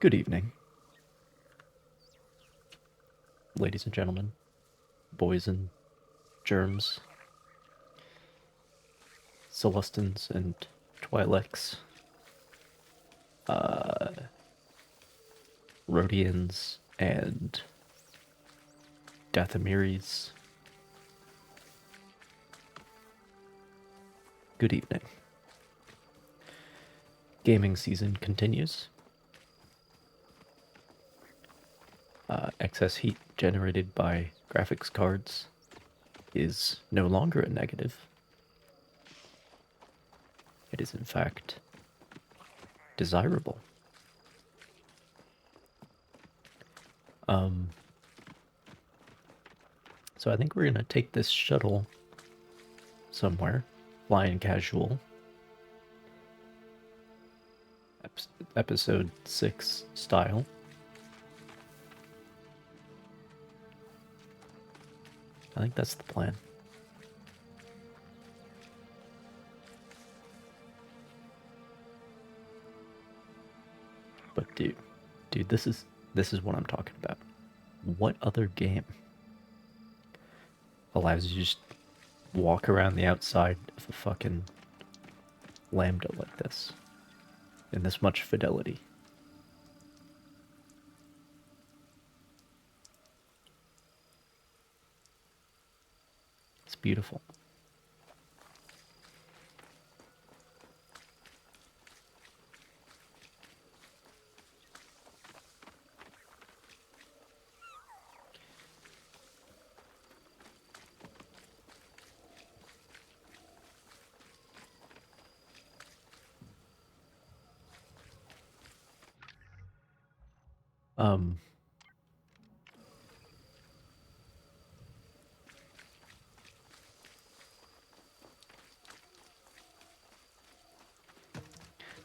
Good evening, ladies and gentlemen, boys and germs, Celestins and Twi'leks, uh, Rhodians and Dathamiris. Good evening. Gaming season continues. Excess heat generated by graphics cards is no longer a negative. It is, in fact, desirable. So I think we're going to take this shuttle somewhere, flying casual. Episode 6 style. I think that's the plan. But dude, this is what I'm talking about. What other game allows you to just walk around the outside of a fucking lambda like this? In this much fidelity. It's beautiful.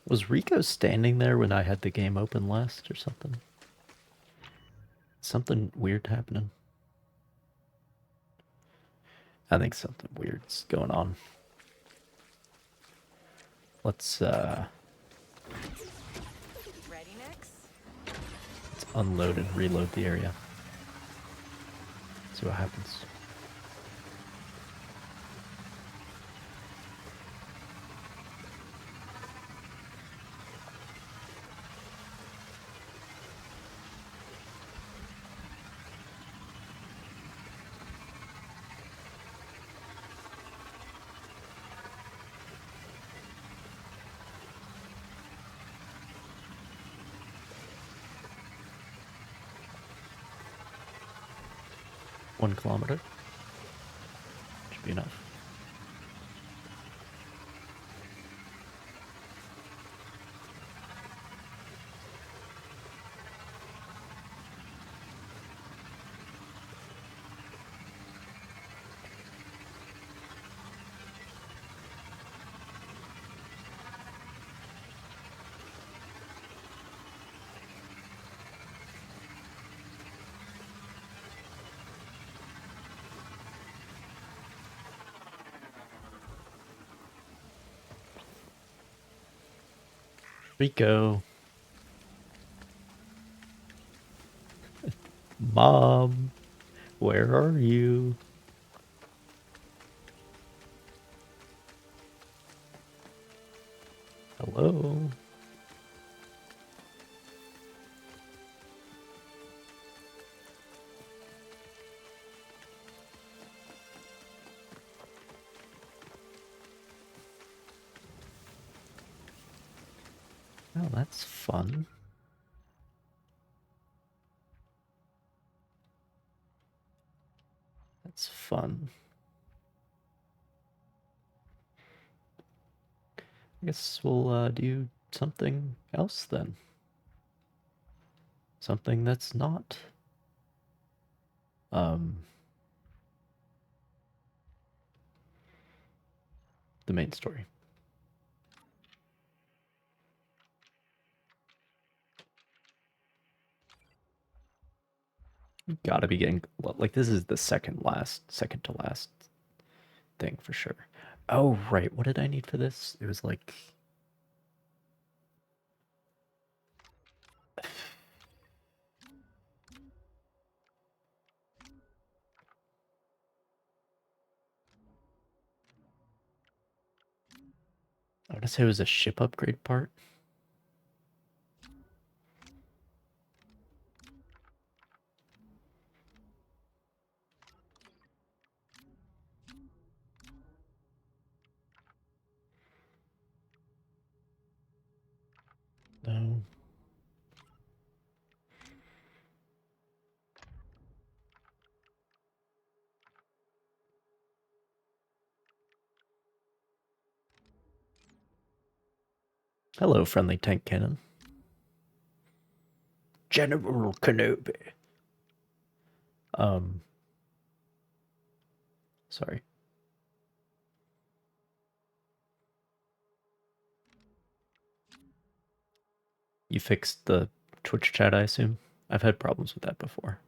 Was Rico standing there when I had the game open last or something? Something weird happening? I think something weird's going on. Let's unload and reload the area. See what happens. One kilometer. Should be enough. Rico. Mom, where are you? Hello? Oh, that's fun. That's fun. I guess we'll do something else then. Something that's not the main story. Gotta be getting like this is the second to last thing for sure. Oh right, what did I need for this? It was like I want to say it was a ship upgrade part. No. Hello, friendly tank cannon. General Kenobi. Sorry. You fixed the Twitch chat, I assume? I've had problems with that before.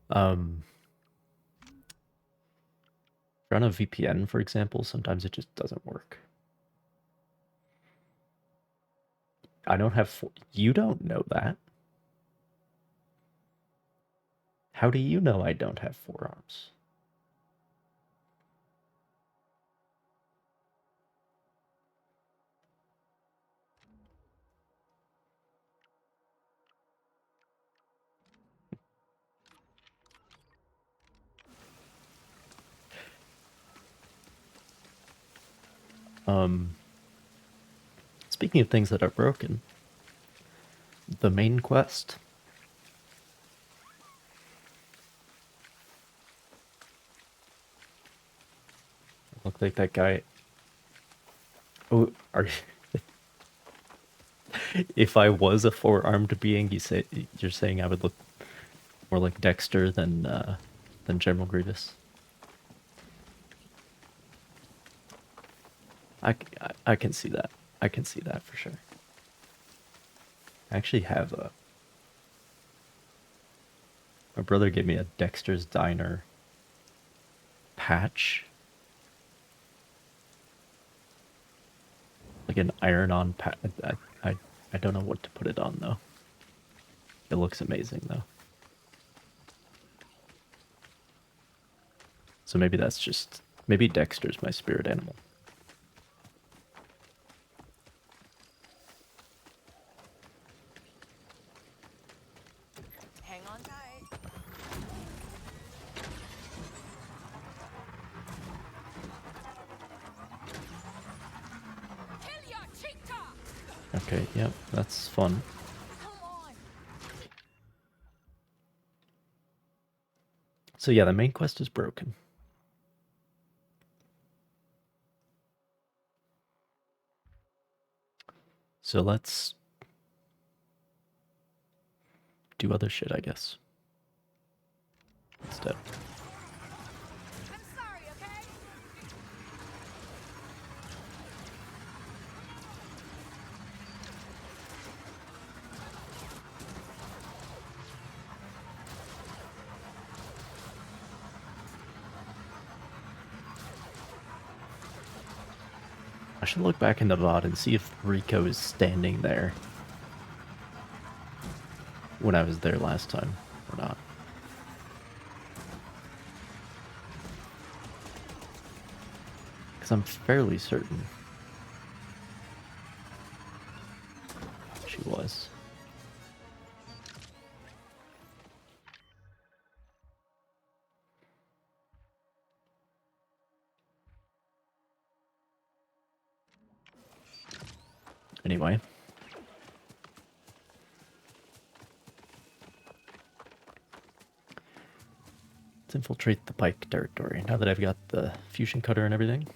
Run a VPN, for example, sometimes it just doesn't work. I don't have... You don't know that. How do you know I don't have forearms? Speaking of things that are broken, the main quest. Look like that guy. Oh, are you... If I was a four-armed being, you're saying I would look more like Dexter than General Grievous. I can see that. I can see that for sure. I actually have a... My brother gave me a Dexter's Diner patch. Like an iron-on patch. I don't know what to put it on, though. It looks amazing, though. So maybe that's just... Maybe Dexter's my spirit animal. Hang on tight. Kill your cheetah! Okay, yep, that's fun. Come on. So yeah, the main quest is broken. So let's do other shit, I guess. Instead. I'm sorry, okay? I should look back in the VOD and see if Rico is standing there when I was there last time or not. Because I'm fairly certain she was. Anyway. Let's infiltrate the Pike territory now that I've got the fusion cutter and everything.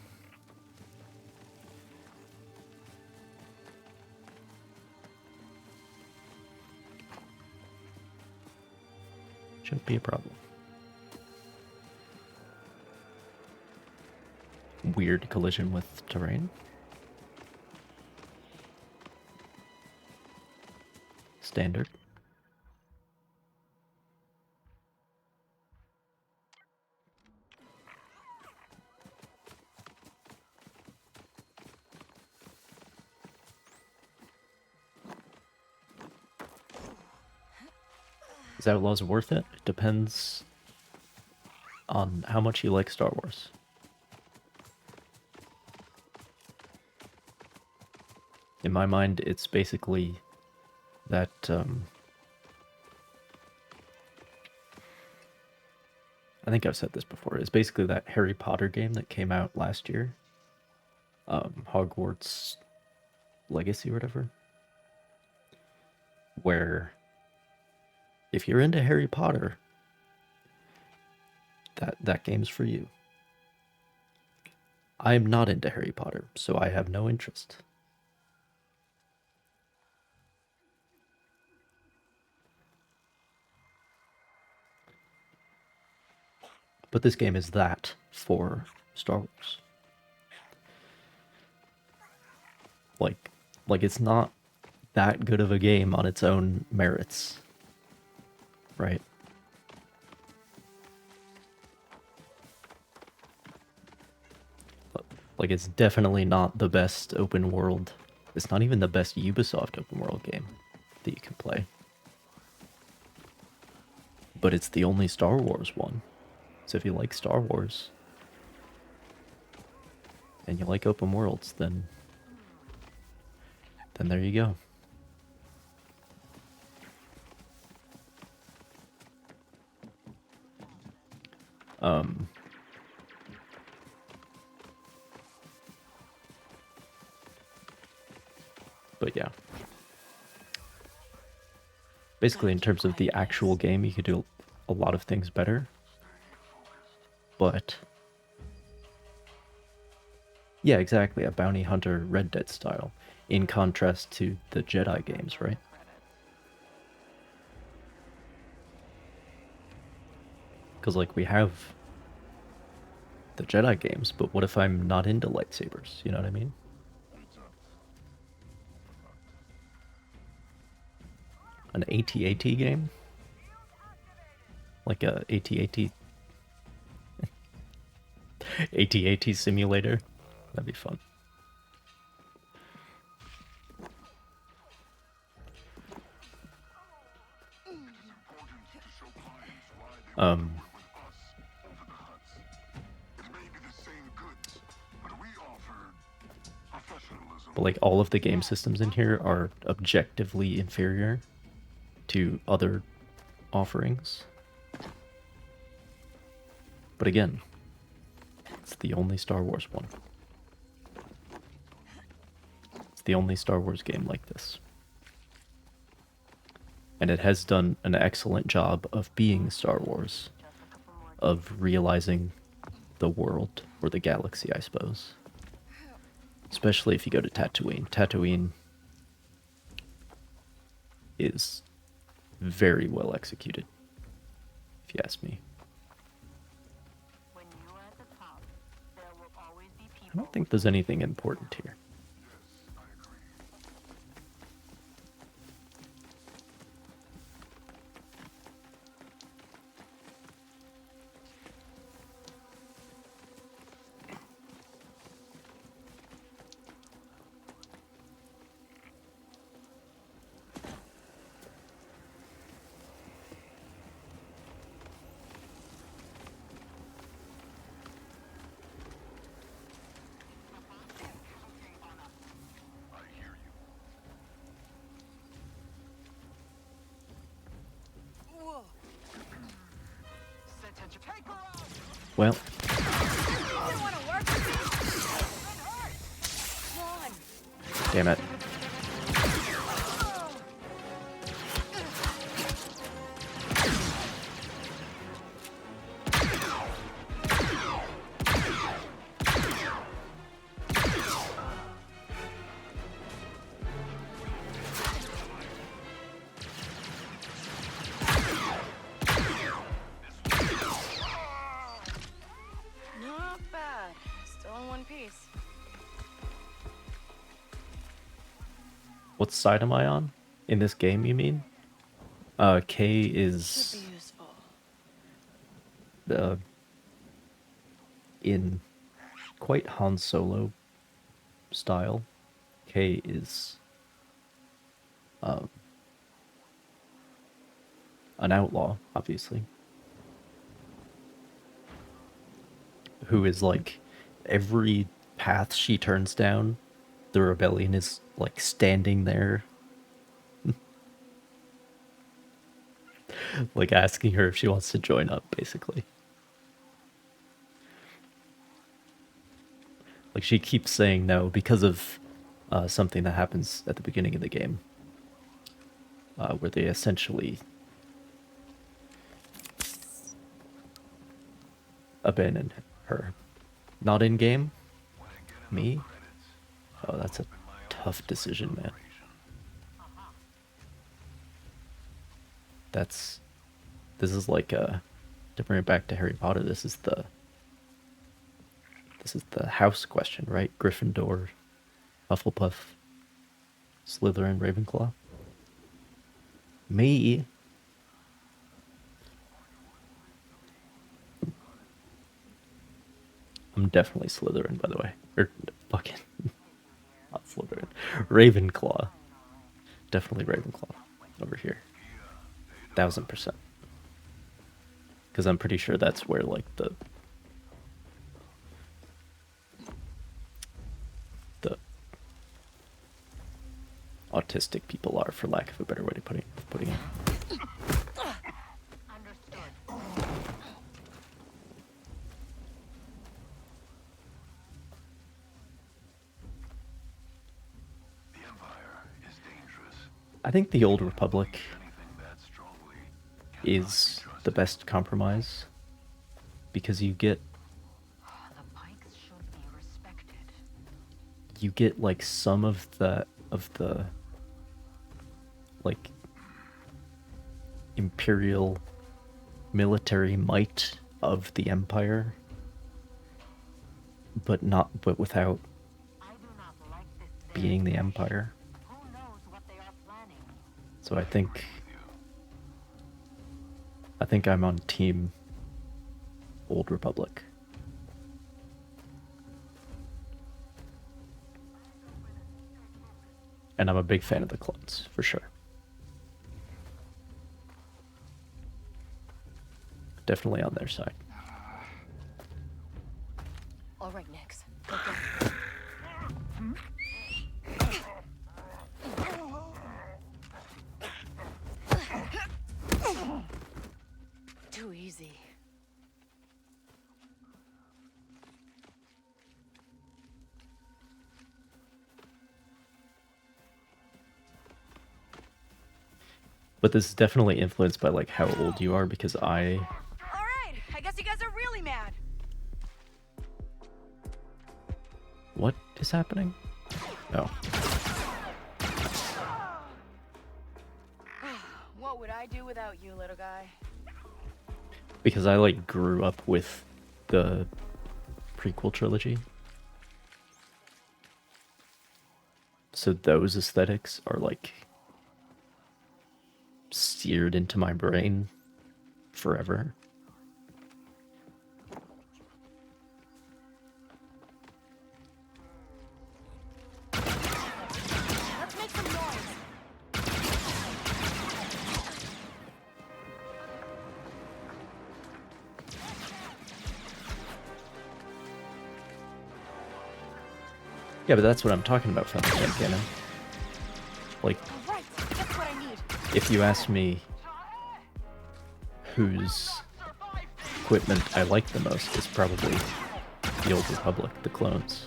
Shouldn't be a problem. Weird collision with terrain. Standard. Is Outlaws worth it? It depends on how much you like Star Wars. my mind, it's basically that, I think I've said this before, it's basically that Harry Potter game that came out last year. Hogwarts Legacy or whatever. Where, if you're into Harry Potter, that game's for you. I'm not into Harry Potter, so I have no interest. But this game is that for Star Wars. Like it's not that good of a game on its own merits, right? Like it's definitely not the best open world. It's not even the best Ubisoft open world game that you can play. But it's the only Star Wars one. So if you like Star Wars and you like open worlds, then there you go. But yeah. Basically, in terms of the actual game, you could do a lot of things better. But yeah, exactly, a bounty hunter Red Dead style, in contrast to the Jedi games, right? Because, like, we have the Jedi games, but what if I'm not into lightsabers? You know what I mean? An AT-AT game? Like a AT-AT... AT-AT simulator? That'd be fun. But like all of the game systems in here are objectively inferior to other offerings. But again, it's the only Star Wars one. It's the only Star Wars game like this. And it has done an excellent job of being Star Wars, of realizing the world, or the galaxy, I suppose. Especially if you go to Tatooine. Tatooine is very well executed, if you ask me. I don't think there's anything important here. Well, damn it. Not bad. Still in one piece. What side am I on? In this game, you mean? K is... Could be useful. In quite Han Solo style. K is... an outlaw, obviously. Who is like, every path she turns down the rebellion is like standing there, like asking her if she wants to join up, basically. Like she keeps saying no because of something that happens at the beginning of the game, where they essentially abandon her. Not in game. Me? Oh, that's a tough decision, man. This is like to bring it back to Harry Potter. This is the house question, right? Gryffindor, Hufflepuff, Slytherin, Ravenclaw. Me. I'm definitely Slytherin, by the way. Or fucking not Slytherin. Ravenclaw. Definitely Ravenclaw over here. 1000%. Because I'm pretty sure that's where like the autistic people are, for lack of a better way of putting it. I think the Old Republic is the best compromise because you get like some of the like imperial military might of the Empire, but without being the Empire. So I think I'm on team Old Republic. And I'm a big fan of the clones, for sure. Definitely on their side. All right, Nix. Go, go. Too easy. But this is definitely influenced by like how old you are, because All right, I guess you guys are really mad. What is happening? Oh. What would I do without you, little guy? Because I like grew up with the prequel trilogy. So those aesthetics are like seared into my brain forever. Let's make some noise. Yeah, but that's what I'm talking about from the canon. Like, All right, that's what I need. if you ask me whose equipment I like the most, it's probably the Old Republic, the clones.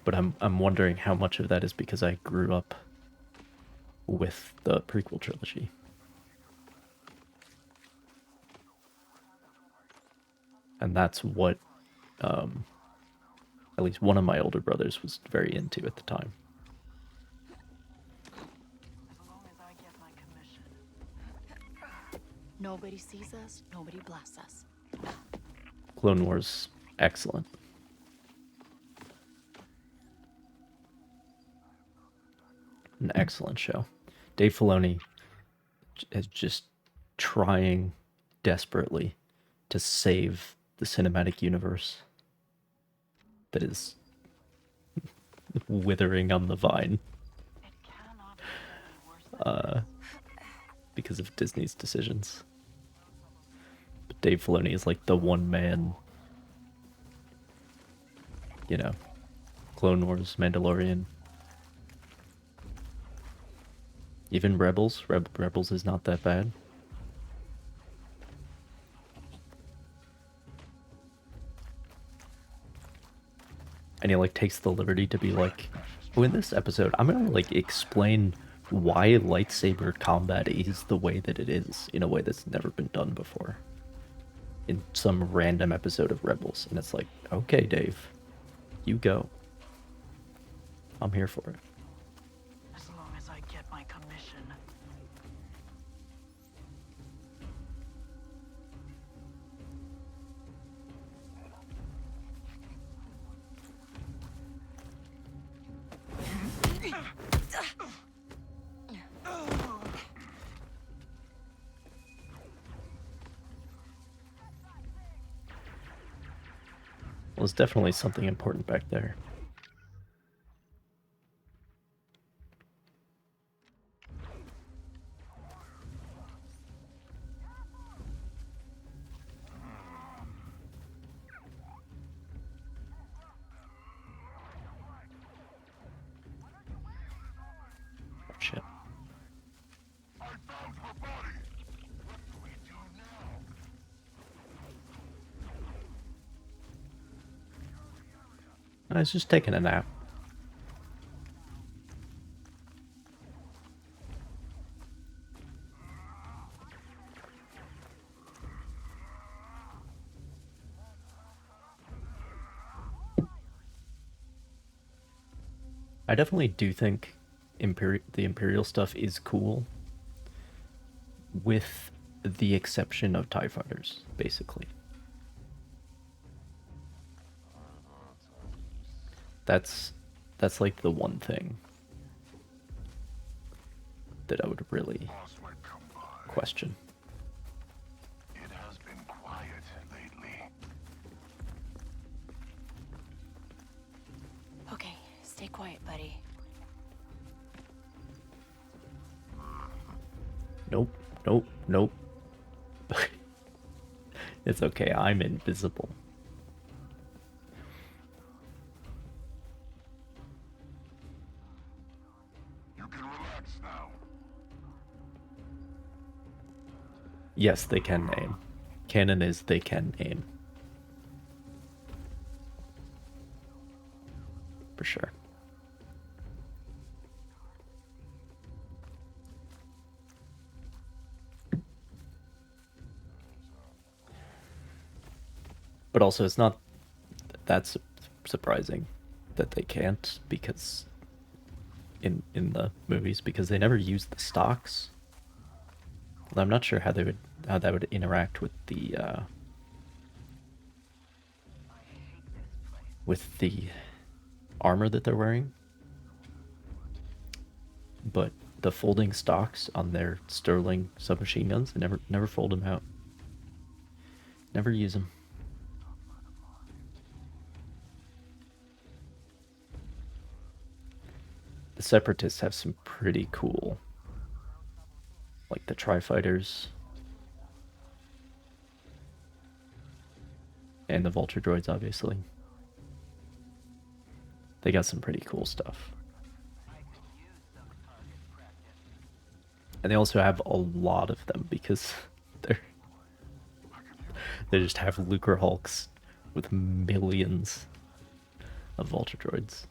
But I'm wondering how much of that is because I grew up with the prequel trilogy. And that's what at least one of my older brothers was very into at the time. Nobody sees us, nobody blasts us. Clone Wars, excellent. An excellent show. Dave Filoni is just trying desperately to save the cinematic universe that is withering on the vine because of Disney's decisions. But Dave Filoni is like the one man, you know, Clone Wars, Mandalorian. Even Rebels. Rebels is not that bad. And he like takes the liberty to be like, oh, in this episode, I'm gonna like explain why lightsaber combat is the way that it is in a way that's never been done before. In some random episode of Rebels, and it's like, okay, Dave, you go. I'm here for it. As long as I get my commission. Well, there's definitely something important back there. Oh, shit. I was just taking a nap. I definitely do think the Imperial stuff is cool, with the exception of TIE fighters, basically. That's like the one thing that I would really question. It has been quiet lately. Okay, stay quiet, buddy. Nope, nope, nope. It's okay, I'm invisible. You can relax now. Yes, they can aim. Canon is they can aim. For sure. But also, it's not that surprising that they can't, because in the movies, because they never use the stocks. I'm not sure how that would interact with the armor that they're wearing. But the folding stocks on their Sterling submachine guns, they never fold them out. Never use them. The Separatists have some pretty cool, like the Tri-Fighters and the Vulture droids, obviously. They got some pretty cool stuff. And they also have a lot of them because they just have Lucre Hulks with millions of Vulture droids.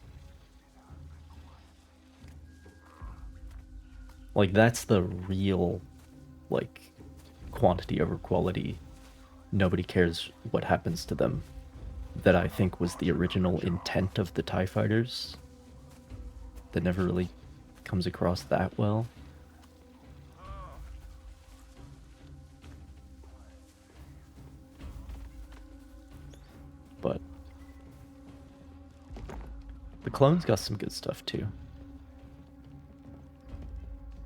Like, that's the real, like, quantity over quality. Nobody cares what happens to them. That I think was the original intent of the TIE fighters. That never really comes across that well. But the clones got some good stuff too.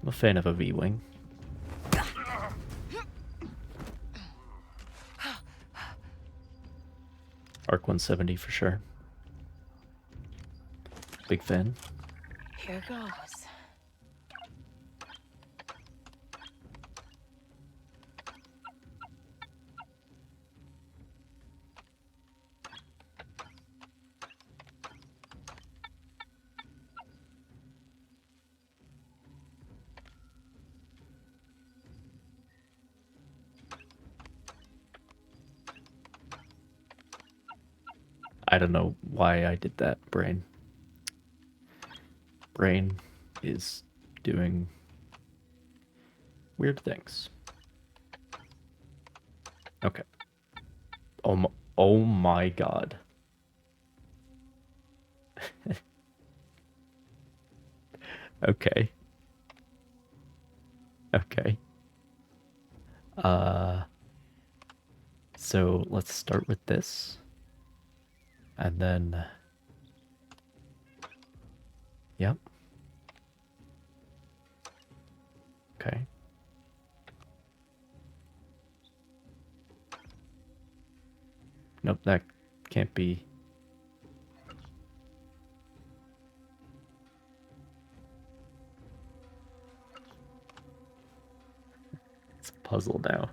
I'm a fan of a V-Wing. Arc 170 for sure. Big fan. Here goes. I don't know why I did that, brain. Brain is doing weird things. Okay. Oh my god. Okay. Okay. So let's start with this. And then... Yep. Okay. Nope, that can't be... It's a puzzle now.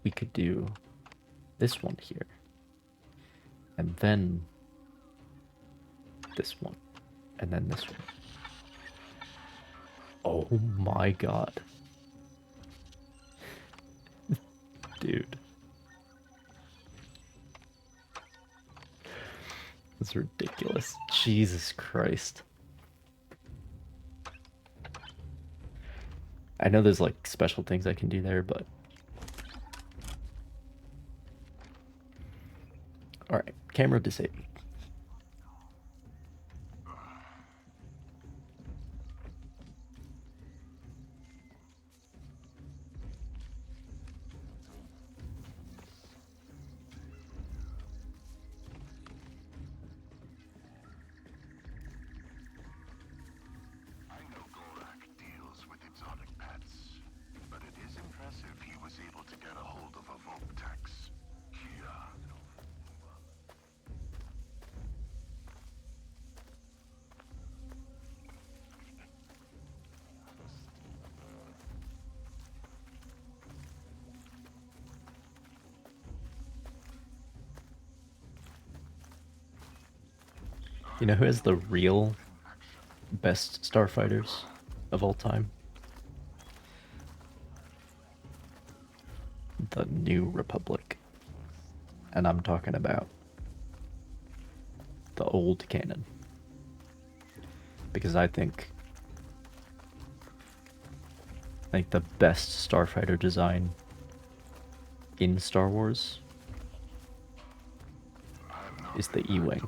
We could do this one here. And then this one. And then this one. Oh my god. Dude. That's ridiculous. Jesus Christ. I know there's like special things I can do there, but... Alright, camera disabled. I know Gorak deals with exotic pets, but it is impressive he was able to get a hold of a Volptex. Kia. You know who has the real best starfighters of all time? The New Republic. And I'm talking about the old canon. Because I think the best starfighter design in Star Wars is the E-Wing.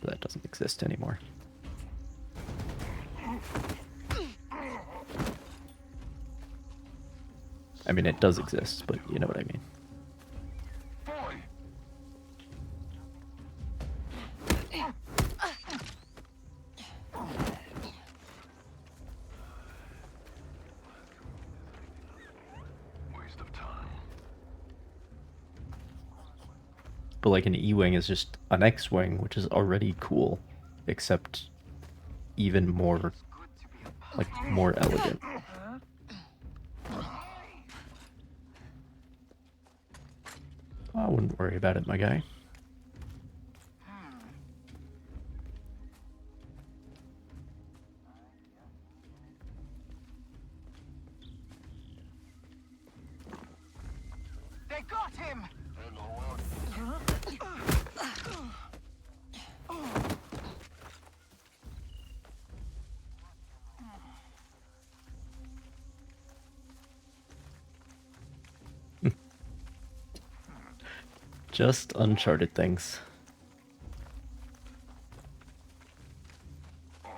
But that doesn't exist anymore. I mean, it does exist, but you know what I mean. Waste of time. But like an E-Wing is just an X-Wing, which is already cool, except even more, like, more elegant. I wouldn't worry about it, my guy. They got him! Just Uncharted things. Odd.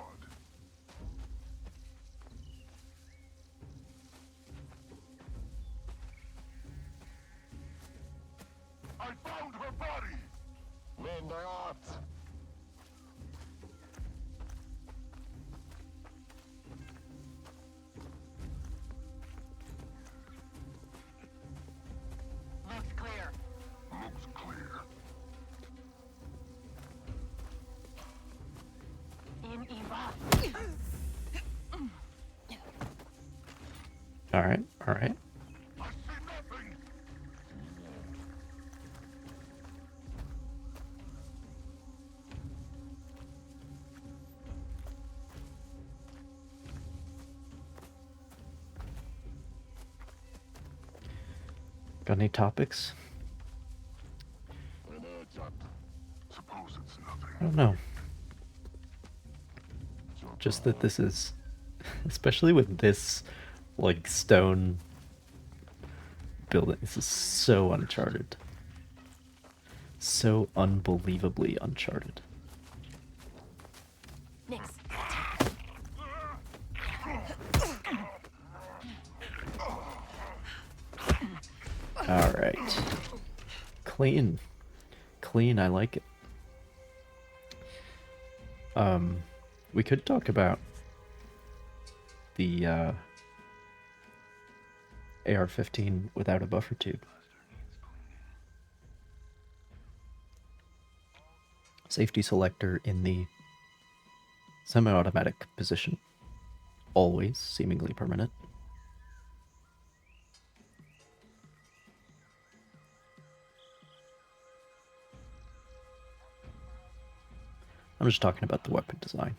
I found her body! Lindart! Looks clear. Looks clear. In Eva. Alright, alright. I see nothing! Got any topics? Suppose it's nothing. I don't know. Just that this is, especially with this, like, stone building, this is so Uncharted. So unbelievably Uncharted. Nix. Alright. Clean. Clean, I like it. We could talk about the AR-15 without a buffer tube. Safety selector in the semi-automatic position. Always seemingly permanent. I'm just talking about the weapon design.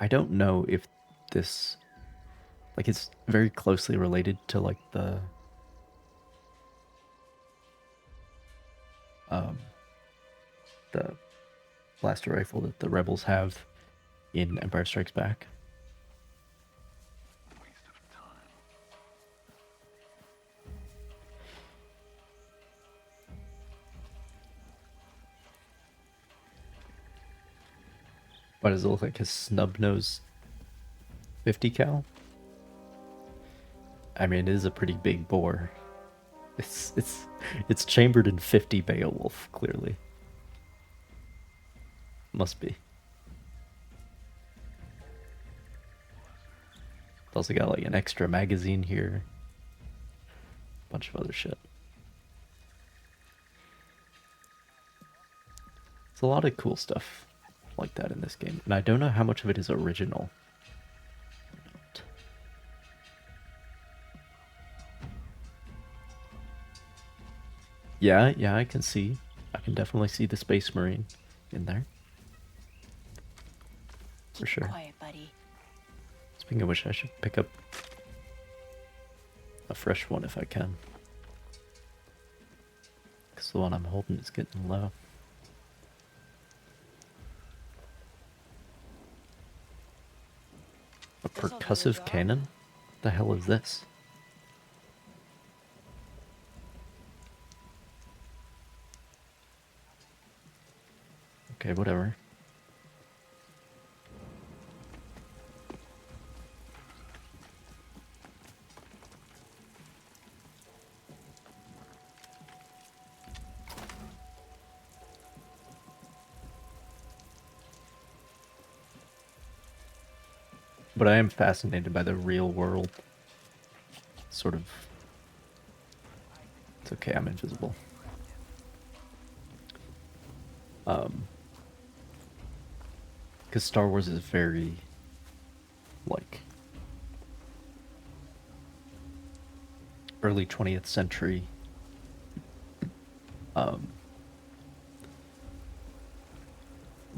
I don't know if this, like, it's very closely related to, like, the blaster rifle that the rebels have in Empire Strikes Back. Waste of time. Why does it look like a snub nose 50 cal? I mean, it is a pretty big bore. It's chambered in 50 Beowulf, clearly. Must be. It's also got like an extra magazine here. Bunch of other shit. There's a lot of cool stuff like that in this game, and I don't know how much of it is original. Yeah, I can see. I can definitely see the Space Marine in there. For sure. Quiet, buddy. Speaking of which, I should pick up a fresh one if I can. Because the one I'm holding is getting low. A This'll do the percussive job. cannon? The hell is this? Okay, whatever. But I am fascinated by the real world sort of. It's okay, I'm invisible. Because Star Wars is very, like, early 20th century.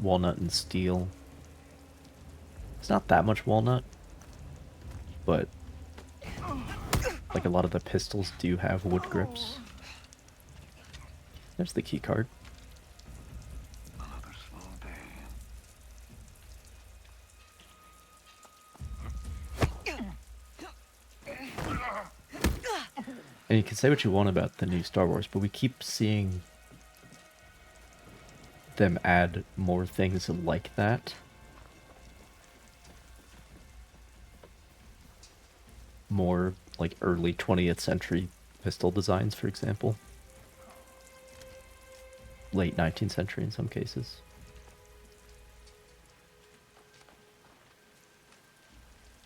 Walnut and steel. It's not that much walnut, but like a lot of the pistols do have wood grips. There's the key card. Another slow day. And you can say what you want about the new Star Wars, but we keep seeing them add more things like that. More like early 20th century pistol designs, for example. Late 19th century in some cases.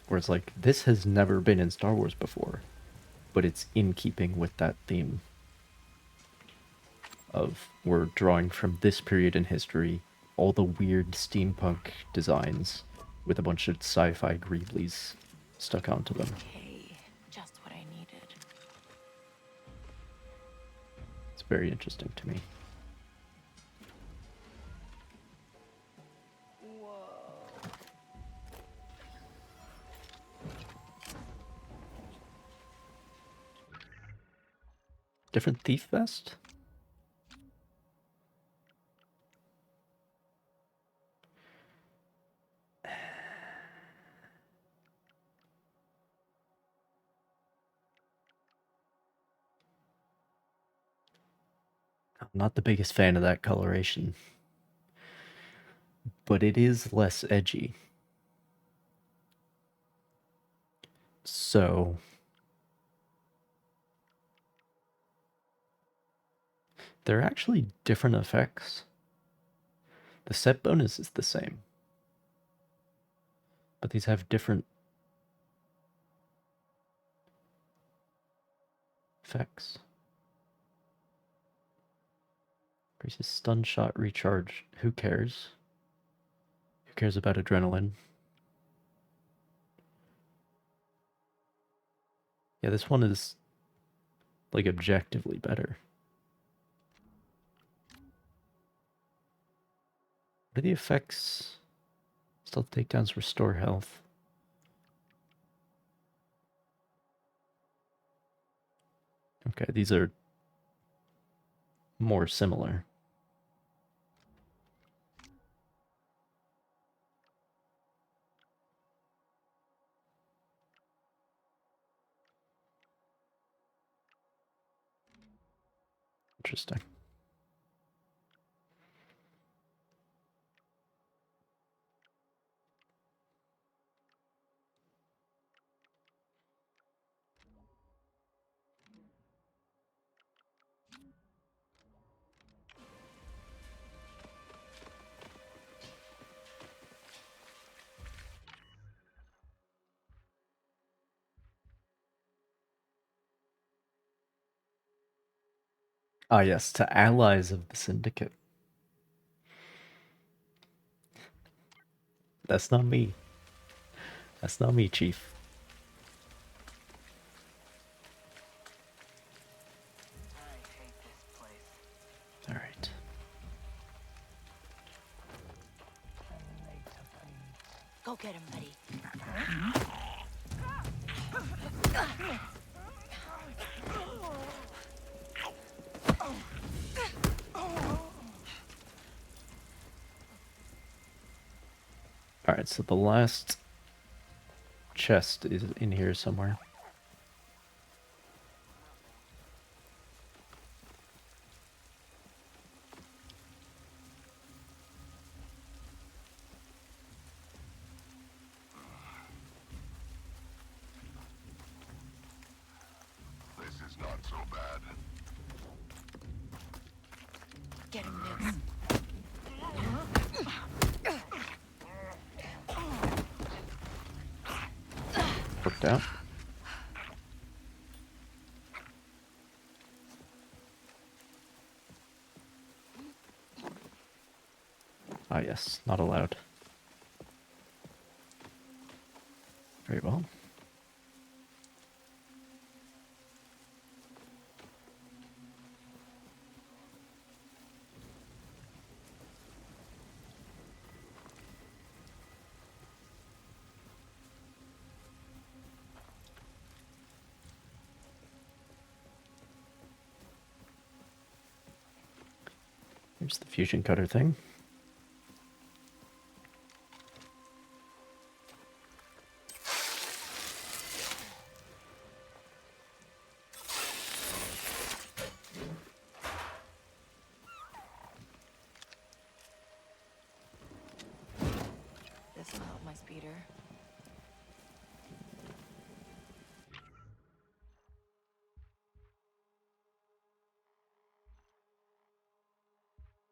Where it's like, this has never been in Star Wars before, but it's in keeping with that theme of we're drawing from this period in history, all the weird steampunk designs with a bunch of sci-fi greeblies stuck onto them. Okay, just what I needed. It's very interesting to me. Different thief vest? I'm not the biggest fan of that coloration, but it is less edgy. So they're actually different effects. The set bonus is the same, but these have different effects. Increases stun shot recharge. Who cares? Who cares about adrenaline? Yeah, this one is like objectively better. What are the effects? Stealth takedowns restore health. Okay, these are more similar. Interesting. Ah, yes, to allies of the Syndicate. That's not me. That's not me, Chief. I hate this place. Alright. Go get him, buddy. Alright, so the last chest is in here somewhere. This is not so bad. Get him, Nix. Worked out. Ah, yes, not allowed. Very well. Here's the fusion cutter thing. This'll help my speeder.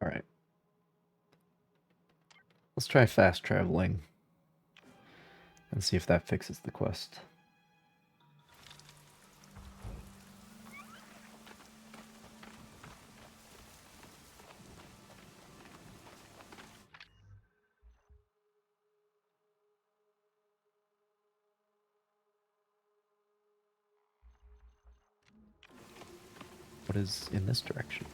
Alright. Let's try fast traveling and see if that fixes the quest. What is in this direction?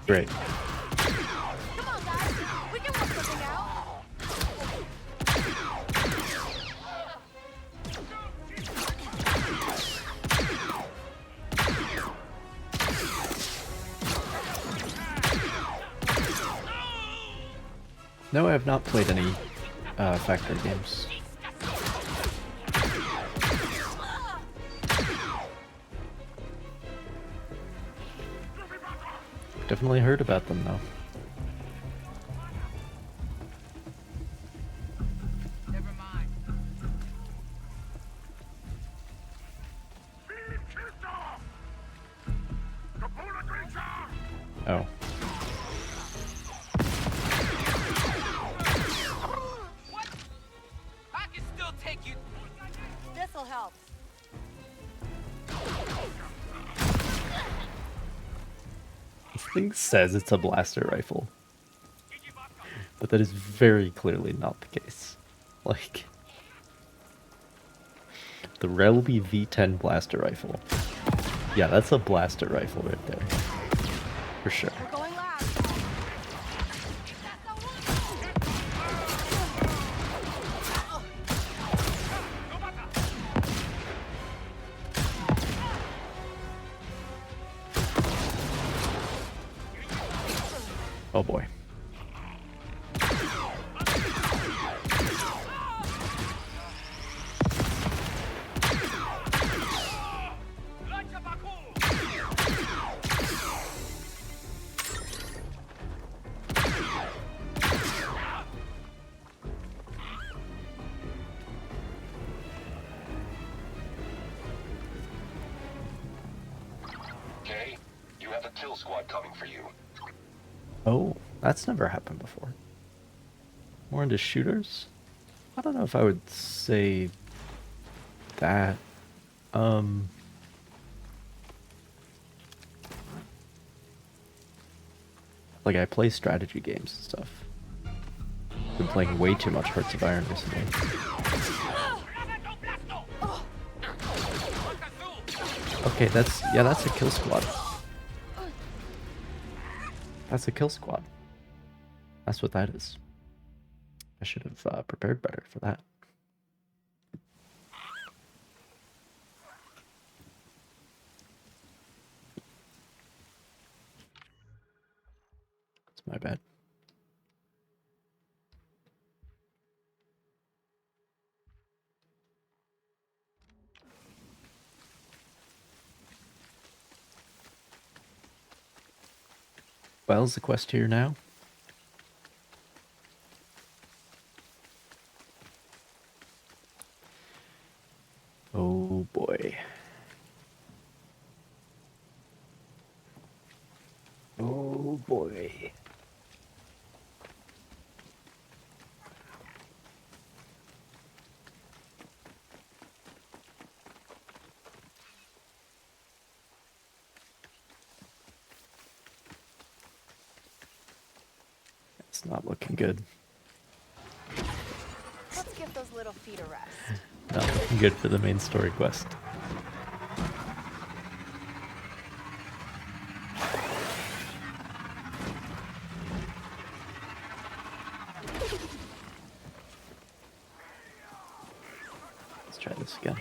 Great. Come on, guys. We can work something out. No, I have not played any factory games. Definitely heard about them though. Never mind. Oh. What? I can still take you. This'll help. This thing says it's a blaster rifle. But that is very clearly not the case. Like, the Relby V10 blaster rifle. Yeah, that's a blaster rifle right there. For sure. We're going last. Oh boy. Okay, you have a kill squad coming for you. Oh, that's never happened before. More into shooters? I don't know if I would say that. Like, I play strategy games and stuff. Been playing way too much Hearts of Iron recently. Okay, that's a kill squad. That's a kill squad. That's what that is. I should have prepared better for that. It's my bad. Well, is the quest here now? Oh boy. Oh boy. It's not looking good. Let's give those little feet a rest. Not looking good for the main story quest. Let's try this again.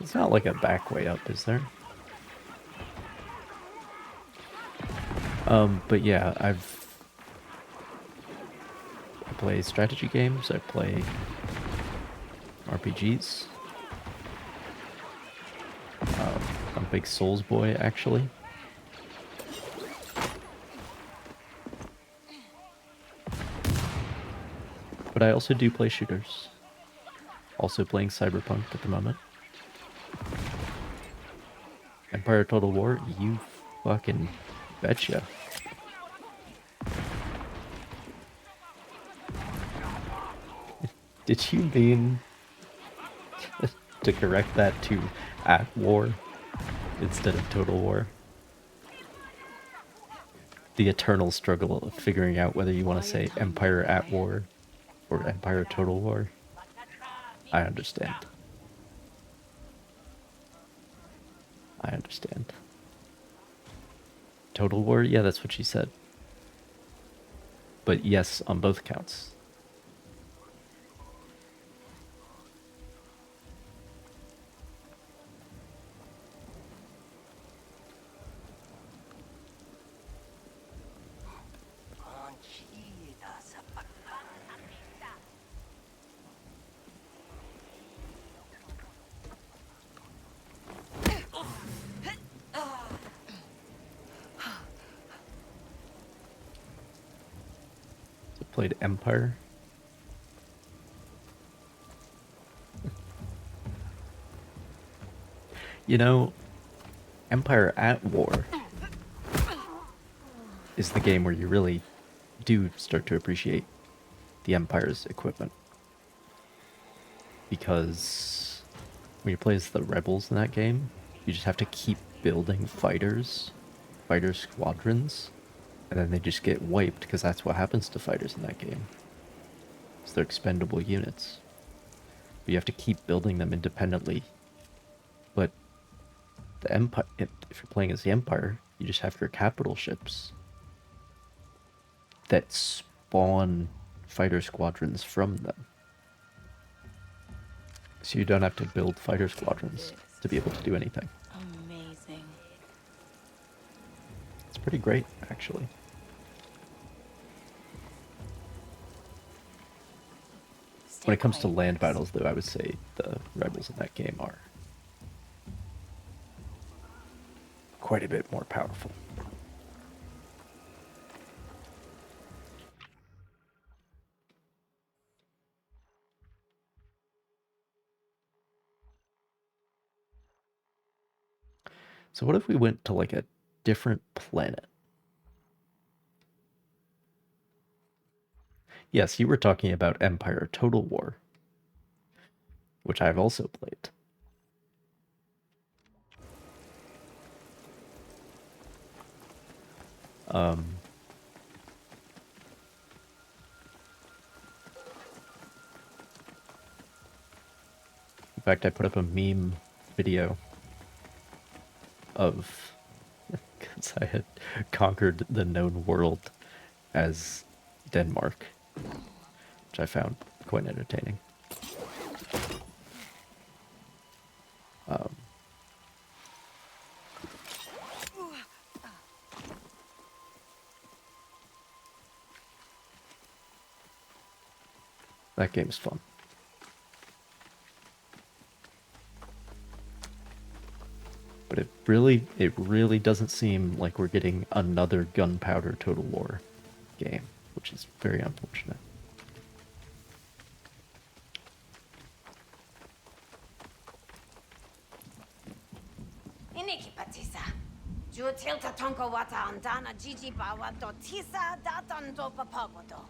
It's not like a back way up, is there? But yeah, I play strategy games, I play RPGs. I'm a big Souls boy, actually. But I also do play shooters. Also playing Cyberpunk at the moment. Empire Total War, you fucking betcha. Did you mean to correct that to at war instead of Total War? The eternal struggle of figuring out whether you want to say Empire at War or Empire Total War. I understand. I understand. Total War? Yeah, that's what she said. But yes, on both counts. So played Empire. You know, Empire at War is the game where you really do start to appreciate the Empire's equipment. Because when you play as the rebels in that game, you just have to keep building fighter squadrons, and then they just get wiped because that's what happens to fighters in that game. It's they're expendable units. But you have to keep building them independently. But the Empire, if you're playing as the Empire, you just have your capital ships that spawn fighter squadrons from them. So you don't have to build fighter squadrons to be able to do anything. Amazing. It's pretty great, actually. When it comes to land battles, though, I would say the rebels in that game are quite a bit more powerful. So what if we went to like a different planet? Yes, you were talking about Empire Total War, which I've also played. In fact, I put up a meme video of because I had conquered the known world as Denmark, which I found quite entertaining. That game's fun. But it really doesn't seem like we're getting another Gunpowder Total War game, which is very unfortunate. Iniki patisa. Jutilta tonko wata andana Gigi bawa do tisa datan do papagodo.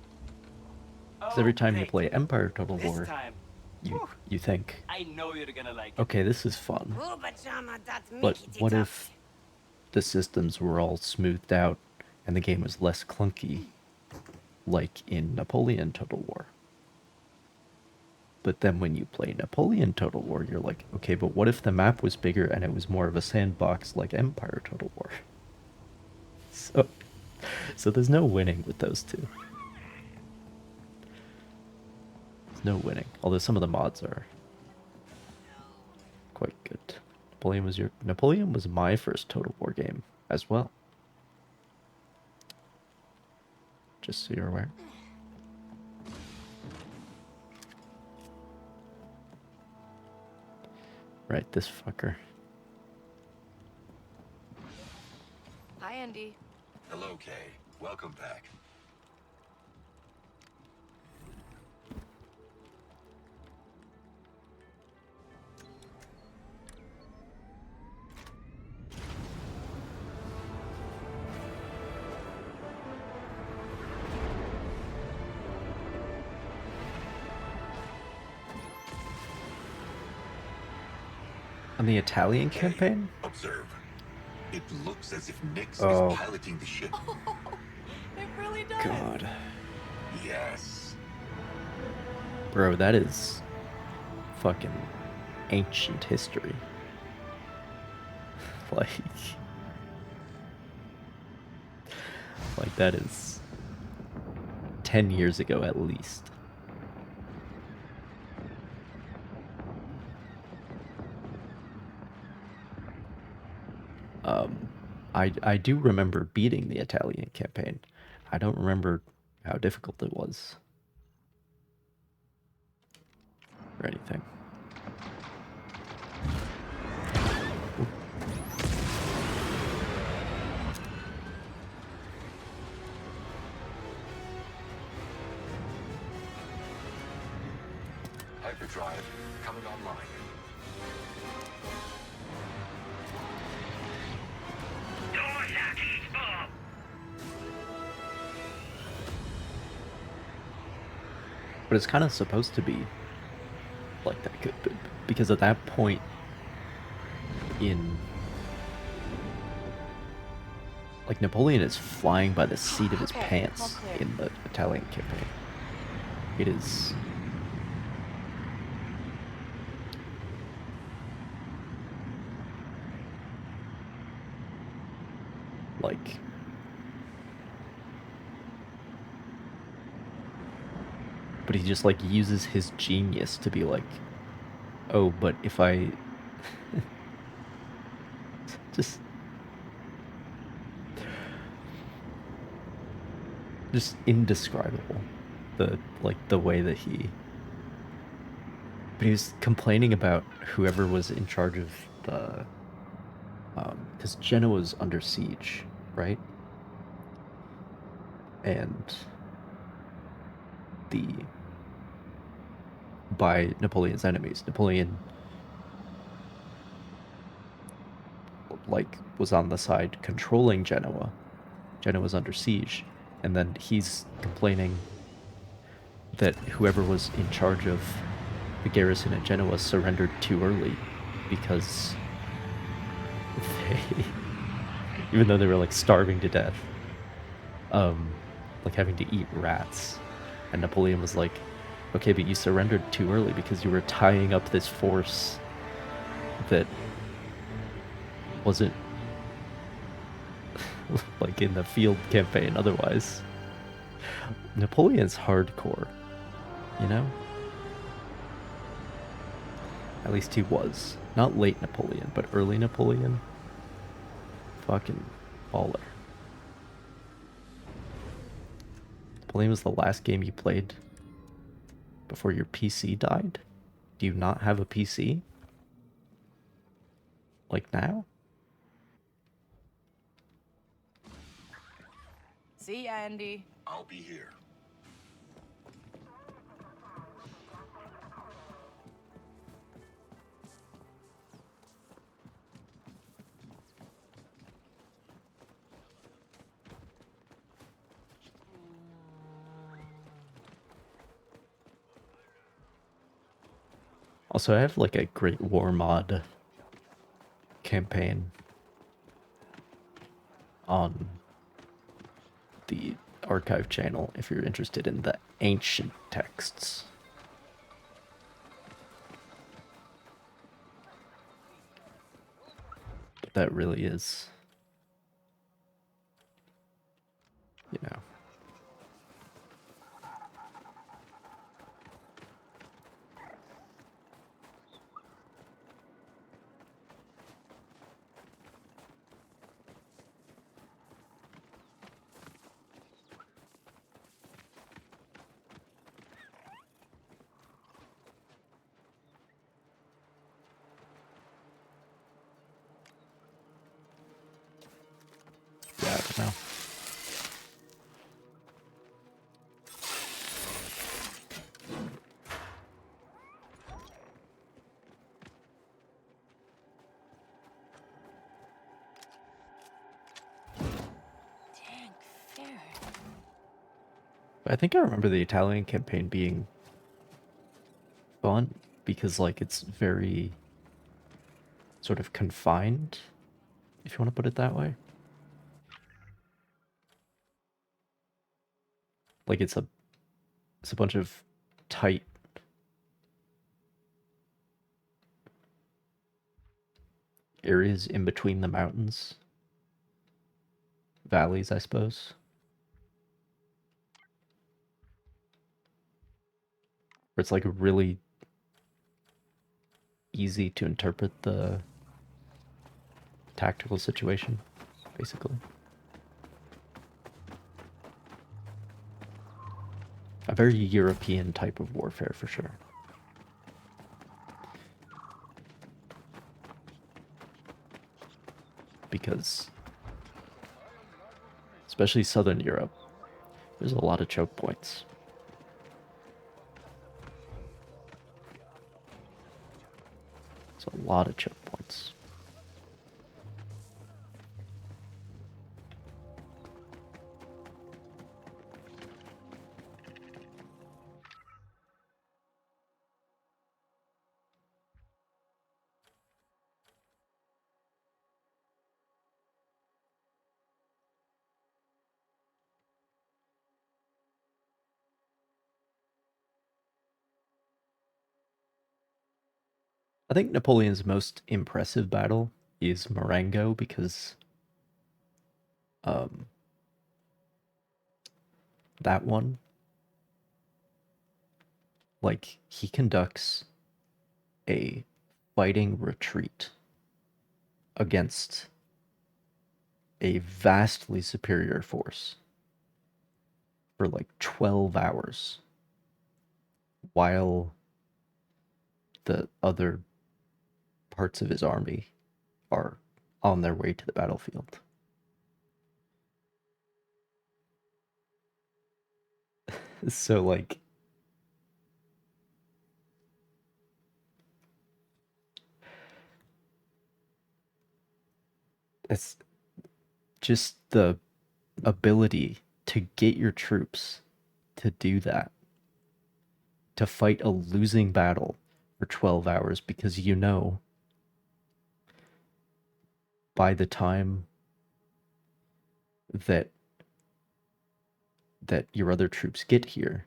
Because every time you play great. Empire Total This War, time, you think, I know you're gonna like it. okay, this is fun. Ubachama dat But miki what if the systems were all smoothed out and the game was less clunky, like in Napoleon Total War? But then when you play Napoleon Total War, you're like, okay, but what if the map was bigger and it was more of a sandbox like Empire Total War? So there's no winning with those two. There's no winning. Although some of the mods are quite good. Napoleon was my first Total War game as well. Just so you're aware. Right, this fucker. Hi, Andy. Hello, Kay. Welcome back. On the Italian campaign? Observe. It looks as if Nix Oh. is piloting the ship. It really does. God. Yes. Bro, that is fucking ancient history. Like, Like, that is 10 years ago at least. I do remember beating the Italian campaign. I don't remember how difficult it was. Or anything. Hyperdrive coming online. But it's kind of supposed to be like that, because at that point in, like, Napoleon is flying by the seat of his Okay, pants all clear. in the Italian campaign. It is like, but he just like uses his genius to be like, oh, but if I just indescribable, the way that he, but he was complaining about whoever was in charge of the, because Genoa's under siege, right? And the, by Napoleon's enemies. Napoleon like was on the side controlling Genoa. Genoa's under siege, and then he's complaining that whoever was in charge of the garrison at Genoa surrendered too early because they, even though they were like starving to death, like having to eat rats, and Napoleon was like, okay, but you surrendered too early because you were tying up this force that wasn't like in the field campaign otherwise. Napoleon's hardcore, you know? At least he was. Not late Napoleon, but early Napoleon. Fucking baller. Napoleon was the last game you played before your PC died? Do you not have a PC? Like now? See ya, Andy. I'll be here. Also, I have like a Great War mod campaign on the archive channel if you're interested in the ancient texts. But that really is, you know. Yeah, I don't know. Dang, fair. But I think I remember the Italian campaign being fun because like it's very sort of confined, if you want to put it that way. Like it's a bunch of tight areas in between the mountains. Valleys, I suppose. where it's like really easy to interpret the tactical situation, basically. A very European type of warfare for sure. Because, especially Southern Europe, there's a lot of choke points. There's a lot of choke points. I think Napoleon's most impressive battle is Marengo because um, that one, like, he conducts a fighting retreat against a vastly superior force for like 12 hours while the other parts of his army are on their way to the battlefield. So, like, it's just the ability to get your troops to do that, to fight a losing battle for 12 hours because you know by the time that your other troops get here,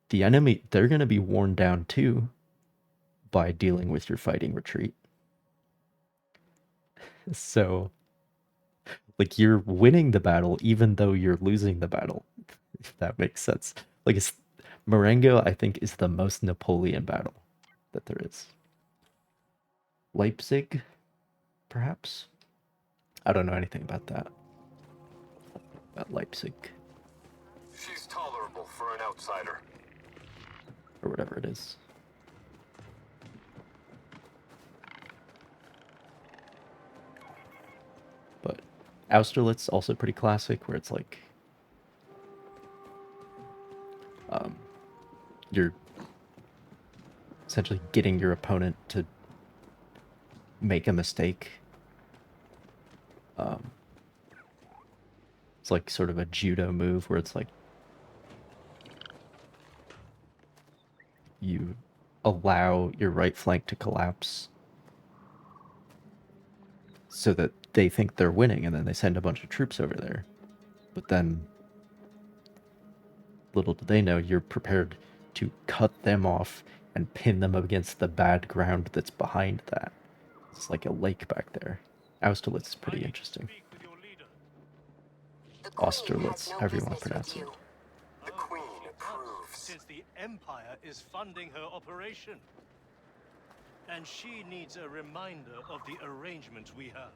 the enemy, they're going to be worn down too by dealing with your fighting retreat. So, like, you're winning the battle even though you're losing the battle, if that makes sense. Like, it's Marengo, I think, is the most Napoleon battle that there is. Leipzig, perhaps? I don't know anything about that. About Leipzig, She's tolerable for an outsider. or whatever it is. But Austerlitz, also pretty classic, where it's like you're essentially getting your opponent to make a mistake. It's like sort of a judo move where it's like you allow your right flank to collapse so that they think they're winning, and then they send a bunch of troops over there. But then, little do they know, you're prepared to cut them off and pin them against the bad ground that's behind that. It's like a lake back there. Austerlitz is pretty interesting. Austerlitz, however you want to pronounce it. The Queen approves. Since the Empire is funding her operation. And she needs a reminder of the arrangements we have.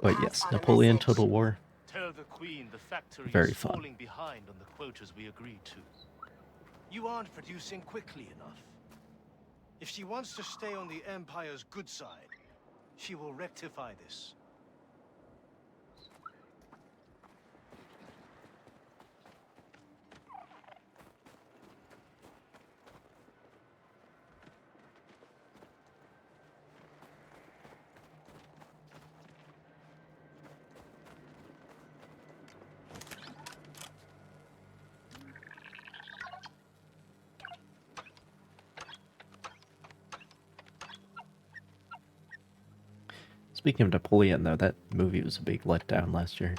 But yes, Napoleon Total War, Tell the Queen the factory very is fun. falling behind on the quotas we agreed to. You aren't producing quickly enough. If she wants to stay on the Empire's good side, she will rectify this. Speaking of Napoleon, though, that movie was a big letdown last year.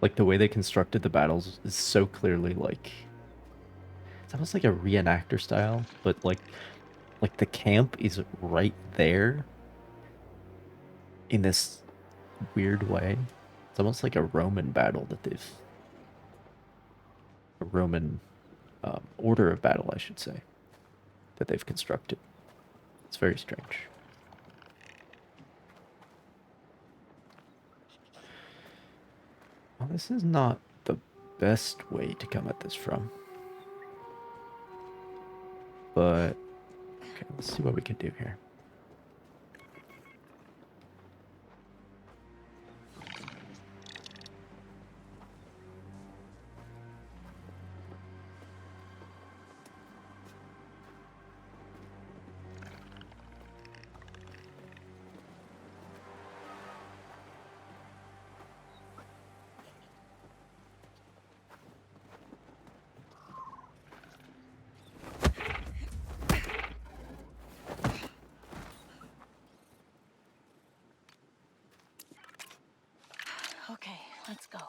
Like the way they constructed the battles is so clearly like it's almost like a reenactor style, but like the camp is right there in this weird way. It's almost like a Roman battle that they've a Roman order of battle, I should say, that they've constructed. It's very strange. Well, this is not the best way to come at this from. But, okay, let's see what we can do here. Okay, let's go.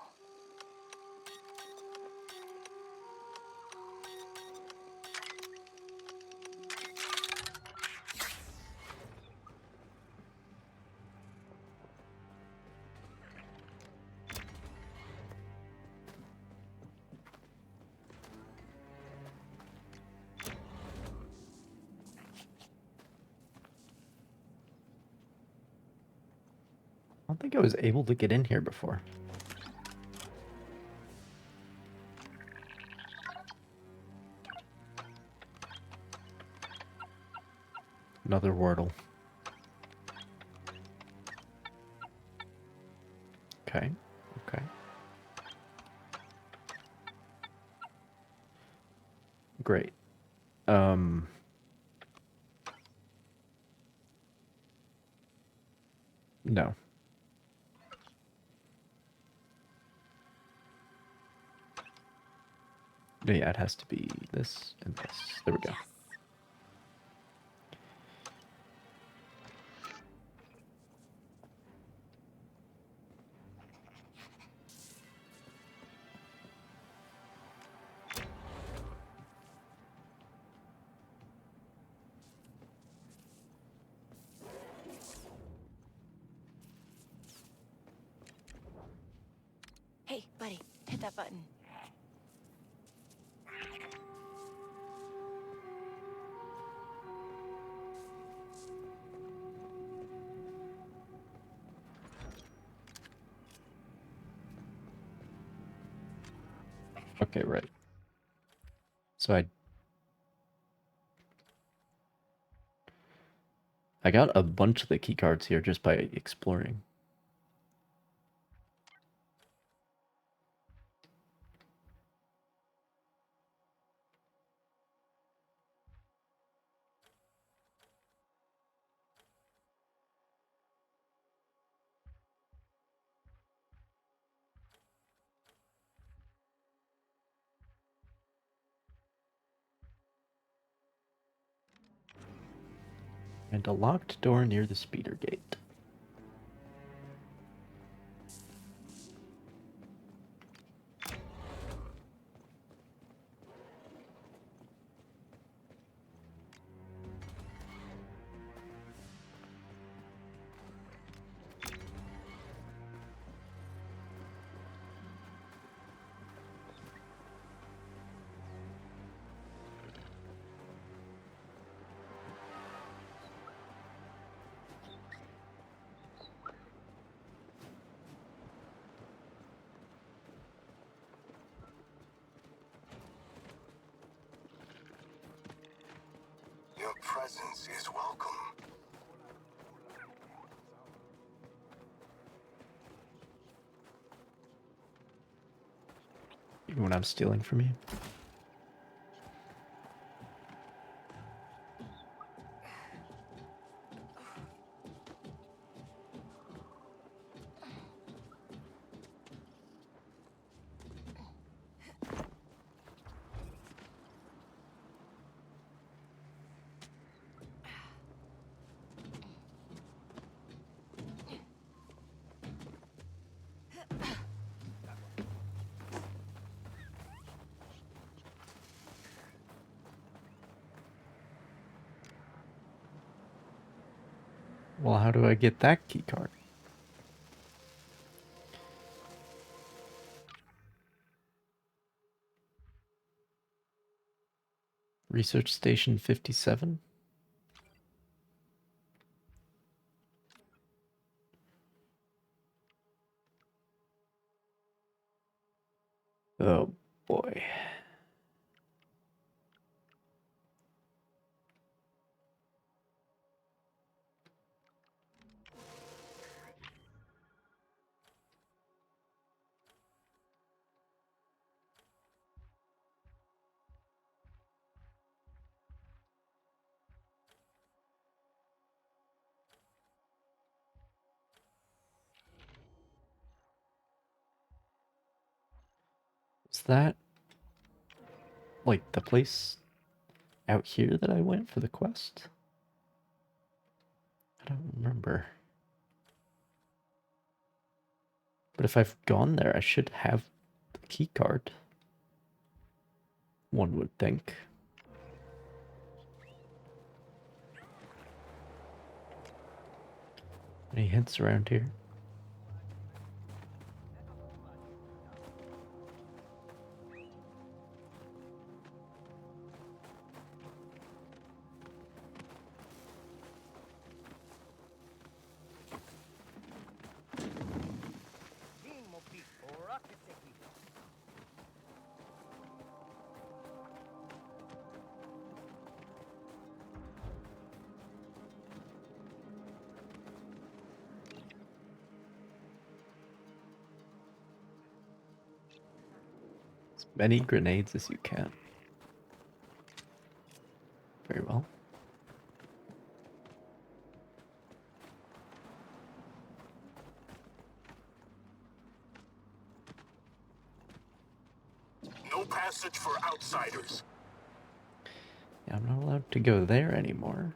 I don't think I was able to get in here before. Another Wordle. Okay, okay. Great. No. Yeah, it has to be this and this. There we go. Hey, buddy, hit that button. Okay, right. So I got a bunch of the key cards here just by exploring. And a locked door near the speeder gate. Your presence is welcome. Even when I'm stealing from you. Well, how do I get that key card? Research Station 57? Oh boy. Is that like the place out here that I went for the quest? I don't remember. But if I've gone there, I should have the key card. One would think. Any hints around here? As many grenades as you can. Very well. No passage for outsiders. Yeah, I'm not allowed to go there anymore.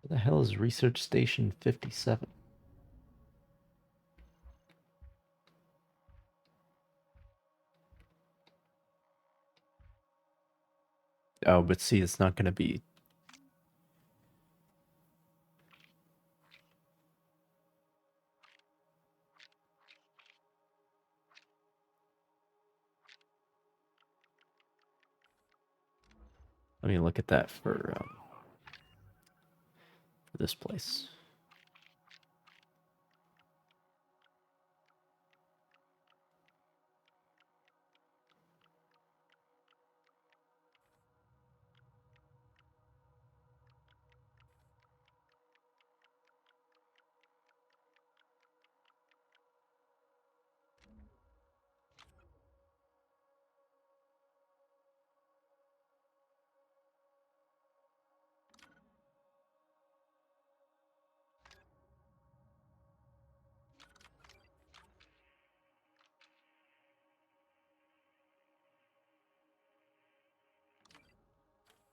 Where the hell is Research Station 57? Oh, but see, it's not going to be... Let me look at that for this place.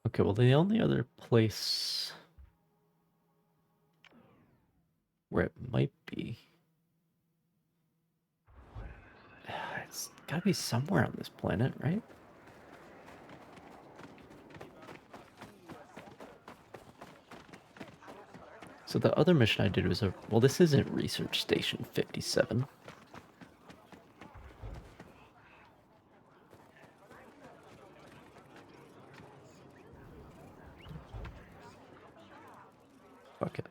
Okay, well, the only other place where it might be... It's gotta be somewhere on this planet, right? So the other mission I did was a... Well, this isn't Research Station 57. Fuck it.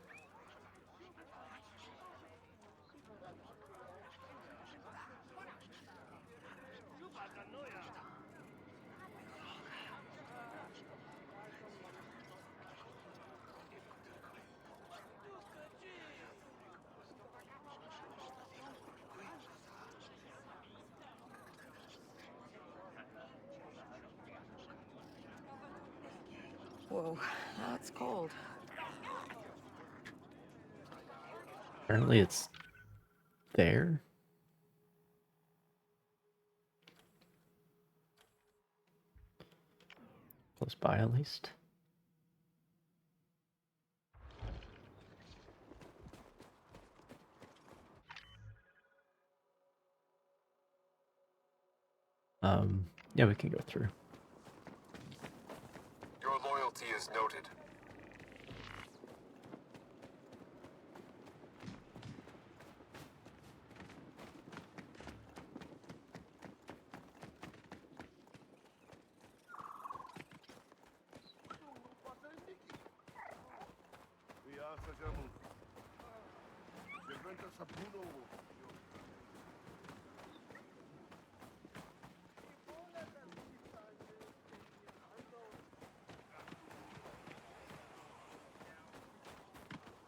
Whoa, that's cold. Apparently it's there. Close by, at least. Yeah, we can go through. Your loyalty is noted.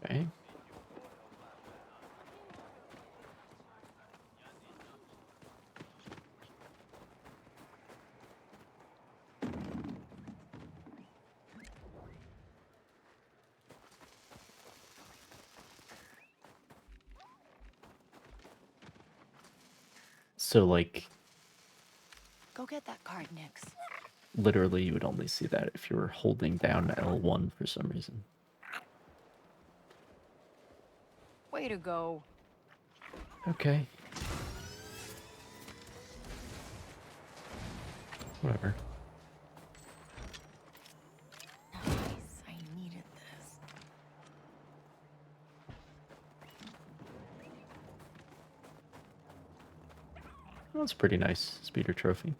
Okay. So, like, Go get that card, Nix. literally, you would only see that if you were holding down L1 for some reason. Way to go. Okay. Whatever. Nice. I needed this. That's pretty nice. Speeder trophy.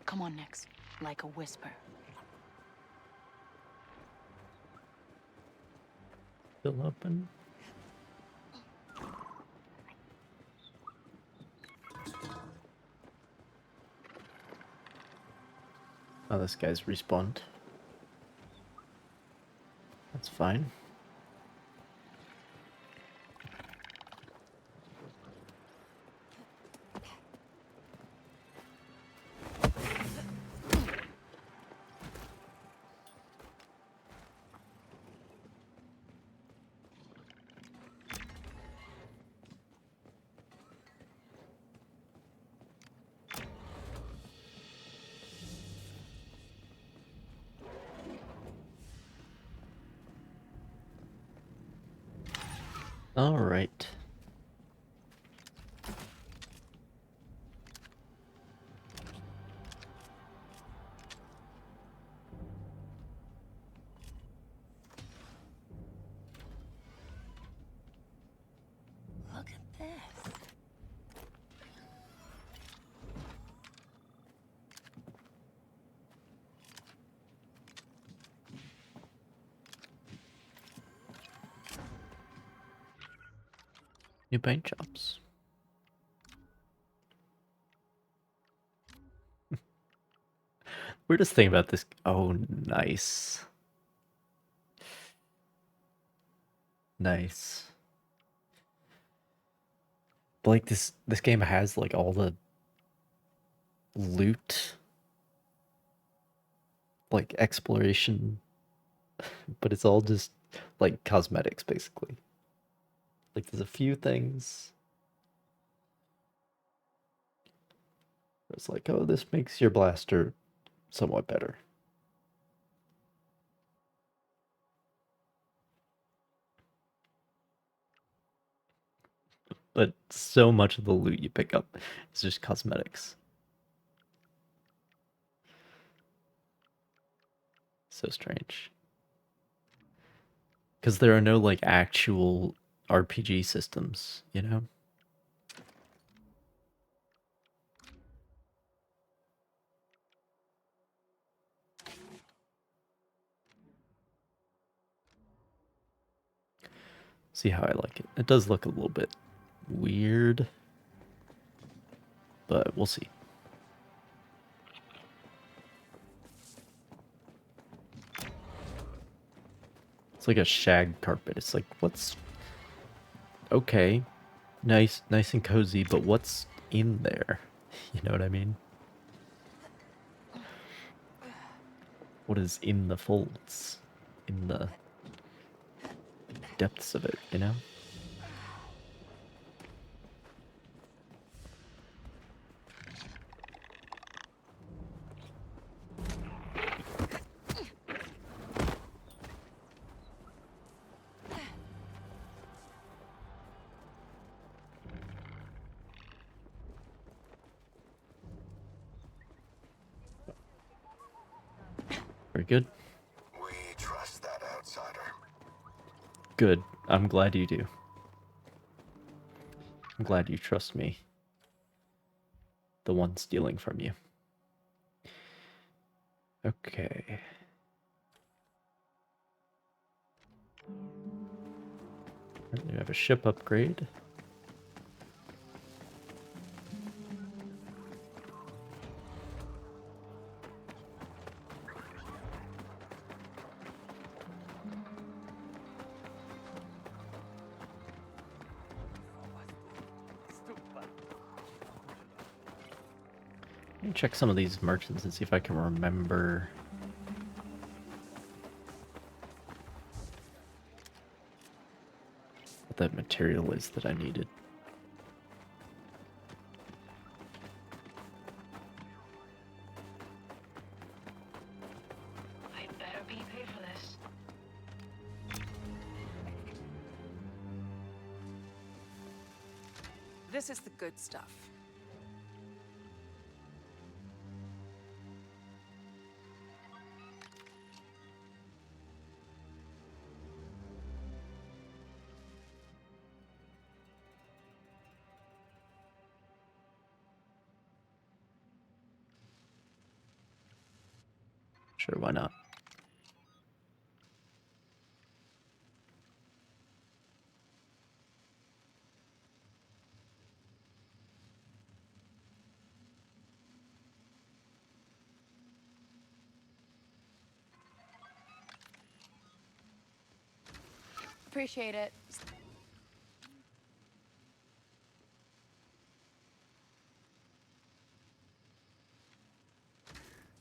Come on, Nix. Like a whisper. Still open. Oh, this guy's respawned. That's fine. All right. Look at this. New paint jobs. Weirdest thing about this. Oh, nice. Nice. But like this game has like all the loot, like exploration, but it's all just like cosmetics basically. Like there's a few things where it's like, oh, this makes your blaster somewhat better. But so much of the loot you pick up is just cosmetics. So strange. Because there are no like actual RPG systems, you know? See how I like it. It does look a little bit weird, but we'll see. It's like a shag carpet. It's like, what's... Okay, nice and cozy, but what's in there? You know what I mean? What is in the folds? In the depths of it, you know? Very good. We trust that outsider. Good. I'm glad you do. I'm glad you trust me. The one stealing from you. Okay. We have a ship upgrade. Let me check some of these merchants and see if I can remember what that material is that I needed. I better be paid for this. This is the good stuff. Sure, why not? Appreciate it.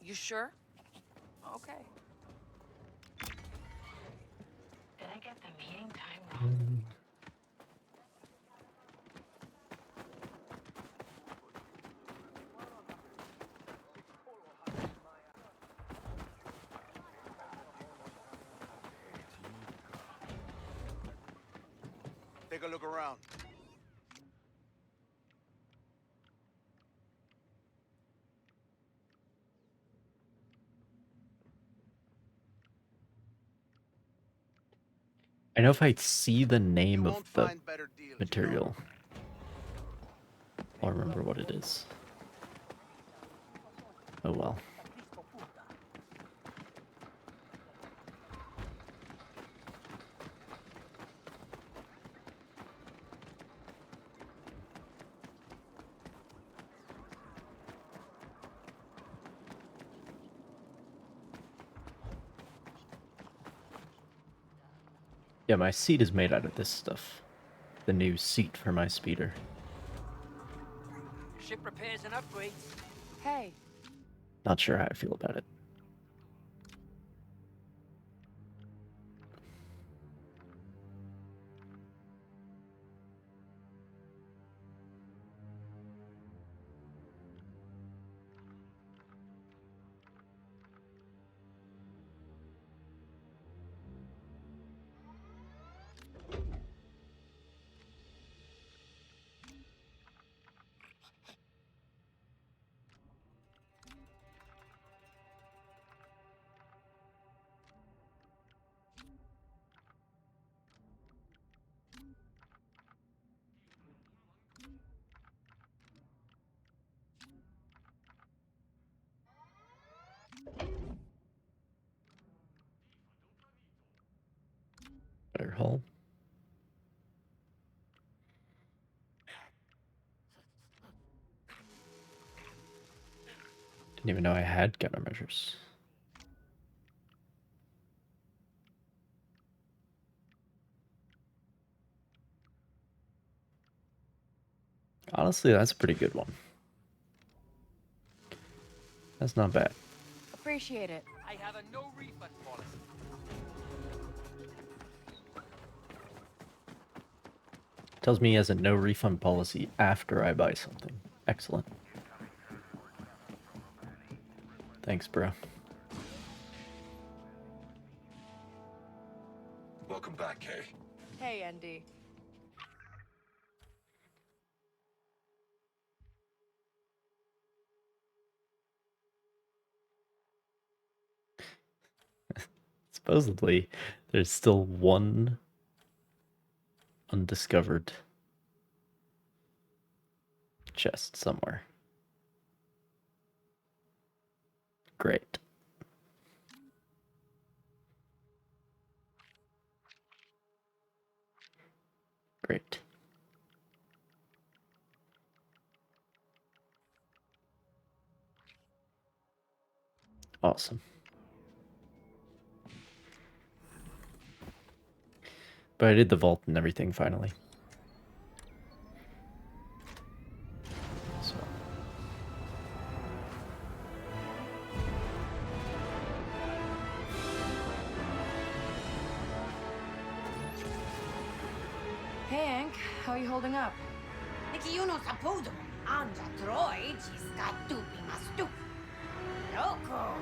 You sure? Okay. Did I get the meeting time wrong? Take a look around. I know if I see the name You of won't the find better deals, material, I'll remember what it is. Oh well. Yeah, my seat is made out of this stuff. The new seat for my speeder. Ship repairs and upgrades. Hey, Not sure how I feel about it. Better hull. Didn't even know I had countermeasures. Honestly, that's a pretty good one. That's not bad. Appreciate it. I have a no refund policy. Tells me he has a no refund policy after I buy something. Excellent. Thanks, bro. Welcome back, Kay. Hey, Andy. Supposedly, there's still one undiscovered chest somewhere. Great. Great. Awesome. But I did the vault and everything finally. So. Hey, Hank. How are you holding up? Nikiuno sapudo. Anja troi jiska tupi mastu. Loco.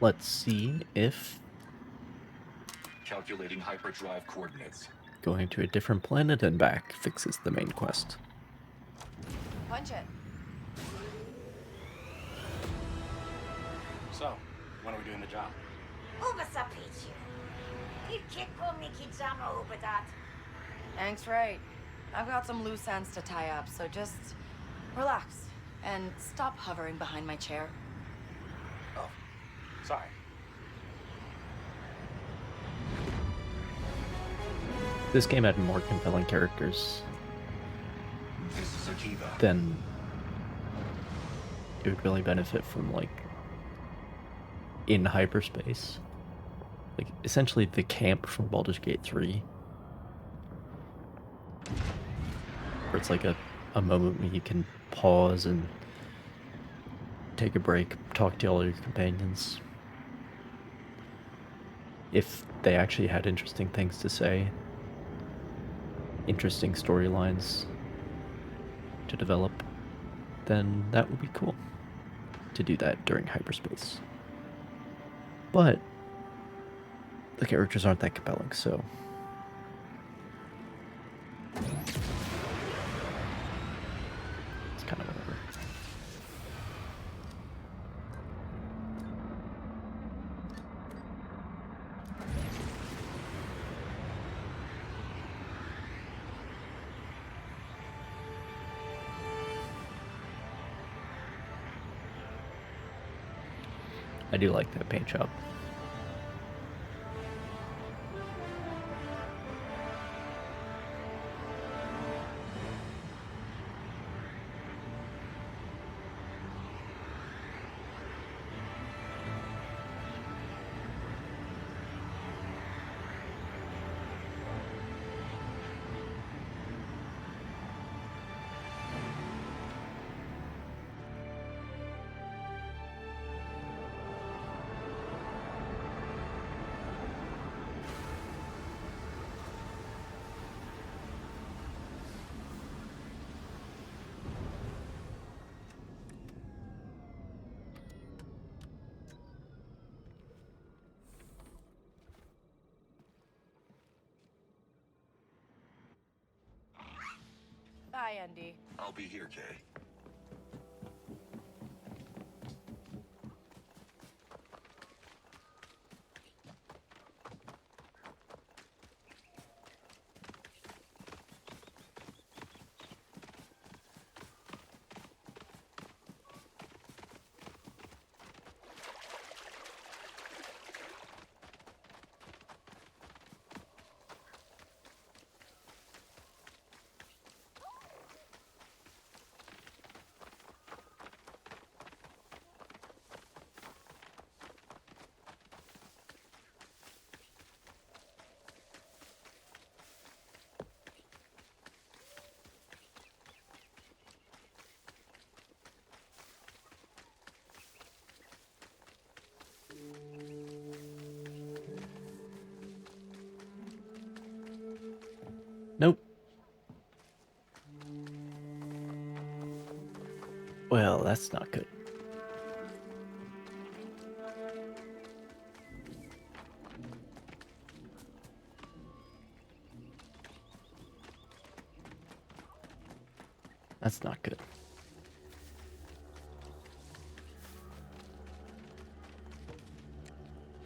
Let's see if Calculating hyperdrive coordinates. going to a different planet and back fixes the main quest. Punch it. So, when are we doing the job? Ubisoft. Ikiko mikijama ubadat. Hank's right. I've got some loose ends to tie up, so just relax and stop hovering behind my chair. Oh, sorry. This game had more compelling characters This is Akiva. then it would really benefit from, like, in hyperspace. Like, essentially the camp from Baldur's Gate 3. Where it's like a moment where you can pause and take a break, talk to all your companions. If they actually had interesting things to say, interesting storylines to develop, then that would be cool to do that during hyperspace. But the characters aren't that compelling, so it's kind of whatever. I do like that paint job. Bye, Andy. I'll be here, Kay. Well, that's not good. That's not good.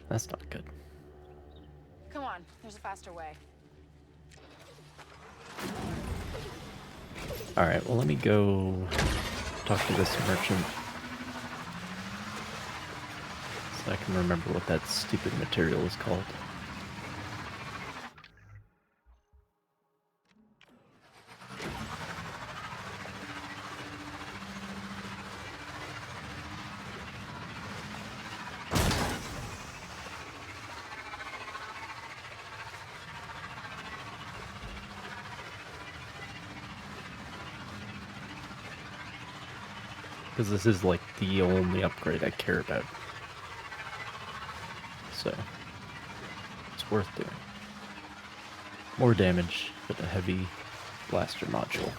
That's not good. Come on, there's a faster way. Alright, well, let me go talk to this merchant. So I can remember what that stupid material is called. Because this is like the only upgrade I care about. So, it's worth doing. More damage with a heavy blaster module.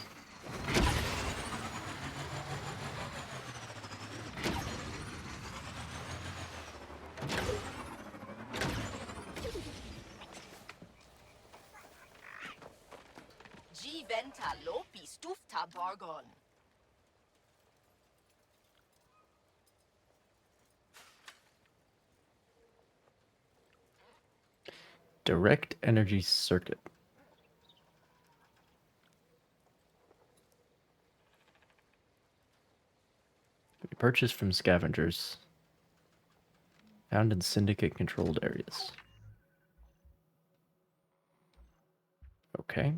G venta lopi stufta bargon. Direct energy circuit. We purchase from scavengers found in syndicate controlled areas. Okay.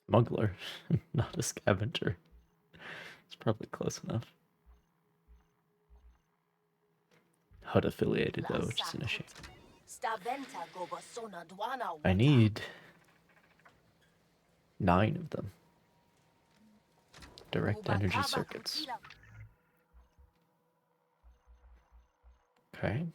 Smuggler, not a scavenger. It's probably close enough. HUD affiliated though, which is an issue. I need 9 of them. Direct energy circuits. Okay.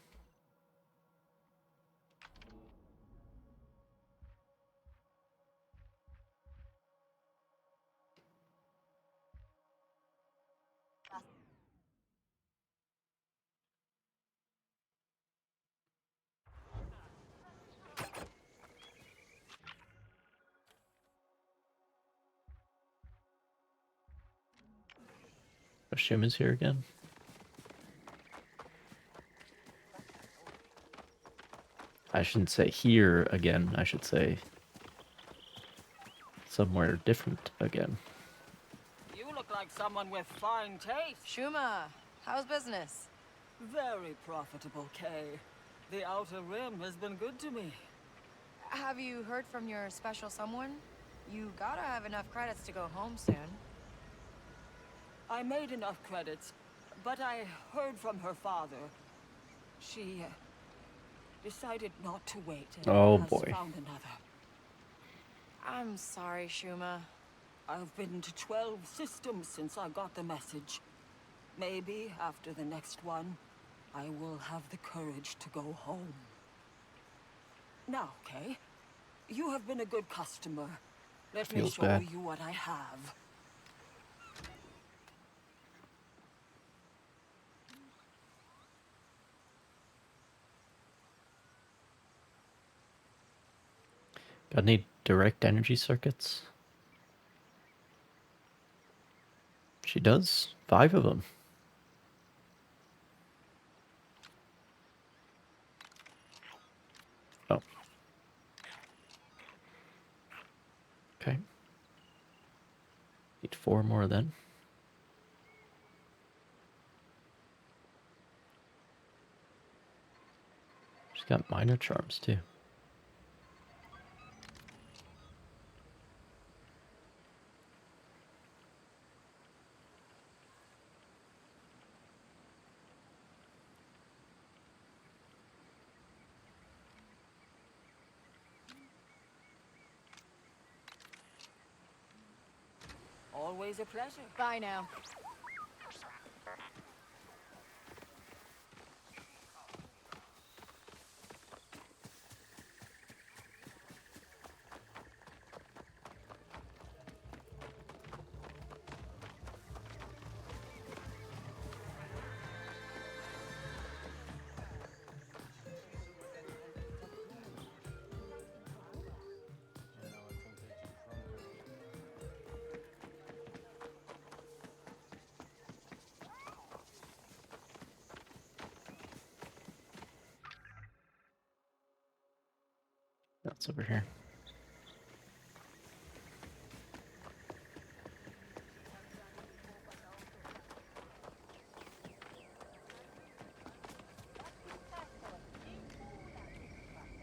Oshima's here again. I shouldn't say here again, I should say somewhere different again. You look like someone with fine taste. Shuma, how's business? Very profitable, Kay. The Outer Rim has been good to me. Have you heard from your special someone? You gotta have enough credits to go home soon. I made enough credits, but I heard from her father. She decided not to wait and Oh, has boy. found another. I'm sorry, Shuma. I've been to 12 systems since I got the message. Maybe after the next one, I will have the courage to go home. Now, Kay, you have been a good customer. Let me Feels show bad. you what I have. Got any direct energy circuits? She does. 5 of them. Oh. Okay. Need 4 more then. She's got minor charms too. All Always a pleasure. Bye now. That's over here.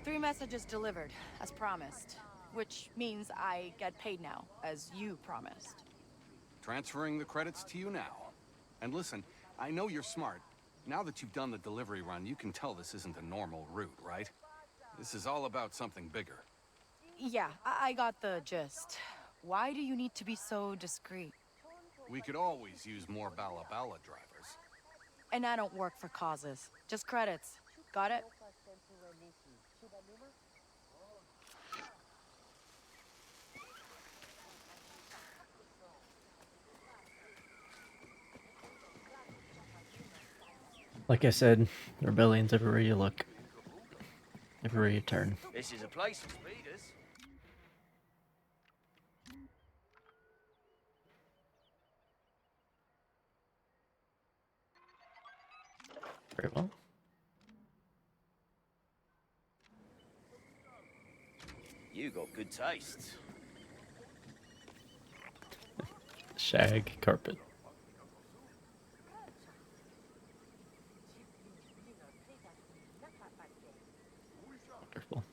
Three messages delivered, as promised. Which means I get paid now, as you promised. Transferring the credits to you now. And listen, I know you're smart. Now that you've done the delivery run, you can tell this isn't a normal route, right? This is all about something bigger. Yeah, I got the gist. Why do you need to be so discreet? We could always use more Bala Bala drivers. And I don't work for causes. Just credits. Got it? Like I said, rebellion's everywhere you look. Everywhere you turn. This is a place for speeders. Very well. You got good taste. Shag carpet. Wonderful.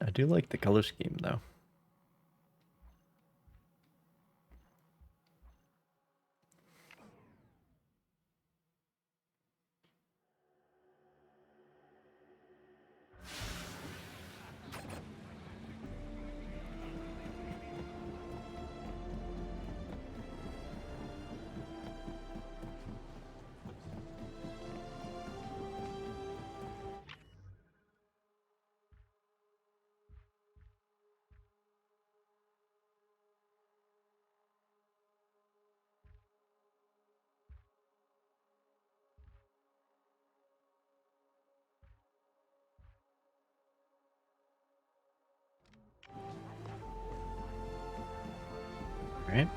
I do like the color scheme though. All right.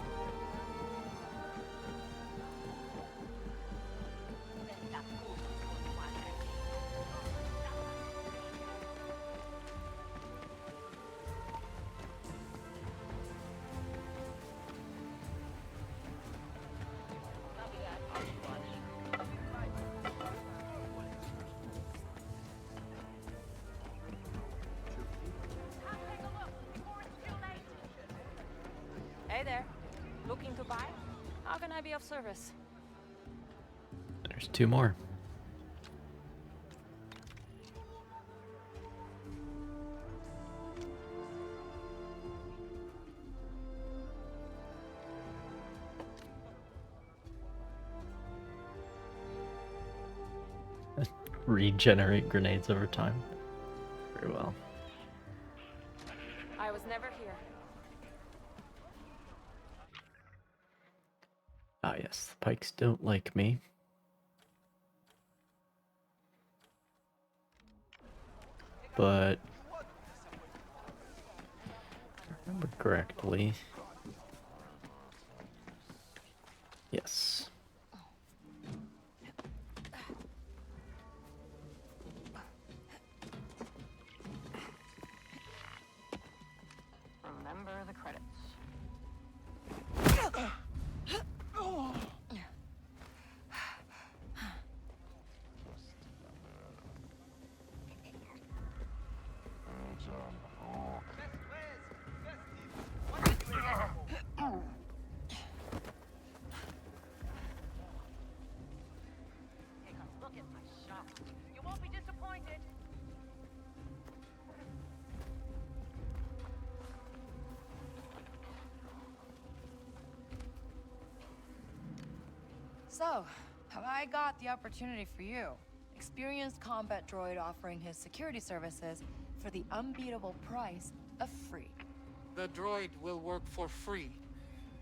Hey there. Looking to buy? How can I be of service? There's two more. Regenerate grenades over time. Very well. I was never here. Ah yes, the pikes don't like me. But if I remember correctly. Yes. Remember the credits. So, have I got the opportunity for you? Experienced combat droid offering his security services for the unbeatable price of free. The droid will work for free.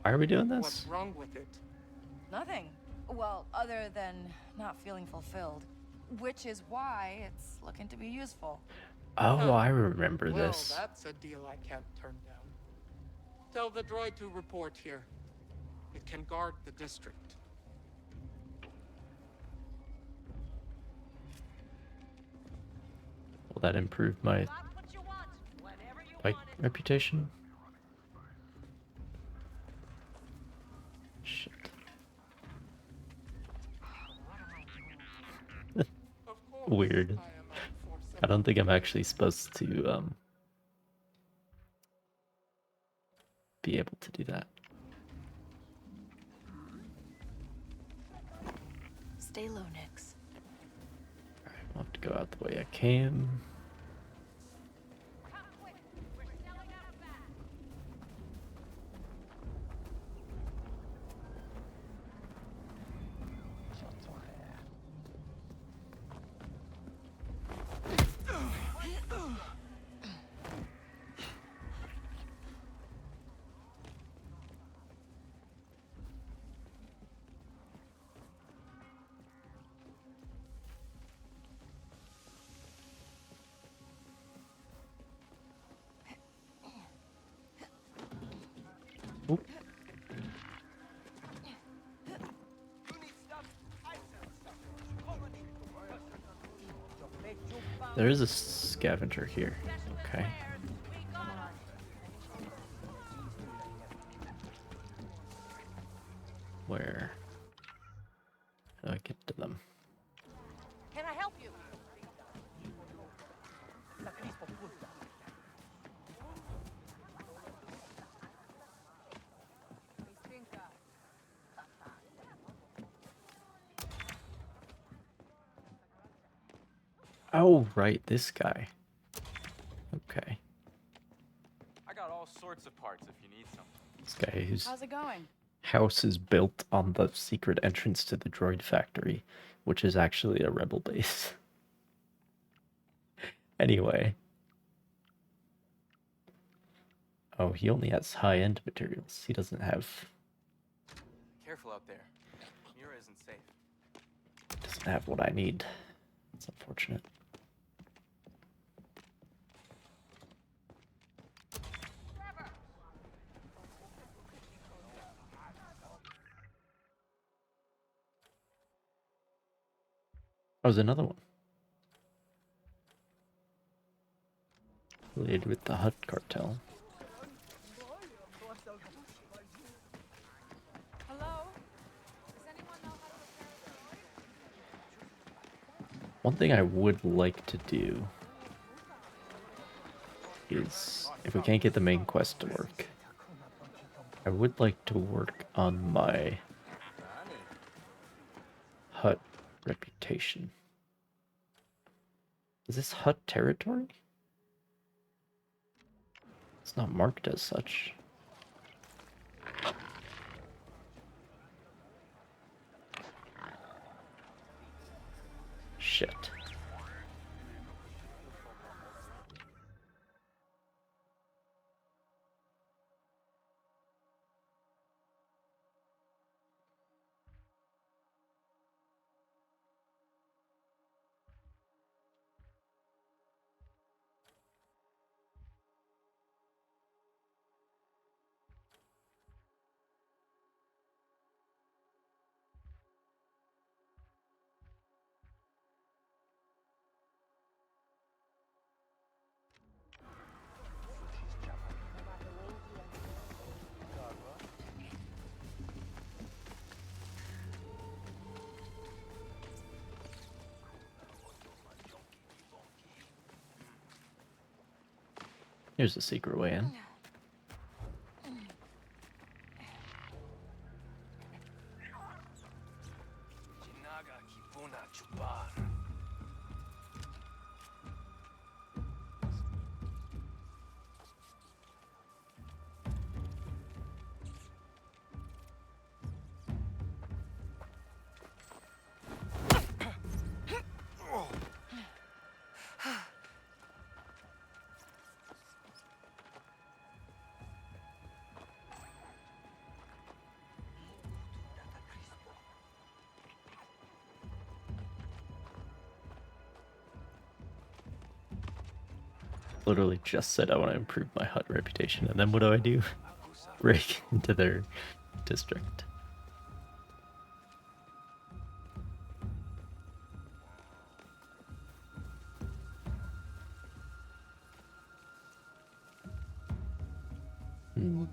Why are we doing this? What's wrong with it? Nothing. Well, other than not feeling fulfilled. Which is why it's looking to be useful. Oh, I remember Well, this. that's a deal I can't turn down. Tell the droid to report here. It can guard the district. Will that improve my reputation? Shit. Weird. I don't think I'm actually supposed to be able to do that. Stay low, Nix. Alright, I'll have to go out the way I came. Oop. There is a scavenger here. Okay. Where? How do I get to them? Can I help you? Oh, right, this guy. Okay. I got all sorts of parts if you need some. This guy whose How's it going? house is built on the secret entrance to the droid factory, which is actually a rebel base. Anyway. Oh, he only has high-end materials. He doesn't have... Careful out there. Mira isn't safe. doesn't have what I need. It's unfortunate. Oh, there's another one. Related with the Hut cartel. Hello? Does anyone know how to repair a One thing I would like to do is, if we can't get the main quest to work, I would like to work on my Hut reputation. Is this Hut territory? It's not marked as such. Shit. Here's the secret way in. literally just said I want to improve my hut reputation, and then what do? Break into their district. Hmm.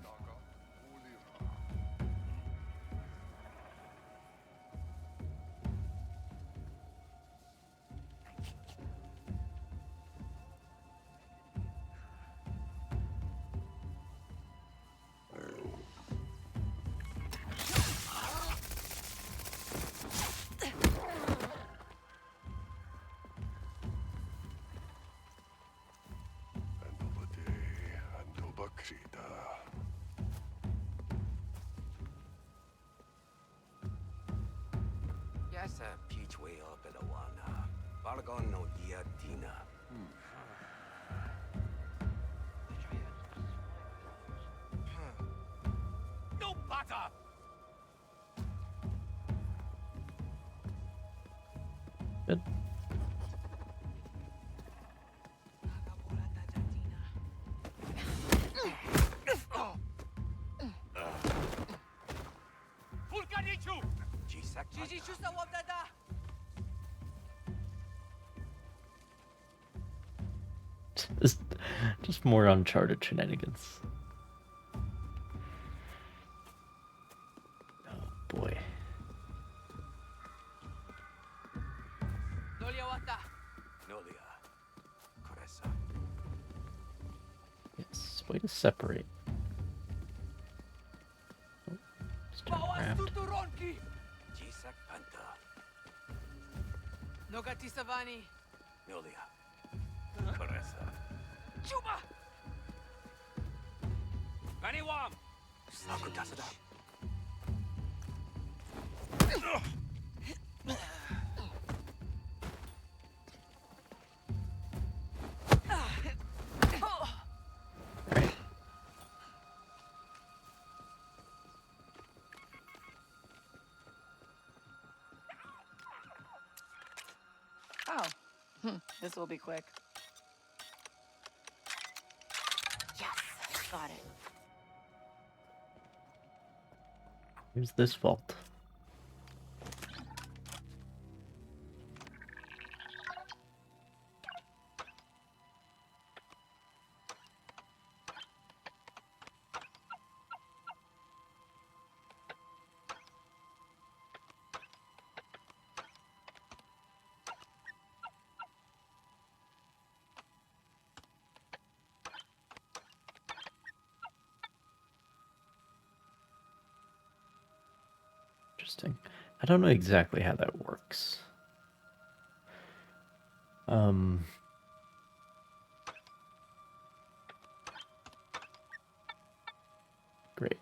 Yes, peach way up at the one. Balagon no dia tina. No butter! Good. Just more Uncharted shenanigans. Oh boy. Yes, way to separate. Oh, just turn around. Nogatisavani. Nolia. Caressa. Chuba! Maniwam! Sakutasada. Oh, this will be quick. Yes, got it. Here's this vault. Interesting. I don't know exactly how that works. Great.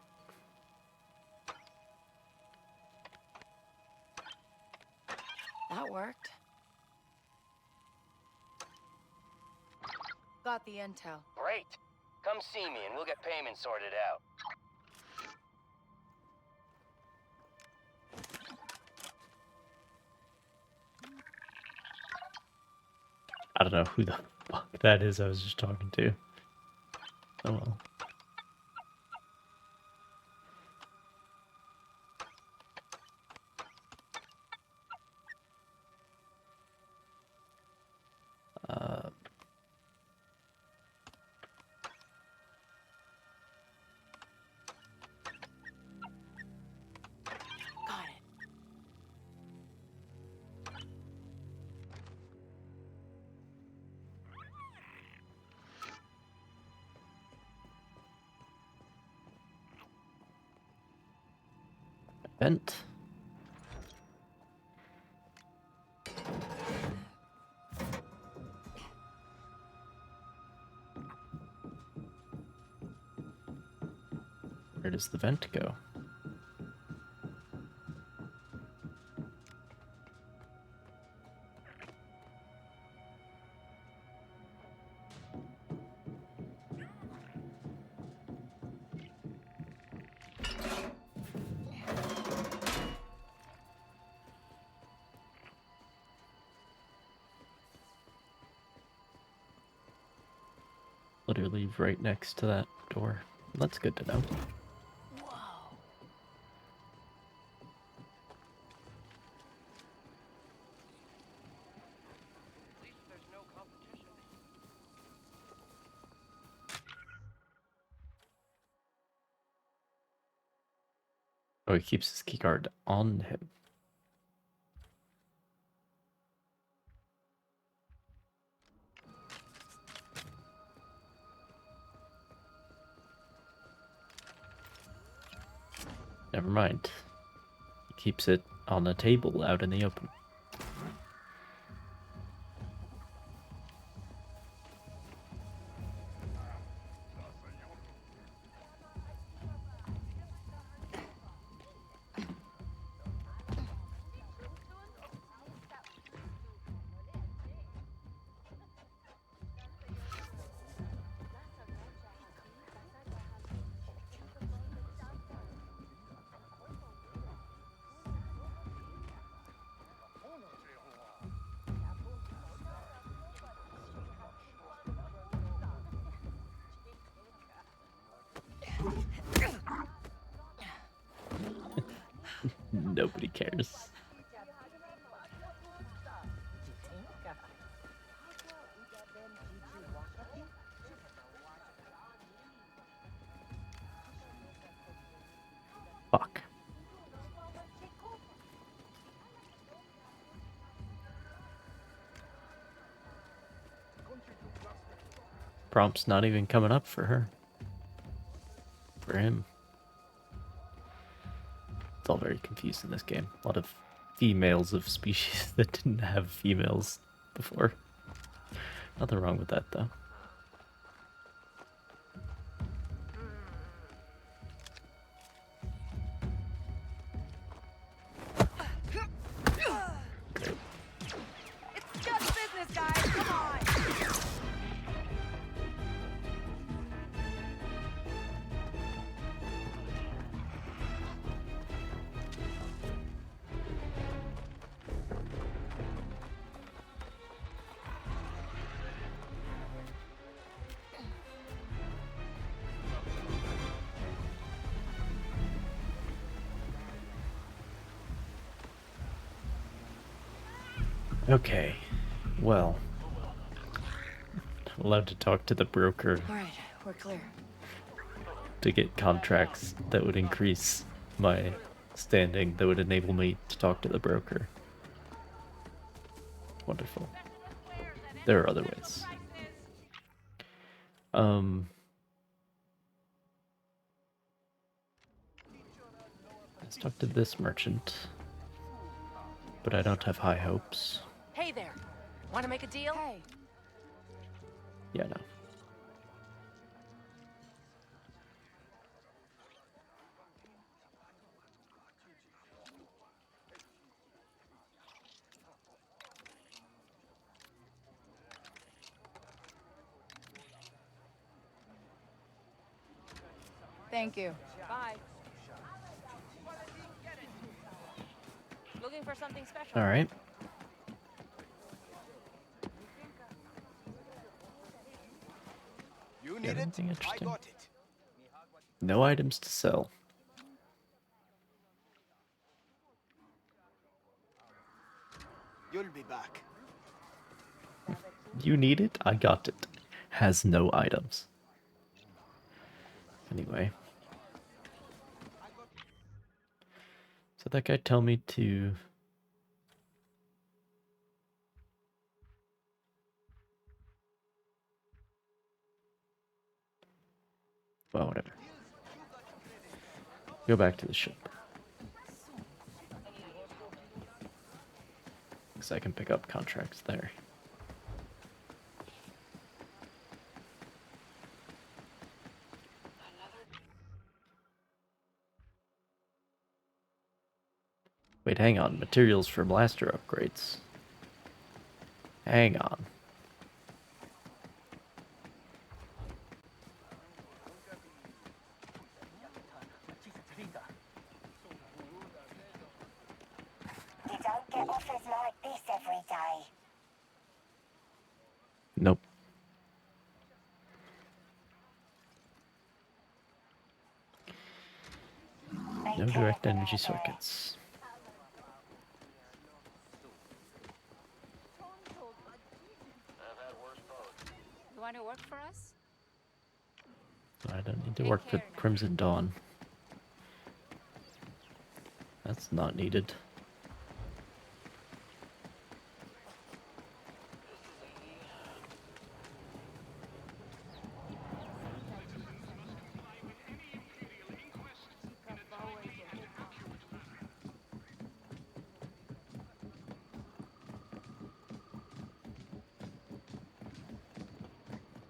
That worked. Got the intel. Great. Come see me and we'll get payment sorted out. I don't know who the fuck that is I was just talking to. Oh well. Got it. Vent. Where does the vent go? literally right next to that door. That's good to know. Oh, he keeps his keycard on him. Never mind. He keeps it on a table out in the open. Nobody cares. Fuck. Prompt's not even coming up for her. For him. It's all very confused in this game. A lot of females of species that didn't have females before. Nothing wrong with that, though. It's just business, guys. Come on. Okay, well, I'm allowed to talk to the broker All right, we're clear. to get contracts that would increase my standing, that would enable me to talk to the broker. Wonderful. There are other ways. Let's talk to this merchant, but I don't have high hopes. Hey there. Want to make a deal? Hey. Yeah, no. Thank you. Bye. Looking for something special? All right. You Got need it? anything I interesting? got it. No items to sell. You'll be back. You need it? I got it. Has no items. Anyway. So that guy tell me to... Well, whatever. Go back to the ship. Because I can pick up contracts there. Wait, hang on. Materials for blaster upgrades. Hang on. You don't get offers like this every day. Nope. No direct energy circuits. You want to work for us? I don't need to work for Crimson Dawn. That's not needed.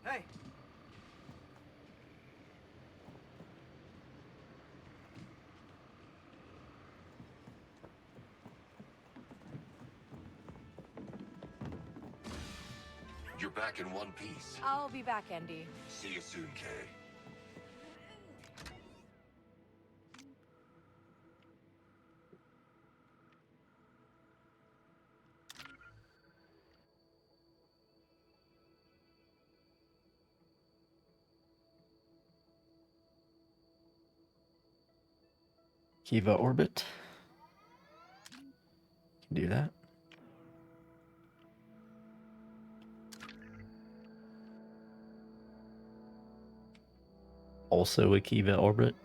Hey! You're back in one piece. I'll be back, Andy. See you soon, Kay. Kiva orbit. Can do that. Also a Kiva orbit.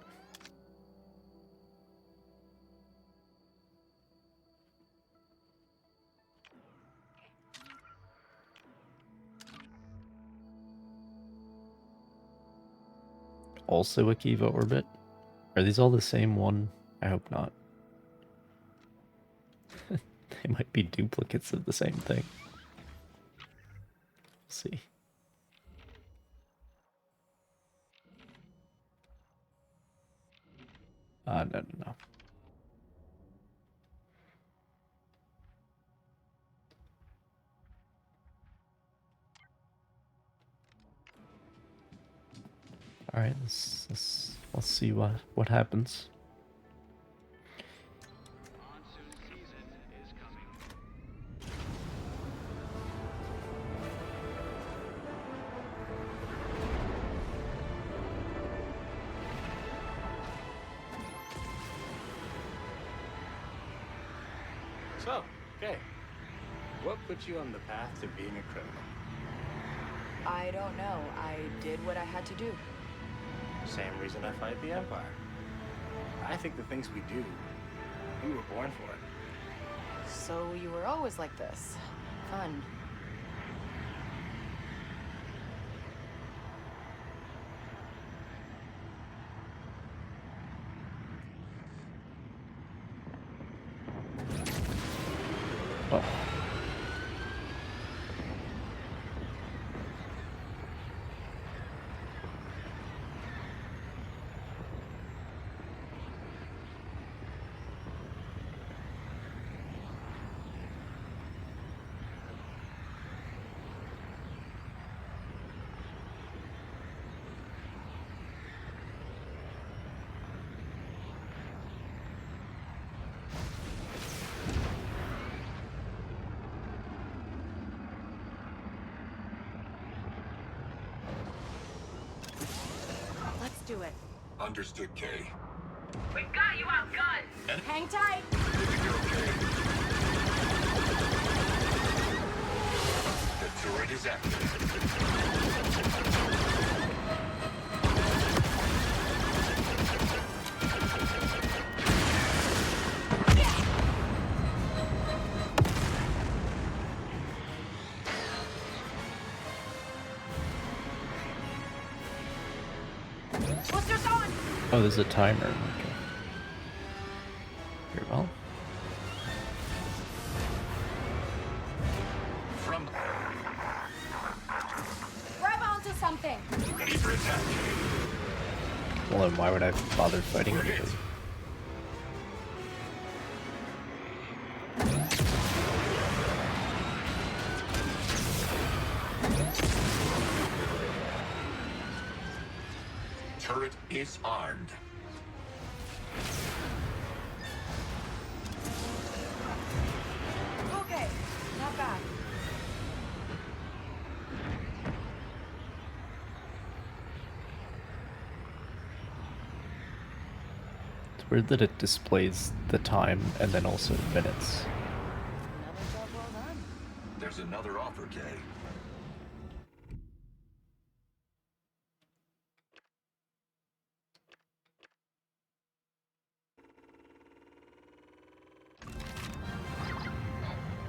Also a Kiva orbit. Are these all the same one? I hope not. They might be duplicates of the same thing. We'll see. No. All right, let's see what happens. So, okay. What put you on the path to being a criminal? I don't know. I did what I had to do. Same reason I fight the Empire. I think the things we do, we were born for it. So you were always like this. Fun. Oh. Let's do it. Understood, Kay. We've got you outgunned. Hang tight. The turret is active. Boosters on. Oh, there's a timer. Okay. Very well. From Grab onto something. ready for attack. Well, then why would I bother fighting anybody? Turret is armed. Okay, not bad. weird that it displays the time and then also minutes. Another job well done. There's another offer, Kay.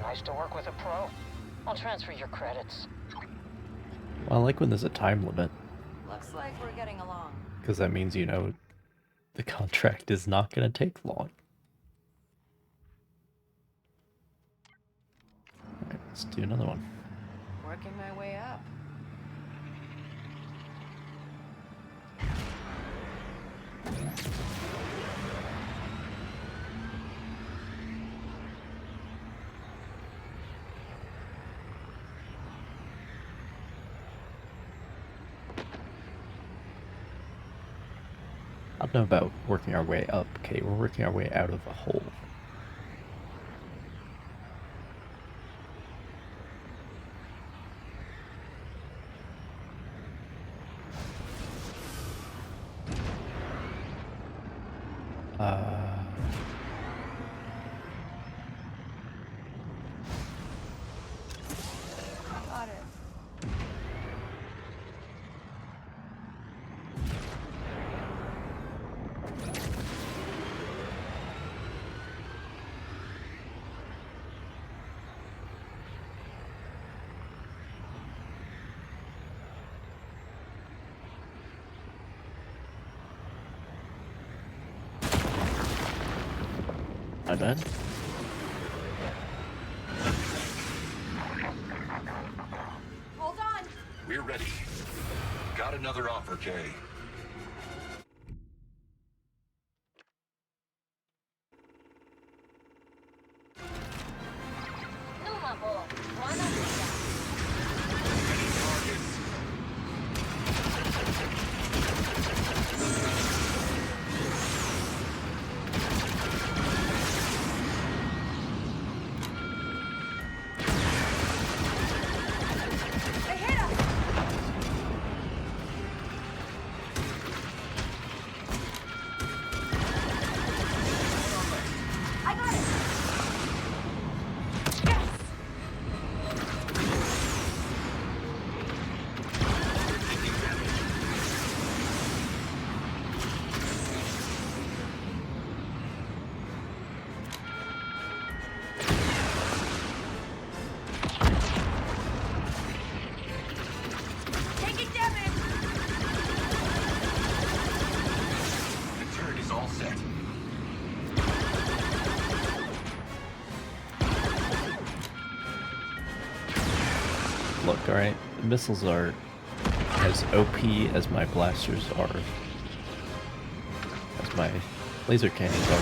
Nice to work with a pro. I'll transfer your credits. Well, I like when there's a time limit, Looks like we're getting along. because that means, you know, the contract is not going to take long. Alright, let's do another one. Working my way up. I don't know about working our way up, okay? We're working our way out of a hole. Got it. My bad. Hold on. We're ready. Got another offer, Kay. They hit us. I got it. Yes. Taking damage. The turret is all set. Look, alright, the missiles are as OP as my blasters are, as my laser cannons are.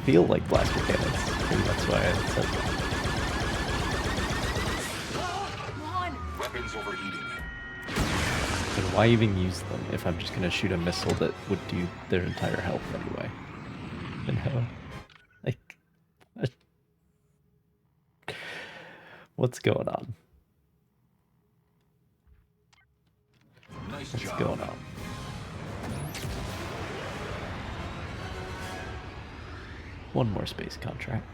Feel like blaster cannons, and that's why I said that. Come on. Weapons overheating. And why even use them if I'm just gonna shoot a missile that would do their entire health anyway? You know? Like, what's going on? Nice What's job. going on? One more space contract.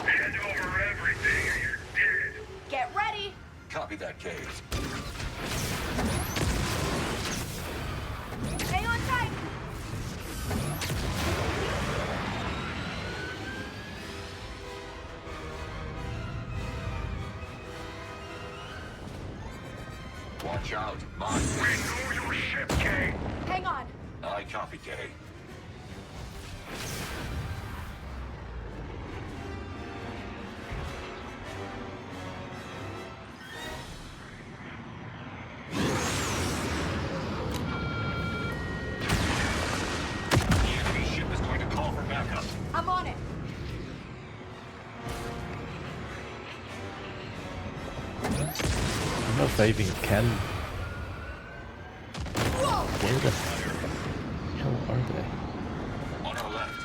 Hand over everything or you're dead. Get ready. Copy that, Kay. Stay on tight. Watch out. Mine. We know your ship, Kay. Hang on. I copy, Kay. The enemy ship is going to call for backup. I'm on it. I don't know if I even can. Whoa. Where the hell are they? On our left.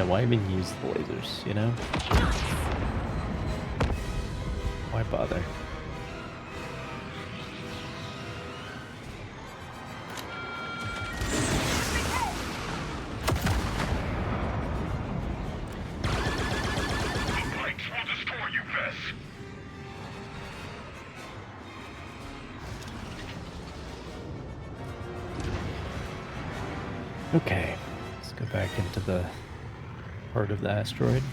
Yeah, why even use the lasers, you know? Why bother? Okay, let's go back into the heart of the asteroid.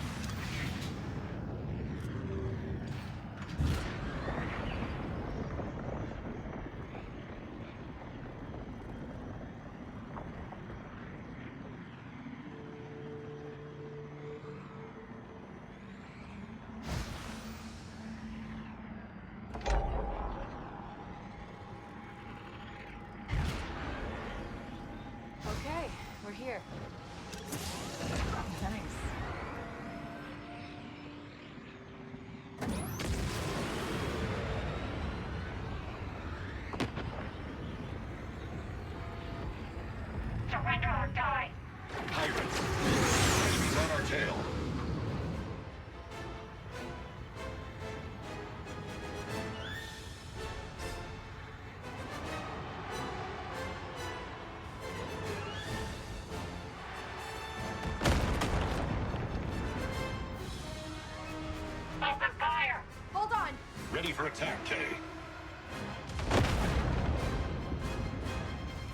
Okay, we're here. Nice. Surrender or die! Pirates! Enemies on our tail! Open fire! Hold on! Ready for attack, Kay.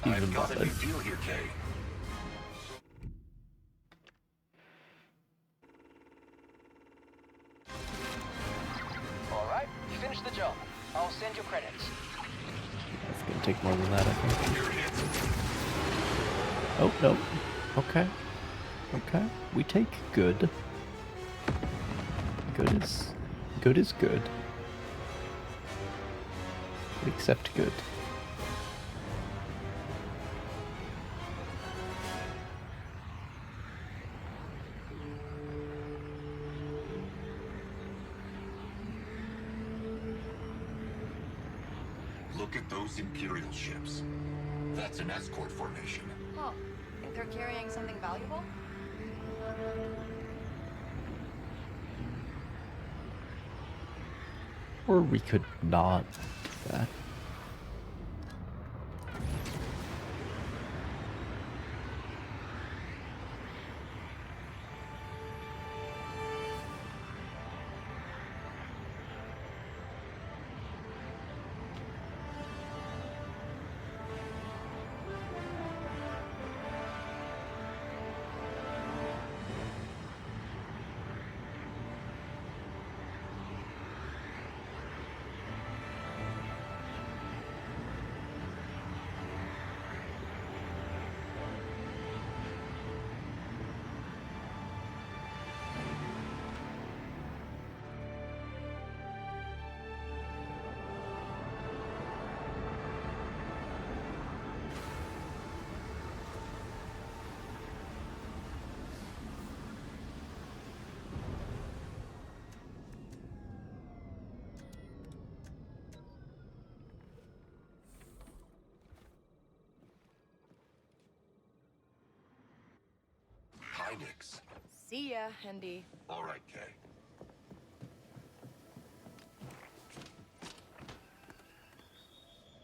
Even I've got a bothered. new deal here, Kay. All right, you finished the job. I'll send you credits. It's gonna take more than that, I think. Oh, no. Okay. Okay. We take good. Good is good. We accept good. Look at those Imperial ships. That's an escort formation. Huh. Think they're carrying something valuable? Or we could not do that. Hi, Nix. See ya, Hendy. All right, Kay.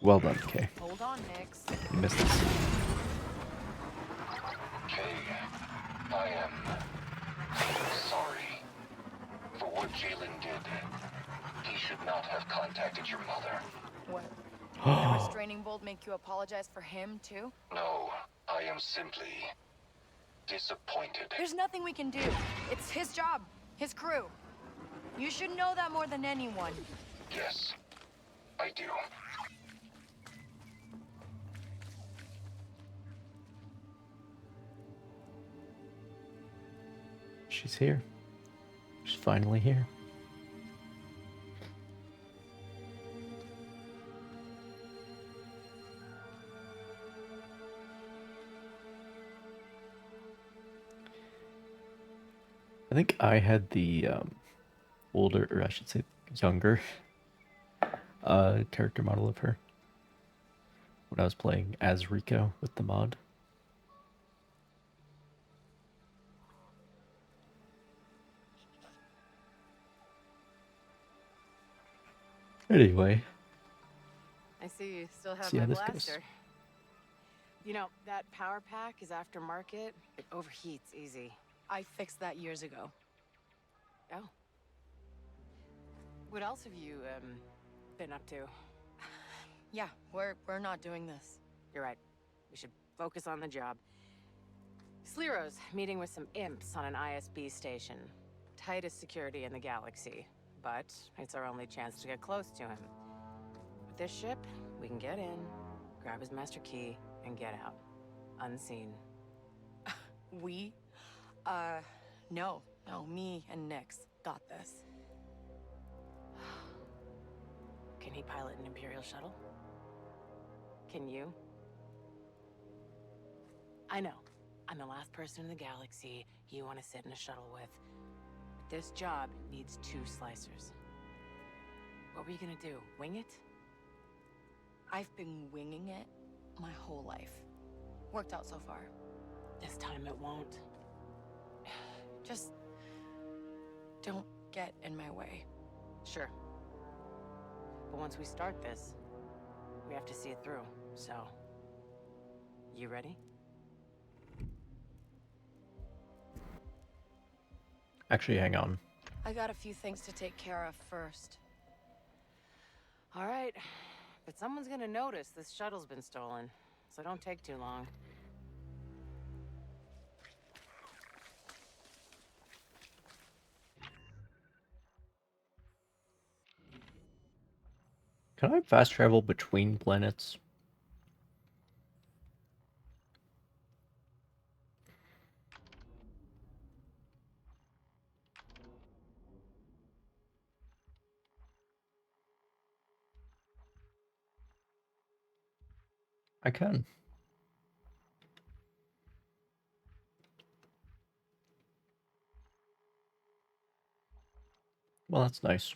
Well done, Kay. Hold on, Nix. You missed this. Kay, I am sorry for what Jalen did. He should not have contacted your mother. What? Did the restraining bolt make you apologize for him, too? No, I am simply disappointed. There's nothing we can do. It's his job. His crew. You should know that more than anyone. Yes, I do. She's here. She's finally here. I think I had the older, or I should say younger, character model of her when I was playing as Rico with the mod. Anyway, I see you still have see my how this blaster. goes. You know, that power pack is aftermarket. It overheats easy. I fixed that years ago. Oh. What else have you, been up to? Yeah, we're not doing this. You're right. We should focus on the job. Sliro's meeting with some imps on an ISB station. Tightest security in the galaxy. But it's our only chance to get close to him. With this ship, we can get in, grab his master key, and get out. Unseen. We? No. No, me and Nyx got this. Can he pilot an Imperial shuttle? Can you? I know. I'm the last person in the galaxy you want to sit in a shuttle with. But this job needs 2 slicers. What were you gonna do? Wing it? I've been winging it my whole life. Worked out so far. This time it won't. Just don't get in my way. Sure. But once we start this, we have to see it through, so... You ready? Actually, hang on. I got a few things to take care of first. All right. But someone's gonna notice this shuttle's been stolen, so don't take too long. Can I fast travel between planets? I can. Well, that's nice.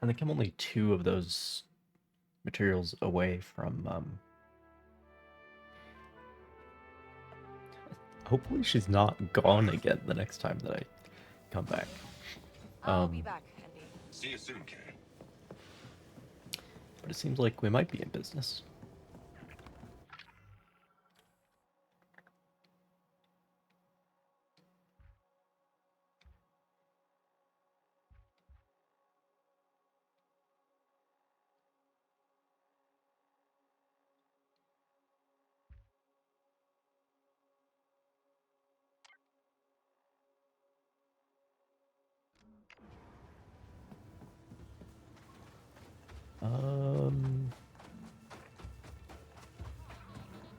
I think I'm only 2 of those materials away from, hopefully she's not gone again the next time that I come back. I'll be back, Andy. See you soon, Kay. But it seems like we might be in business.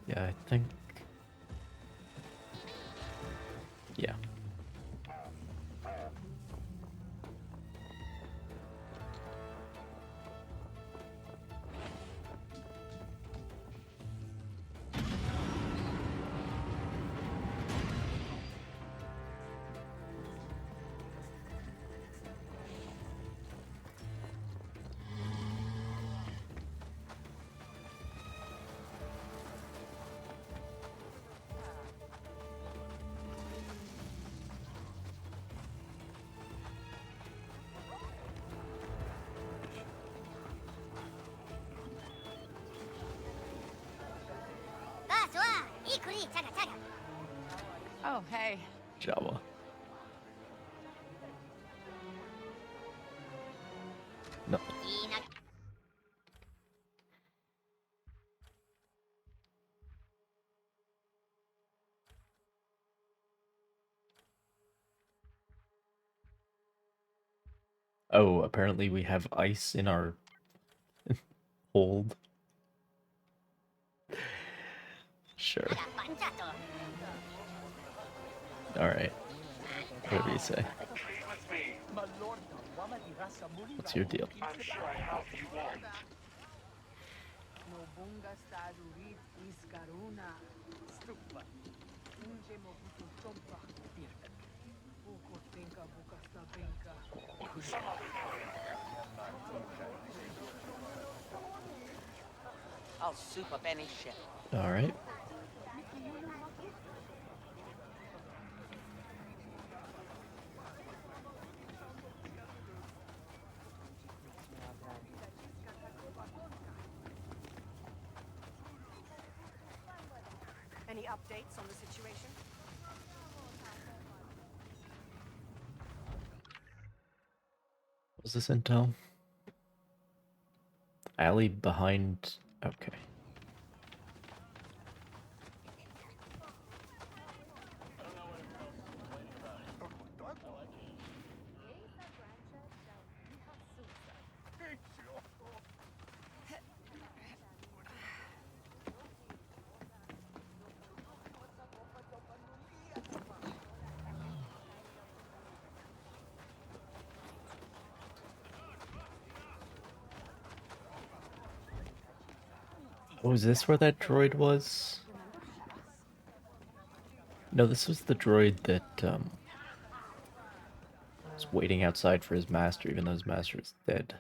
Yeah, I think... Yeah. Oh, hey. Java. No. Oh, apparently we have ice in our hold. Sure. Alright. Whatever you say. What's your deal? I'm sure I have you won't. I'll soup up any ship. Alright. Oh, updates on the situation? Was this intel? Alley behind. Okay. Oh, is this where that droid was? No, this was the droid that was waiting outside for his master, even though his master is dead.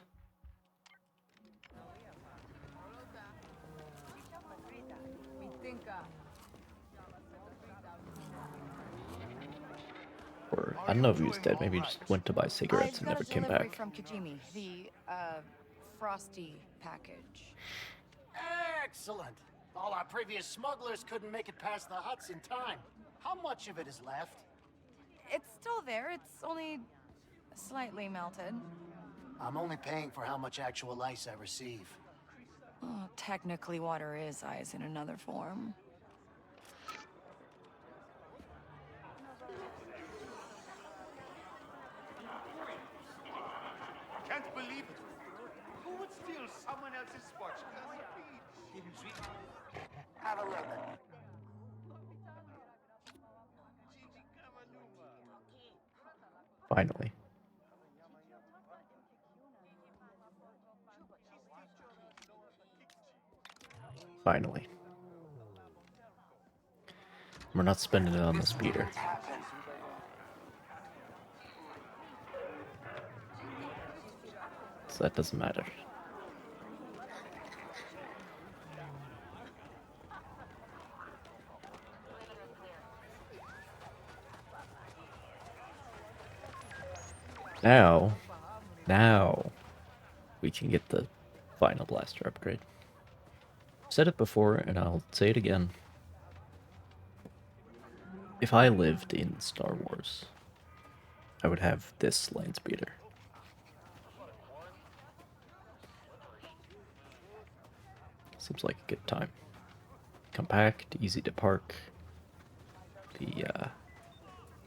Or I don't know if he was dead. Maybe he just went to buy cigarettes and never came back. From Kijimi, the frosty package. Excellent. All our previous smugglers couldn't make it past the huts in time. How much of it is left? It's still there. It's only slightly melted. I'm only paying for how much actual ice I receive. Oh, technically, water is ice in another form. Can't believe it. Who would steal someone else's sports car? Have a look. Finally. Finally. We're not spending it on the speeder. So that doesn't matter. Now, we can get the final blaster upgrade. I've said it before, and I'll say it again. If I lived in Star Wars, I would have this land speeder. Seems like a good time. Compact, easy to park. The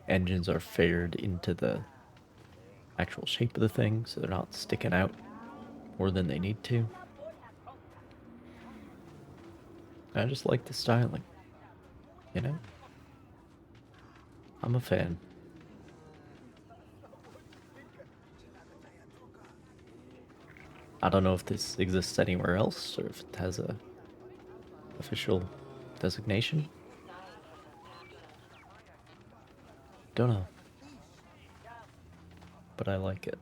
engines are faired into the actual shape of the thing, so they're not sticking out more than they need to. I just like the styling, you know? I'm a fan. I don't know if this exists anywhere else, or if it has a official designation. Don't know. But I like it.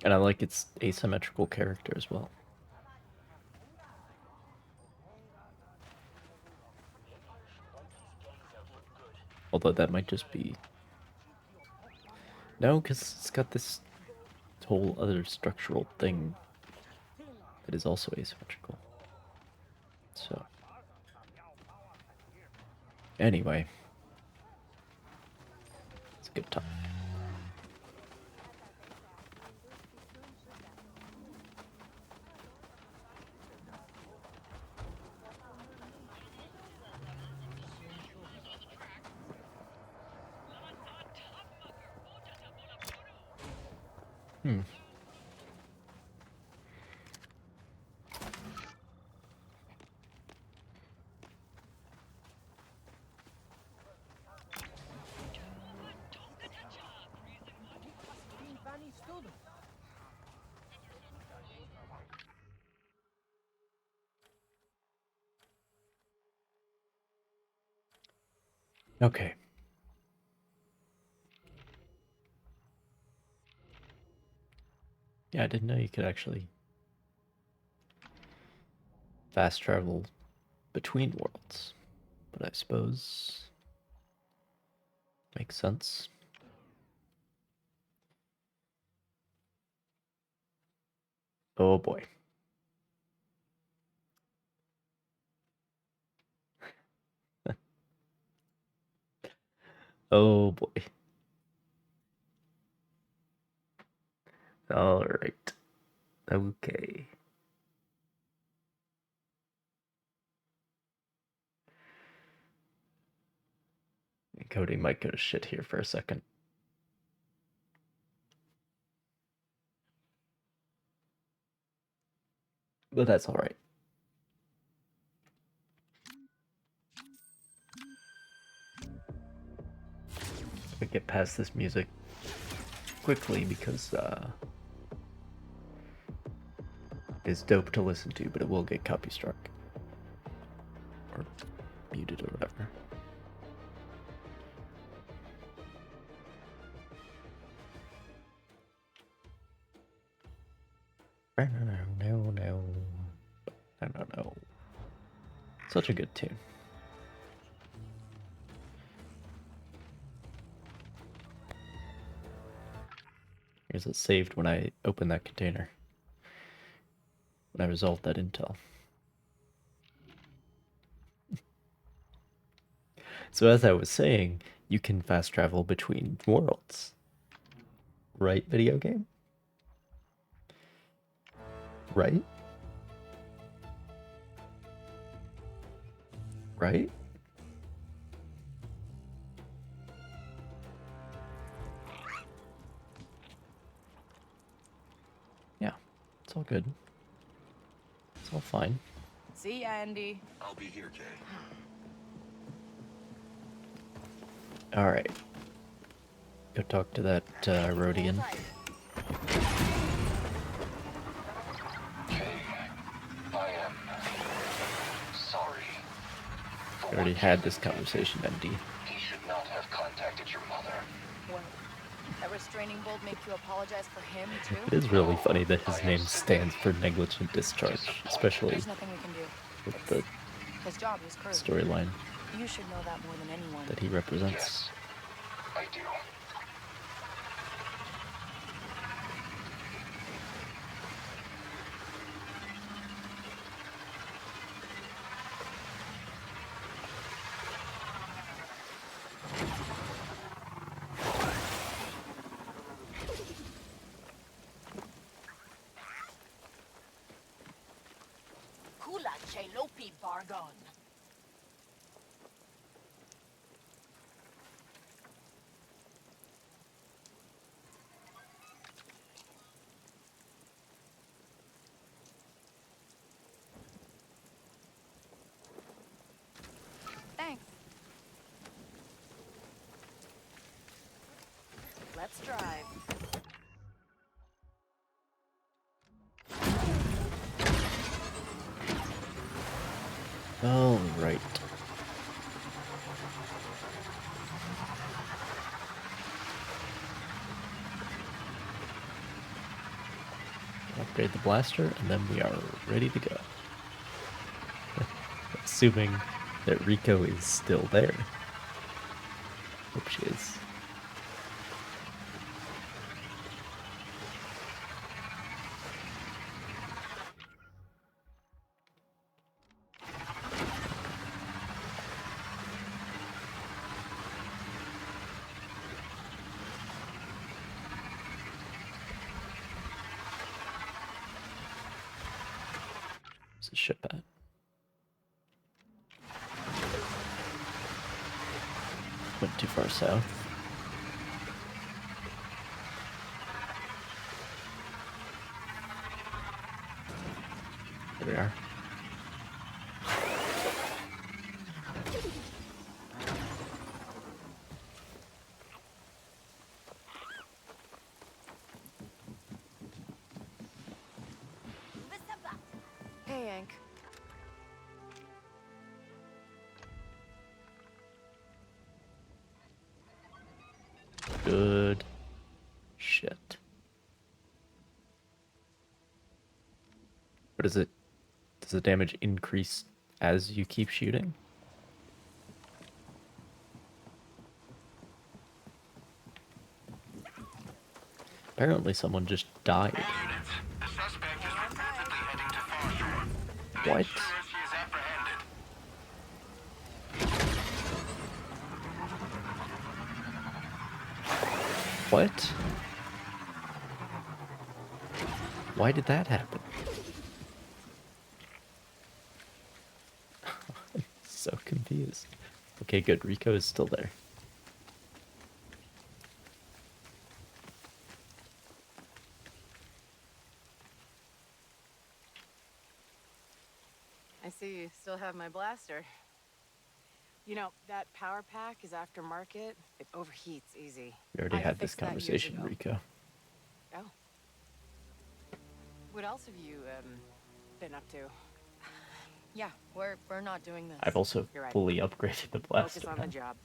And I like its asymmetrical character as well. Although that might just be... No, because it's got this whole other structural thing that is also asymmetrical. So... Anyway. It's a good time. Okay. Yeah, I didn't know you could actually fast travel between worlds, but I suppose makes sense. Oh boy. Oh boy. All right. Okay. Cody might go to shit here for a second. But that's all right. We get past this music quickly because it's dope to listen to, but it will get copy struck or muted or whatever. No. Such a good tune. Here's it saved when I open that container. When I resolved that intel. So as I was saying, you can fast travel between worlds. Right, video game? Right? Right? Yeah, it's all good. It's all fine. See ya, Andy. I'll be here, Kay. All right. Go talk to that Rhodian. Kay, I am sorry. I already had this conversation, MD. He should not have contacted your mother. What? That restraining bolt make you apologize for him, too? It is really funny that his name stands for negligent discharge, especially There's nothing we can do. with the His job, his crew. storyline You should know that more than anyone. that he represents. Yes, I do. Kula Chelopi Bargon. Thanks. Let's drive. All right. Upgrade the blaster, and then we are ready to go. Assuming that Rico is still there. Hope she is. Where's the ship at? Went too far south. There we are. Hey, Hank. Good shit. What is it? Does the damage increase as you keep shooting? Apparently someone just died. The suspect is reportedly heading to Farshore. What? Make sure she is apprehended. What? Why did that happen? I'm so confused. Okay, good. Rico is still there. I see you still have my blaster. You know, that power pack is aftermarket. It overheats easy. We already I had this fixed that years conversation, ago. Rico. Oh. What else have you, been up to? Yeah, we're not doing this. I've also You're right. fully upgraded the blaster. Focus on the job.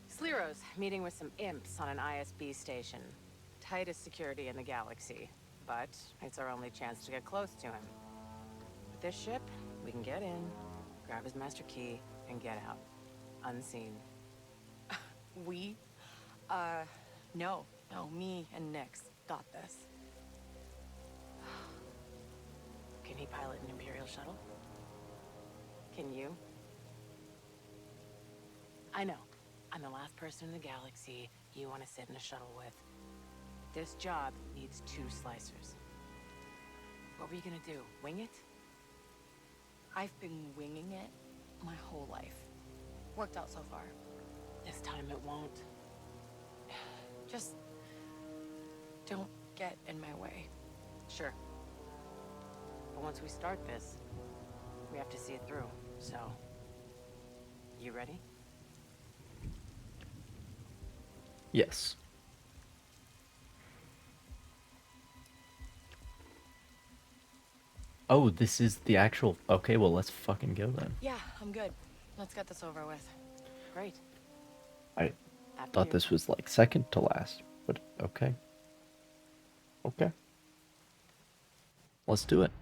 Sliro's meeting with some imps on an ISB station. Tightest security in the galaxy, but it's our only chance to get close to him. With this ship, we can get in, grab his master key, and get out. Unseen. We? No, me and Nyx got this. Can he pilot an Imperial shuttle? Can you? I know. I'm the last person in the galaxy you want to sit in a shuttle with. This job needs 2 slicers. What were you gonna do? Wing it? I've been winging it my whole life. Worked out so far. This time it won't. Just don't get in my way. Sure. But once we start this, we have to see it through, so... You ready? Yes. Oh, this is the actual... Okay, well, let's fucking go then. Yeah, I'm good. Let's get this over with. Great. I After thought you. this was like second to last, but okay. Okay. Let's do it.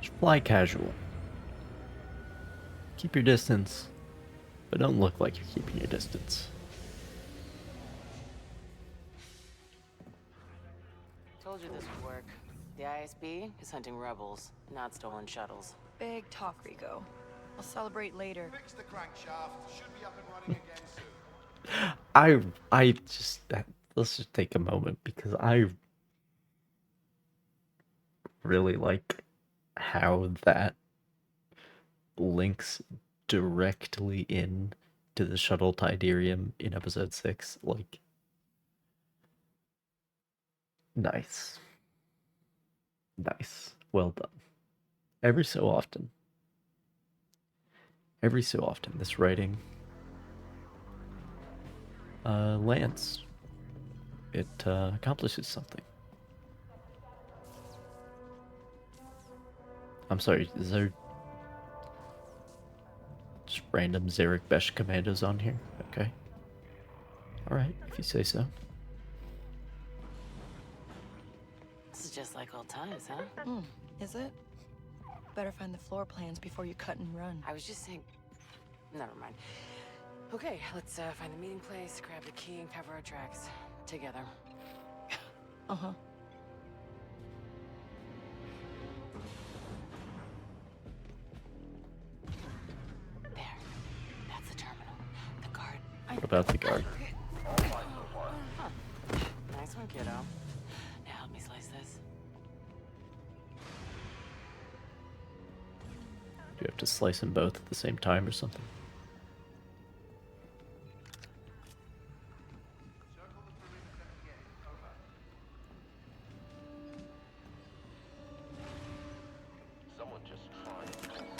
Just fly casual. Keep your distance, but don't look like you're keeping your distance. Told you this would work. The ISB is hunting rebels, not stolen shuttles. Big talk, Rico. I'll celebrate later. Fix the crankshaft. Should be up and running again soon. I just... Let's just take a moment, because I really like how that links directly in to the shuttle Tidarium in episode 6. Like, nice. Nice. Well done. Every so often, this writing lands. It accomplishes something. I'm sorry, is there just random Zarek Besh commandos on here? Okay. Alright, if you say so. This is just like old times, huh? Is it? Better find the floor plans before you cut and run. I was just saying... Never mind. Okay, let's find the meeting place, grab the key, and cover our tracks. Together. Uh-huh. There. That's the terminal. The guard. What about the guard? Huh. Nice one, kiddo. Now help me slice this. Do you have to slice them both at the same time or something? Someone just tried to do something.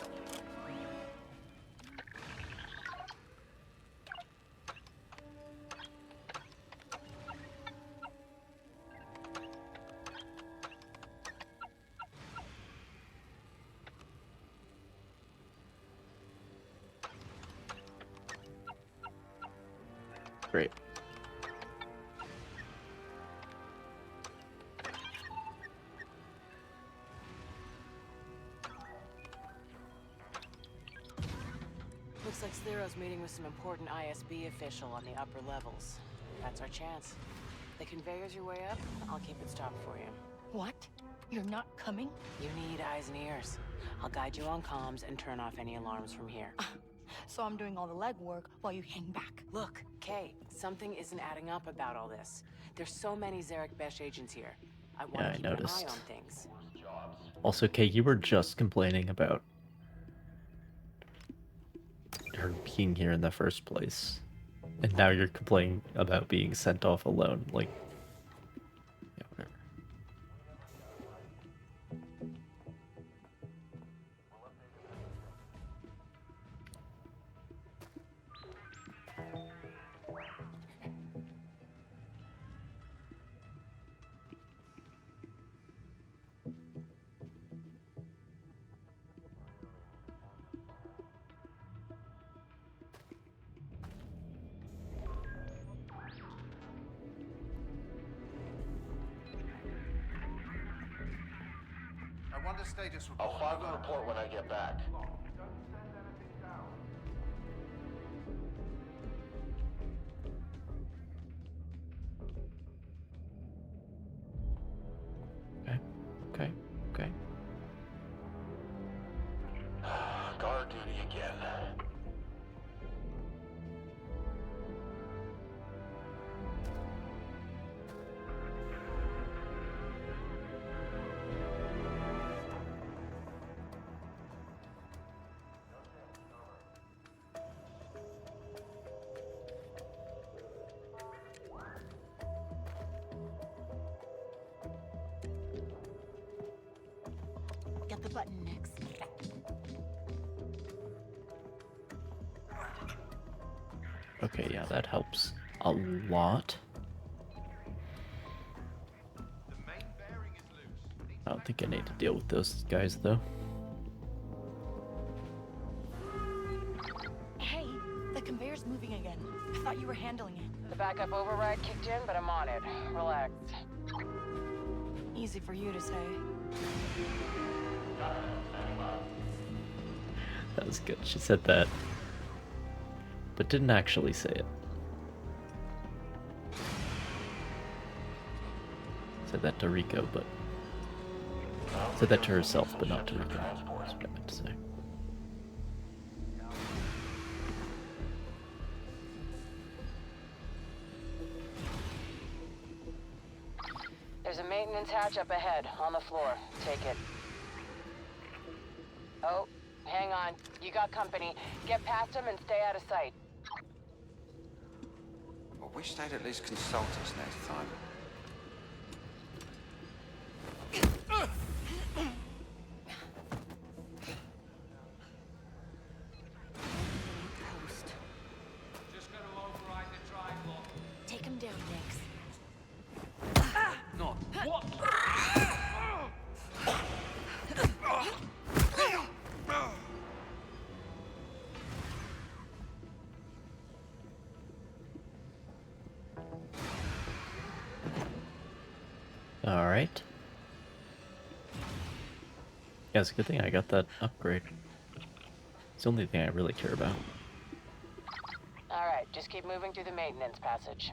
Great. Looks like Slero's meeting with some important ISB official on the upper levels. That's our chance. The conveyor's your way up. I'll keep it stopped for you. What? You're not coming? You need eyes and ears. I'll guide you on comms and turn off any alarms from here. So I'm doing all the legwork while you hang back. Look, Kay, something isn't adding up about all this. There's so many Zarek Besh agents here. I want to keep an eye on things. Also, Kay, you were just complaining about her being here in the first place. And now you're complaining about being sent off alone. Like, yeah, whatever. I want a status report. I'll file the report when I get back. Okay. Okay. Guard duty again. Get the button next. Okay, yeah, that helps a lot. I don't think I need to deal with those guys, though. Hey, the conveyor's moving again. I thought you were handling it. The backup override kicked in, but I'm on it. Relax. Easy for you to say. That was good. She said that, but didn't actually say it. Said that to Rico, but said that to herself, but not to Rico. That's what I meant to say. There's a maintenance hatch up ahead, on the floor. Take it. Oh, hang on. You got company. Get past him and stay out of sight. I wish they'd at least consult us next time. Just gonna override the drive lock. Take him down, Nix. No. What? Alright. Yeah, it's a good thing I got that upgrade. It's the only thing I really care about. Alright, just keep moving through the maintenance passage.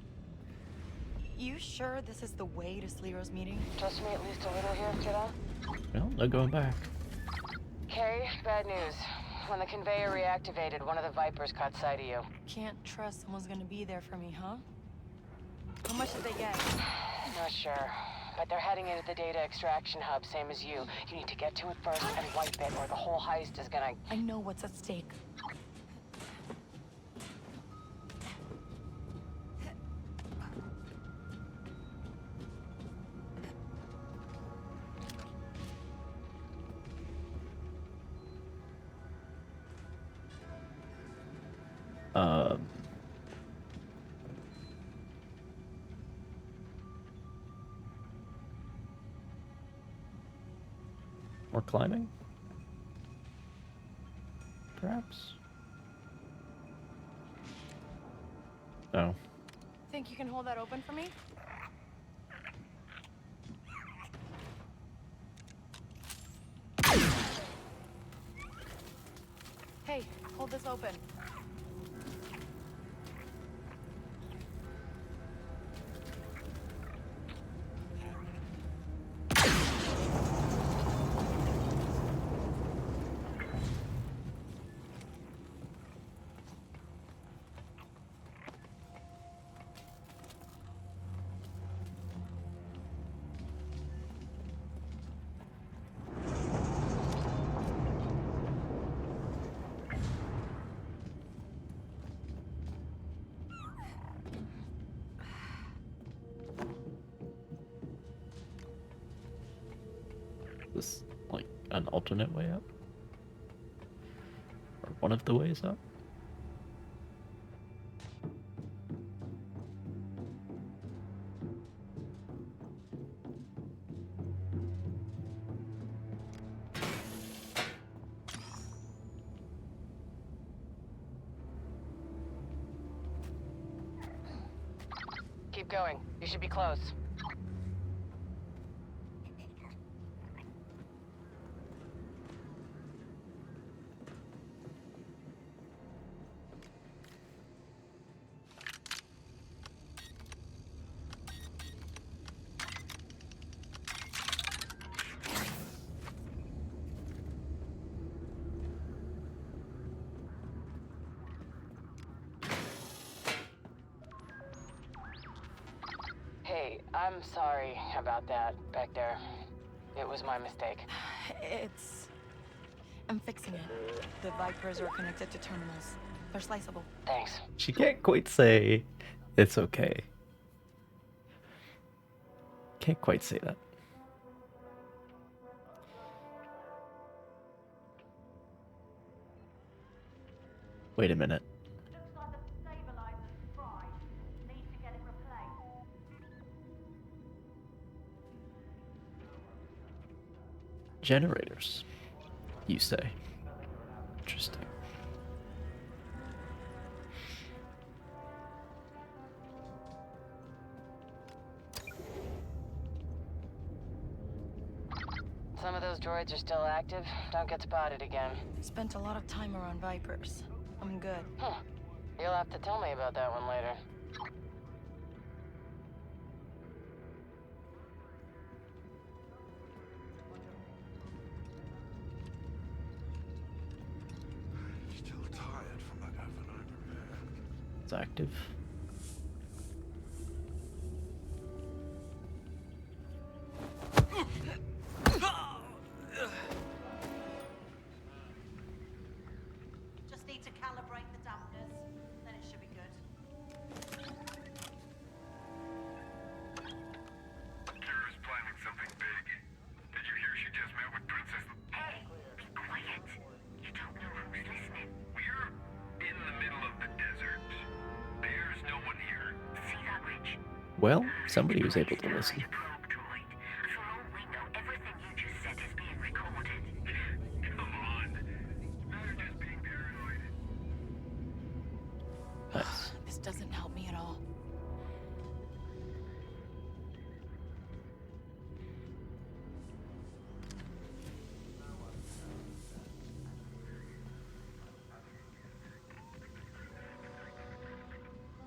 You sure this is the way to Slero's meeting? Trust me at least a little here, kiddo? Well, no going back. Okay, bad news. When the conveyor reactivated, one of the Vipers caught sight of you. Can't trust someone's gonna be there for me, huh? How much did they get? Not sure. But they're heading into the data extraction hub, same as you. You need to get to it first and wipe it, or the whole heist is gonna... I know what's at stake. More climbing? Perhaps? Oh. Think you can hold that open for me? Hey, hold this open. This like an alternate way up? Or one of the ways up? Keep going. You should be close. Hey, I'm sorry about that back there. It was my mistake. I'm fixing it. The Vipers are connected to terminals. They're sliceable. Thanks. She can't quite say it's okay. Can't quite say that. Wait a minute. Generators, you say. Interesting. Some of those droids are still active. Don't get spotted again. Spent a lot of time around Vipers. I'm good. You'll have to tell me about that one later. Still tired from that overnight repair. It's active. Just need to calibrate the dampeners, then it should be good. Kira's planning something big. Did you hear she just met with Princess? Hey, be quiet. You don't know who's listening. We're in the middle of the desert. There's no one here. See that, Rich? Well, somebody was able to listen. Probe droid. For all we know, everything you just said is being recorded. Come on. They're just being paranoid. Nice. This doesn't help me at all.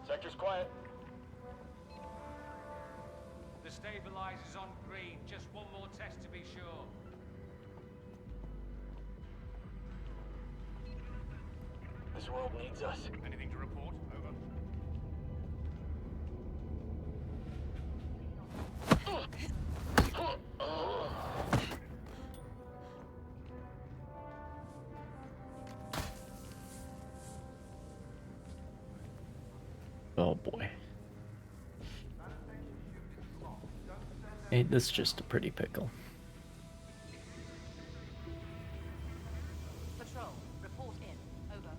Sector's quiet. The stabilizer's on green. Just one more test to be sure. This world needs us. Anything to report? Over. Oh boy. Ain't this just a pretty pickle? Patrol, report in. Over.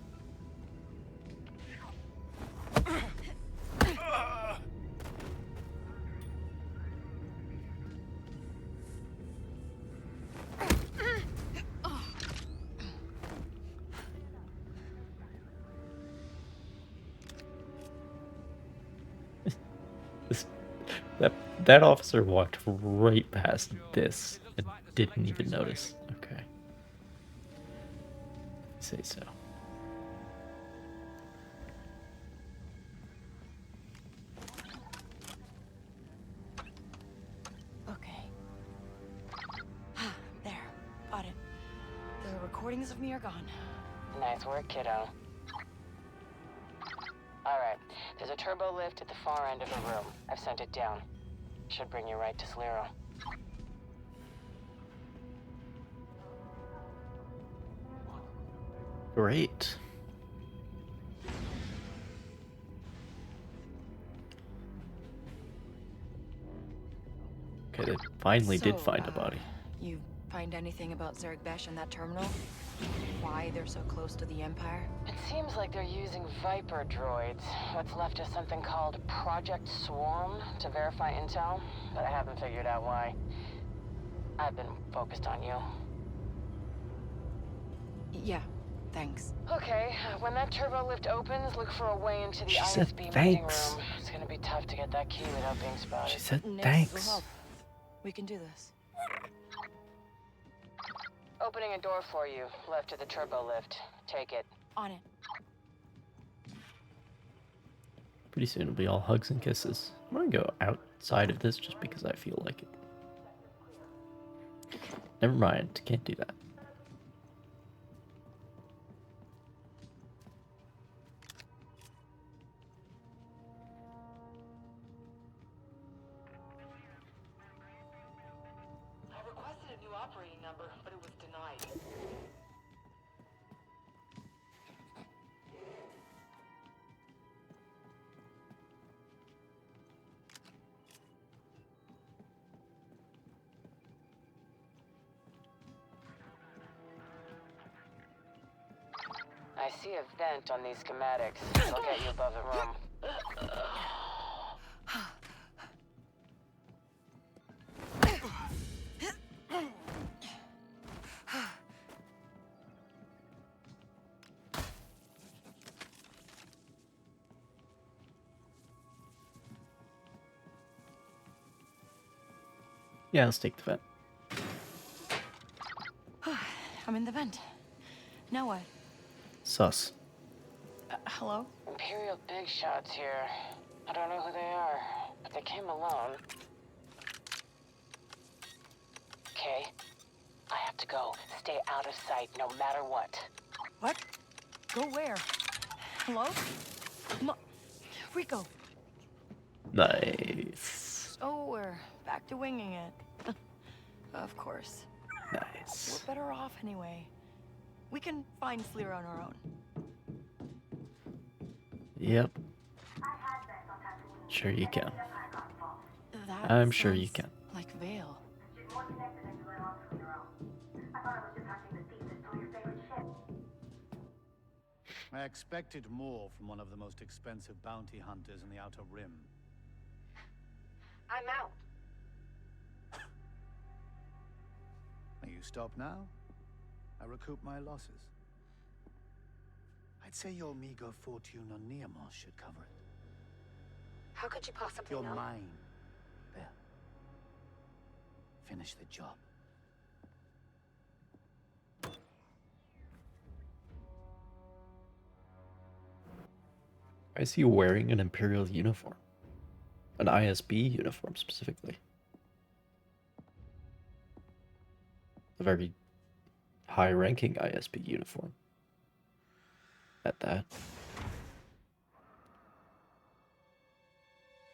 That officer walked right past this and didn't even notice. Okay. Say so. Okay. There. Got it. The recordings of me are gone. Nice work, kiddo. Alright, there's a turbo lift at the far end of the room. I've sent it down. Should bring you right to Slero. Great. Okay, they finally did find a body. You find anything about Zarek Besh and that terminal? Why they're so close to the Empire? It seems like they're using Viper droids. What's left is something called Project Swarm to verify intel, but I haven't figured out why. I've been focused on you. Yeah, thanks. Okay, when that turbo lift opens, look for a way into the She said ISB meeting thanks. room. It's gonna be tough to get that key without being spotted. She said Nix will thanks. help. We can do this. Opening a door for you, left of the turbo lift. Take it. On it. Pretty soon it'll be all hugs and kisses. I'm gonna go outside of this just because I feel like it. Never mind, can't do that. I requested a new operating number, but it was denied. I see a vent on these schematics. I'll get you above the room. Yeah, let's take the vent. I'm in the vent. Now what? Sus. Hello? Imperial big shots here. I don't know who they are, but they came alone. Okay, I have to go. Stay out of sight no matter what. What? Go where? Hello? Rico. Nice. So we're back to winging it. Of course. Nice. We're better off anyway. We can find Slero on our own. Yep. Sure you can. That I'm sure you sounds can. Like Vale. I expected more from one of the most expensive bounty hunters in the Outer Rim. I'm out. Are you stop now? I recoup my losses. I'd say your meager fortune on Neamos should cover it. How could you possibly You're know? mine, Belle. Finish the job. Why is he wearing an Imperial uniform? An ISB uniform, specifically. A very high-ranking ISB uniform. At that.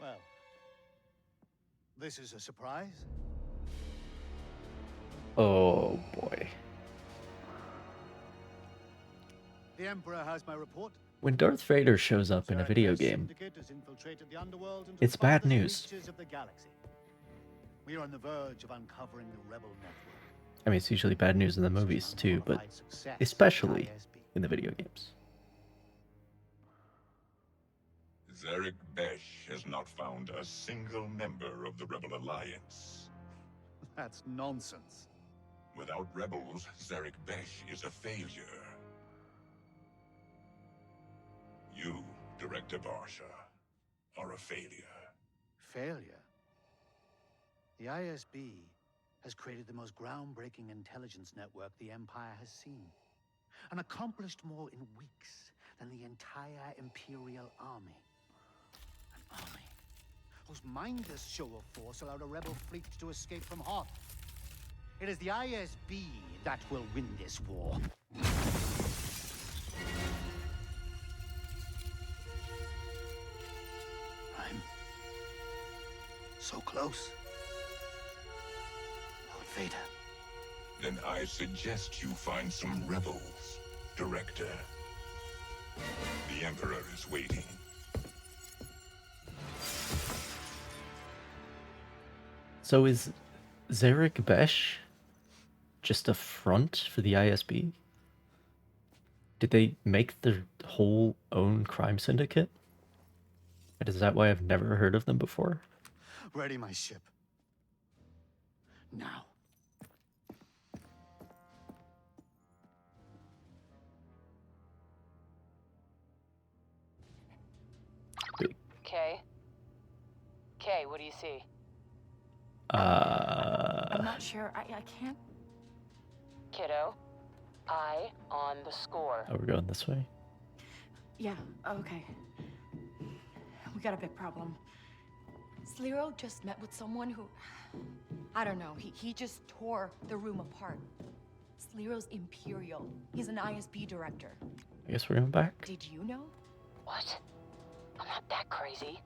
Well, this is a surprise. Oh, boy. The Emperor has my report. When Darth Vader shows up in a video game, it's bad news. We are on the verge of uncovering the rebel network. I mean, it's usually bad news in the movies too, but especially in the video games. Zarek Besh has not found a single member of the Rebel Alliance. That's nonsense. Without rebels, Zarek Besh is a failure. You, Director Barsha, are a failure. Failure? The ISB has created the most groundbreaking intelligence network the Empire has seen, and accomplished more in weeks than the entire Imperial Army. An army whose mindless show of force allowed a rebel fleet to escape from Hoth. It is the ISB that will win this war. I'm so close. Lord Vader. Then I suggest you find some rebels, Director. The Emperor is waiting. So is Zarek Besh just a front for the ISB? Did they make their whole own crime syndicate? And is that why I've never heard of them before? Ready my ship. Now. Kay? Kay, what do you see? I'm not sure. I can't. Kiddo, eye on the score. Oh, we're going this way? Yeah, okay. We got a big problem. Sliro just met with someone who... I don't know. He just tore the room apart. Sliro's Imperial. He's an ISB director. I guess we're going back. Did you know? What? I'm not that crazy.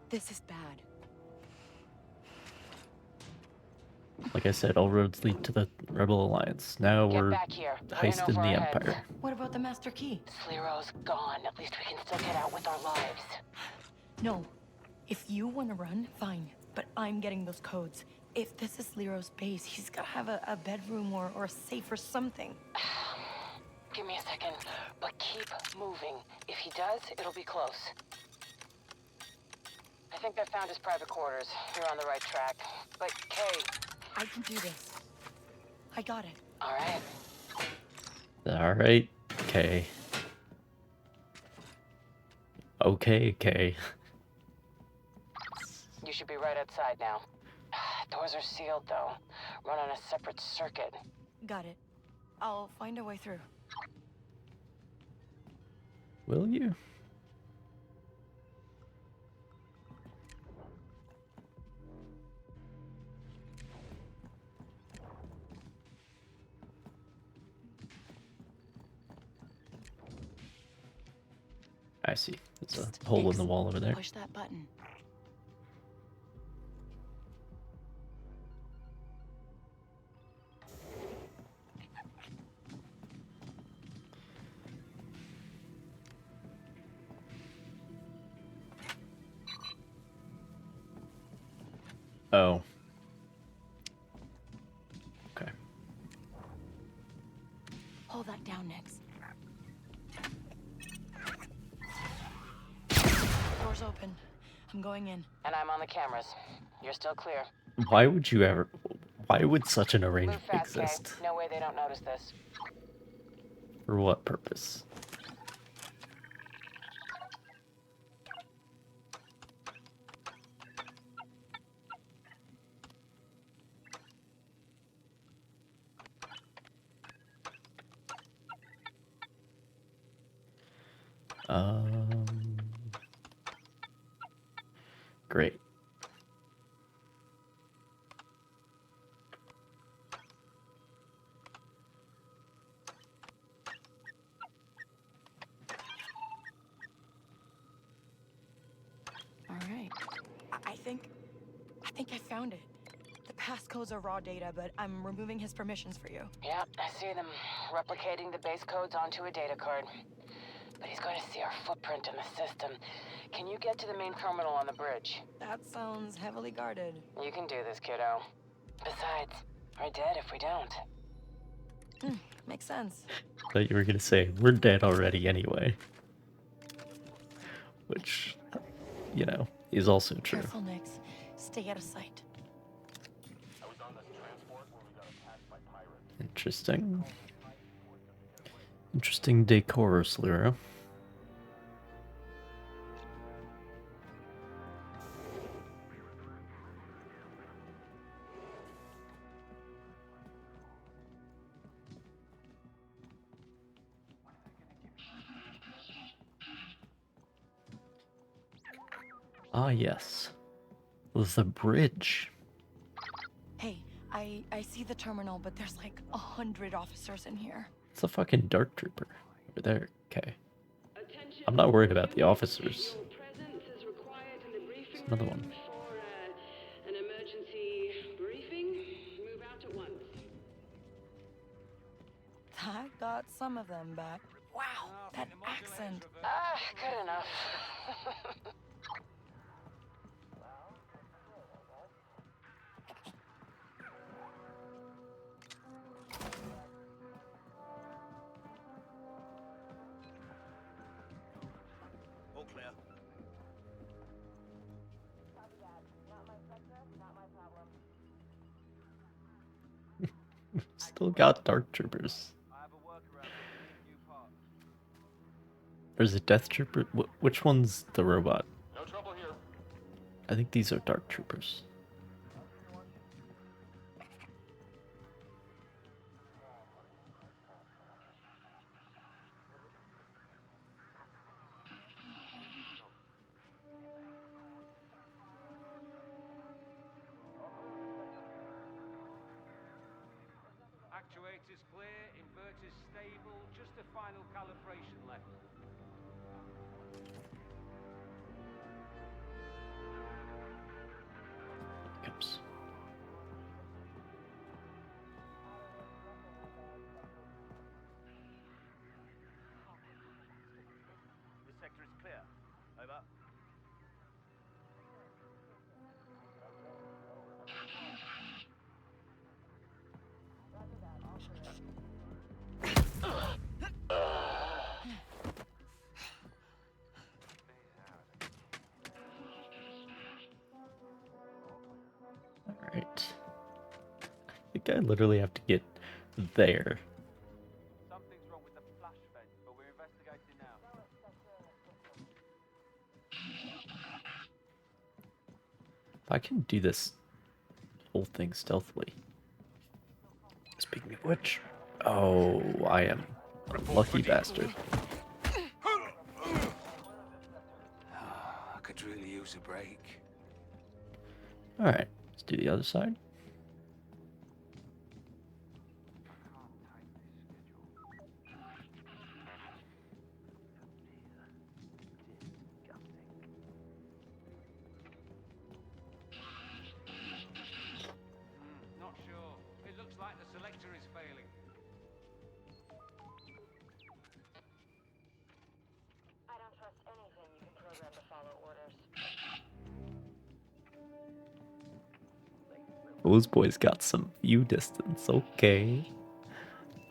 This is bad. Like I said, all roads lead to the Rebel Alliance. Now Get we're back here. heisting the Empire. What about the Master Key? Sliro's gone. At least we can still get out with our lives. No. If you want to run, fine. But I'm getting those codes. If this is Sliro's base, he's got to have a bedroom or a safe or something. Give me a second, but keep moving. If he does, it'll be close. I think I found his private quarters. You're on the right track. But, Kay... I can do this. I got it. All right. Alright, Kay. Okay, Kay. You should be right outside now. Doors are sealed, though. Run on a separate circuit. Got it. I'll find a way through. Will you? I see. It's a hole in the wall over there. Push that button. Oh. Okay. Hold that down, Nix. Door's open. I'm going in. And I'm on the cameras. You're still clear. Why would you ever... Why would such an arrangement Move fast, exist? Kay. No way they don't notice this. For what purpose? Great. All right. I think I found it. The passcodes are raw data, but I'm removing his permissions for you. Yeah, I see them. Replicating the base codes onto a data card. But he's going to see our footprint in the system. Can you get to the main terminal on the bridge? That sounds heavily guarded. You can do this, kiddo. Besides, we're dead if we don't. Makes sense. Thought you were gonna say, we're dead already anyway. Which, you know, is also true. Careful, Nix. Stay out of sight. Interesting. Interesting decor, Sliro. Ah, yes. The bridge. Hey, I see the terminal, but there's like 100 officers in here. It's a fucking dark trooper over there. Okay. I'm not worried about the officers. It's another one. An emergency briefing. Move out at once. I got some of them back. Wow, that accent. Good enough. All clear. Still got dark troopers. There's a death trooper. Which one's the robot? No trouble here. I think these are dark troopers. Actuators clear, inverters stable, just a final calibration left. Oops. This sector is clear. Over. Alright. I think I literally have to get there. Something's wrong with the flash vent, but we're investigating now. If I can do this whole thing stealthily. Speaking of which, oh, I am a lucky bastard. I could really use a break. Alright, let's do the other side. Not sure. It looks like the selector is failing. I don't trust anything you can program to follow orders. Those boys got some view distance. Okay.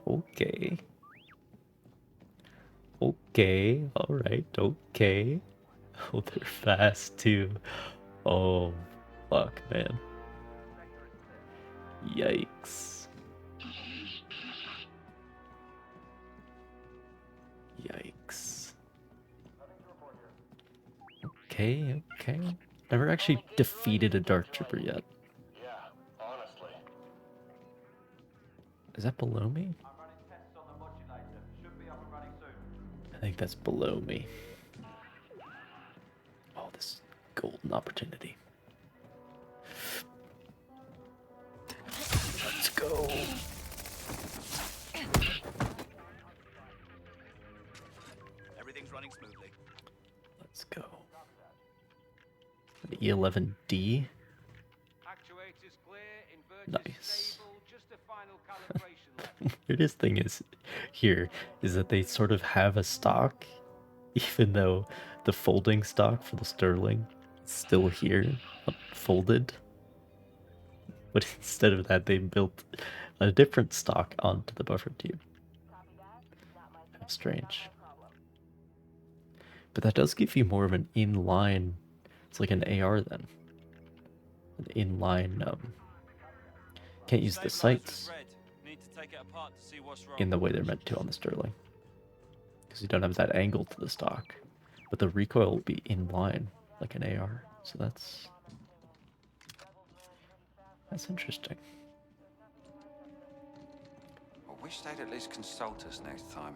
Okay. Okay. Alright. Okay. Oh, they're fast too. Oh, fuck, man. Yikes. Yikes. Okay, okay. Never actually defeated a dark trooper yet. Yeah, honestly. Is that below me? I'm running tests on the modulator. Should be up and running soon. I think that's below me. Oh, this golden opportunity. Let's go. Everything's running smoothly. Let's go. An E11D. Actuators clear, inverters Nice. stable, just a final calibration left. Weirdest thing is here is that they sort of have a stock, even though the folding stock for the Sterling is still here, folded. But instead of that, they built a different stock onto the buffer tube. That's strange. But that does give you more of an inline. It's like an AR then. An inline. Can't use the sights in the way they're meant to on the Sterling, because you don't have that angle to the stock. But the recoil will be in line like an AR. So that's interesting. I wish they'd at least consult us next time.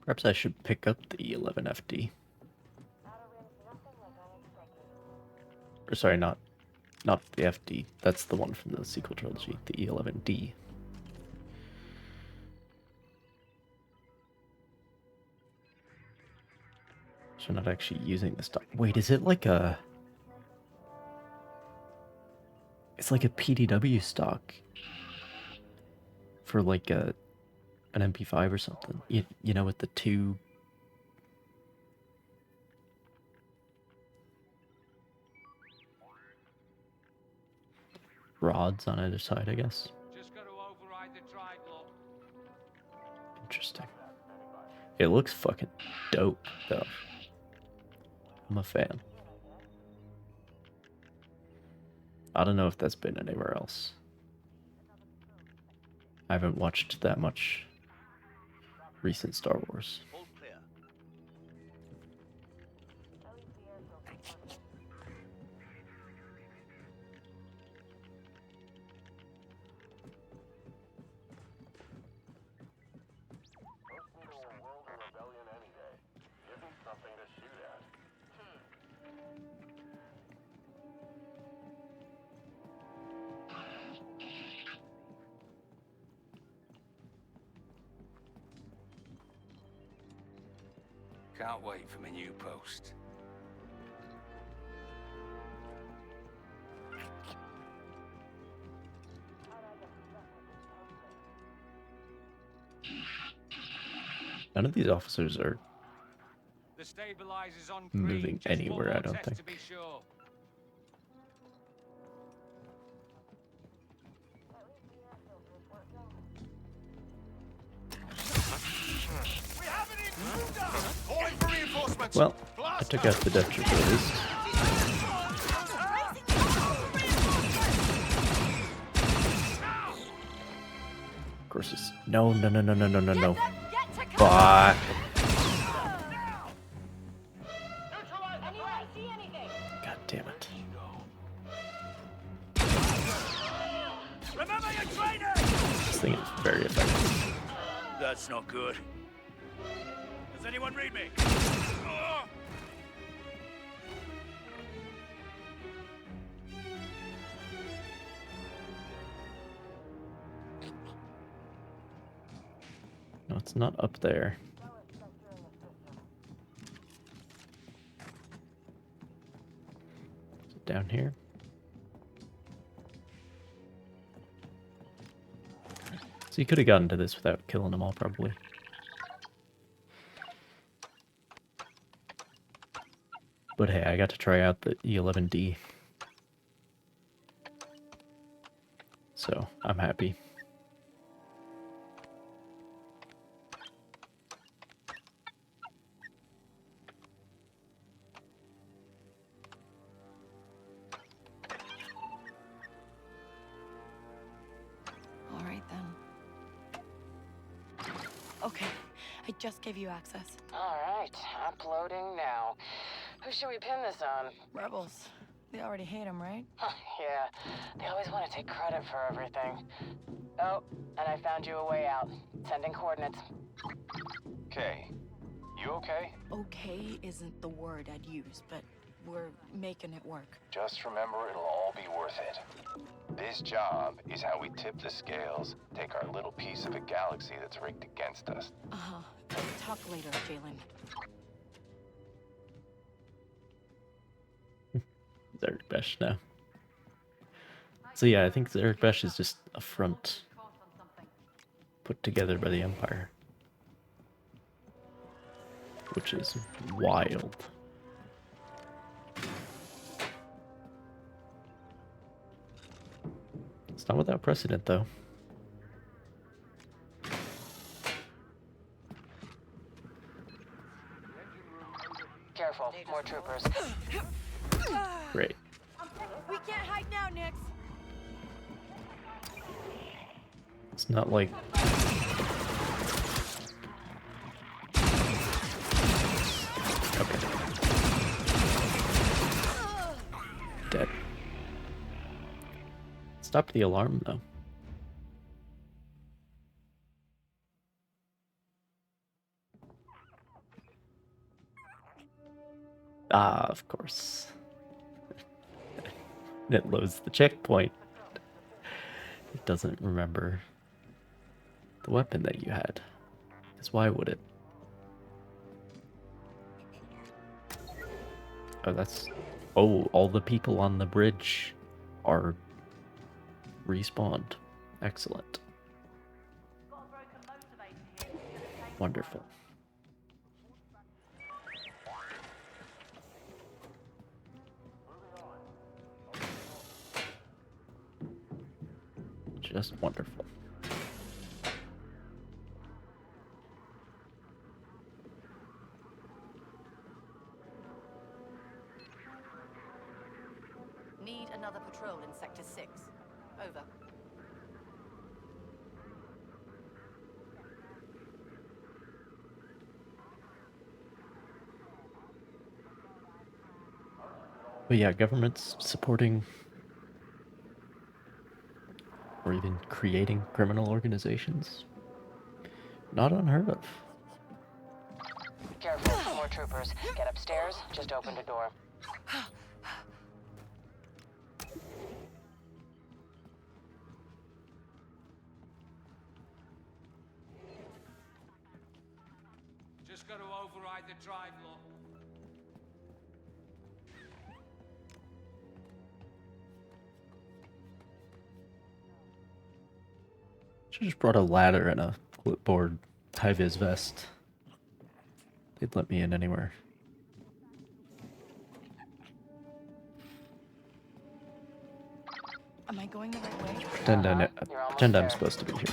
Perhaps I should pick up the E11 FD. Or sorry, not the FD. That's the one from the sequel trilogy, the E11D. So I'm not actually using the stock. Wait, is it like a... It's like a PDW stock for like an MP5 or something. You know, with the two rods on either side, I guess. Just got to override the drive lock. Interesting. It looks fucking dope, though. I'm a fan. I don't know if that's been anywhere else. I haven't watched that much recent Star Wars. Can't wait for my new post. None of these officers are The stabilizer's on moving Just one anywhere, more I don't test think. to be sure. Calling for reinforcements. Well, I took out the Death Trooper at least. Of course it's... No. Fuck. God damn it. Remember your training. This thing is very effective. That's not good. Does anyone read me? No, it's not up there. Is it down here? So you could have gotten to this without killing them all, probably. But hey, I got to try out the E11D. So, I'm happy. All right, then. Okay, I just gave you access. All right, uploading now. Who should we pin this on? Rebels. They already hate him, right? Yeah, they always want to take credit for everything. Oh, and I found you a way out. Sending coordinates. Okay. You okay? Okay isn't the word I'd use, but we're making it work. Just remember, it'll all be worth it. This job is how we tip the scales, take our little piece of a galaxy that's rigged against us. Uh-huh. Talk later, Jalen. Zerg Besh now. So yeah, I think Zerg Besh is just a front put together by the Empire. Which is wild. It's not without precedent, though. Careful, more troopers. Great. We can't hide now, Nix. It's not like... Okay. Dead. Stop the alarm, though. Ah, of course. It loads the checkpoint. It doesn't remember the weapon that you had. Because why would it? Oh, that's... Oh, all the people on the bridge are respawned. Excellent. Wonderful. Just wonderful. Need another patrol in Sector 6. Over. But yeah, governments supporting or even creating criminal organizations. Not unheard of. Careful, more troopers. Get upstairs, just open the door. Just got to override the drive lock. Should just brought a ladder and a clipboard high-vis vest. They'd let me in anywhere. Am I going the right way? Pretend I'm supposed to be here.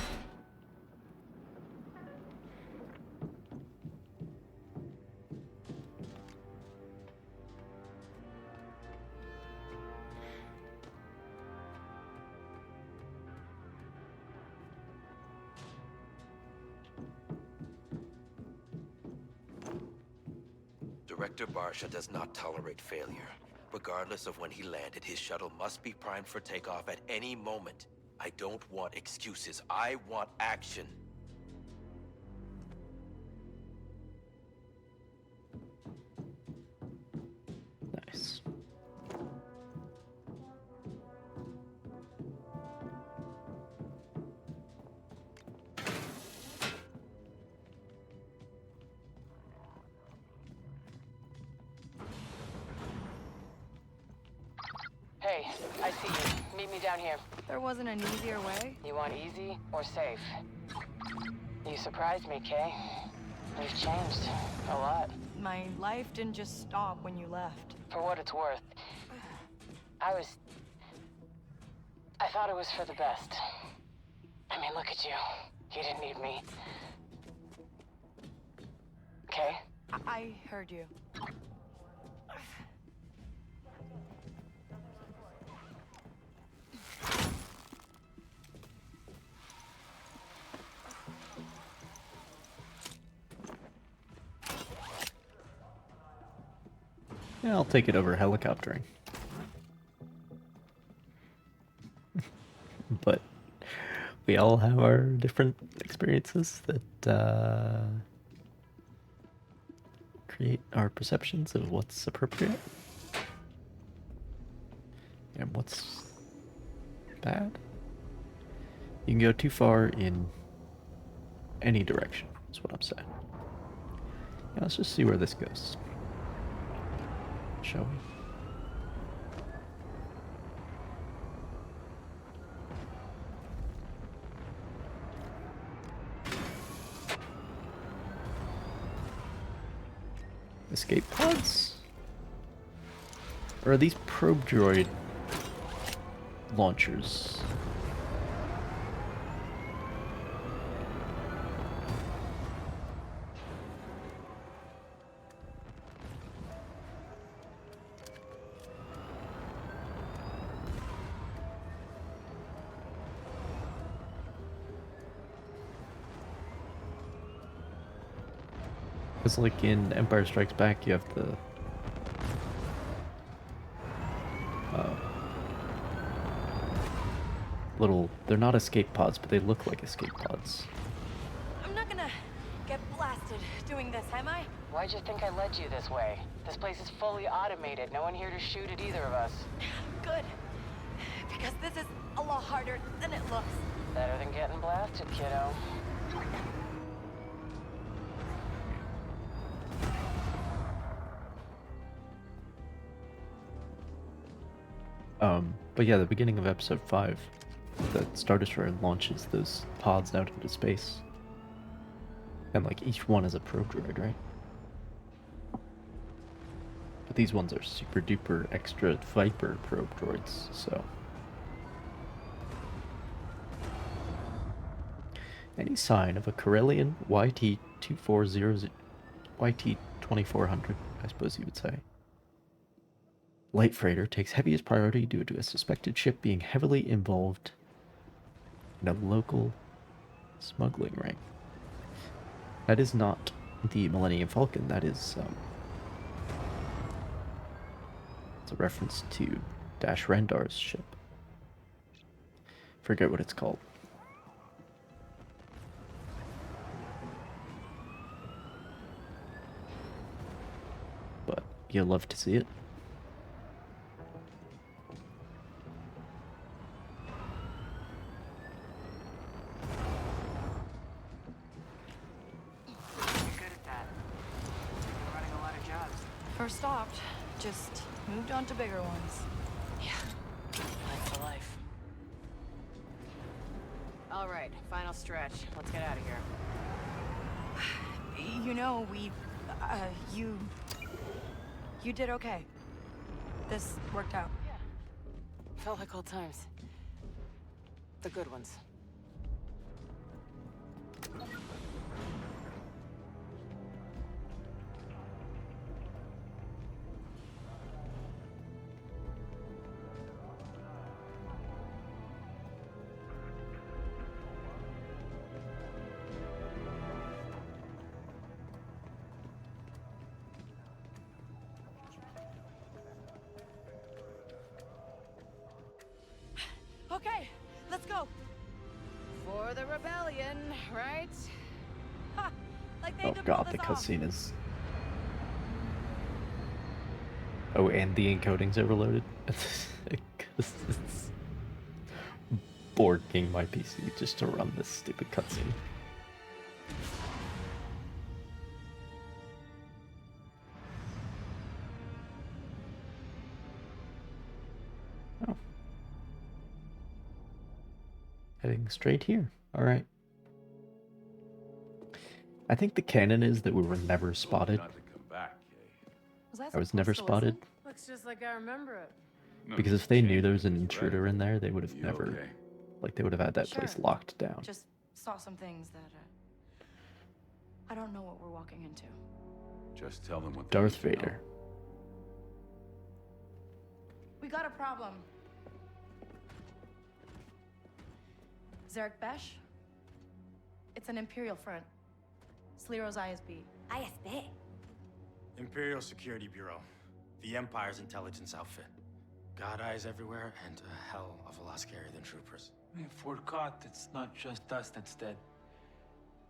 Director Barsha does not tolerate failure. Regardless of when he landed, his shuttle must be primed for takeoff at any moment. I don't want excuses. I want action. Nice. Hey, I see you. Meet me down here. There wasn't an easier way? You want easy or safe? You surprised me, Kay. You've changed a lot. My life didn't just stop when you left. For what it's worth, I thought it was for the best. I mean, look at you. You didn't need me. Okay? I heard you. Yeah, I'll take it over helicoptering. But we all have our different experiences that create our perceptions of what's appropriate and what's bad. You can go too far in any direction, is what I'm saying. Yeah, let's just see where this goes. Shall we? Escape pods? Or are these probe droid launchers? Because like in Empire Strikes Back, you have the little, they're not escape pods, but they look like escape pods. I'm not gonna get blasted doing this, am I? Why'd you think I led you this way? This place is fully automated. No one here to shoot at either of us. Good. Because this is a lot harder than it looks. Better than getting blasted, kiddo. But yeah, the beginning of episode 5, the Star Destroyer launches those pods out into space. And like each one is a probe droid, right? But these ones are super duper extra Viper probe droids, so. Any sign of a Corellian YT-2400, YT-2400, I suppose you would say. Light freighter takes heaviest priority due to a suspected ship being heavily involved in a local smuggling ring. That is not the Millennium Falcon, that is, it's a reference to Dash Rendar's ship. Forget what it's called. But you'll love to see it. Never stopped, just moved on to bigger ones. Yeah, life for life. All right, final stretch. Let's get out of here. You know, you did okay. This worked out. Yeah. Felt like old times. The good ones. Okay, let's go. For the rebellion, right? Ha! Like they Oh could god, pull the this off. cutscene is... Oh, and the encoding's overloaded? It's borking my PC just to run this stupid cutscene. Oh. Heading straight here. Alright. I think the canon is that we were never spotted. I was never spotted. Looks just like I remember it. Because if they knew there was an intruder in there, they would have never... Like, they would have had that place locked down. Just saw some things that I don't know what we're walking into. Just tell them what Darth Vader. We got a problem. Zarek Besh? It's an Imperial front. Sliro's ISB. ISB? Imperial Security Bureau. The Empire's intelligence outfit. God eyes everywhere, and a hell of a lot scarier than troopers. If we're caught, it's not just us that's dead.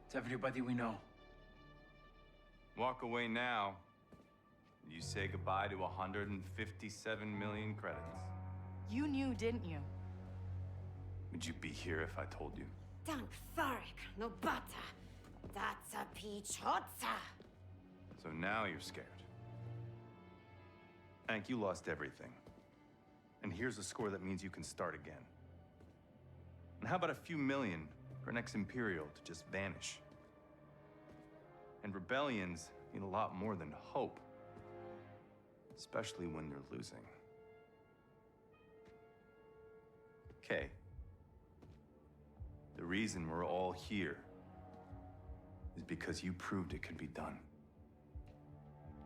It's everybody we know. Walk away now. You say goodbye to 157 million credits. You knew, didn't you? Would you be here if I told you? Dank Tharik, no bata. That's a pichotza. So now you're scared. Hank, you lost everything. And here's a score that means you can start again. And how about a few million for an ex-Imperial to just vanish? And rebellions need a lot more than hope. Especially when they're losing. Okay. The reason we're all here is because you proved it could be done.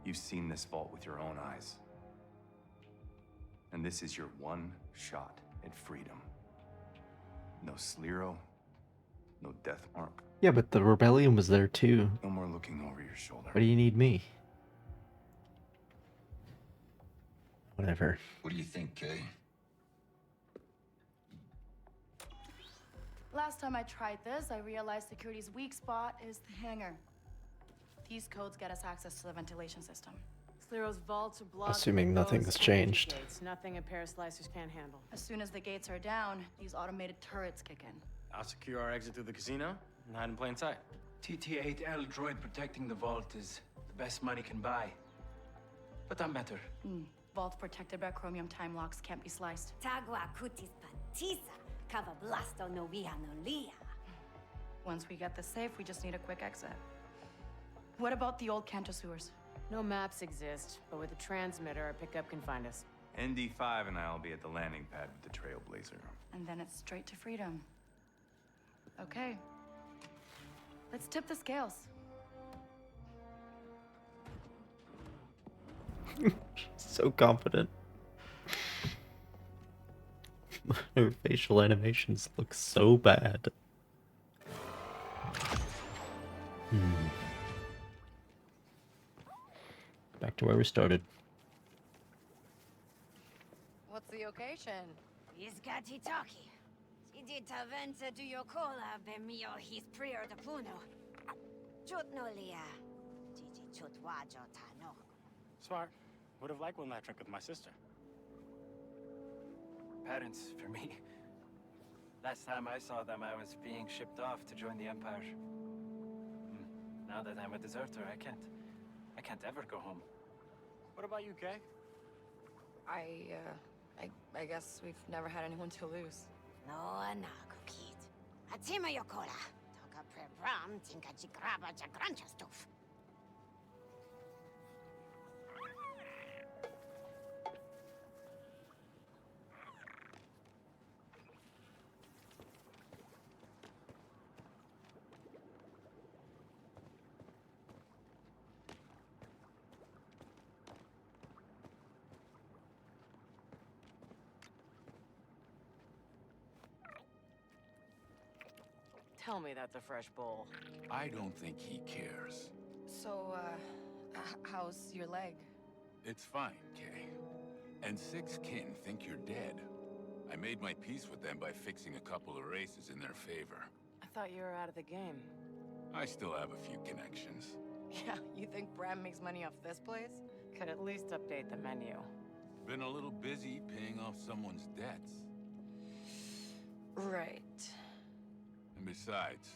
You've seen this vault with your own eyes. And this is your one shot at freedom. No Sliro, no death mark. Yeah, but the rebellion was there too. No more looking over your shoulder. Why do you need me? Whatever. What do you think, Kay? Last time I tried this, I realized security's weak spot is the hangar. These codes get us access to the ventilation system. Sliro's vaults are blocked. Assuming with nothing's those changed. gates. Nothing a pair of slicers can't handle. As soon as the gates are down, these automated turrets kick in. I'll secure our exit through the casino and hide in plain sight. TT-8L droid protecting the vault is the best money can buy. But that matter. Vaults protected by chromium time locks can't be sliced. Tagua cutis patisa, cava blasto no via no lia. Once we get the safe, we just need a quick exit. What about the old Canto sewers? No maps exist, but with a transmitter, our pickup can find us. ND5 and I'll be at the landing pad with the Trailblazer. And then it's straight to freedom. Okay. Let's tip the scales. So confident. Her facial animations look so bad. Back to where we started. What's the occasion? Isgati taki. Sidi tavenza du yokola be mio his prior de puno. Chut no lia. Gigi chut wajo tano. Smart. Would have liked one last drink with my sister. Parents, for me. Last time I saw them, I was being shipped off to join the Empire. Now that I'm a deserter, I can't ever go home. What about you, Kay? I guess we've never had anyone to lose. No anago kid. Atima yokola. Toka pre bram tinka jigraba jagrancha stuf. Tell me that's a fresh bowl. I don't think he cares. So, how's your leg? It's fine, Kay. And 6 kin think you're dead. I made my peace with them by fixing a couple of races in their favor. I thought you were out of the game. I still have a few connections. Yeah, you think Bram makes money off this place? Could at least update the menu. Been a little busy paying off someone's debts. Right. And besides,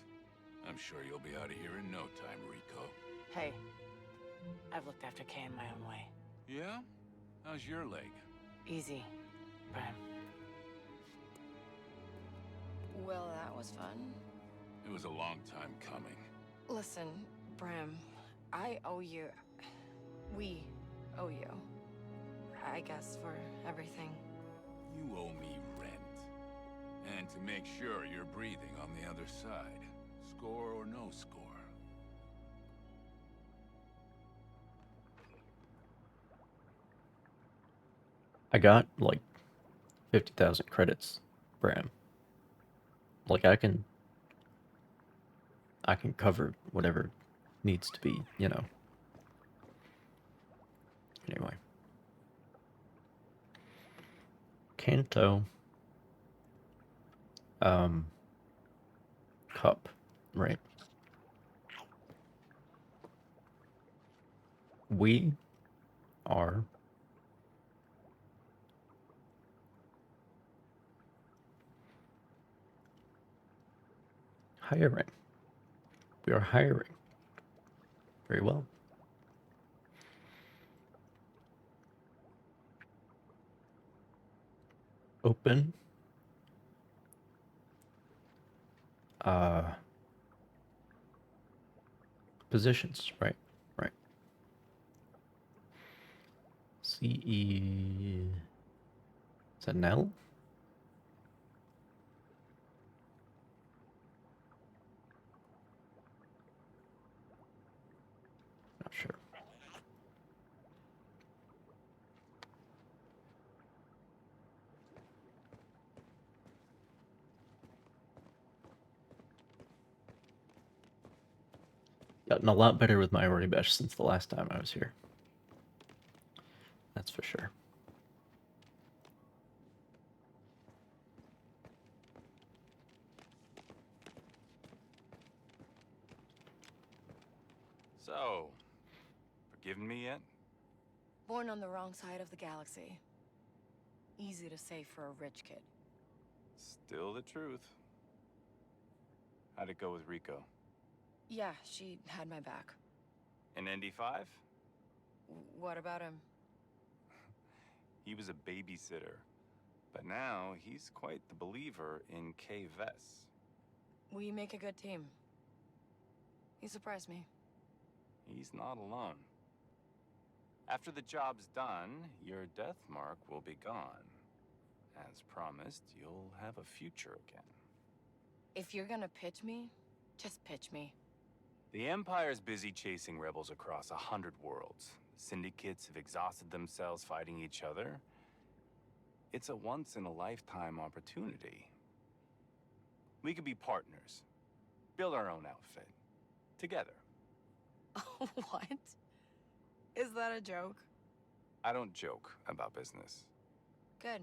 I'm sure you'll be out of here in no time, Rico. Hey, I've looked after Kay in my own way. Yeah? How's your leg? Easy, Bram. Well, that was fun. It was a long time coming. Listen, Bram, I owe you... We owe you. I guess for everything. You owe me rent. And to make sure you're breathing on the other side. Score or no score. I got like 50,000 credits, Bram. Like I can cover whatever needs to be, you know. Anyway. Kanto. Cup, right? We are hiring. We are hiring. Very well. Open. Positions, right? Right. CE. Is that an L? Not sure. Gotten a lot better with my Oribesh since the last time I was here. That's for sure. So, forgiven me yet? Born on the wrong side of the galaxy. Easy to say for a rich kid. Still the truth. How'd it go with Rico? Yeah, she had my back. In ND5? What about him? He was a babysitter. But now, he's quite the believer in K-Vess. We make a good team. He surprised me. He's not alone. After the job's done, your death mark will be gone. As promised, you'll have a future again. If you're gonna pitch me, just pitch me. The Empire's busy chasing rebels across 100 worlds. Syndicates have exhausted themselves fighting each other. It's a once-in-a-lifetime opportunity. We could be partners. Build our own outfit. Together. What? Is that a joke? I don't joke about business. Good.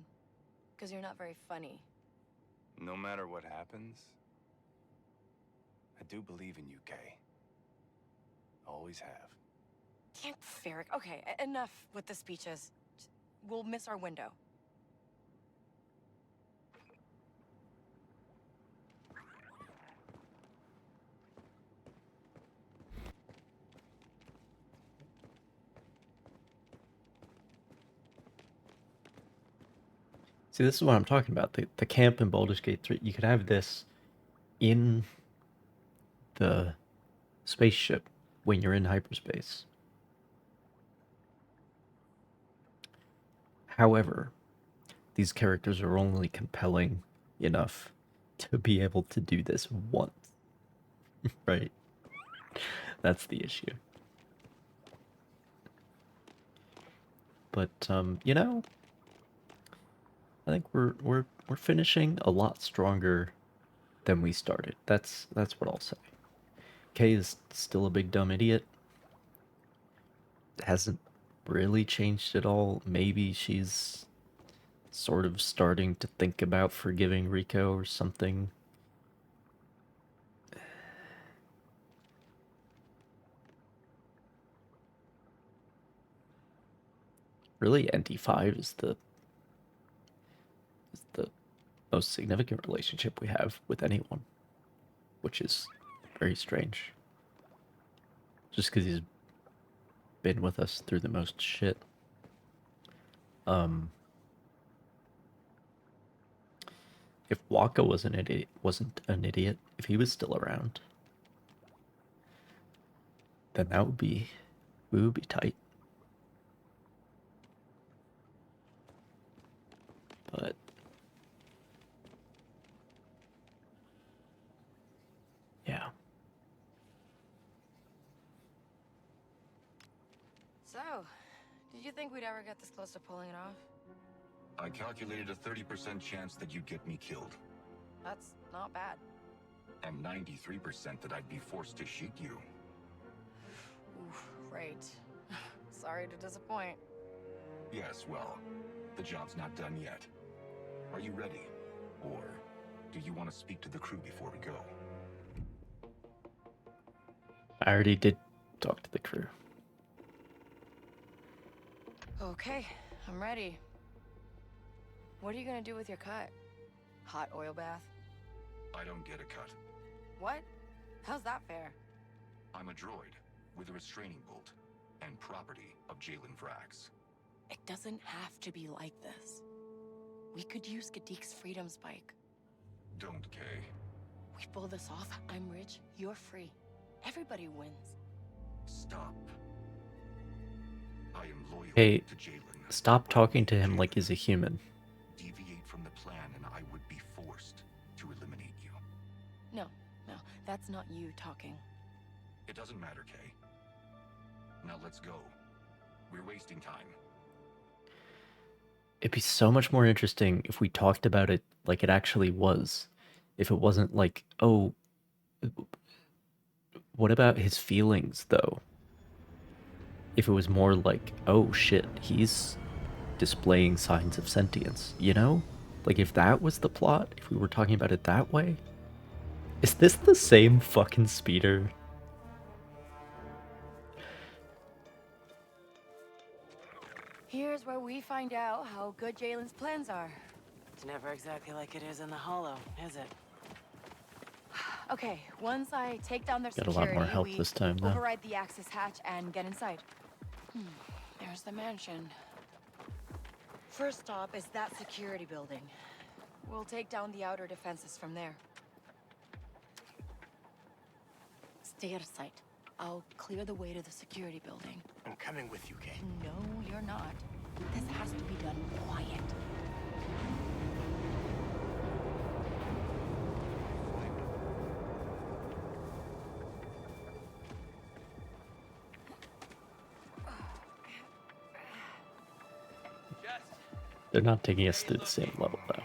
Because you're not very funny. No matter what happens, I do believe in you, Kay. Always have. Can't Ferric. Okay, enough with the speeches. We'll miss our window. See, this is what I'm talking about. The camp in Baldur's Gate 3, you could have this in the spaceship when you're in hyperspace. However, these characters are only compelling enough to be able to do this once. Right? That's the issue. But you know, I think we're finishing a lot stronger than we started. That's what I'll say. Kay is still a big dumb idiot. Hasn't really changed at all. Maybe she's sort of starting to think about forgiving Rico or something. Really, NT5 is the most significant relationship we have with anyone, which is very strange. Just because he's been with us through the most shit. If Waka wasn't an idiot, if he was still around, then we would be tight. But yeah. So, did you think we'd ever get this close to pulling it off? I calculated a 30% chance that you'd get me killed, That's not bad. and 93% that I'd be forced to shoot you. Oof, right. Sorry to disappoint. Yes, well, the job's not done yet. Are you ready? Or do you want to speak to the crew before we go? I already did talk to the crew. Okay, I'm ready. What are you gonna do with your cut? Hot oil bath? I don't get a cut. What? How's that fair? I'm a droid with a restraining bolt and property of Jalen Vrax. It doesn't have to be like this. We could use Gadik's freedom spike. Don't, Kay. We pull this off, I'm rich, you're free. Everybody wins. Stop. I am loyal Hey, to Jalen. stop talking to him like he's a human. Deviate from the plan and I would be forced to eliminate you. No, that's not you talking. It doesn't matter, Kay. Now let's go. We're wasting time. It'd be so much more interesting if we talked about it like it actually was. If it wasn't like, oh, what about his feelings, though? If it was more like, oh shit, he's displaying signs of sentience, you know? Like, if that was the plot, if we were talking about it that way. Is this the same fucking speeder? Here's where we find out how good Jalen's plans are. It's never exactly like it is in the Hollow, is it? Okay, once I take down their Got a security, lot more help we this time, though. override the access hatch and get inside. There's the mansion. First stop is that security building. We'll take down the outer defenses from there. Stay out of sight. I'll clear the way to the security building. I'm coming with you, Kay. No, you're not. This has to be done quiet. They're not taking us to the same level, though.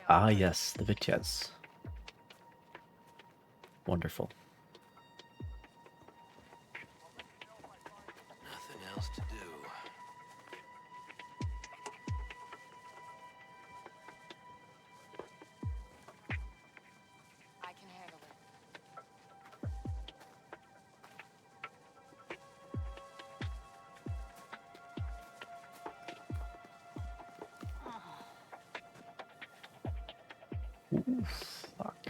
Ah, yes, the Vitesse. Wonderful. Nothing else to do. I can handle it. Ooh, fuck.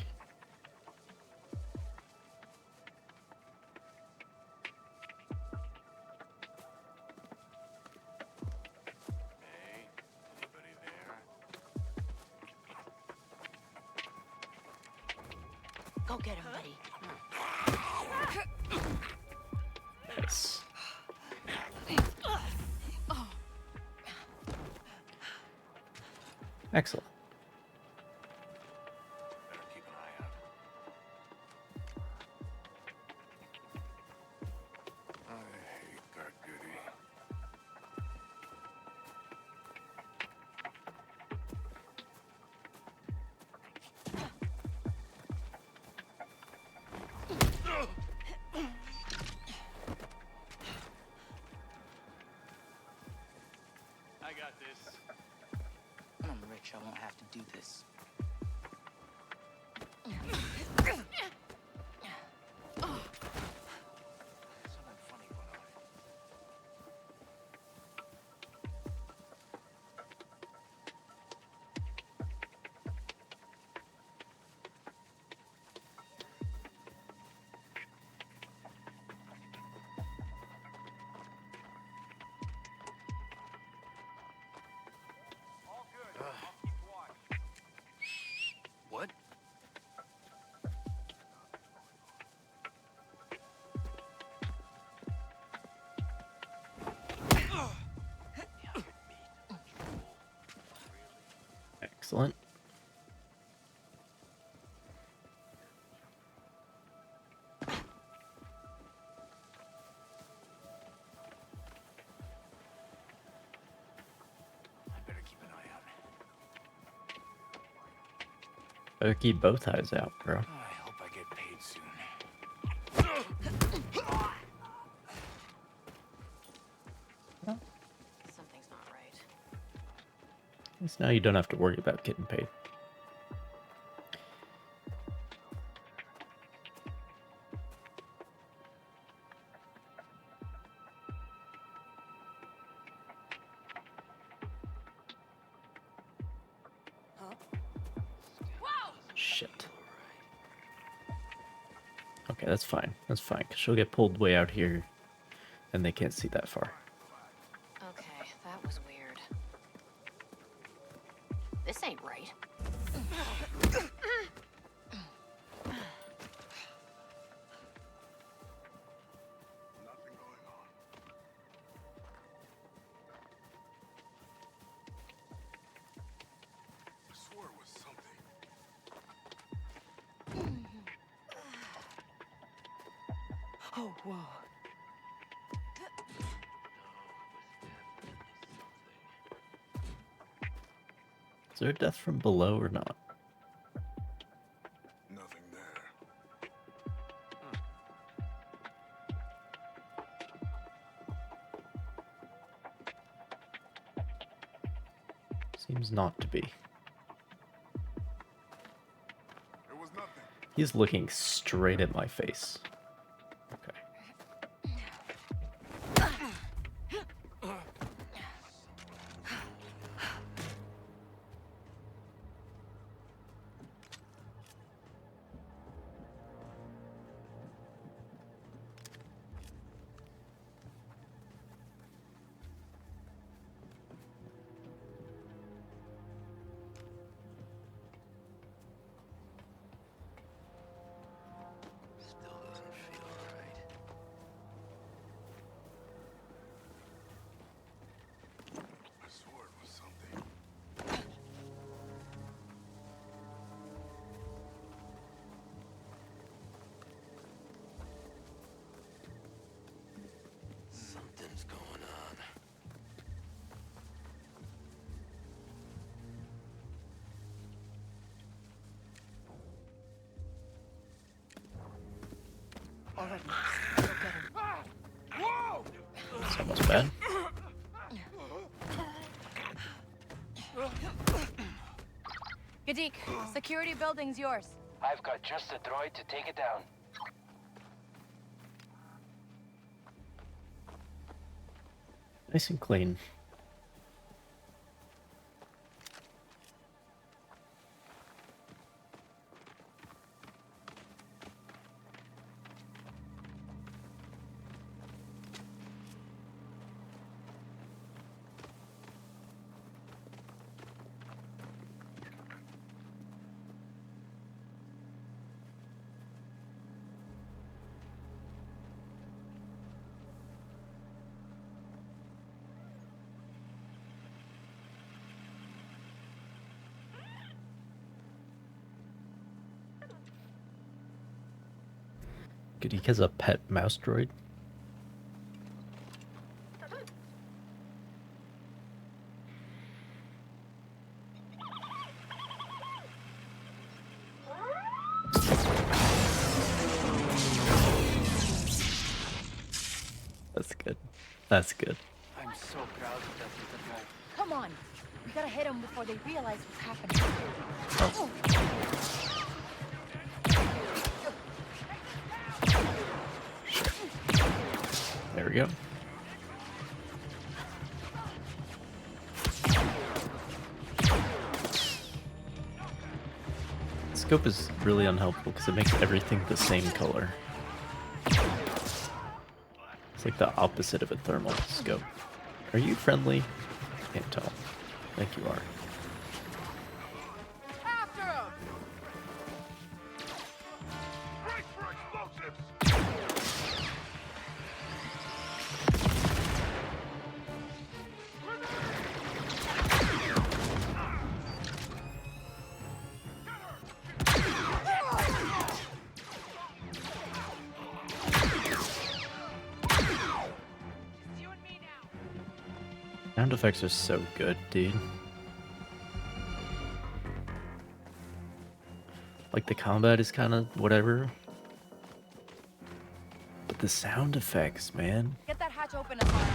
Hey, anybody there? Go get him, buddy. Yes. Excellent. Better keep an eye out. I hate guard duty. I got this. I'm rich, I won't have to do this. Something funny going on. All good. I'll keep watch. What? Excellent. I better keep an eye out. Better keep both eyes out, bro. I hope I get paid soon. Something's not right. At least now you don't have to worry about getting paid. Shit. Okay, that's fine. That's fine, because she'll get pulled way out here, and they can't see that far. Okay, that was weird. This ain't right. Nothing going on. I swore it was something. Oh, whoa. Is there a death from below or not? Nothing there. Seems not to be. There was nothing. He's looking straight at my face. Okay. I swore it was something. Something's going on. All right, go get him. Whoa! It's almost bad. Gadik, security building's yours. I've got just the droid to take it down. Nice and clean. Gadik has a pet mouse droid. That's good. That's good. I'm so proud of that little guy. Come on. We gotta hit him before they realize what's happening. Oh. There we go. The scope is really unhelpful because it makes everything the same color. It's like the opposite of a thermal scope. Are you friendly? Can't tell. I think you are. After him! Brace for explosives! Sound effects are so good, dude. Like the combat is kind of whatever. But the sound effects, man. Get that hatch open, Amara.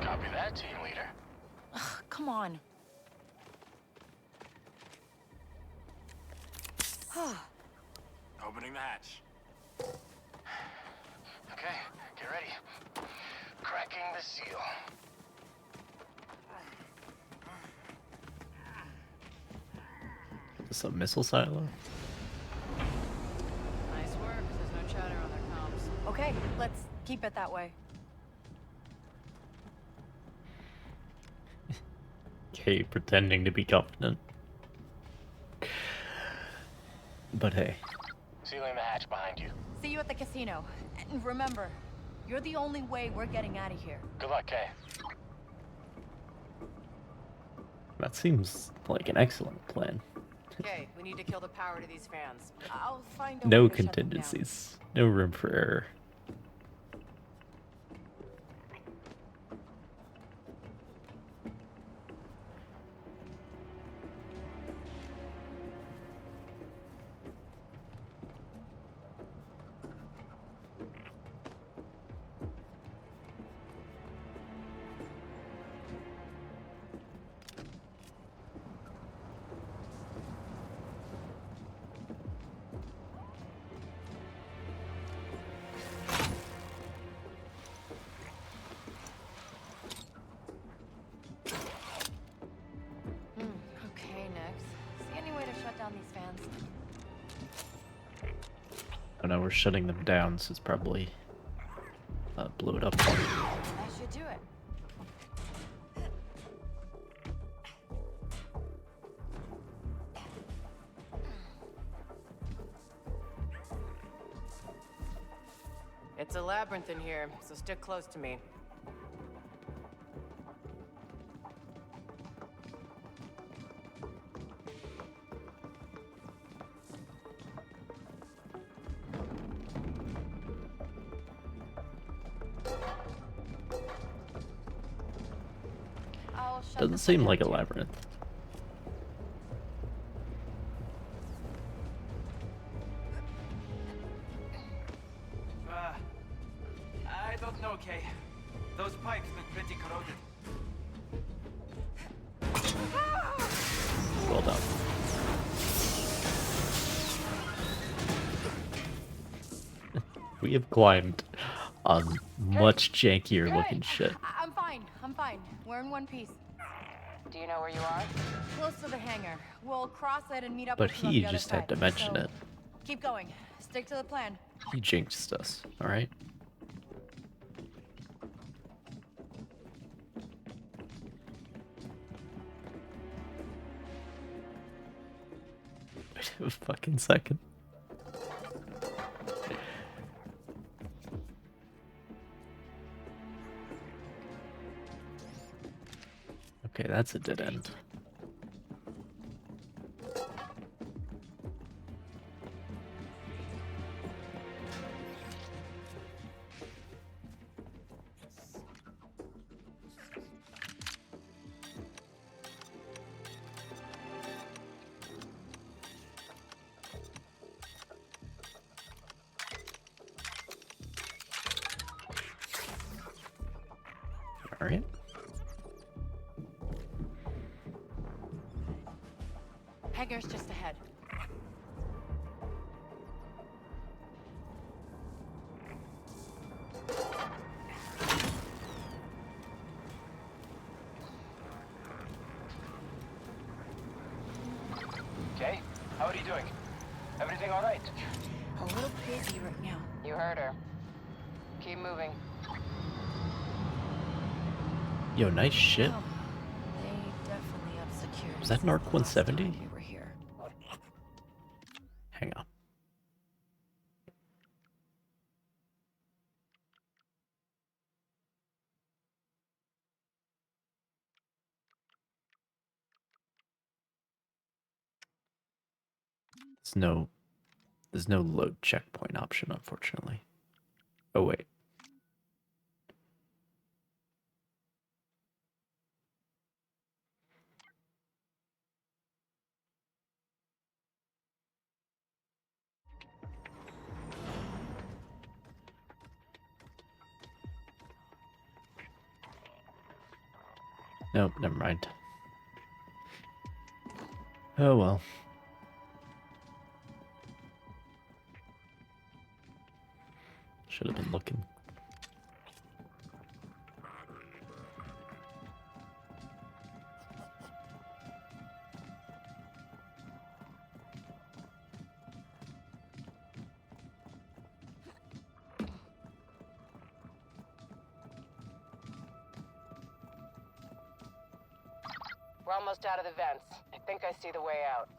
Copy that, team leader. Ugh, come on. Opening the hatch. Okay, get ready. Cracking the seal. Is this a missile silo? Nice work. There's no chatter on their comms. Okay, let's keep it that way. Okay, pretending to be confident. But hey. Sealing the hatch behind you. See you at the casino. And remember, you're the only way we're getting out of here. Good luck, Kay. That seems like an excellent plan. Okay, we need to kill the power to these fans. I'll find a No way to shut them down. contingencies. No room for error. Oh no, we're shutting them down, so it's probably blew it up. That should do it. It's a labyrinth in here, so stick close to me. Doesn't seem like a labyrinth. I don't know, Kay. Those pipes look pretty corroded. Well done. We have climbed on much jankier looking shit. I'm fine. I'm fine. We're in one piece. Do you know where you are? Close to the hangar. We'll cross it and meet up But with you on he the other just had side. to mention So, it. Keep going. Stick to the plan. He jinxed us, alright? Wait a fucking second. Okay, that's a dead end. Alright. Hangar's just ahead. Kay, how are you doing? Everything all right? A little busy right now. You heard her. Keep moving. Yo, nice shit. Oh, they definitely up security. Was that an ARC 170? We were here. Hang on. There's no load checkpoint option, unfortunately. Oh wait. Nope, never mind. Oh well. Should have been looking. We're almost out of the vents. I think I see the way out.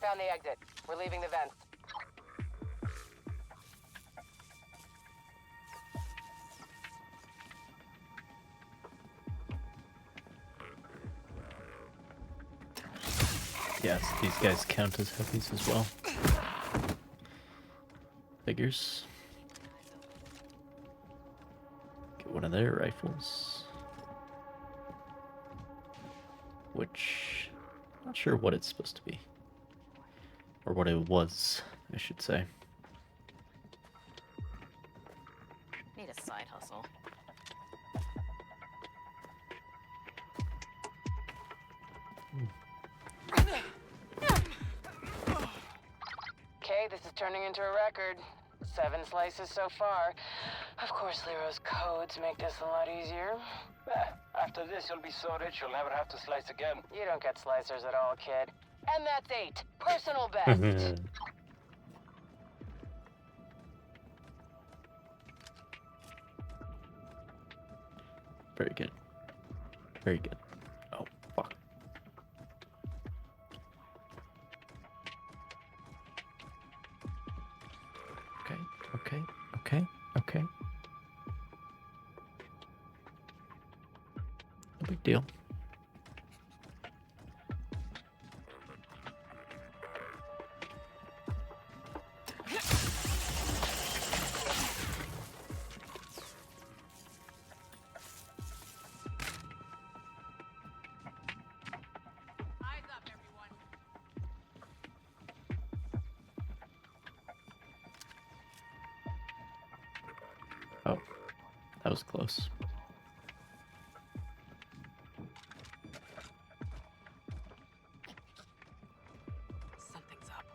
Found the exit. We're leaving the vents. Yes, these guys count as heavies as well. Figures. Get one of their rifles. Which, not sure what it's supposed to be. Or what it was, I should say. Need a side hustle. Okay, this is turning into a record. 7 slices so far. Of course, Lero's codes make this a lot easier. After this, you'll be so rich you'll never have to slice again. You don't get slicers at all, kid. And that's 8. Personal best. Very good. Very good. Oh, fuck. Okay. No big deal. Oh, that was close. Something's up.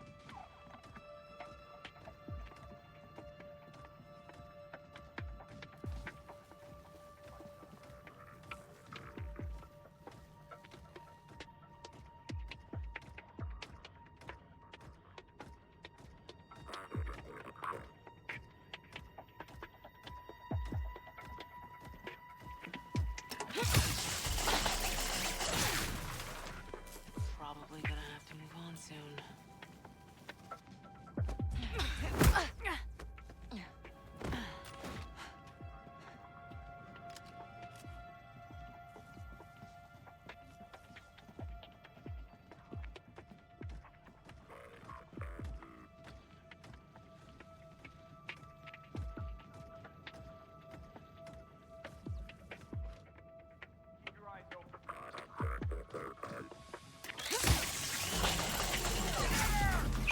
Probably gonna have to move on soon.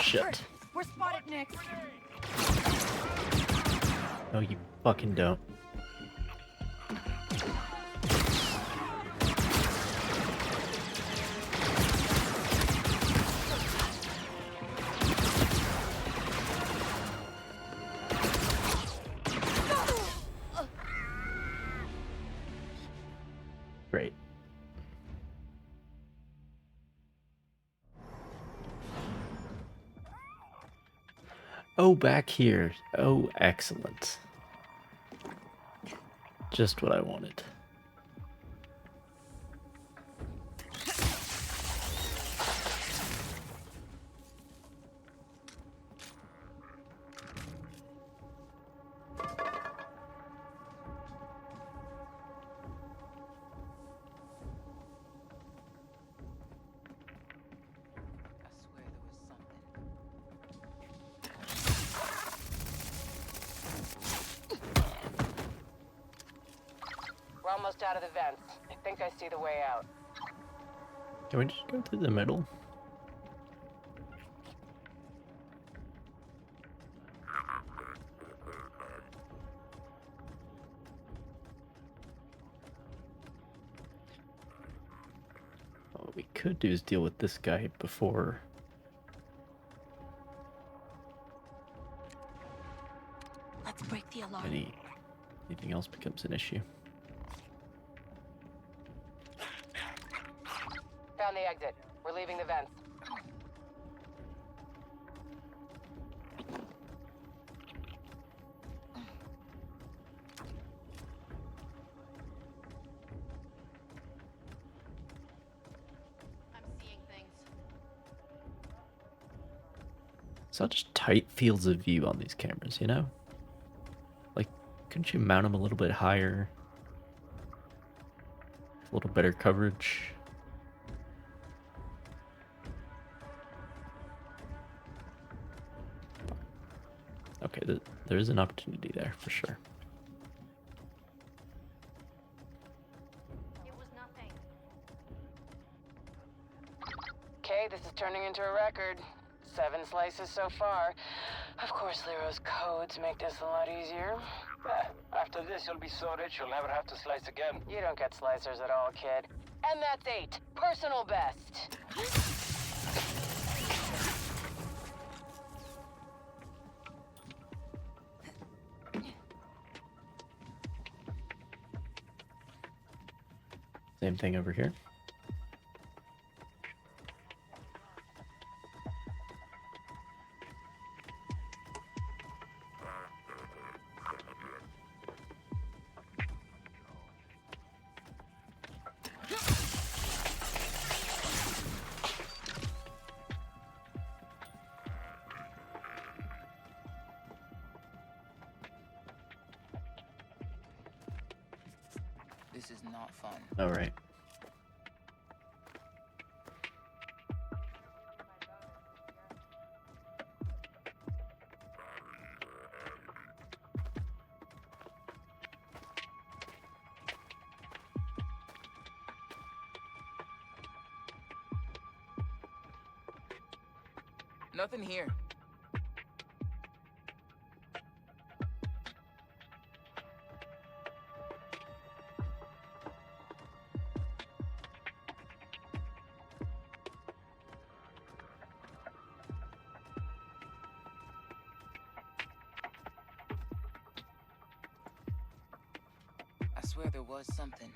Shit. We're spotted next. No, you fucking don't. Great. Oh, back here. Oh, excellent. Just what I wanted. We're almost out of the vents. I think I see the way out. Can we just go through the middle? What we could do is deal with this guy before. Let's break the alarm. Anything else becomes an issue. Found the exit. We're leaving the vents. I'm seeing things. Such tight fields of view on these cameras, you know? Like, couldn't you mount them a little bit higher? A little better coverage? Okay, there is an opportunity there for sure. It was nothing. Okay, this is turning into a record. 7 slices so far. Of course, Lero's codes make this a lot easier. After After this, you'll be so rich you'll never have to slice again. You don't get slicers at all, kid. And that's 8. Personal best. Same thing over here. This is not fun. All right. Nothing here. I swear there was something.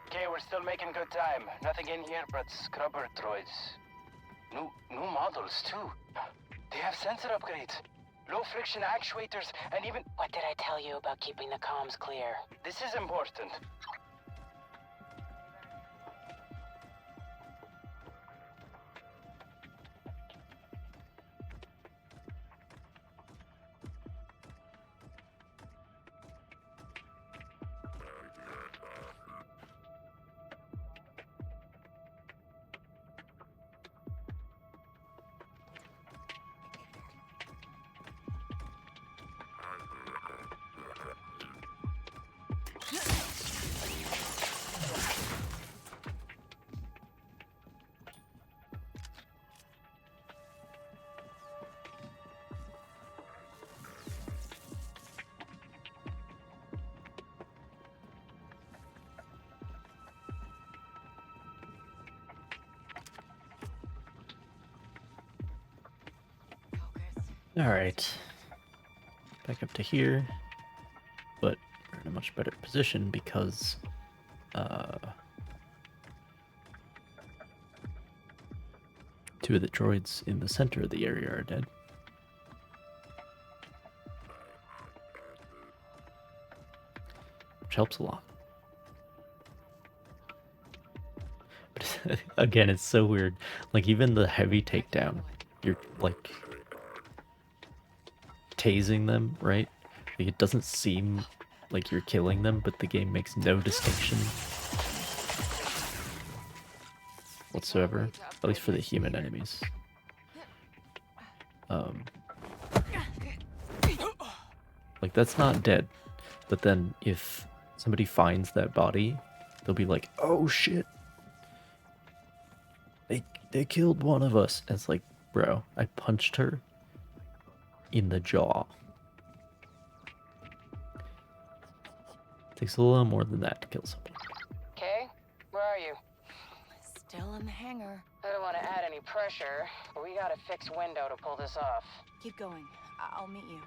Okay, we're still making good time. Nothing in here but scrubber droids. New models, too. They have sensor upgrades, low friction actuators, and even... What did I tell you about keeping the comms clear? This is important. All right. Back up to here, but we're in a much better position because two of the droids in the center of the area are dead. Which helps a lot. But again, it's so weird. Like, even the heavy takedown, you're like tasing them, right? Like, it doesn't seem like you're killing them, but the game makes no distinction whatsoever, at least for the human enemies. Like, that's not dead, but then if somebody finds that body, they'll be like, oh shit, they killed one of us. And it's like, bro, I punched her in the jaw. Takes a little more than that to kill somebody. Okay, where are you? Still in the hangar. I don't want to add any pressure, but we got a fixed window to pull this off. Keep going. I'll meet you.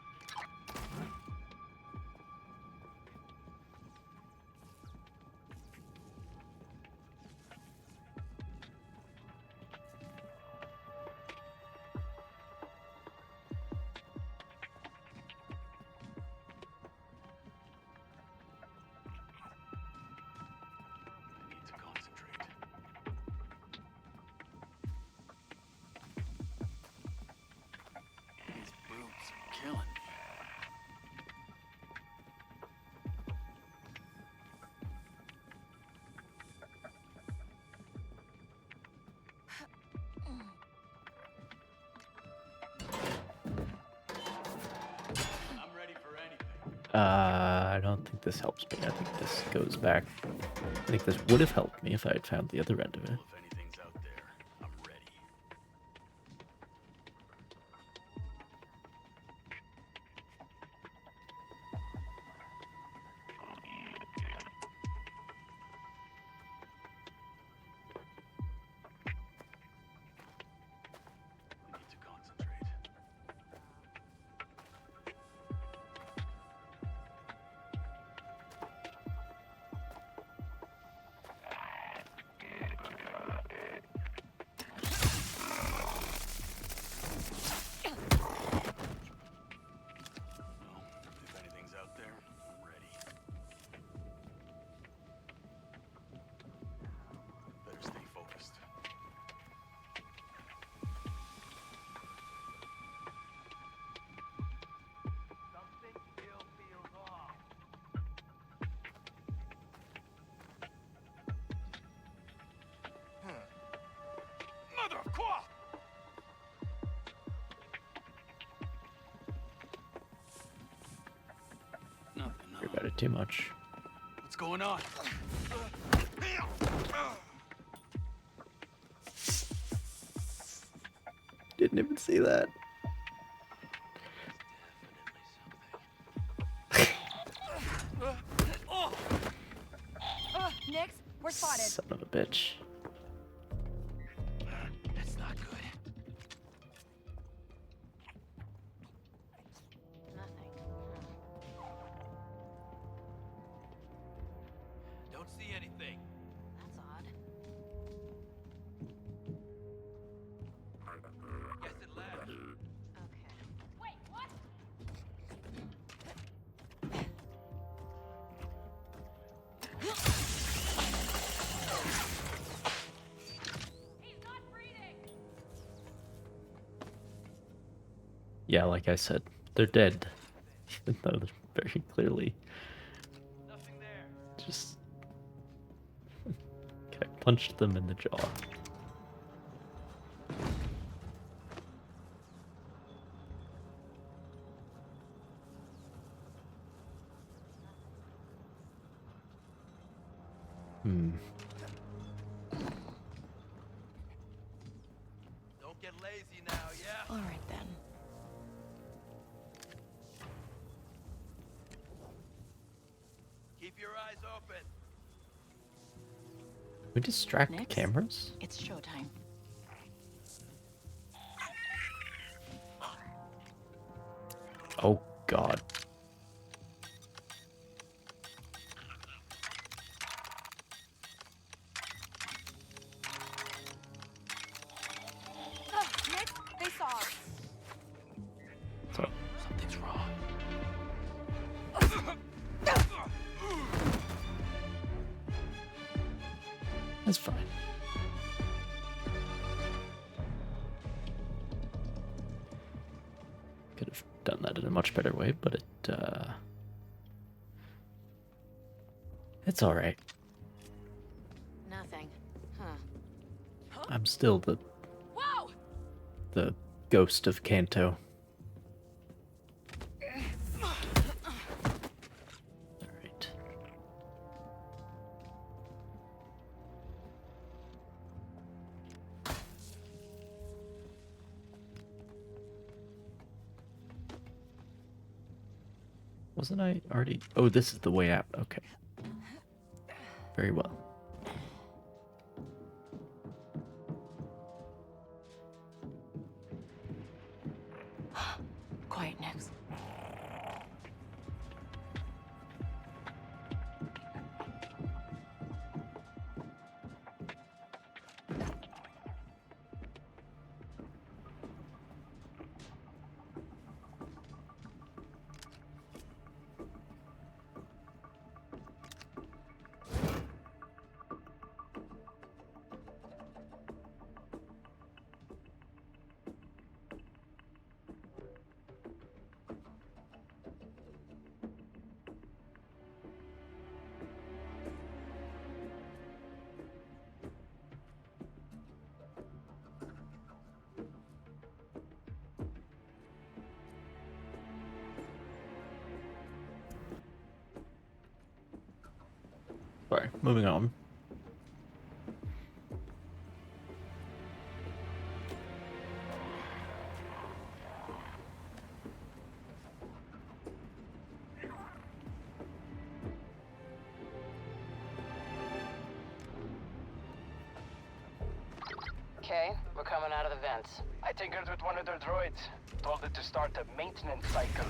I don't think this helps me. I think this goes back. I think this would have helped me if I had found the other end of it. If anything's out there, I'm ready. I need to concentrate. Well, if anything's out there, I'm ready. Better stay focused. Something still feels off. Mother of God! Nothing, Worry about it too much. What's going on? Didn't even see that. Nix, we're spotted. Son of a bitch. That's not good. Nothing. Don't see anything. That's odd. Guess it left. Okay. Wait, what? He's not breathing. Yeah, like I said, they're dead. Even though they're very clearly just... Okay, punched them in the jaw. Don't get lazy now, yeah? All right then. Keep your eyes open. We distract Nix, cameras? it's showtime. Oh god. Nix, they saw us. So, Something's wrong. that's fine. Could have done that in a much better way, but it's alright. Nothing. Huh. I'm still Whoa! the ghost of Kanto. Alright. Wasn't I already... Oh, this is the way out. Okay. Very well. Quiet, Nix. Sorry, moving on. Okay, we're coming out of the vents. I tinkered with one of their droids. Told it to start a maintenance cycle.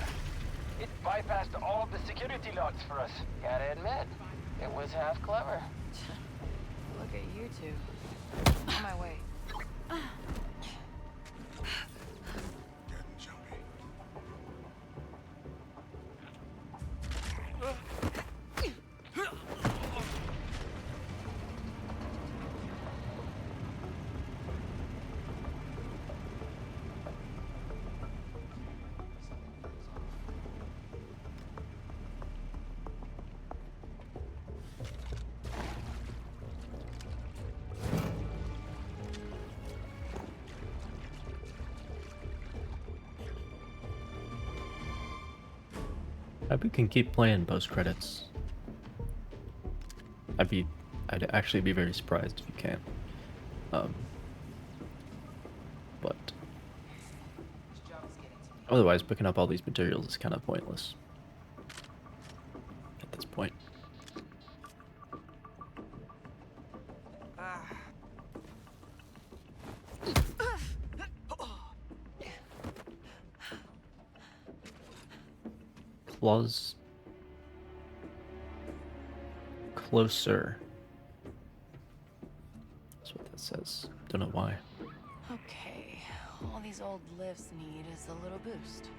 It bypassed all of the security locks for us. Gotta admit, it was half clever. Look at you two. On my way. I hope we can keep playing post credits. I'd actually be very surprised if you can. But otherwise, picking up all these materials is kind of pointless at this point. Claws closer. That's what that says. Don't know why. Okay, all these old lifts need is a little boost.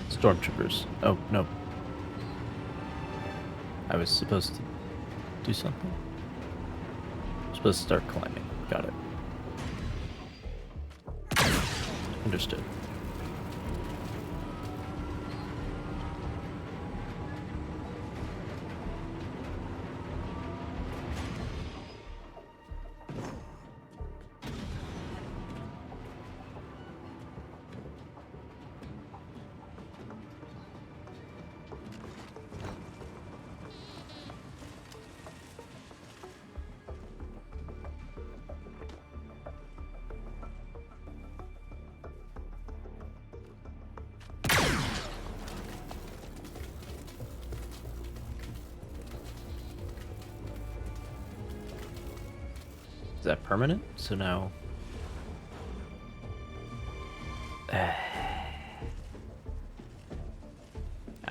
Stormtroopers. Oh, no. I was supposed to do something. I'm supposed to start climbing. Got it. Understood. Is that permanent? So now... I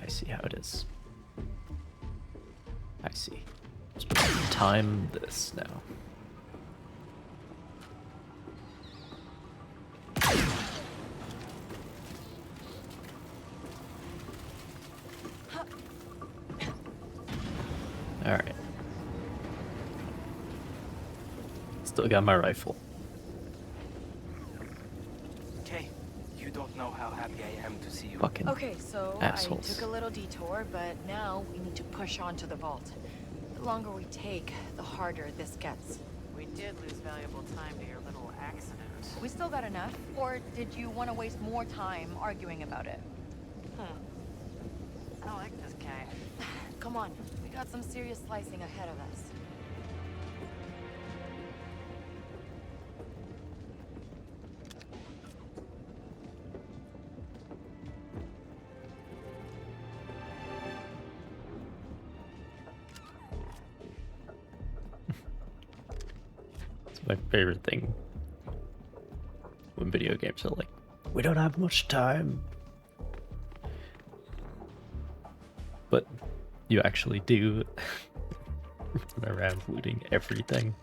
see how it is. I see. I'm supposed to time this now. Alright. Still got my rifle. Okay, you don't know how happy I am to see you. Fucking Okay, so assholes. I took a little detour, but now we need to push on to the vault. The longer we take, the harder this gets. We did lose valuable time to your little accident. We still got enough? Or did you want to waste more time arguing about it? I like this guy. Come on, we got some serious slicing ahead of us. It's my favorite thing when video games are like, we don't have much time. But you actually do. Around looting everything.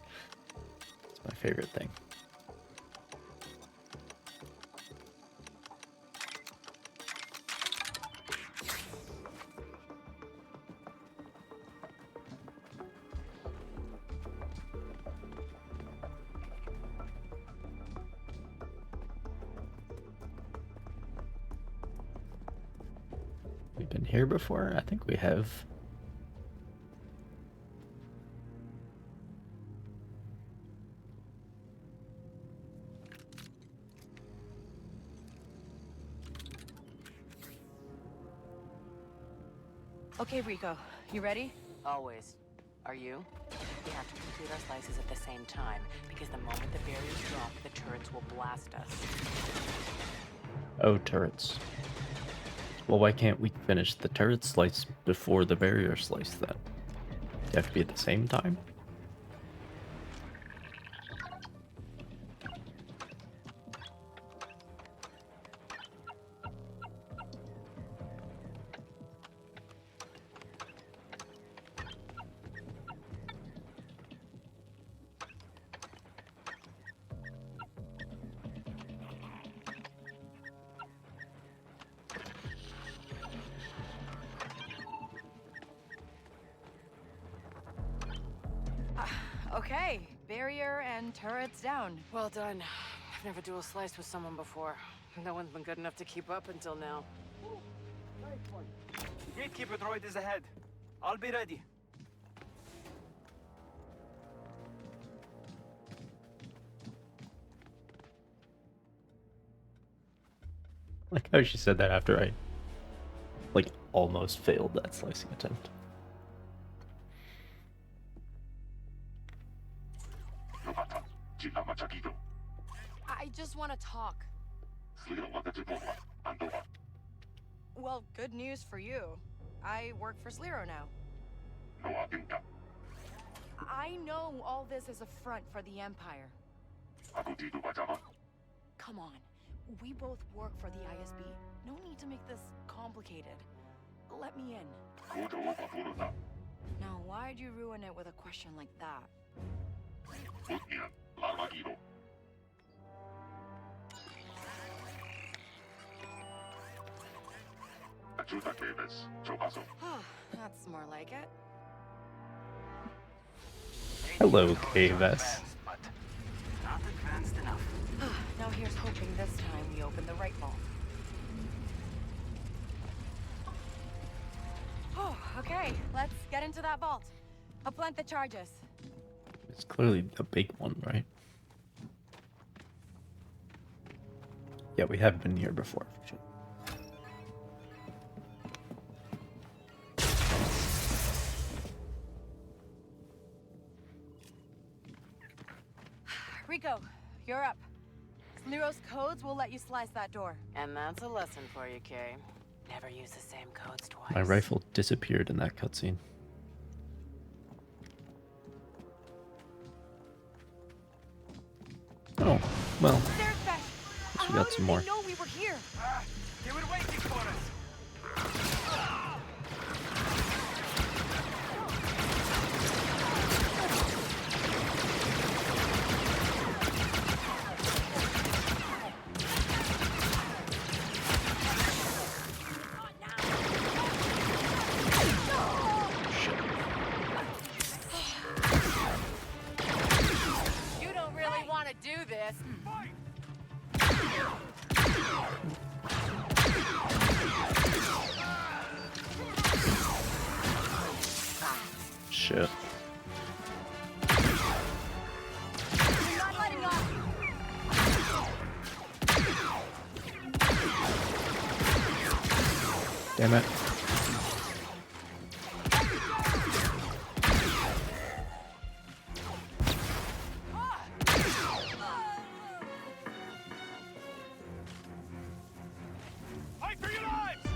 It's my favorite thing. We've been here before? I think we have. Okay, Rico, you ready? Always. Are you? We have to complete our slices at the same time, because the moment the barriers drop, the turrets will blast us. Oh, turrets. Well, why can't we finish the turret slice before the barrier slice then? They have to be at the same time? Okay, barrier and turrets down. Well done. I've never dual sliced with someone before. No one's been good enough to keep up until now. Gatekeeper droid is ahead. I'll be ready. Like how she said that after I, like, almost failed that slicing attempt. I just want to talk. Well, good news for you. I work for Sliro now. I know all this is a front for the Empire. Come on. We both work for the ISB. No need to make this complicated. Let me in. Now, why'd you ruin it with a question like that? That's more like it. Hello, KVS. Not advanced enough. Now here's hoping this time we open the right vault. Oh, okay. Let's get into that vault. I'll plant the charges. It's clearly a big one, right? Yeah, we have been here before. Rico, you're up. Sliro's codes will let you slice that door. And that's a lesson for you, Kay. Never use the same codes twice. My rifle disappeared in that cutscene. Oh, well. Guess we got some more. Know we were here. They were waiting for us. You don't really want to do this. Shit. Not letting up. Damn it. Fight for your lives!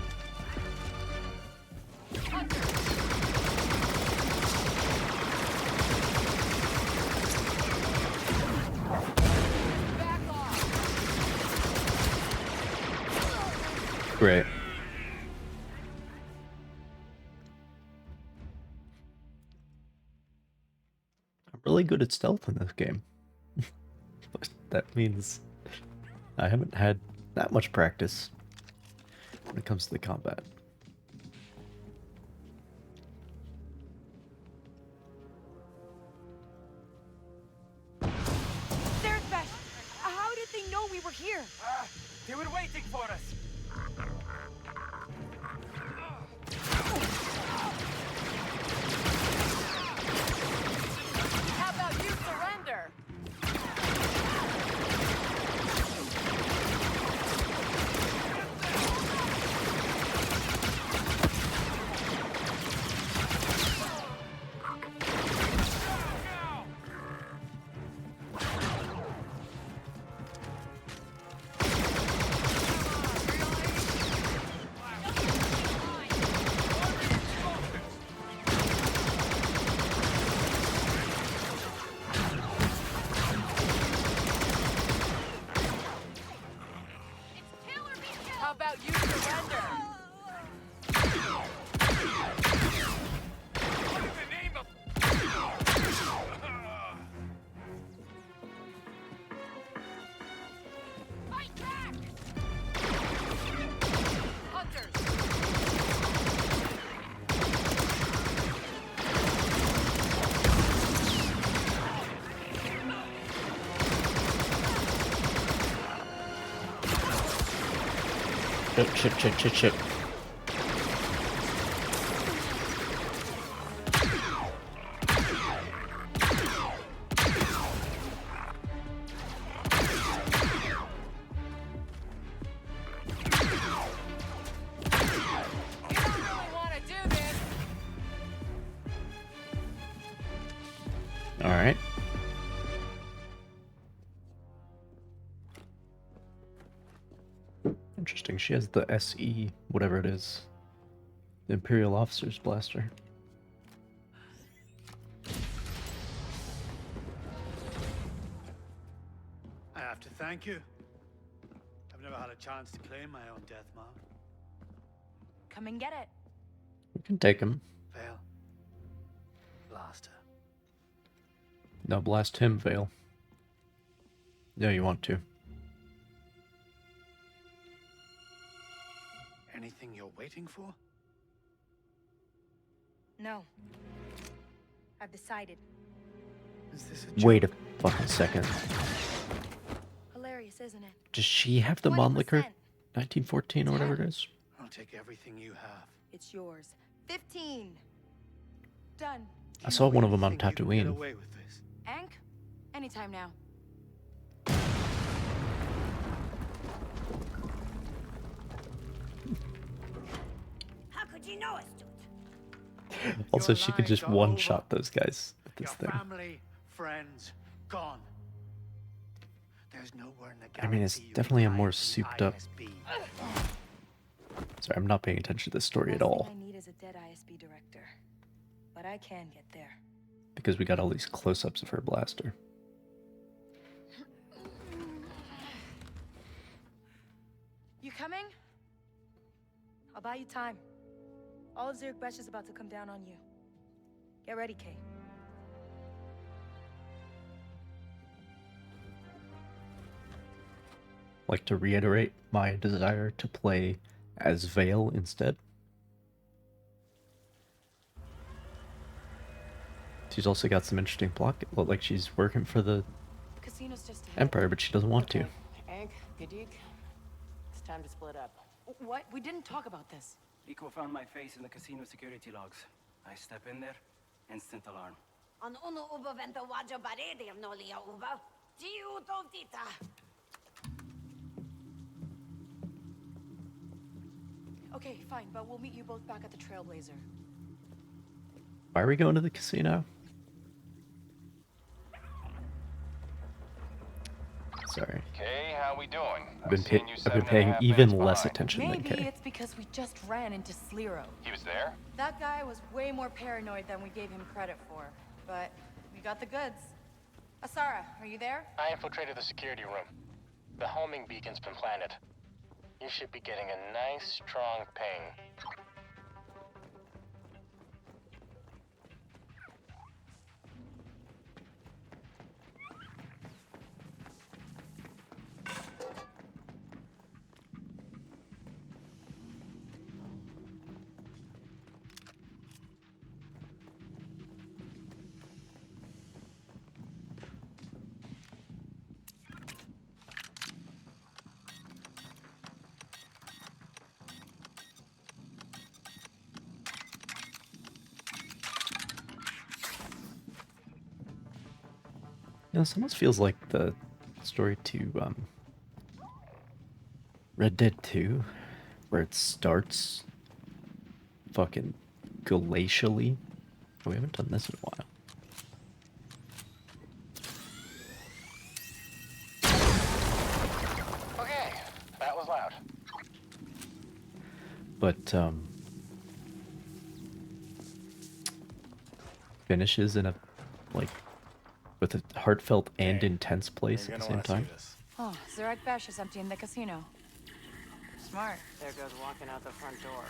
Great. I'm really good at stealth in this game. But that means I haven't had that much practice when it comes to the combat. There's Beth. How did they know we were here? They were waiting for us. How about you surrender? How about you surrender? What in the name of... Fight back! Hunters! Shit. Alright. Interesting. She has the SE, whatever it is. The Imperial Officer's Blaster. I have to thank you. I've never had a chance to claim my own death mark. Come and get it. We can take him. Vale. Blaster. No, blast him, Vale. Yeah, you want to. Anything you're waiting for? No. I've decided. Is this a joke? Wait a fucking second. Hilarious, isn't it? Does she have the Monlicker 1914 or whatever it is? I'll take everything you have. It's yours. 15. Done. I saw one of them on Think you can get Tatooine. away with this? Ank? Anytime now. How could you know us, dude? Also, she could just one-shot those guys with this Your thing. family, friends, gone. There's nowhere in the I mean, it's galaxy you definitely a can more hide the souped up. ISB. Sorry, I'm not paying attention to this story at Last all. thing I need is a dead ISB director. But I can get there. Because we got all these close-ups of her blaster. You coming? I'll buy you time. All of Zurich Besh is about to come down on you. Get ready, Kay. Like to reiterate my desire to play as Vale instead. She's also got some interesting plot. Well, like she's working for the Casino's just ahead. Empire, but she doesn't want to. Egg, Gadik, it's time to split up. What? We didn't talk about this. Eco found my face in the casino security logs. I step in there, instant alarm. On uno ubo vento wajo baredi of nolia ubo. Giu dovdita. Okay, fine, but we'll meet you both back at the Trailblazer. Why are we going to the casino? Sorry. Kay, how we doing? I've been paying even less attention than Maybe Kay. it's because we just ran into Slero. He was there? That guy was way more paranoid than we gave him credit for. But we got the goods. Asara, are you there? I infiltrated the security room. The homing beacon's been planted. You should be getting a nice, strong ping. You know, this almost feels like the story to Red Dead 2, where it starts fucking glacially. Oh, we haven't done this in a while. Okay, that was loud. But finishes in a like with a heartfelt and intense place at the same time. Oh, Zurich Besh is emptying the casino. Smart. There goes walking out the front door.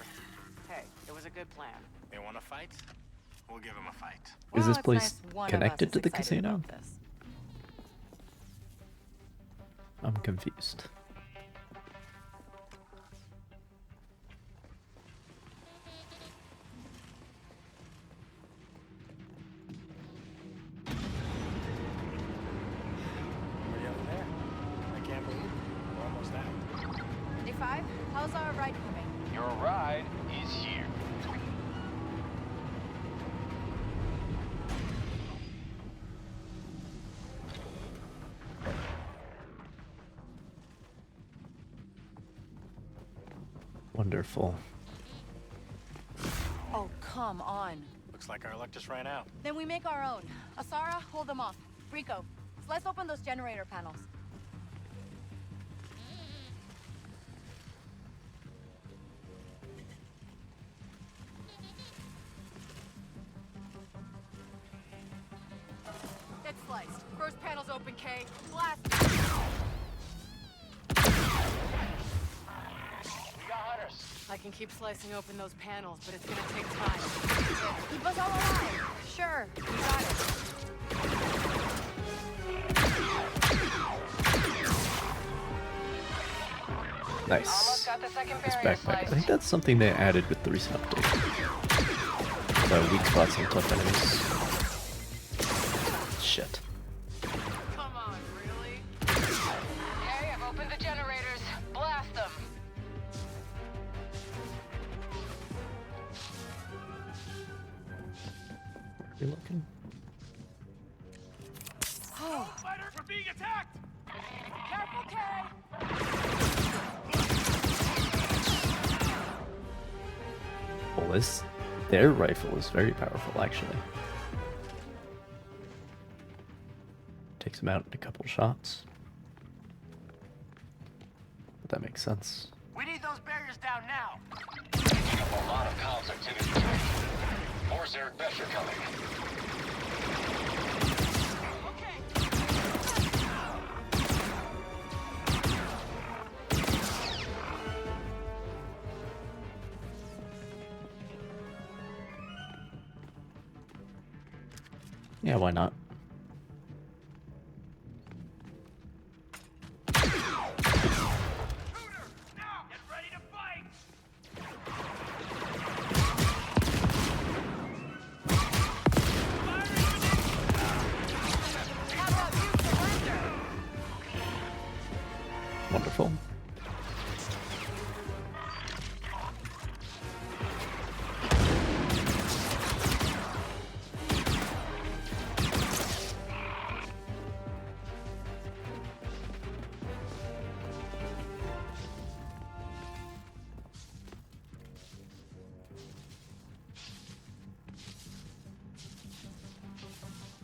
Hey, it was a good plan. They want to fight? We'll give them a fight. Is Well, this it's place nice one of us connected is to the excited casino? about this. I'm confused. We're over there. I can't believe it. We're almost out. 95, how's our ride coming? Your ride is here. Wonderful. Oh, come on. Looks like our luck just ran out. Then we make our own. Asara, hold them off. Rico, let's open those generator panels. It's sliced. First panel's open, Kay. Blast! We got hunters. I can keep slicing open those panels, but it's gonna take time. Keep us all alive. Sure, you got it. Nice. Got the second This barrier backpack. I sliced. think that's something they added with the recent update. Weak spots and tough enemies. Shit. Come on, really? Okay, I've opened the generators. Blast them. You looking? Oh, We're being attacked! careful, Kay! Well, their rifle is very powerful, actually. Takes him out in a couple shots. But that makes sense. We need those barriers down now. Picking up a lot of comms activity today. More Zerg Besh are coming. Yeah, why not? Get ready to fight! How about you surrender? Wonderful.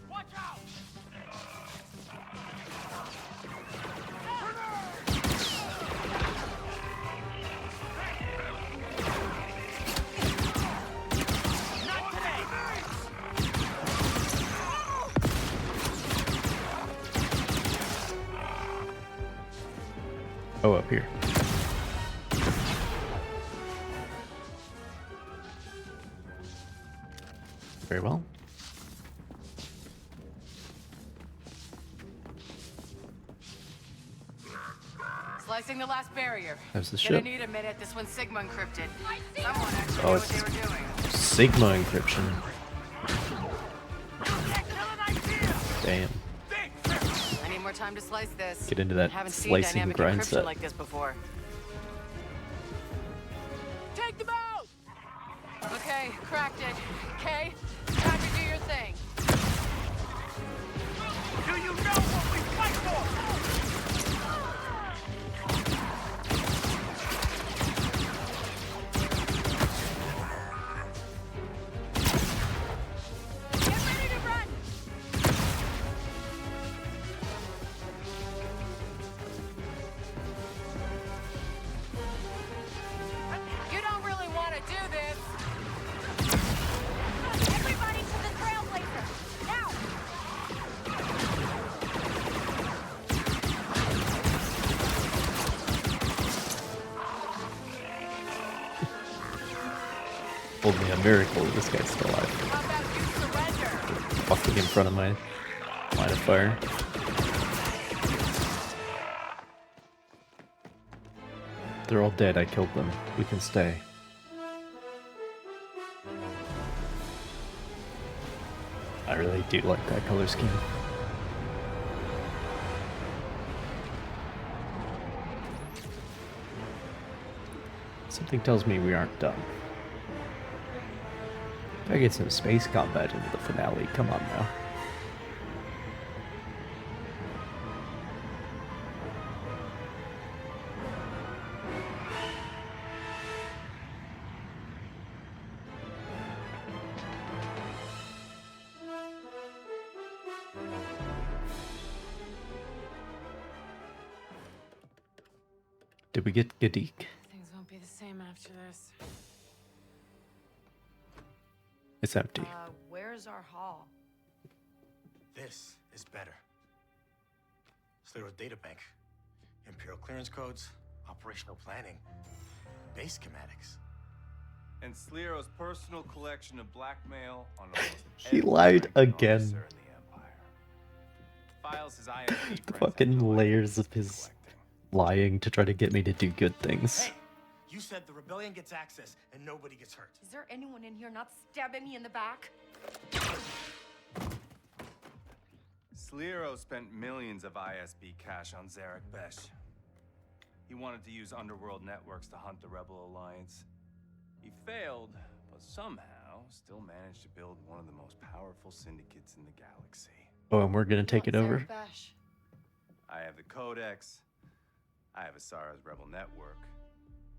Watch out! Not today! Oh, up here. Very well. Slicing the last barrier. There's the Gonna ship. need a minute. This one's Sigma encrypted. Someone actually Oh, knew what it's they were doing. Sigma encryption. Damn. I need more time to slice this. Get into that Haven't seen slicing dynamic grind encryption set. like this before. Take them out! Okay, cracked it. Okay, time to do your thing. Do you know what we fight for? Get ready to run! You don't really want to do this. Everybody to the trailblazer! Only a miracle this guy's still alive. How about you surrender? Walking in front of my line of fire. They're all dead, I killed them. We can stay. I really do like that color scheme. Something tells me we aren't done. Gotta get some space combat into the finale, come on now. Did we get Gadik? Things won't be the same after this. It's empty. Where's our hall? This is better. Sliro's databank. Imperial clearance codes, operational planning, base schematics. And Sliro's personal collection of blackmail on almost He every lied ranking again. officer in the Empire. Files his ISP The friends have fucking no idea layers of he's his lying to try to get me to do good things. Hey, you said the rebellion gets access and nobody gets hurt. Is there anyone in here not stabbing me in the back? Sliro spent millions of ISB cash on Zarek Besh. He wanted to use underworld networks to hunt the Rebel Alliance. He failed, but somehow still managed to build one of the most powerful syndicates in the galaxy. Oh, and we're gonna take it over? I have the Codex. I have Asara's Rebel Network.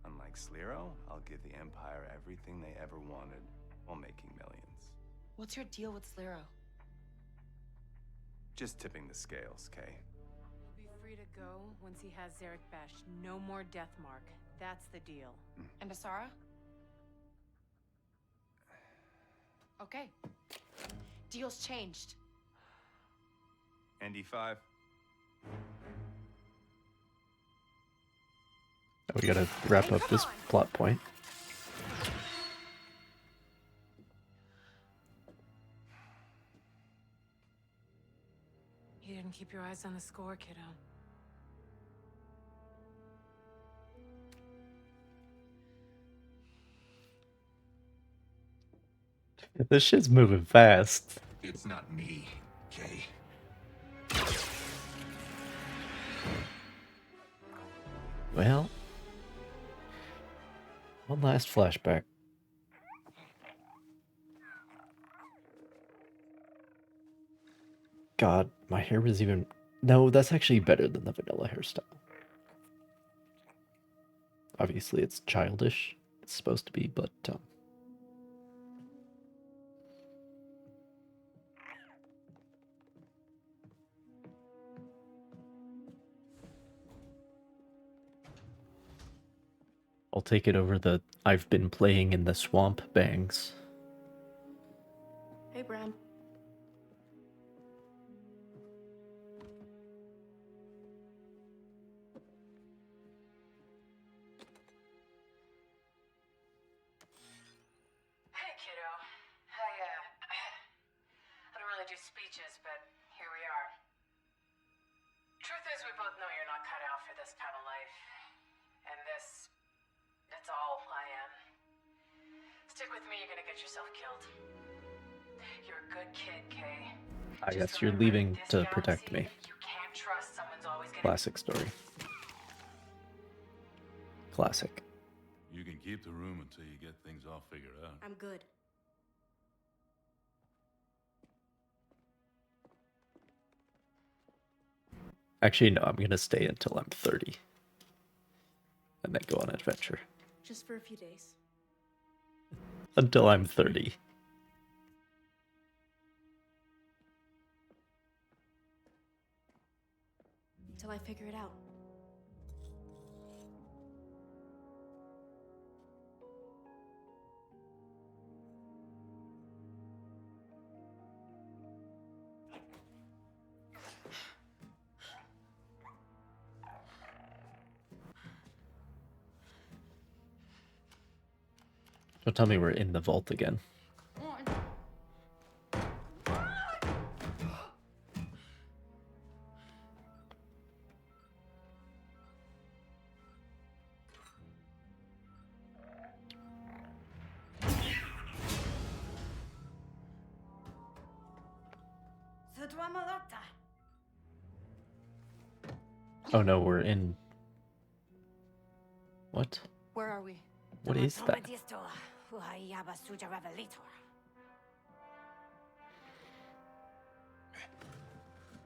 Unlike Sliro, I'll give the Empire everything they ever wanted while making millions. What's your deal with Sliro? Just tipping the scales, Kay. He'll be free to go once he has Zarek Besh. No more Deathmark. That's the deal. And Asara? Okay. Deal's changed. ND5. We gotta wrap up this plot point. You didn't keep your eyes on the score, kiddo. This shit's moving fast. It's not me, Kay. Well, one last flashback. God, my hair was even... No, that's actually better than the vanilla hairstyle. Obviously, it's childish. It's supposed to be, but... I'll take it over the I've been playing in the swamp bangs. Hey, Bram. Hey, kiddo. I don't really do speeches, but here we are. Truth is, we both know you're not cut out for this kind of life. And that's all I am. Stick with me, you're gonna get yourself killed. You're a good kid, Kay. I guess you're leaving to protect me. You can't trust someone's always gonna... Classic story. Classic. You can keep the room until you get things all figured out. I'm good. Actually, no, I'm gonna stay until I'm 30. And then go on an adventure. Just for a few days. Until I'm 30. Until I figure it out. Don't tell me we're in the vault again. Oh no, we're in... What? Where are we? What is that?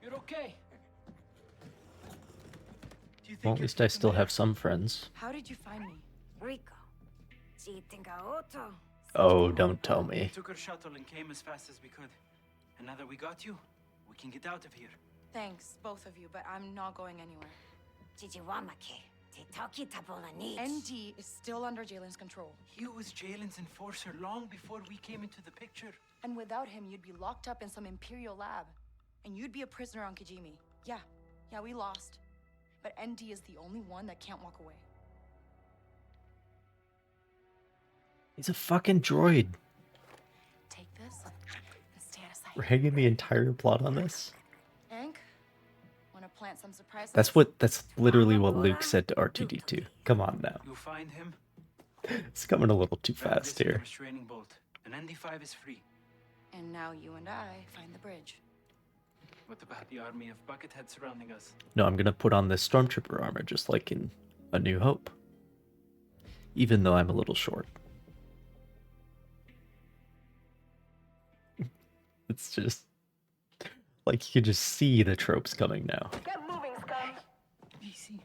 You're okay. Well, at least I still have some friends. How did you find me? Rico. Oh, don't tell me. We took our shuttle and came as fast as we could. And now that we got you, we can get out of here. Thanks, both of you, but I'm not going anywhere. ND is still under Jalen's control. He was Jalen's enforcer long before we came into the picture. And without him, you'd be locked up in some Imperial lab. And you'd be a prisoner on Kijimi. Yeah, we lost. But ND is the only one that can't walk away. He's a fucking droid. Take this and stay out of sight. We're hanging the entire plot on this. Hank, wanna plant some surprises? That's literally what Luke said to R2-D2. Come on now. You find him. It's coming a little too fast here. Restraining bolt. And ND5 is free. And now you and I find the bridge. What about the army of bucketheads surrounding us? No, I'm gonna put on this stormtrooper armor just like in A New Hope. Even though I'm a little short. It's just like you can just see the tropes coming now. Get moving, scum. Easy.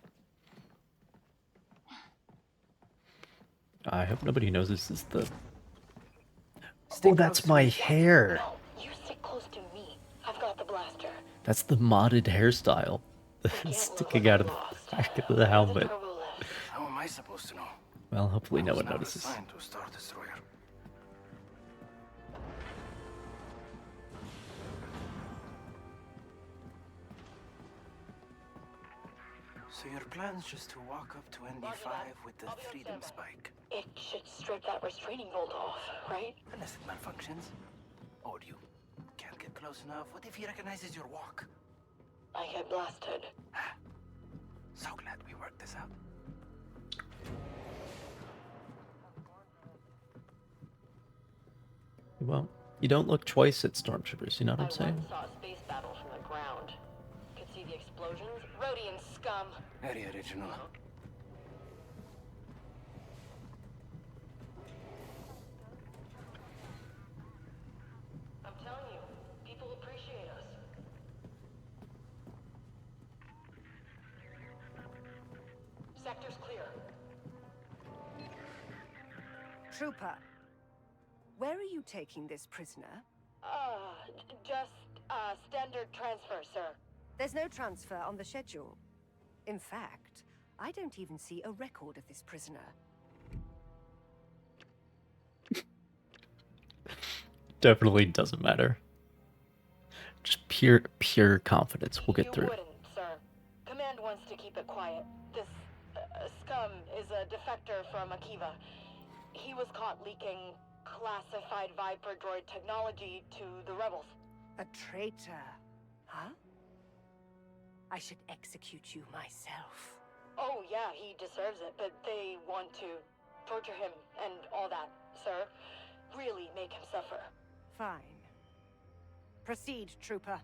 I hope nobody knows this is the... Oh, that's my hair! You stick close to me. I've got the blaster. That's the modded hairstyle. Sticking out of the back of the helmet. How am I supposed to know? Well, hopefully no one notices. Assigned to Star Destroyer. So your plan's just to walk up to ND5 with the freedom spike. It should strip that restraining bolt off, right? Unless it malfunctions. Or you can't get close enough. What if he recognizes your walk? I get blasted. So glad we worked this out. Well, you don't look twice at stormtroopers, you know what I'm saying? I saw a space battle from the ground. Could see the explosions. Rhodian scum. Very original. I'm telling you, people appreciate us. Sector's clear. Trooper, where are you taking this prisoner? Just, standard transfer, sir. There's no transfer on the schedule. In fact, I don't even see a record of this prisoner. Definitely doesn't matter. Just pure confidence. We'll get through. You wouldn't, sir. Command wants to keep it quiet. This scum is a defector from Akiva. He was caught leaking classified Viper droid technology to the rebels. A traitor, huh? I should execute you myself. Oh yeah, he deserves it, but they want to torture him and all that, sir. Really make him suffer. Fine. Proceed, Trooper.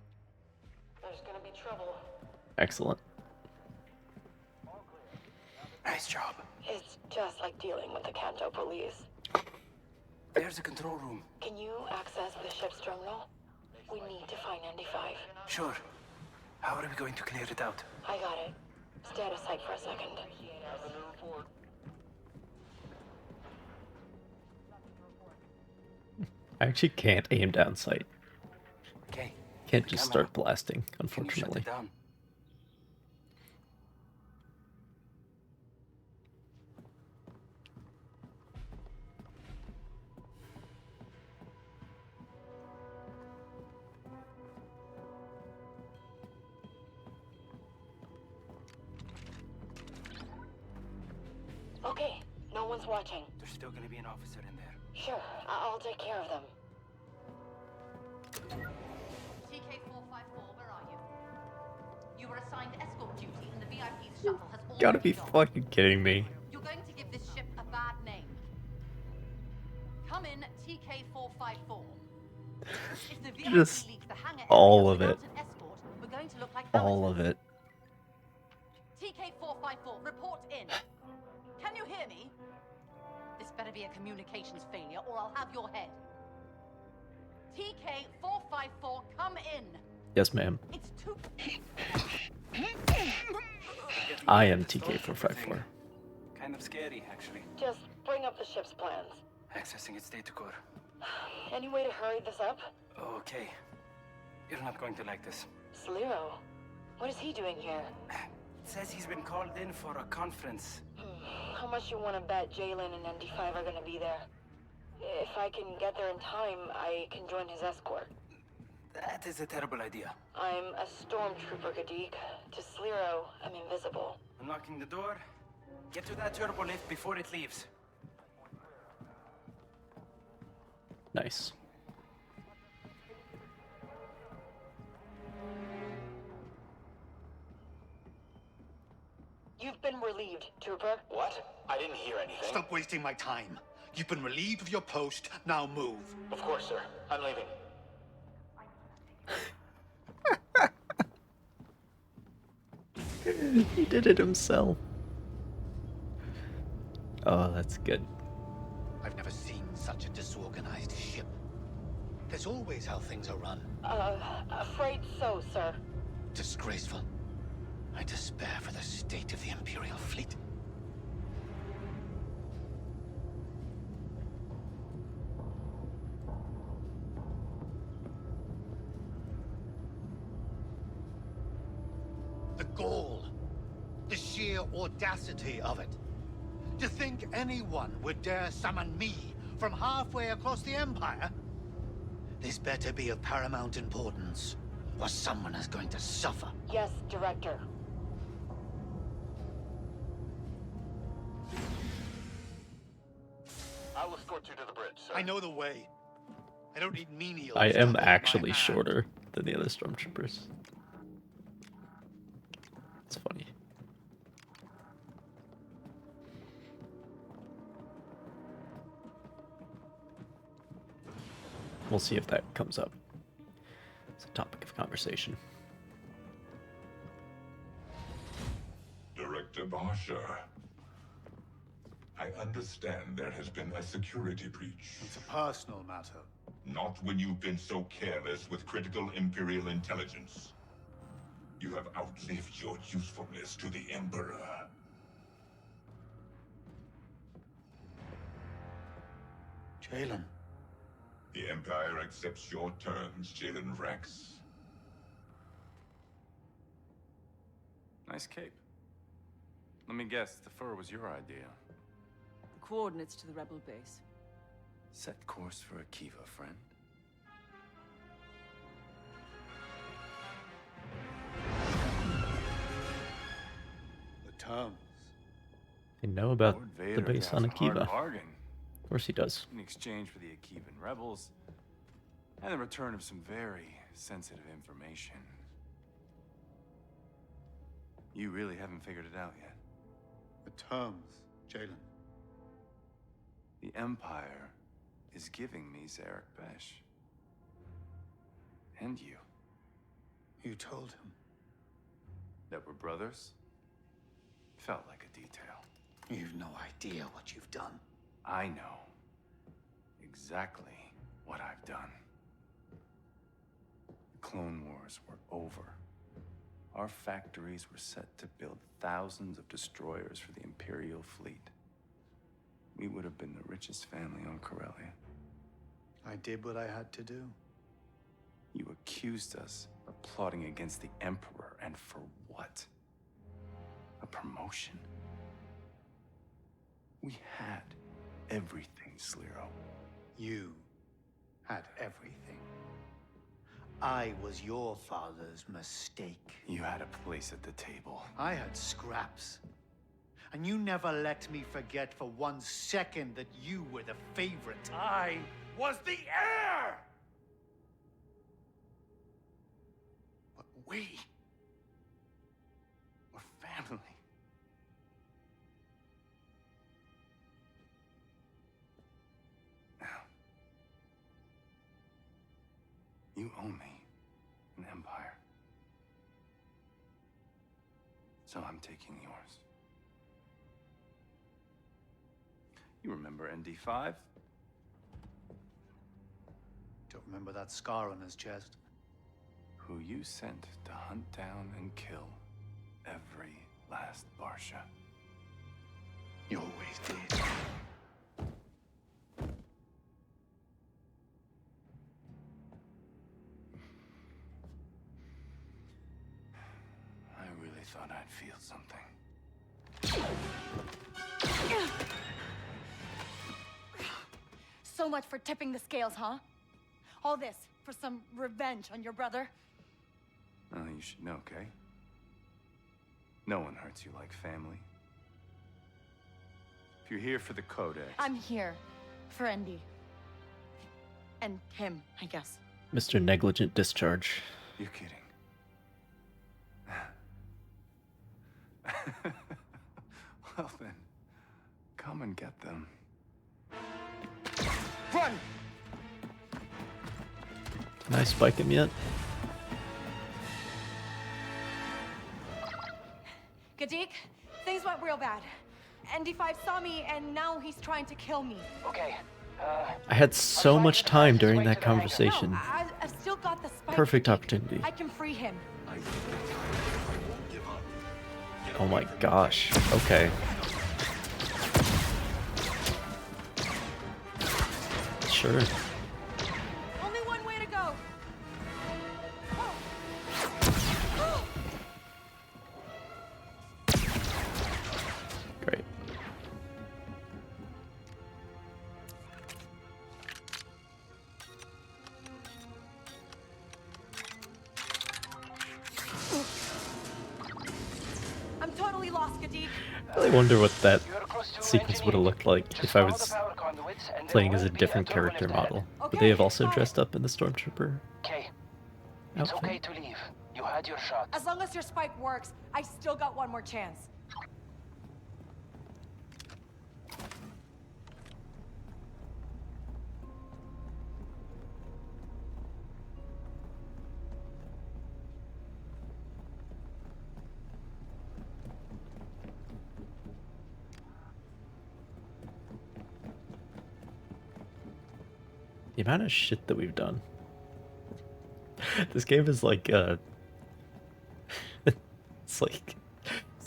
There's gonna be trouble. Excellent. Nice job. It's just like dealing with the Kanto police. There's a control room. Can you access the ship's terminal? We need to find ND5. Sure. How are we going to clear it out? I got it. Stay out of sight for a second. I actually can't aim down sight. Okay. Can't just start blasting, unfortunately. Shut it down. Okay, no one's watching. There's still gonna be an officer in there. Sure, I'll take care of them. TK454, where are you? You were assigned escort duty, and the VIP's shuttle has already Gotta be docked. fucking kidding me. You're going to give this ship a bad name. Come in, TK454. If the VIP Just leaves the hangar all area of it. without an escort, we're going to look like All of it. TK454, report in. Can you hear me? This better be a communications failure, or I'll have your head. TK454, come in. Yes, ma'am. It's too. I am TK454. Kind of scary, actually. Just bring up the ship's plans. Accessing its data core. Any way to hurry this up? Okay. You're not going to like this. Sliro, what is he doing here? It says he's been called in for a conference. How much you want to bet Jalen and ND5 are gonna be there? If I can get there in time, I can join his escort. That is a terrible idea. I'm a stormtrooper, Gadik. To Sliro, I'm invisible. Unlocking the door. Get to that turbo lift before it leaves. Nice. You've been relieved, Trooper. What? I didn't hear anything. Stop wasting my time. You've been relieved of your post. Now move. Of course, sir. I'm leaving. He did it himself. Oh, that's good. I've never seen such a disorganized ship. That's always how things are run. Afraid so, sir. Disgraceful. I despair for the state of the Imperial fleet. The gall, the sheer audacity of it. To think anyone would dare summon me from halfway across the Empire? This better be of paramount importance, or someone is going to suffer. Yes, Director. I'll escort you to the bridge, sir. I know the way. I don't need menials. I to am hold my actually hand. shorter than the other stormtroopers. It's funny. We'll see if that comes up. It's a topic of conversation. Director Barsha, I understand there has been a security breach. It's a personal matter. Not when you've been so careless with critical Imperial intelligence. You have outlived your usefulness to the Emperor. Jalen. The Empire accepts your terms, Jalen Rex. Nice cape. Let me guess, the fur was your idea. The coordinates to the rebel base. Set course for Akiva, friend. The terms. They know about Lord the Vader base has on a hard Akiva. bargain. Of course he does. In exchange for the Akivan rebels, and the return of some very sensitive information. You really haven't figured it out yet. The terms, Jalen. The Empire is giving me Zarek Besh. And you. You told him. That we're brothers? Felt like a detail. You've no idea what you've done. I know exactly what I've done. The Clone Wars were over. Our factories were set to build thousands of destroyers for the Imperial fleet. We would have been the richest family on Corellia. I did what I had to do. You accused us of plotting against the Emperor, and for what? A promotion? We had everything, Sliro. You had everything. I was your father's mistake. You had a place at the table. I had scraps. And you never let me forget for 1 second that you were the favorite. I was the heir! But we were family. Now, you owe me an empire. So I'm taking yours. You remember ND5? Don't remember that scar on his chest. Who you sent to hunt down and kill every last Barsha. You always did. I really thought I'd feel something. So much for tipping the scales, huh? All this for some revenge on your brother? Oh, you should know, Kay. No one hurts you like family. If you're here for the Codex... I'm here for Andy. And him, I guess. Mr. Negligent Discharge. You're kidding. Well then, come and get them. Run! Can I spike him yet? Gadik, things went real bad. ND5 saw me and now he's trying to kill me. Okay. I had so much time during that conversation. No, I've still got the spike. Perfect opportunity. I can free him. Oh my gosh. Okay. Sure. Only one way to go. Great. I'm totally lost, Gadik. I really wonder what that sequence would have looked like if I was playing as a different character model. Would they have also dressed up in the Stormtrooper Okay. It's outfit? okay to leave. You had your shot. As long as your spike works, I still got one more chance. The amount of shit that we've done. This game is like it's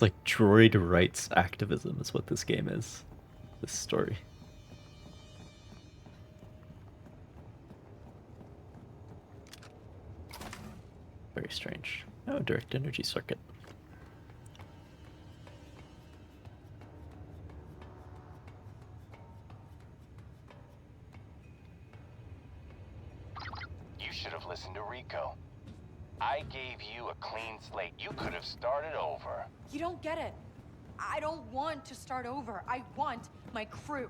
like droid rights activism is what this game is. This story. Very strange. Oh, direct energy circuit. You should have listened to Rico. I gave you a clean slate. You could have started over. You don't get it. I don't want to start over. I want my crew.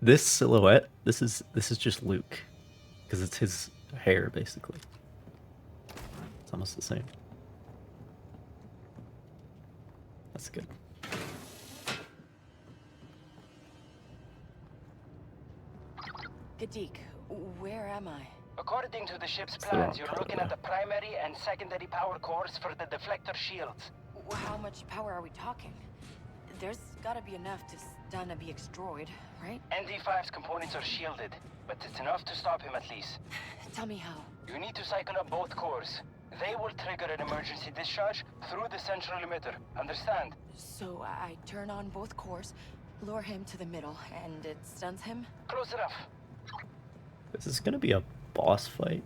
This silhouette, this is just Luke, because it's his hair basically. It's almost the same. That's good. Gadik, where am I? According to the ship's It's the wrong plans, you're color, looking at the primary and secondary power cores for the deflector shields. How much power are we talking? There's gotta be enough to stun a BX droid, right? ND5's components are shielded, but it's enough to stop him at least. Tell me how. You need to cycle up both cores. They will trigger an emergency discharge through the central emitter. Understand? So I turn on both cores, lure him to the middle, and it stuns him? Close enough. Is this gonna be a boss fight?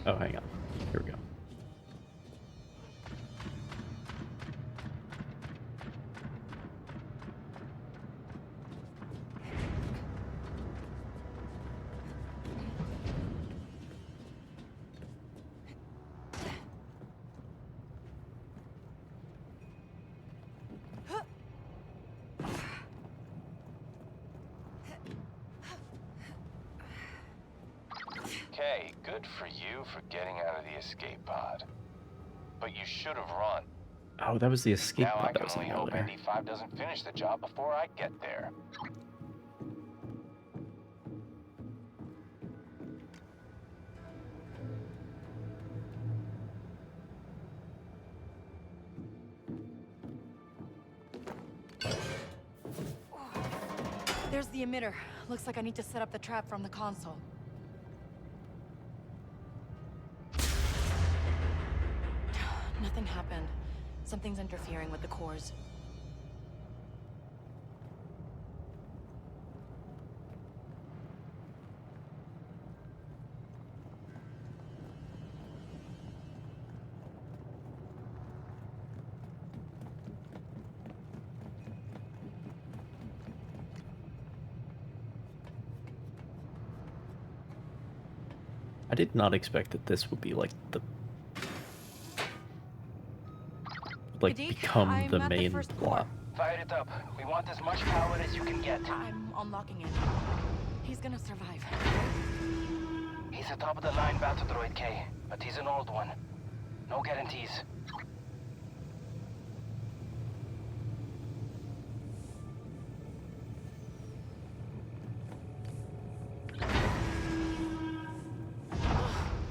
Oh, hang on. Here we go. Okay, good for you for getting out of the escape pod. But you should have run. Oh, that was the escape Now I pod I can was only thinking hope earlier. ND5 doesn't finish the job before I get there. There's the emitter. Looks like I need to set up the trap from the console. Nothing happened. Something's interfering with the cores. I did not expect that this would be like the become the main plot. Fire it up. We want as much power as you can get. I'm unlocking it. He's gonna survive. He's a top-of-the-line battle droid, K, but he's an old one. No guarantees.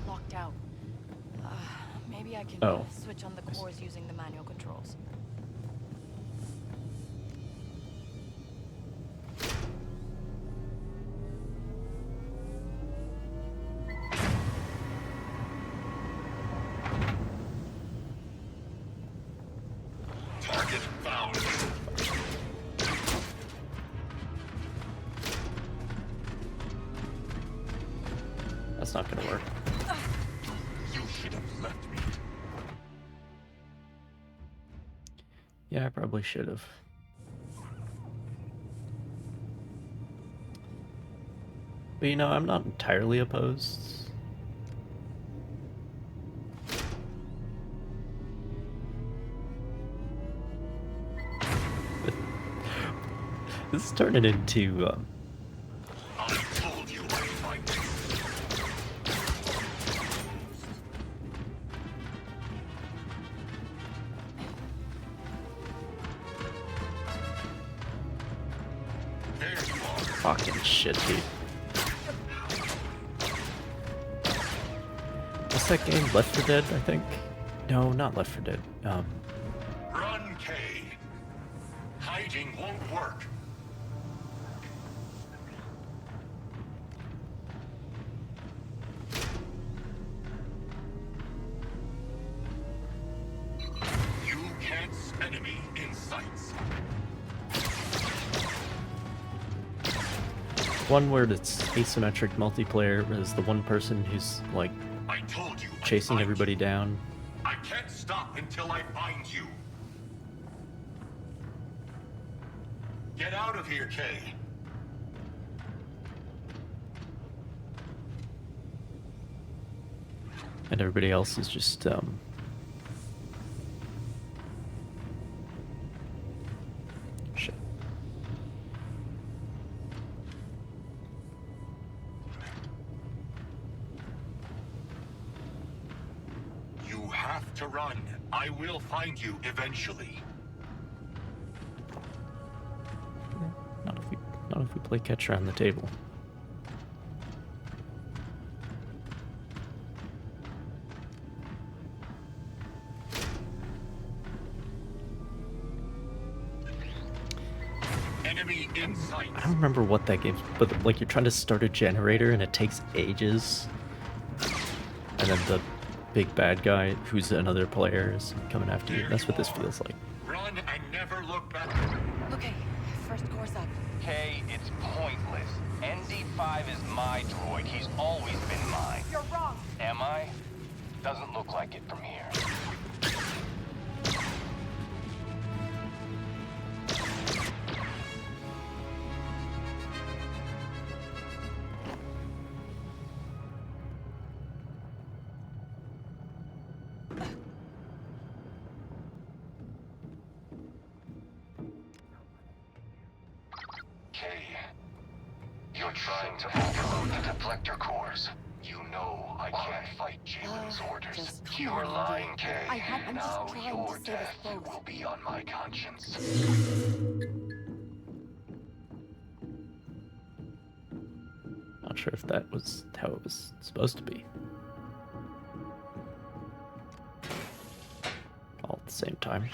Locked out. Maybe I can switch on the cores using the manual controls. Target found. That's not gonna work. You should have left me. Yeah, I probably should have. But you know, I'm not entirely opposed. This is turning into I told you I'd find you. There you are. fucking shit, dude. What's that game? Left 4 Dead, I think? No, not Left 4 Dead. Run, Kay. Hiding won't work. You can't enemy in sights. One where it's asymmetric multiplayer is the one person who's like I told you chasing everybody down. I can't stop until I find you. Get out of here, Kay. And everybody else is just shit. You have to run. I will find you eventually. Not if we play catch around the table. Enemy in sight. I don't remember what that game's, but like you're trying to start a generator and it takes ages. And then the big bad guy, who's another player, is coming after you. That's what this feels like. Run and never look back. Okay, first course up. Kay, it's pointless. ND5 is my droid. He's always been mine. You're wrong. Am I? Doesn't look like it from here. Kay, you're trying to overload the deflector cores. You know I can't fight Jalen's orders. Just come You're on, lying, Andy. Kay. I'm just Now trying your to save us death both. will be on my conscience. Not sure if that was how it was supposed to be. All at the same time.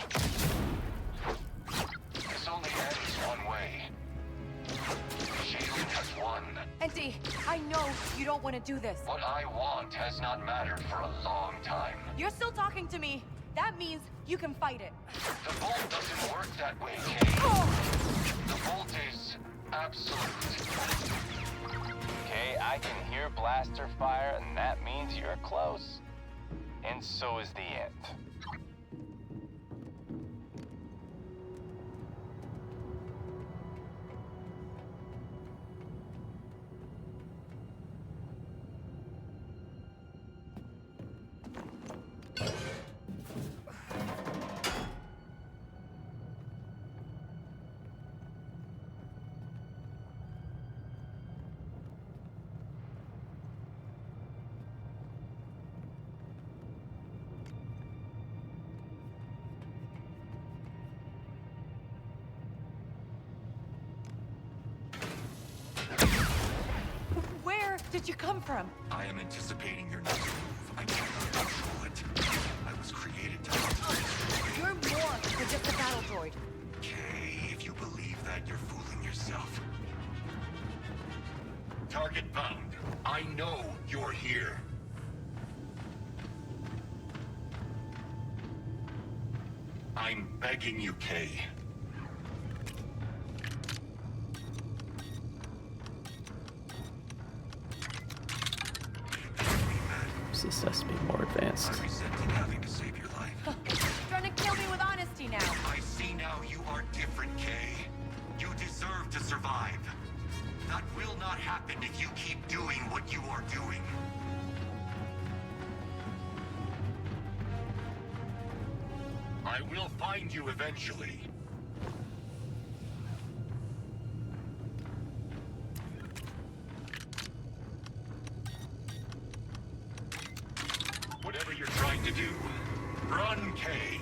This only ends one way. Jalen has won. Andy, I know you don't want to do this. What I want has not mattered for a long time. You're still talking to me. That means you can fight it. The bolt doesn't work that way, Kay. The bolt is absolute. Okay, I can hear blaster fire, and that means you're close. And so is the end. Where did you come from? I am anticipating your next move. I cannot control it. I was created to... You're more than just a battle droid. Kay, if you believe that, you're fooling yourself. Target found. I know you're here. I'm begging you, Kay. This has to be more advanced. I'm resenting having to save your life. Trying to kill me with honesty now. I see now you are different, Kay. You deserve to survive. That will not happen if you keep doing what you are doing. I will find you eventually. Whatever you're trying to do, run, Kay.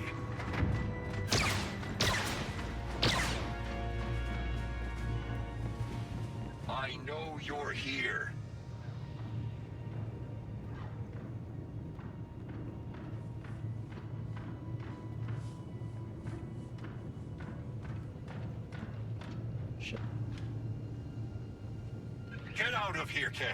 I know you're here. Shit. Get out of here, Kay.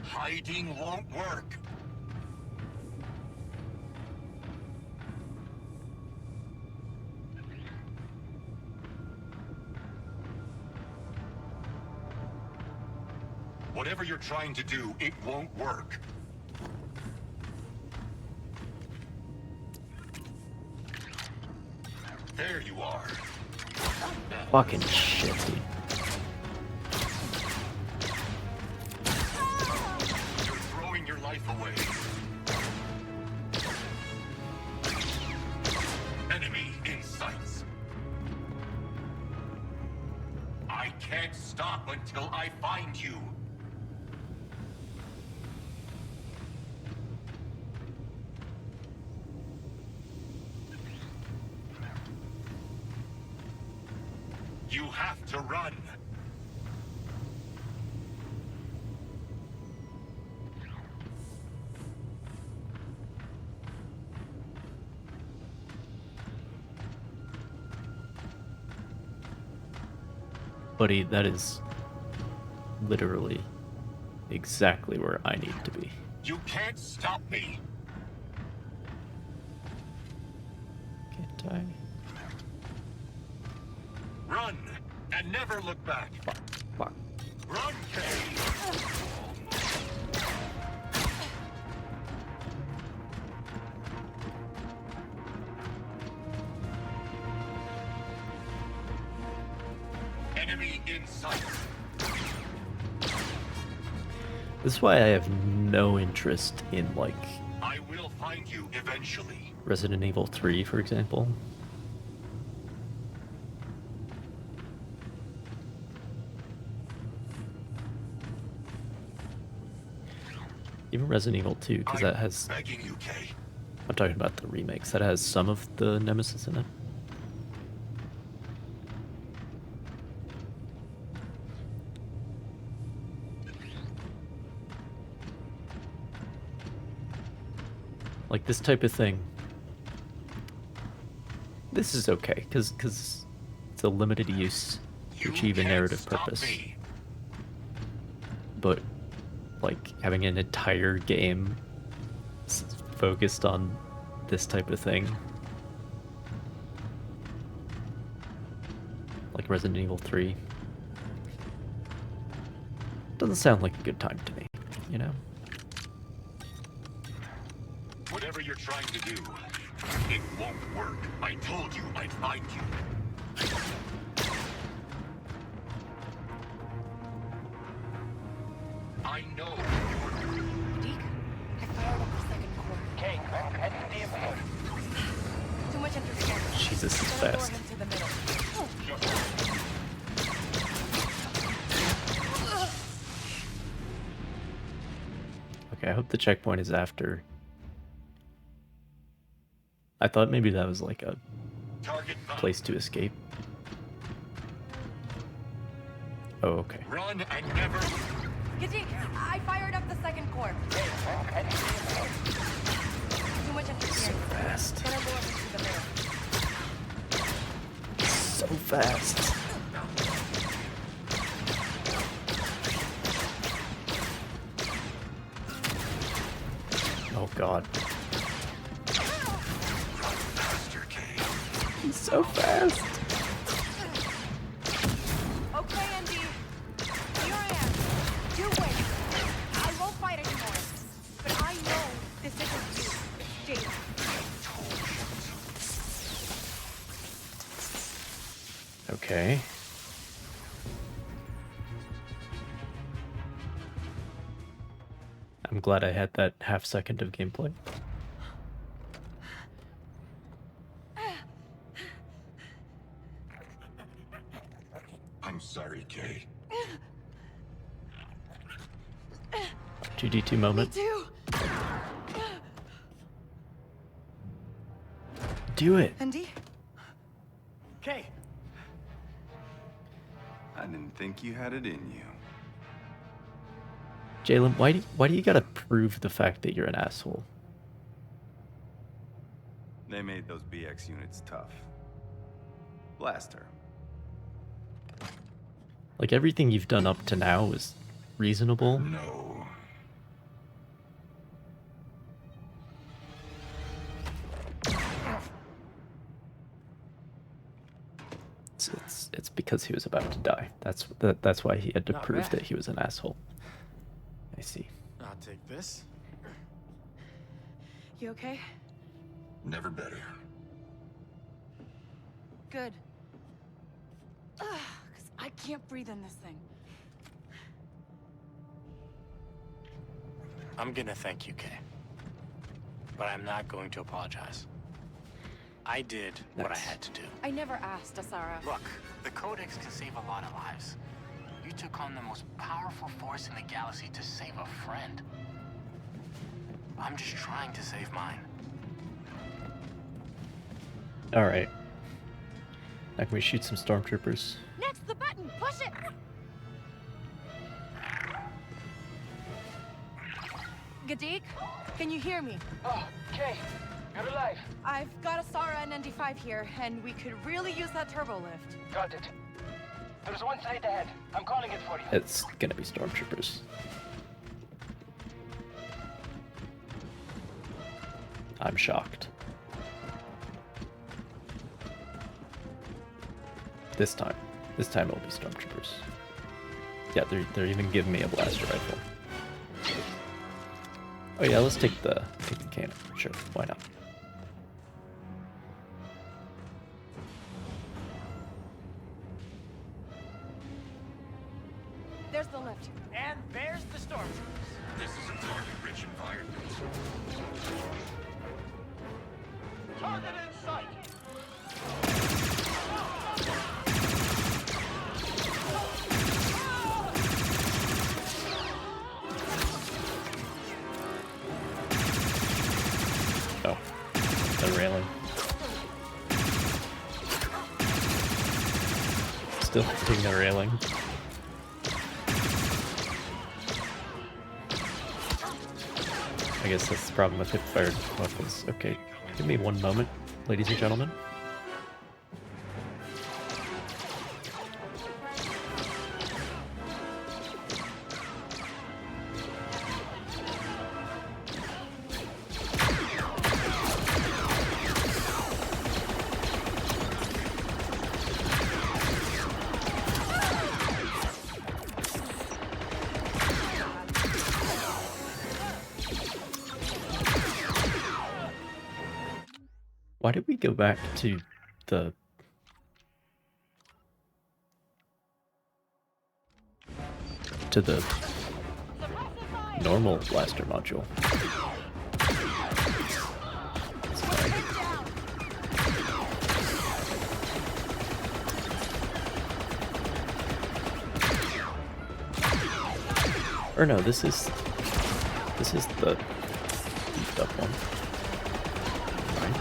Hiding won't work. Whatever you're trying to do, it won't work. There you are. Fucking shit, dude. You're throwing your life away. Enemy in sights. I can't stop until I find you. You have to run. Buddy, that is literally exactly where I need to be. You can't stop me. Can't I? Run and never look back. Fuck. Run, Kay. Enemy in sight. This is why I have no interest in, like, I will find you eventually. Resident Evil 3, for example. Even Resident Evil 2, because that has... Begging you, Kay. I'm talking about the remakes. That has some of the Nemesis in it. Like this type of thing. This is okay, because it's a limited use to achieve a narrative purpose. But, like, having an entire game focused on this type of thing, like Resident Evil 3, doesn't sound like a good time to me, you know? Whatever you're trying to do, it won't work. I told you I'd find you. I know. Deke, I fired up the second core. Kay, head to the airport. Too much interference. Jesus, it's Gonna fast. lure him to the middle. Okay, I hope the checkpoint is after. I thought maybe that was like a place to escape. Oh, okay. Run and never. Deke, I fired up the second core. Too much interference. So fast. Gonna lure him to the middle. So fast. Oh god. He's so fast. Okay, Andy. Here I am. You win. I won't fight anymore. But I know this isn't you, Jade. Okay. I'm glad I had that half second of gameplay. I'm sorry, Kay. 2D2 moment. Me too. Do it. Andy? Kay! I didn't think you had it in you. Jalen, why do you gotta prove the fact that you're an asshole? They made those BX units tough. Blast her. Like, everything you've done up to now is reasonable. No. It's because he was about to die. That's why he had to Not prove bad. that he was an asshole. I see. I'll take this. You okay? Never better. Good. Because I can't breathe in this thing. I'm gonna thank you, Kay. But I'm not going to apologize. I did what I had to do. I never asked, Asara. Look, the Codex can save a lot of lives. You took on the most powerful force in the galaxy to save a friend. I'm just trying to save mine. Alright. Now can we shoot some stormtroopers? Next, the button! Push it! Gadik, can you hear me? Oh, Kay, you're alive. I've got Asara and ND5 here, and we could really use that turbo lift. Got it. There's one side ahead. I'm calling it for you. It's gonna be stormtroopers. I'm shocked. This time it will be stormtroopers. Yeah, they're even giving me a blaster rifle. Oh yeah, let's take the cannon. Sure, why not? There's the lift. And there's the stormtroopers. This is a target-rich environment. Target in sight. Oh, the railing. Still hitting the railing. I guess that's the problem with hip-fired weapons. Okay, give me one moment, ladies and gentlemen. Why did we go back to the... normal blaster module? It's fine. Or no, this is the beefed up one. Right?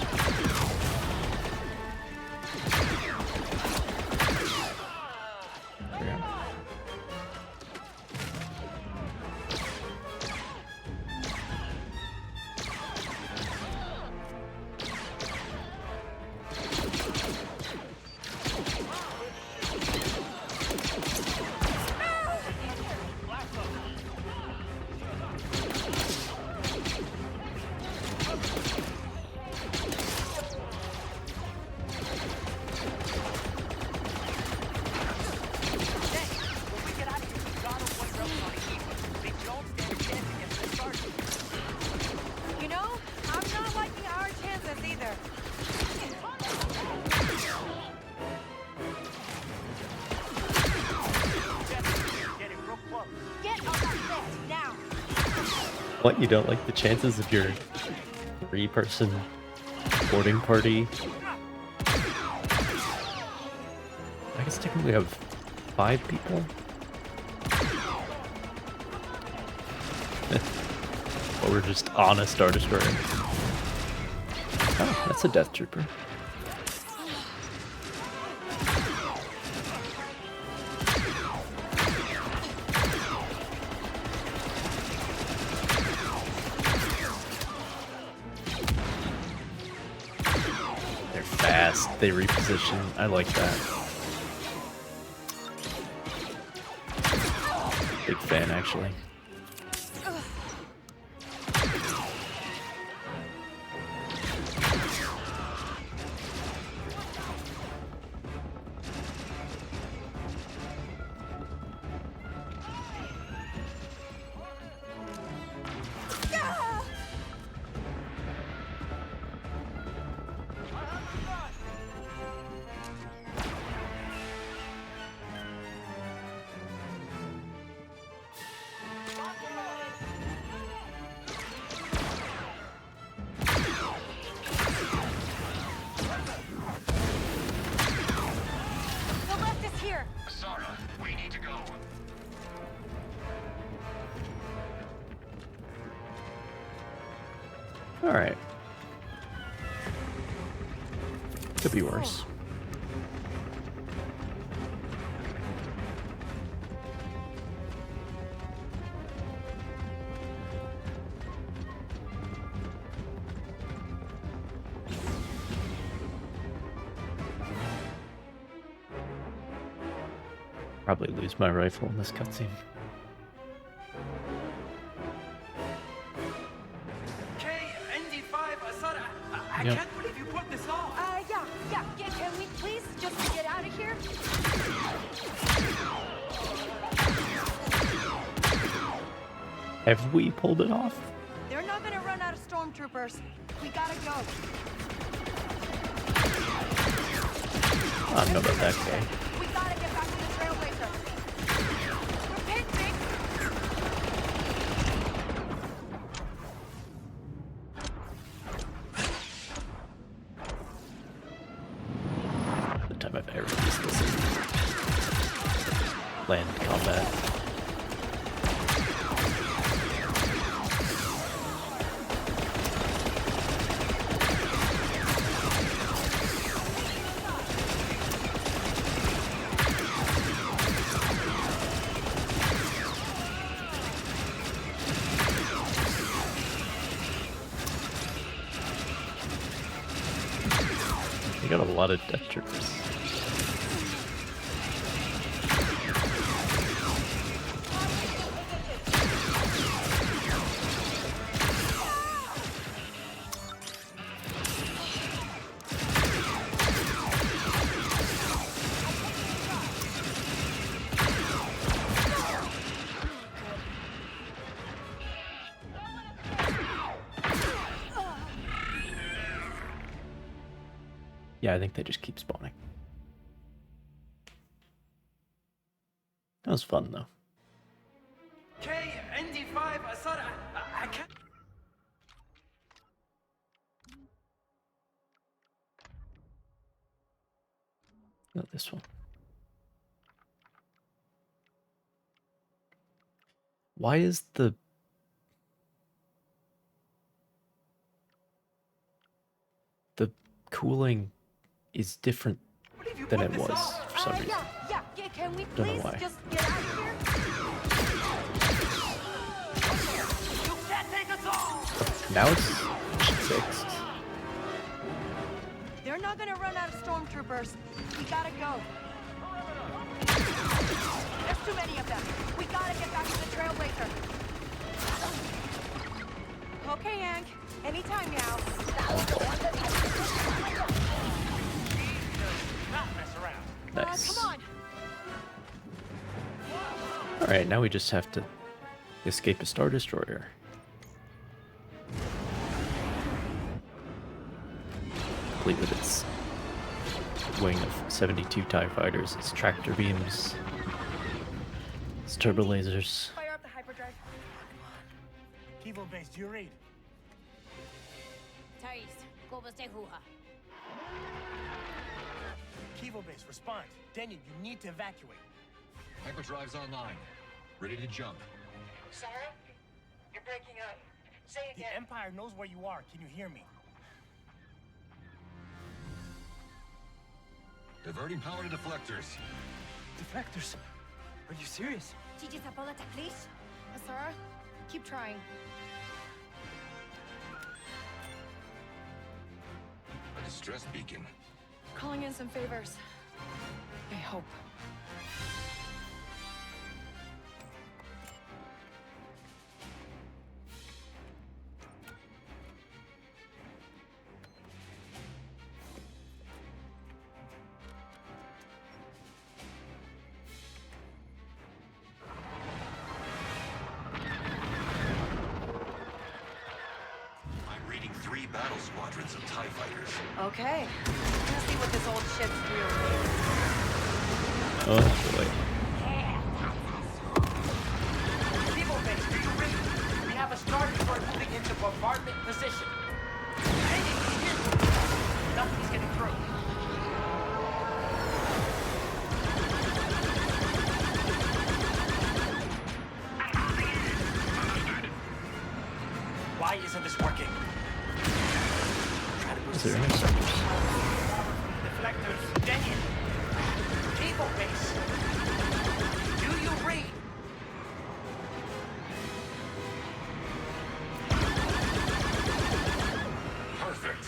You know, I'm not liking our chances either. Get on that lift now. What, you don't like the chances of your 3-person boarding party? I guess technically we have 5 people? Or we're just on a Star Destroyer. Oh, that's a Death Trooper. They're fast, they reposition. I like that. Big fan, actually. Alright. Could be worse. probably lose my rifle in this cutscene. I Yep. can't believe you pulled this off. Yeah. Can we please just get out of here? Have we pulled it off? They're not gonna run out of stormtroopers. We gotta go. I don't know about that guy. We gotta get back to the Trailblazer. Repent, Vic. The time I've ever used this in land combat. You got a lot of death troopers. Yeah, I think they just keep spawning. That was fun, though. ND5, I can't. Not this one. Why is the cooling is different than it was for some reason? Yeah. Can we Don't know please why. just get out of here? You can't take us all. Now it's fixed. They're not gonna run out of stormtroopers. We gotta go. There's too many of them. We gotta get back to the Trailblazer. Okay, Yank. Anytime now. Nice. Come on. Alright, now we just have to escape a Star Destroyer. Complete with its wing of 72 TIE fighters, its tractor beams, its turbo lasers. Fire up the hyperdrive. Kivo base, do you read? Thais, go stay hoo-ha. Kivo base, respond. Daniel, you need to evacuate. Hyperdrive's online. Ready to jump. Sarah, you're breaking up. Say The Empire knows where you are. Can you hear me? Diverting power to deflectors. Deflectors? Are you serious? Gigi Zapolata, please. Asara, keep trying. A distress beacon. Calling in some favors. I hope. I'm reading 3 battle squadrons of TIE fighters. Okay. Let's see what this old ship's really made. Oh boy. People base, do you read? We have a Star Destroyer moving into bombardment position. Nothing's getting through. Why isn't this working? Is there interceptors? Deflectors, Daniel. People base. Do you read? Perfect.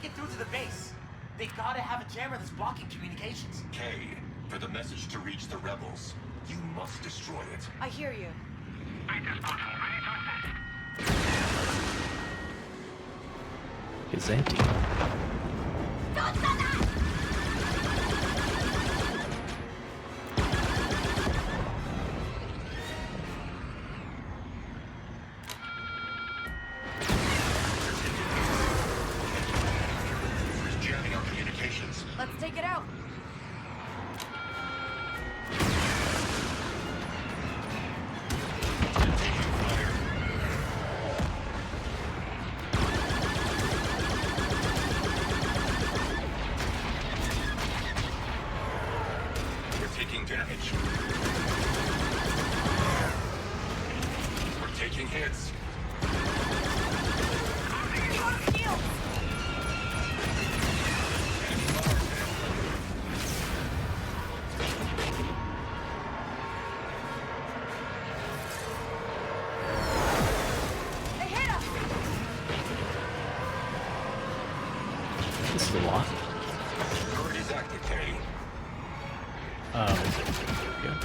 get through to the base. They gotta have a jammer that's blocking communications. Kay, for the message to reach the rebels, you must destroy it. I hear you. It's empty. It's jamming our communications. Let's take it out. We're taking damage. We're taking hits. This is a lot. Turret is active, Kay. Yeah.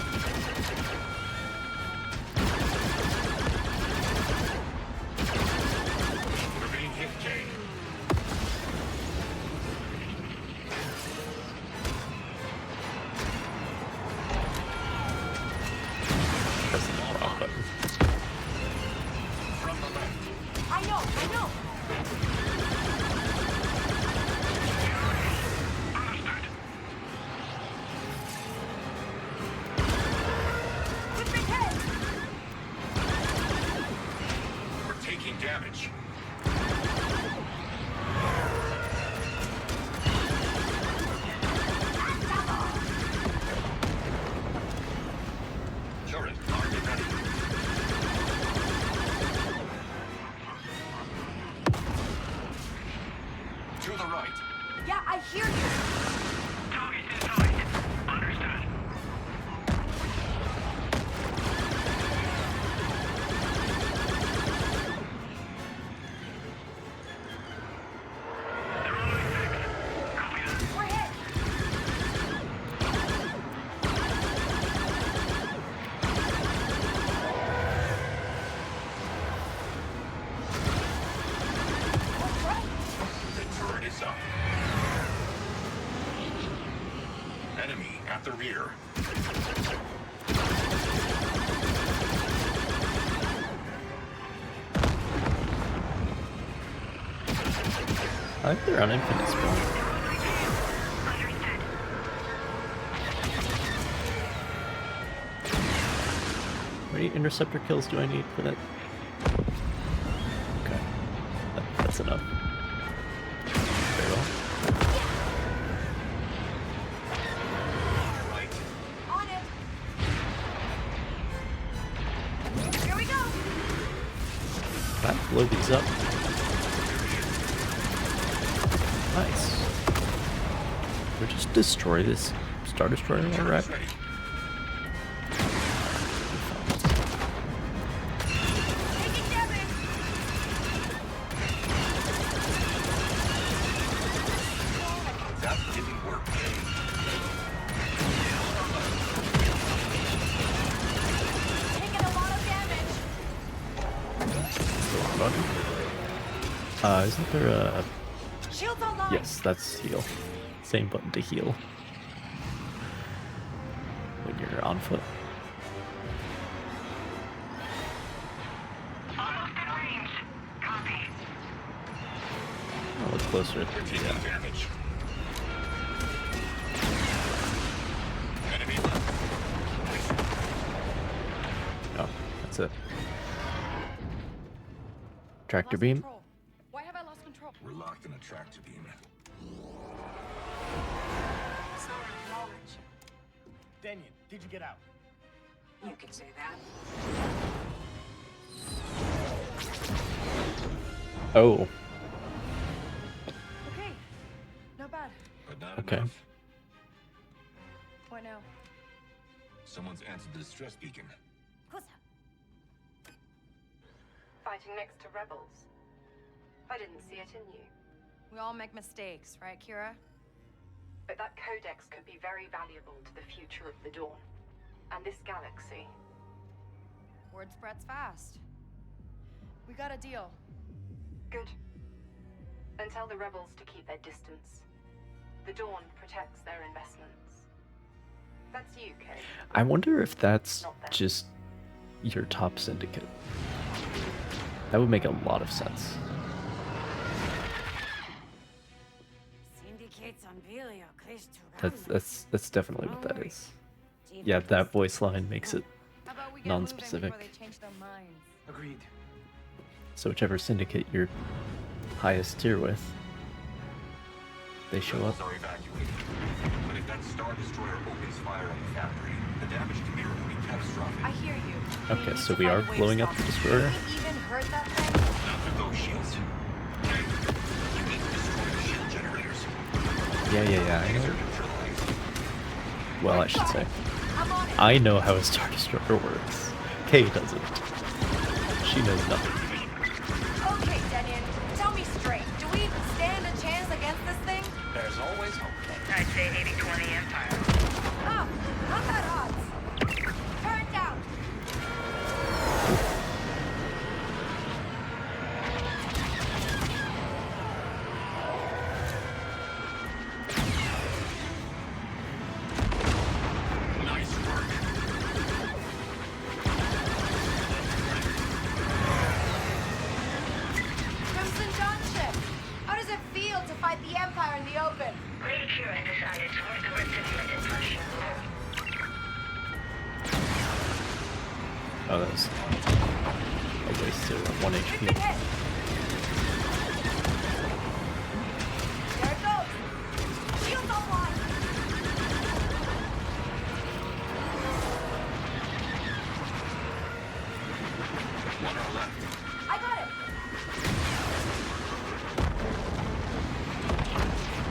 We're being hit, Kay. Press the wrong button. From the left. I know. We're taking damage. Turret, armed and ready. To the right. Yeah, I hear you. We're hit. The turret is up. Enemy at the rear. I think they're on infinite spawn. How many interceptor kills do I need for that? Okay. That's enough. Very well. On it. Here we go. Can I blow these up? Nice. We just destroy this Star Destroyer, alright? Taking damage. That didn't work. Taking a lot of damage. Still on button. Isn't there a... Shields online. Yes, that's heal. Same button to heal. When you're on foot. I'll look closer at the damage. Enemy left. Oh, that's it. Tractor beam. Why have I lost control? We're locked in a tractor beam. Daniel, did you get out? You can say that. Oh, Okay. Not bad. But not okay. enough. What now? Someone's answered the distress beacon. Fighting next to rebels. I didn't see it in you. We all make mistakes, right, Kira? But that codex could be very valuable to the future of the Dawn. And this galaxy. Word spreads fast. We got a deal. Good. Then tell the rebels to keep their distance. The Dawn protects their investments. That's you, Kay. I wonder if that's just your top syndicate. That would make a lot of sense. That's definitely what that is. Yeah, that voice line makes it non-specific. Agreed. So whichever syndicate you're highest tier with, they show up. Are evacuated. But if that Star Destroyer opens fire on the factory, the damage to Mira will be catastrophic. I hear you. Okay, so we are blowing up the destroyer. Have we even heard that thing? Not through those shields. Okay. You need to destroy the shield generators. Yeah, I know. Well, I should say. I know how a Star Destroyer works. Kay doesn't. She knows nothing. Okay, Denian, tell me straight. Do we stand a chance against this thing? There's always hope. I'd say 80-20 Empire. Oh, not bad odds. Turn it down. Nice work. Crimson Dawn ship. How does it feel to fight the Empire in the open? Great Kira decided to work over simulated Russia. Oh, that was a waste of 1 HP. There it goes. Shields online. One are left. I got it.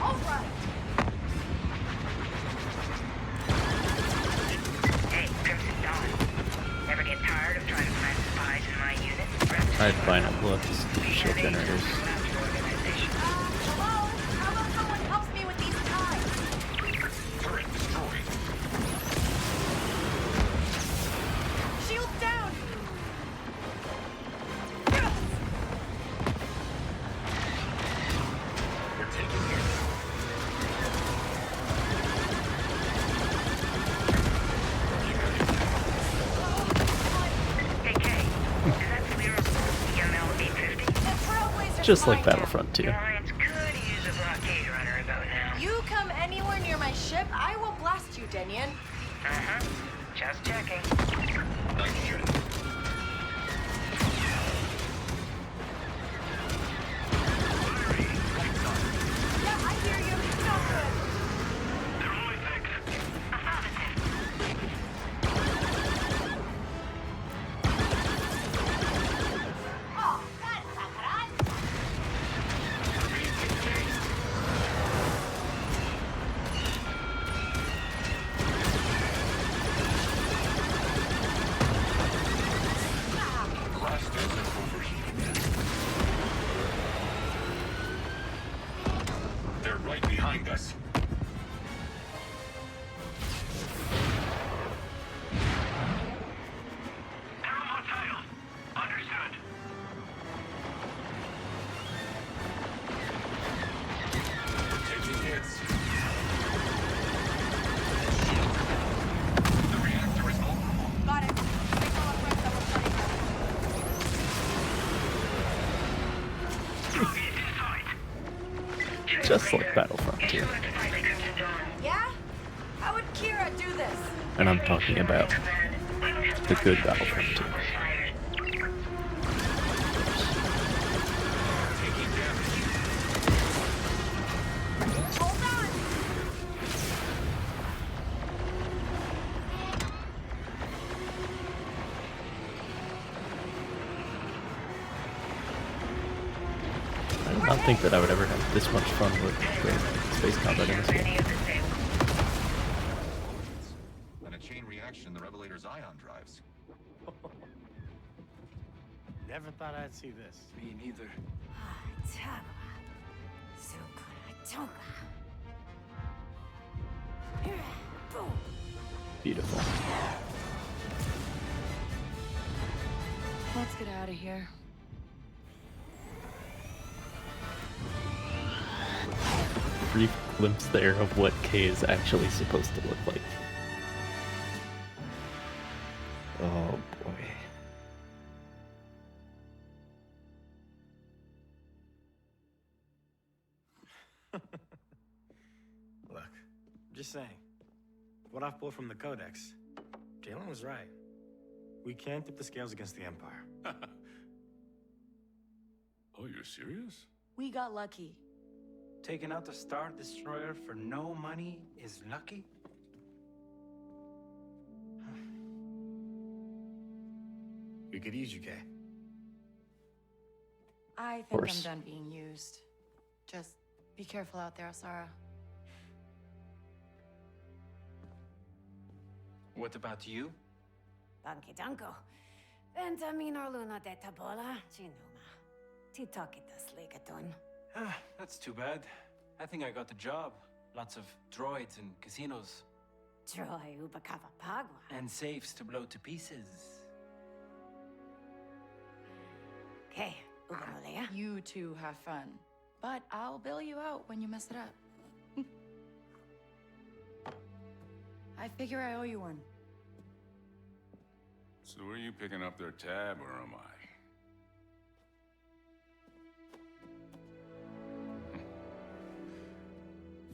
All right. Hey, Crimson Dawn. Ever get tired of trying to plant spies in my unit? I'd buy not blow up these stupid shield generators. Hello? How about someone helps me with these ties? Turret destroyed. Shields down. We're taking it. Hey, Kay. Is that clear of EML 850? Just like Battlefront 2. Alliance could use a blockade runner about now. You come anywhere near my ship, I will blast you, Denian. Uh-huh. Just checking. Nice shit. Yeah, I hear you. Not good. They're only effective. Oh, that's not right. Blasters are overheating. They're right behind us. Understood. Taking hits. The reactor is vulnerable. Got it. Signal upgrades that we're starting Just like Battlefront 2. Yeah? How would Kira do this? And I'm talking about the good Battlefront 2. Hold on. I did not think that I would ever have this much fun with the space combat in this game. And a chain reaction the Revelator's ion drives. Never thought I'd see this. Me neither. Beautiful. Let's get out of here. Brief glimpse there of what K is actually supposed to look like. Oh boy. Look, I'm just saying. What I've pulled from the Codex, Jalen was right. We can't tip the scales against the Empire. Oh, you're serious? We got lucky. Taking out the Star Destroyer for no money is lucky? We could use you, Kay. I think I'm done being used. Just be careful out there, Sarah. What about you? Danke danko. Venta minor luna de tabola, ginuma. Titokitas legaton. That's too bad. I think I got the job. Lots of droids and casinos. Troy ubacava pagua. And safes to blow to pieces. Okay, Ubanolea. You two have fun. But I'll bail you out when you mess it up. I figure I owe you one. So are you picking up their tab, or am I?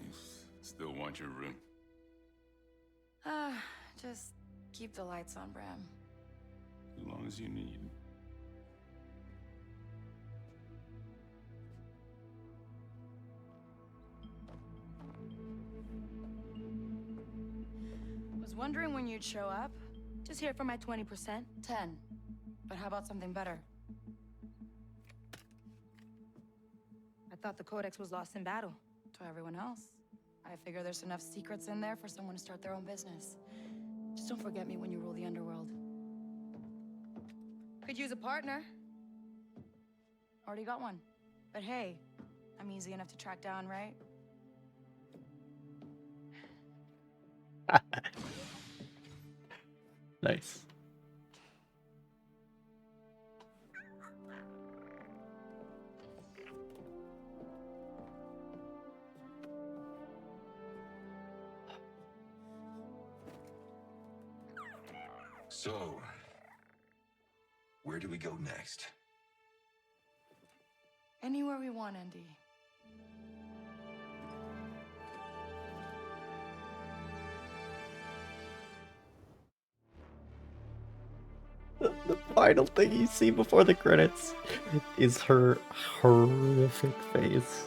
You still want your room? Just keep the lights on, Bram. As long as you need. Was wondering when you'd show up. Just here for my 20%. 10. But how about something better? I thought the Codex was lost in battle. To everyone else. I figure there's enough secrets in there for someone to start their own business. Just don't forget me when you rule the underworld. Could use a partner. Already got one. But hey, I'm easy enough to track down, right? Nice. So, where do we go next? Anywhere we want, Andy. The final thing you see before the credits is her horrific face.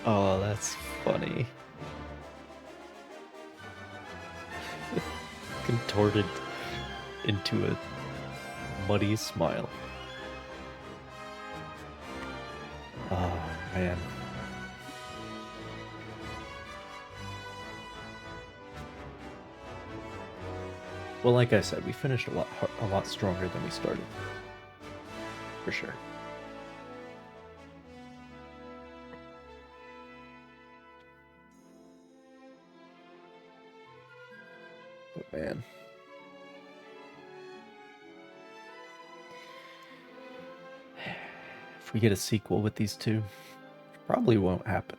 Oh, that's funny. Contorted into a muddy smile. Oh, man. Well, like I said, we finished a lot stronger than we started. For sure. Oh, man. If we get a sequel with these two, probably won't happen,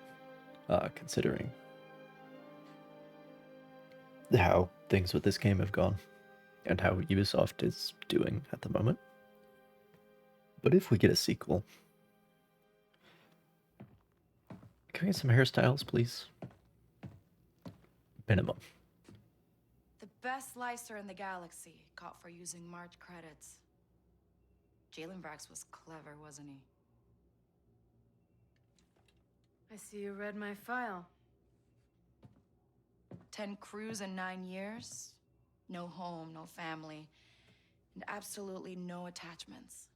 considering how things with this game have gone and how Ubisoft is doing at the moment. But if we get a sequel, can we get some hairstyles, please? Minimum. The best slicer in the galaxy, caught for using March credits. Jalen Brax was clever, wasn't he? I see you read my file. 10 crews in 9 years. No home, no family, and absolutely no attachments.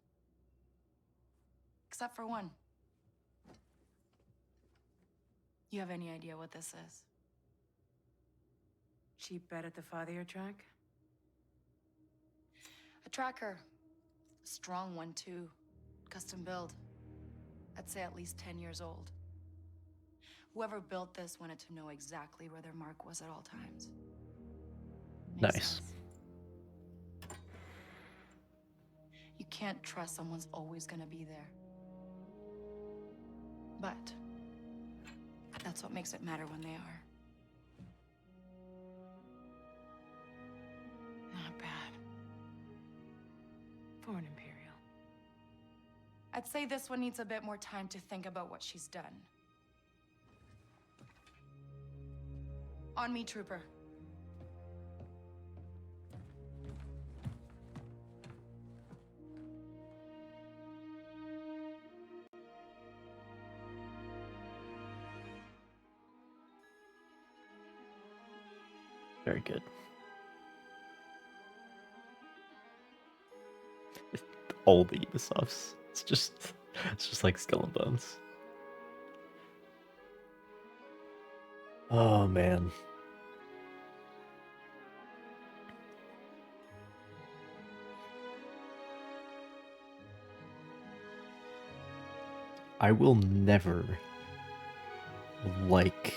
Except for one. You have any idea what this is? Cheap bet at the father track? A tracker. A strong one, too. Custom build. I'd say at least 10 years old. Whoever built this wanted to know exactly where their mark was at all times. Makes Nice. sense. You can't trust someone's always gonna be there. But that's what makes it matter when they are. Not bad. For an Imperial. I'd say this one needs a bit more time to think about what she's done. On me, Trooper. Very good. All the Ubisofts. It's just like Skull and Bones. Oh man. I will never like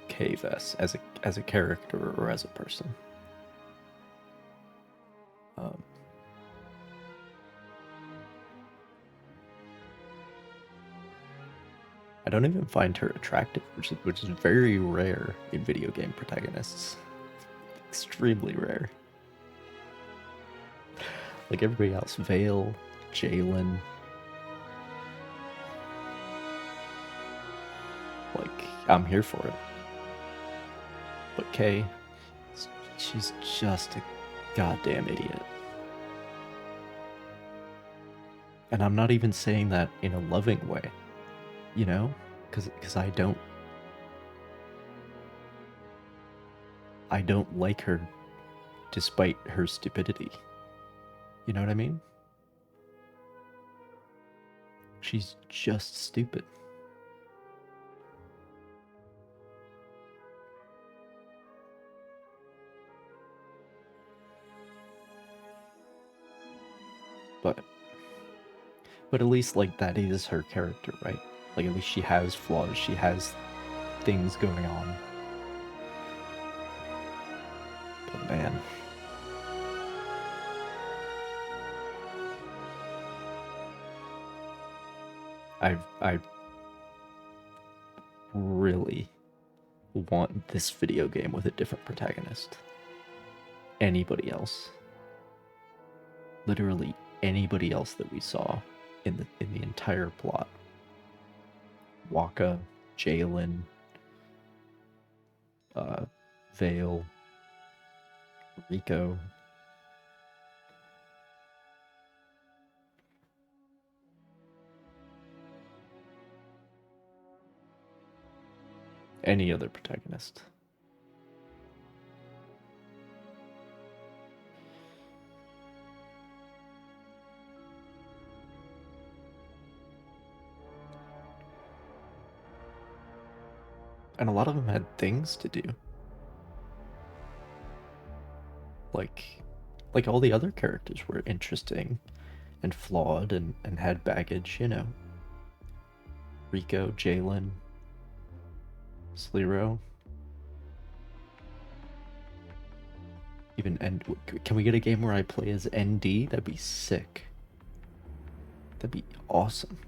K-Vess as a character or as a person. I don't even find her attractive, which is very rare in video game protagonists. Extremely rare. Like everybody else, Vale, Jalen. Like, I'm here for it. But Kay, she's just a goddamn idiot. And I'm not even saying that in a loving way, you know? Because I don't like her despite her stupidity. You know what I mean? She's just stupid. But at least, like, that is her character, right? Like, at least she has flaws, she has things going on. But man. I really want this video game with a different protagonist. Anybody else. Literally anybody else that we saw in the entire plot. Waka, Jalen, Vale, Rico. Any other protagonist. And a lot of them had things to do. Like all the other characters were interesting and flawed and had baggage, you know. Rico, Jalen, Slero. Even can we get a game where I play as ND? That'd be sick. That'd be awesome.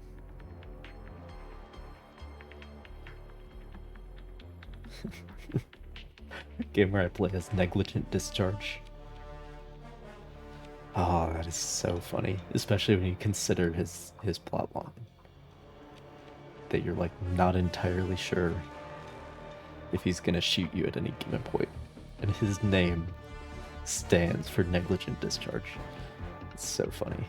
Game where I play as Negligent Discharge. Oh, that is so funny, especially when you consider his plotline. That you're like not entirely sure if he's gonna shoot you at any given point, and his name stands for Negligent Discharge. It's so funny.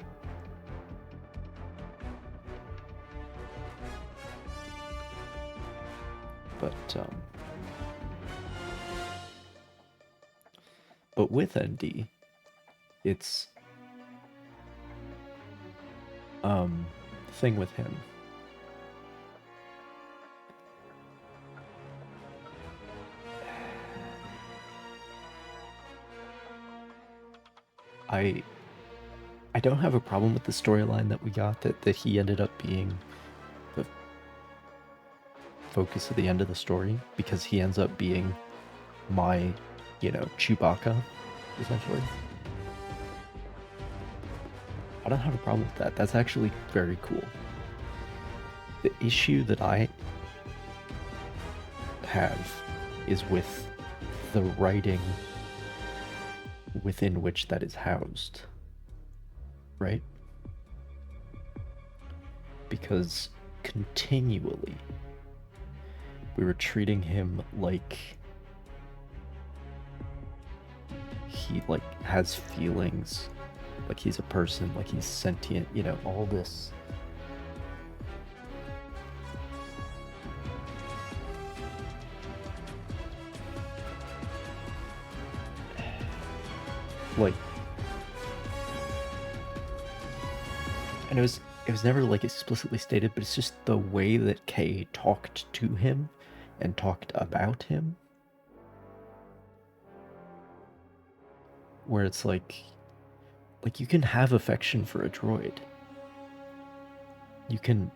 But with ND, it's thing with him. I don't have a problem with the storyline that we got, that he ended up being the focus of the end of the story, because he ends up being my, Chewbacca, essentially. I don't have a problem with that. That's actually very cool. The issue that I have is with the writing within which that is housed, right? Because continually we were treating him like he has feelings, like he's a person, like he's sentient, all this. And it was never explicitly stated, but it's just the way that Kay talked to him and talked about him, where it's like you can have affection for a droid. You can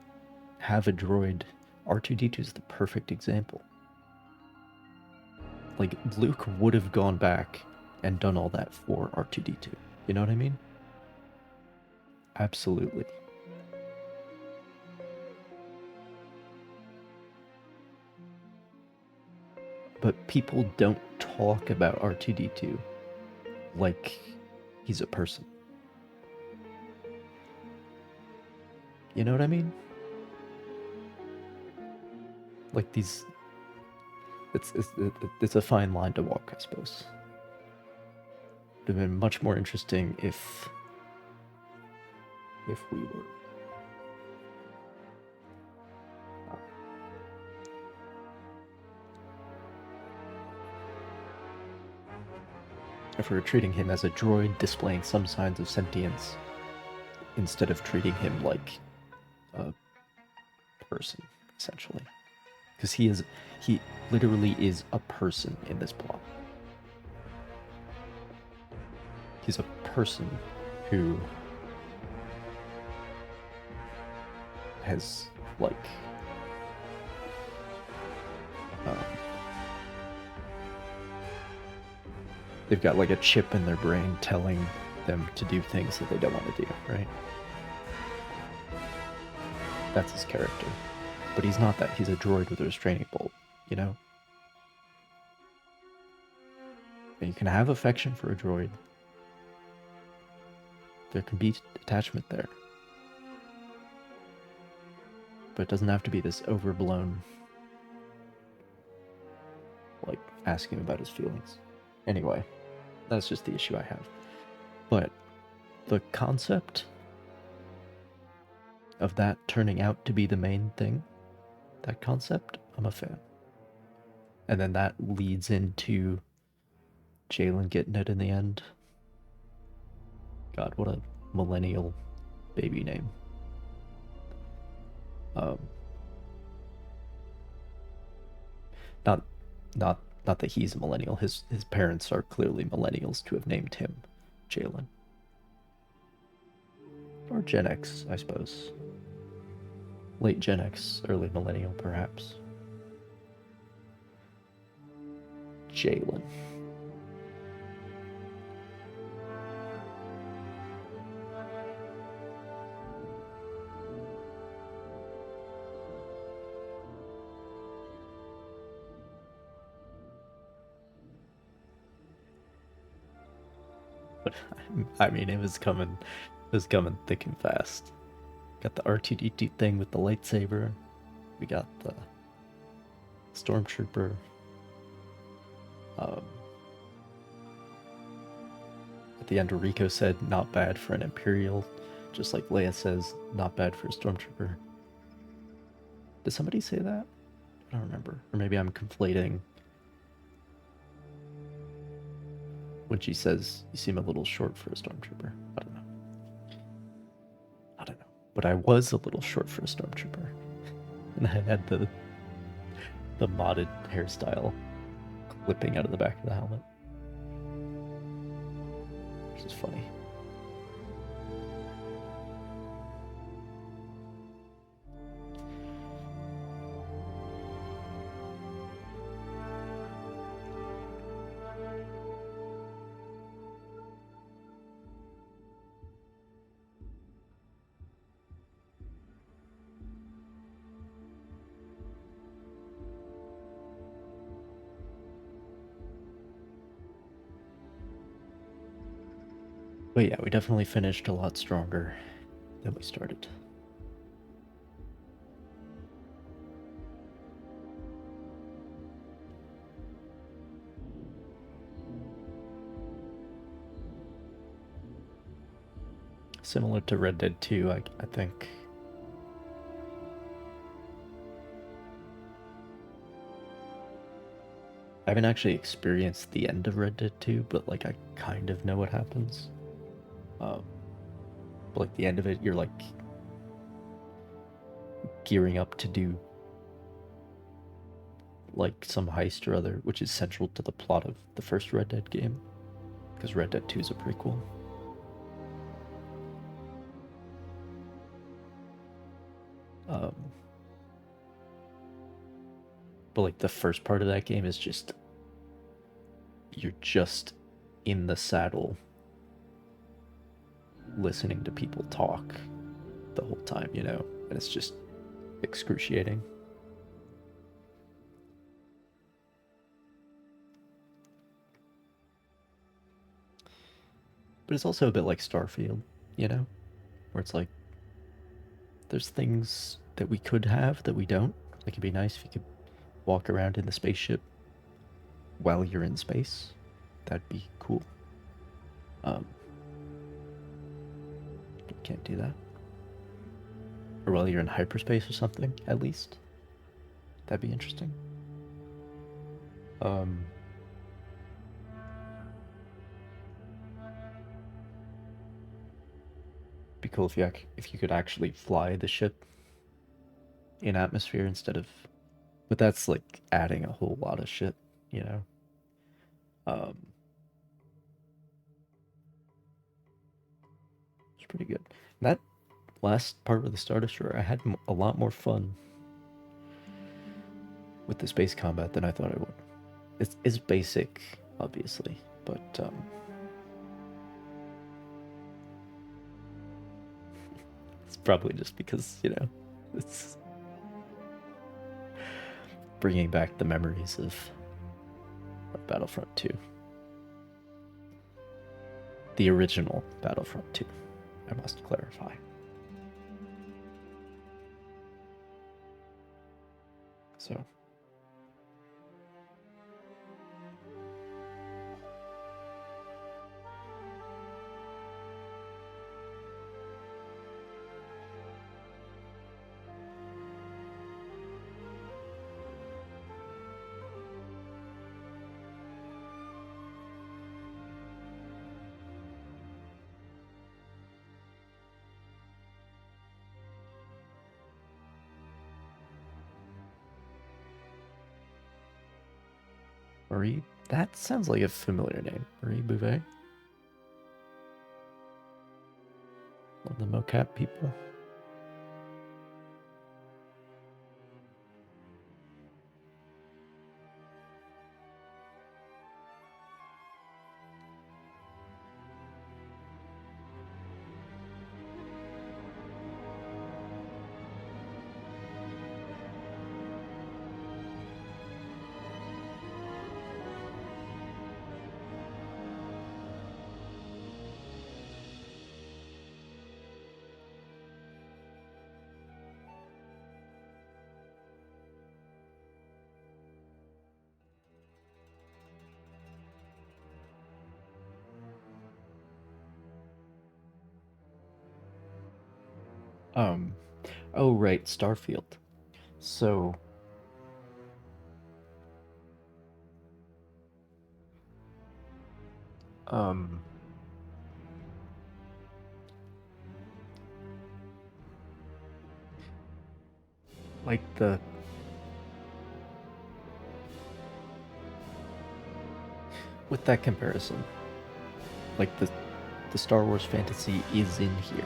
have a droid. R2-D2 is the perfect example. Luke would have gone back and done all that for R2-D2. You know what I mean? Absolutely. But people don't talk about R2-D2 like he's a person. You know what I mean? It's a fine line to walk, I suppose. It would have been much more interesting if we were. If we were treating him as a droid displaying some signs of sentience, instead of treating him like a person, essentially. Because he literally is a person in this plot. He's a person who has they've got a chip in their brain telling them to do things that they don't want to do, right? That's his character. But he's not that. He's a droid with a restraining bolt, And you can have affection for a droid. There can be attachment there. But it doesn't have to be this overblown, asking him about his feelings. Anyway, that's just the issue I have. But the concept of that turning out to be the main thing, that concept, I'm a fan. And then that leads into Jalen getting it in the end. God, what a millennial baby name. Not that he's a millennial. His parents are clearly millennials to have named him Jalen. Or Gen X, I suppose. Late Gen X, early millennial, perhaps. Jalen. But I mean, it was coming thick and fast. Got the R2-D2 thing with the lightsaber. We got the stormtrooper. At the end, Rico said, "Not bad for an Imperial," just like Leia says, "Not bad for a stormtrooper." Did somebody say that? I don't remember. Or maybe I'm conflating. When she says, "You seem a little short for a stormtrooper." I don't know. But I was a little short for a stormtrooper. And I had the modded hairstyle clipping out of the back of the helmet. Which is funny. But yeah, we definitely finished a lot stronger than we started. Similar to Red Dead 2, I think. I haven't actually experienced the end of Red Dead 2, but like I kind of know what happens. But like the end of it, you're like gearing up to do like some heist or other, which is central to the plot of the first Red Dead game, because Red Dead 2 is a prequel. But like the first part of that game is just, you're just in the saddle listening to people talk the whole time, you know, and it's just excruciating. But it's also a bit like Starfield, you know, where it's like there's things that we could have that we don't. Like it'd be nice if you could walk around in the spaceship while you're in space. That'd be cool. But you can't do that. Or while you're in hyperspace or something, at least. That'd be interesting. Be cool if you could actually fly the ship in atmosphere instead of, but that's like adding a whole lot of shit, you know. It's pretty good. That last part with the Star Destroyer, I had a lot more fun with the space combat than I thought I would. It's basic, obviously, but it's probably just because, you know, it's bringing back the memories of Battlefront 2. The original Battlefront 2, I must clarify. So. Marie, that sounds like a familiar name. Marie Bouvet? One of the mocap people. Oh right, Starfield. So like with that comparison, like the Star Wars fantasy is in here.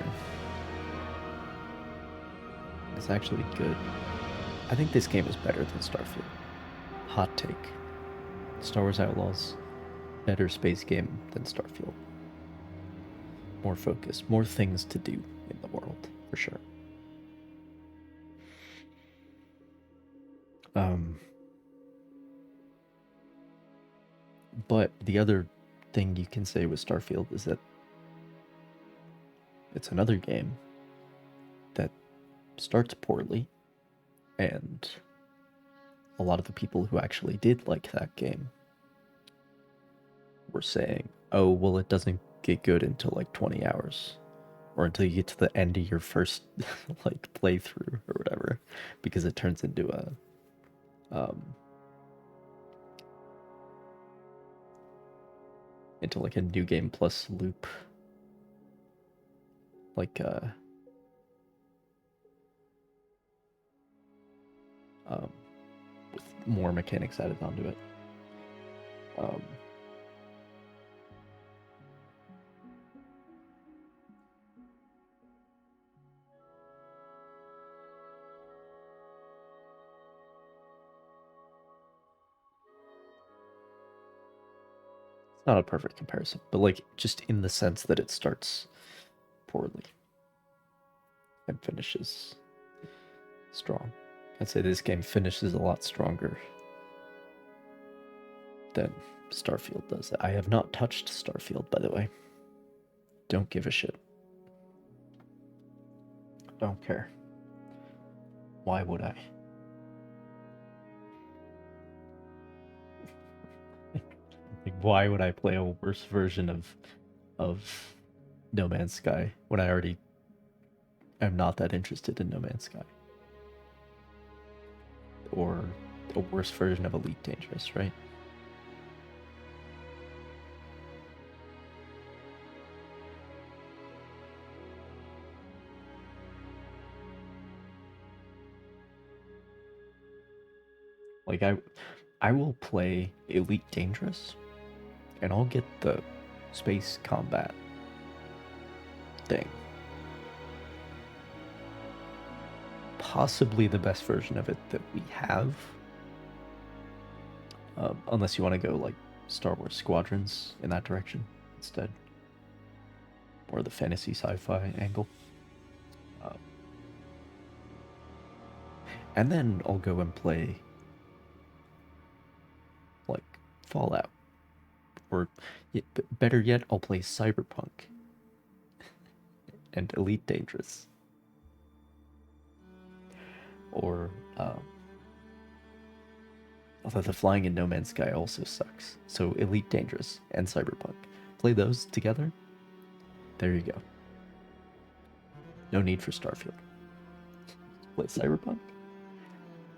It's actually good. I think this game is better than Starfield. Hot take. Star Wars Outlaws, better space game than Starfield. More focus, more things to do in the world, for sure. But the other thing you can say with Starfield is that it's another game that starts poorly, and a lot of the people who actually did like that game were saying, oh, well, it doesn't get good until like 20 hours or until you get to the end of your first like playthrough or whatever, because it turns into a into like a new game plus loop, like with more mechanics added onto it. It's not a perfect comparison, but like just in the sense that it starts poorly and finishes strong. I'd say this game finishes a lot stronger than Starfield does. I have not touched Starfield, by the way. Don't give a shit. Don't care. Why would I? Like, why would I play a worse version of No Man's Sky when I already am not that interested in No Man's Sky? Or a worse version of Elite Dangerous, right? Like I will play Elite Dangerous and I'll get the space combat thing. Possibly the best version of it that we have. Unless you want to go like Star Wars Squadrons in that direction instead. Or the fantasy sci-fi angle. And then I'll go and play like Fallout. Or better yet, I'll play Cyberpunk and Elite Dangerous. Or although the flying in No Man's Sky also sucks. So Elite Dangerous and Cyberpunk. Play those together. There you go. No need for Starfield. Play Cyberpunk.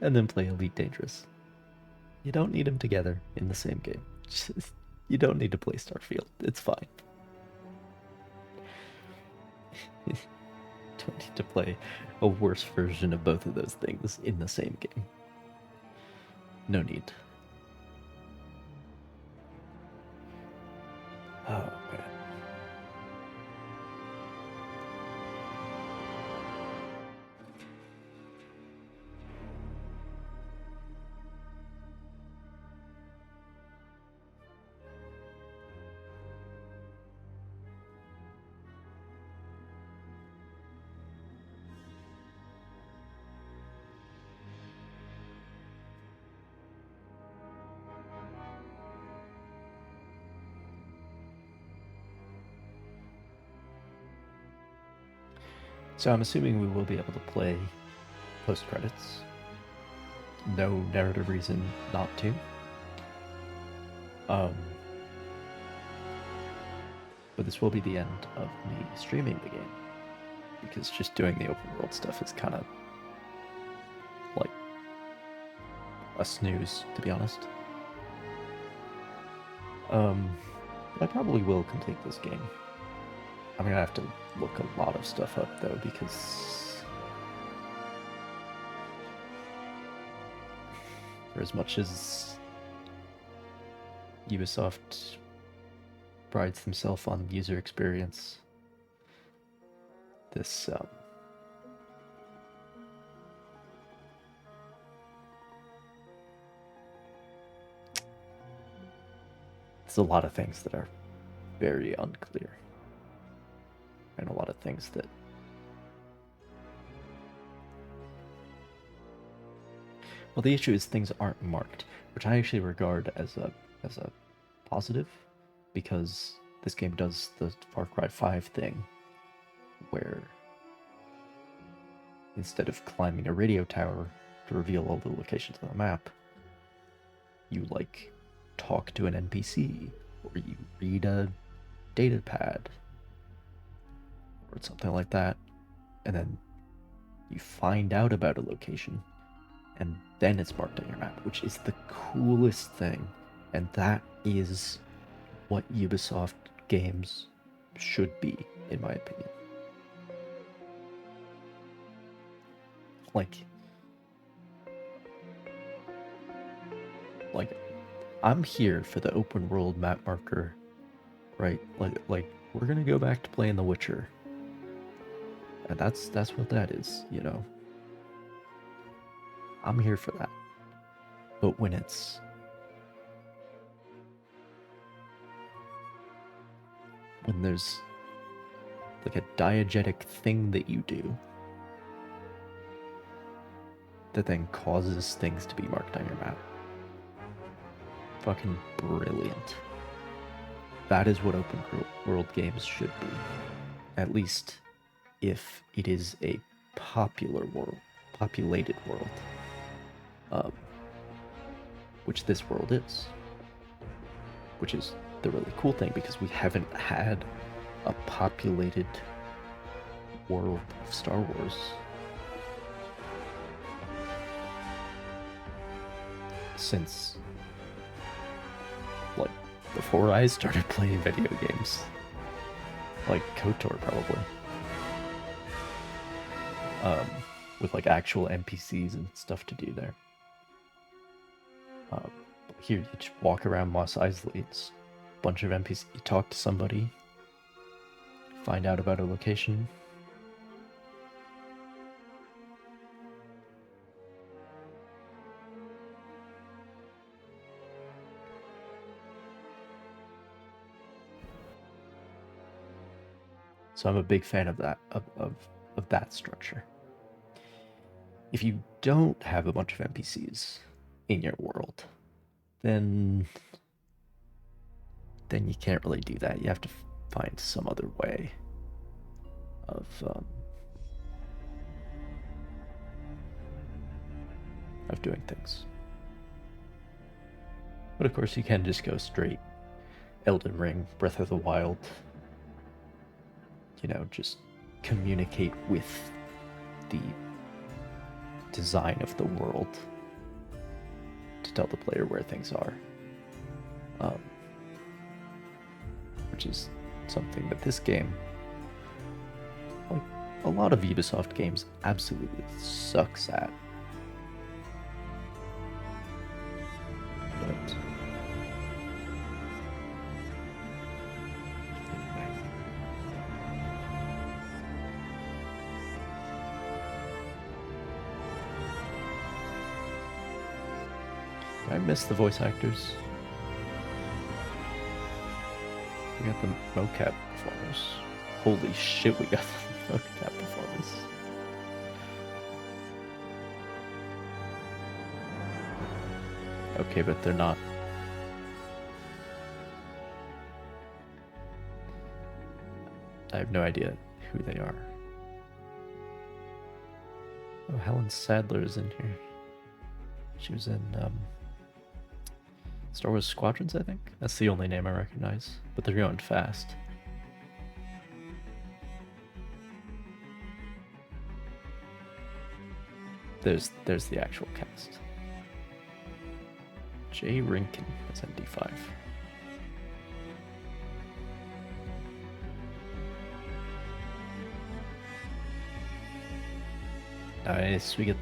And then play Elite Dangerous. You don't need them together in the same game. You don't need to play Starfield. It's fine. Don't need to play a worse version of both of those things in the same game. No need. Oh, man. So I'm assuming we will be able to play post-credits. No narrative reason not to. But this will be the end of me streaming the game. Because just doing the open world stuff is kind of like a snooze, to be honest. I probably will complete this game. I'm gonna have to look a lot of stuff up though, because for as much as Ubisoft prides themselves on user experience, this there's a lot of things that are very unclear. And a lot of things that well, the issue is things aren't marked, which I actually regard as a positive, because this game does the Far Cry 5 thing where instead of climbing a radio tower to reveal all the locations on the map, you like talk to an NPC or you read a data pad or something like that, and then you find out about a location and then it's marked on your map, which is the coolest thing. And that is what Ubisoft games should be, in my opinion. Like, I'm here for the open world map marker, right? Like we're gonna go back to playing The Witcher, and that's what that is, you know. I'm here for that. But when there's like a diegetic thing that you do that then causes things to be marked on your map. Fucking brilliant. That is what open world games should be. At least if it is a populated world. Which this world is. Which is the really cool thing, because we haven't had a populated world of Star Wars since, like, before I started playing video games. Like KOTOR, probably. With like actual NPCs and stuff to do there. Here, you just walk around Mos Eisley, it's a bunch of NPCs, you talk to somebody, find out about a location. So I'm a big fan of that, of that structure. If you don't have a bunch of NPCs in your world, then you can't really do that. You have to find some other way of doing things. But of course, you can just go straight Elden Ring, Breath of the Wild. You know, just communicate with the design of the world to tell the player where things are. Which is something that this game, like a lot of Ubisoft games, absolutely sucks at. But I miss the voice actors. We got the mocap performers. Holy shit, we got the mocap performers. Okay, but they're not. I have no idea who they are. Oh, Helen Sadler is in here. She was in Star Wars Squadrons, I think. That's the only name I recognize, but they're going fast. There's the actual cast. Jay Rinkin is ND5. Nice, we get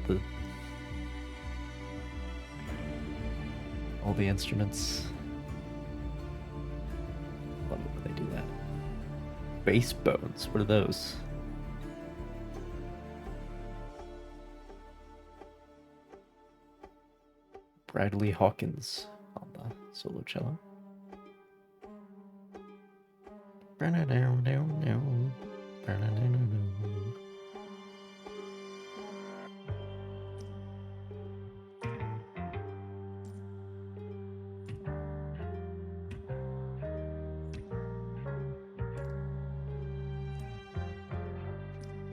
all the instruments. Love it when they do that. Bass bones, what are those? Bradley Hawkins on the solo cello.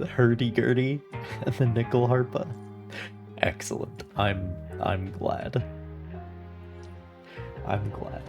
The hurdy-gurdy and the nickel harpa. Excellent. I'm glad. I'm glad.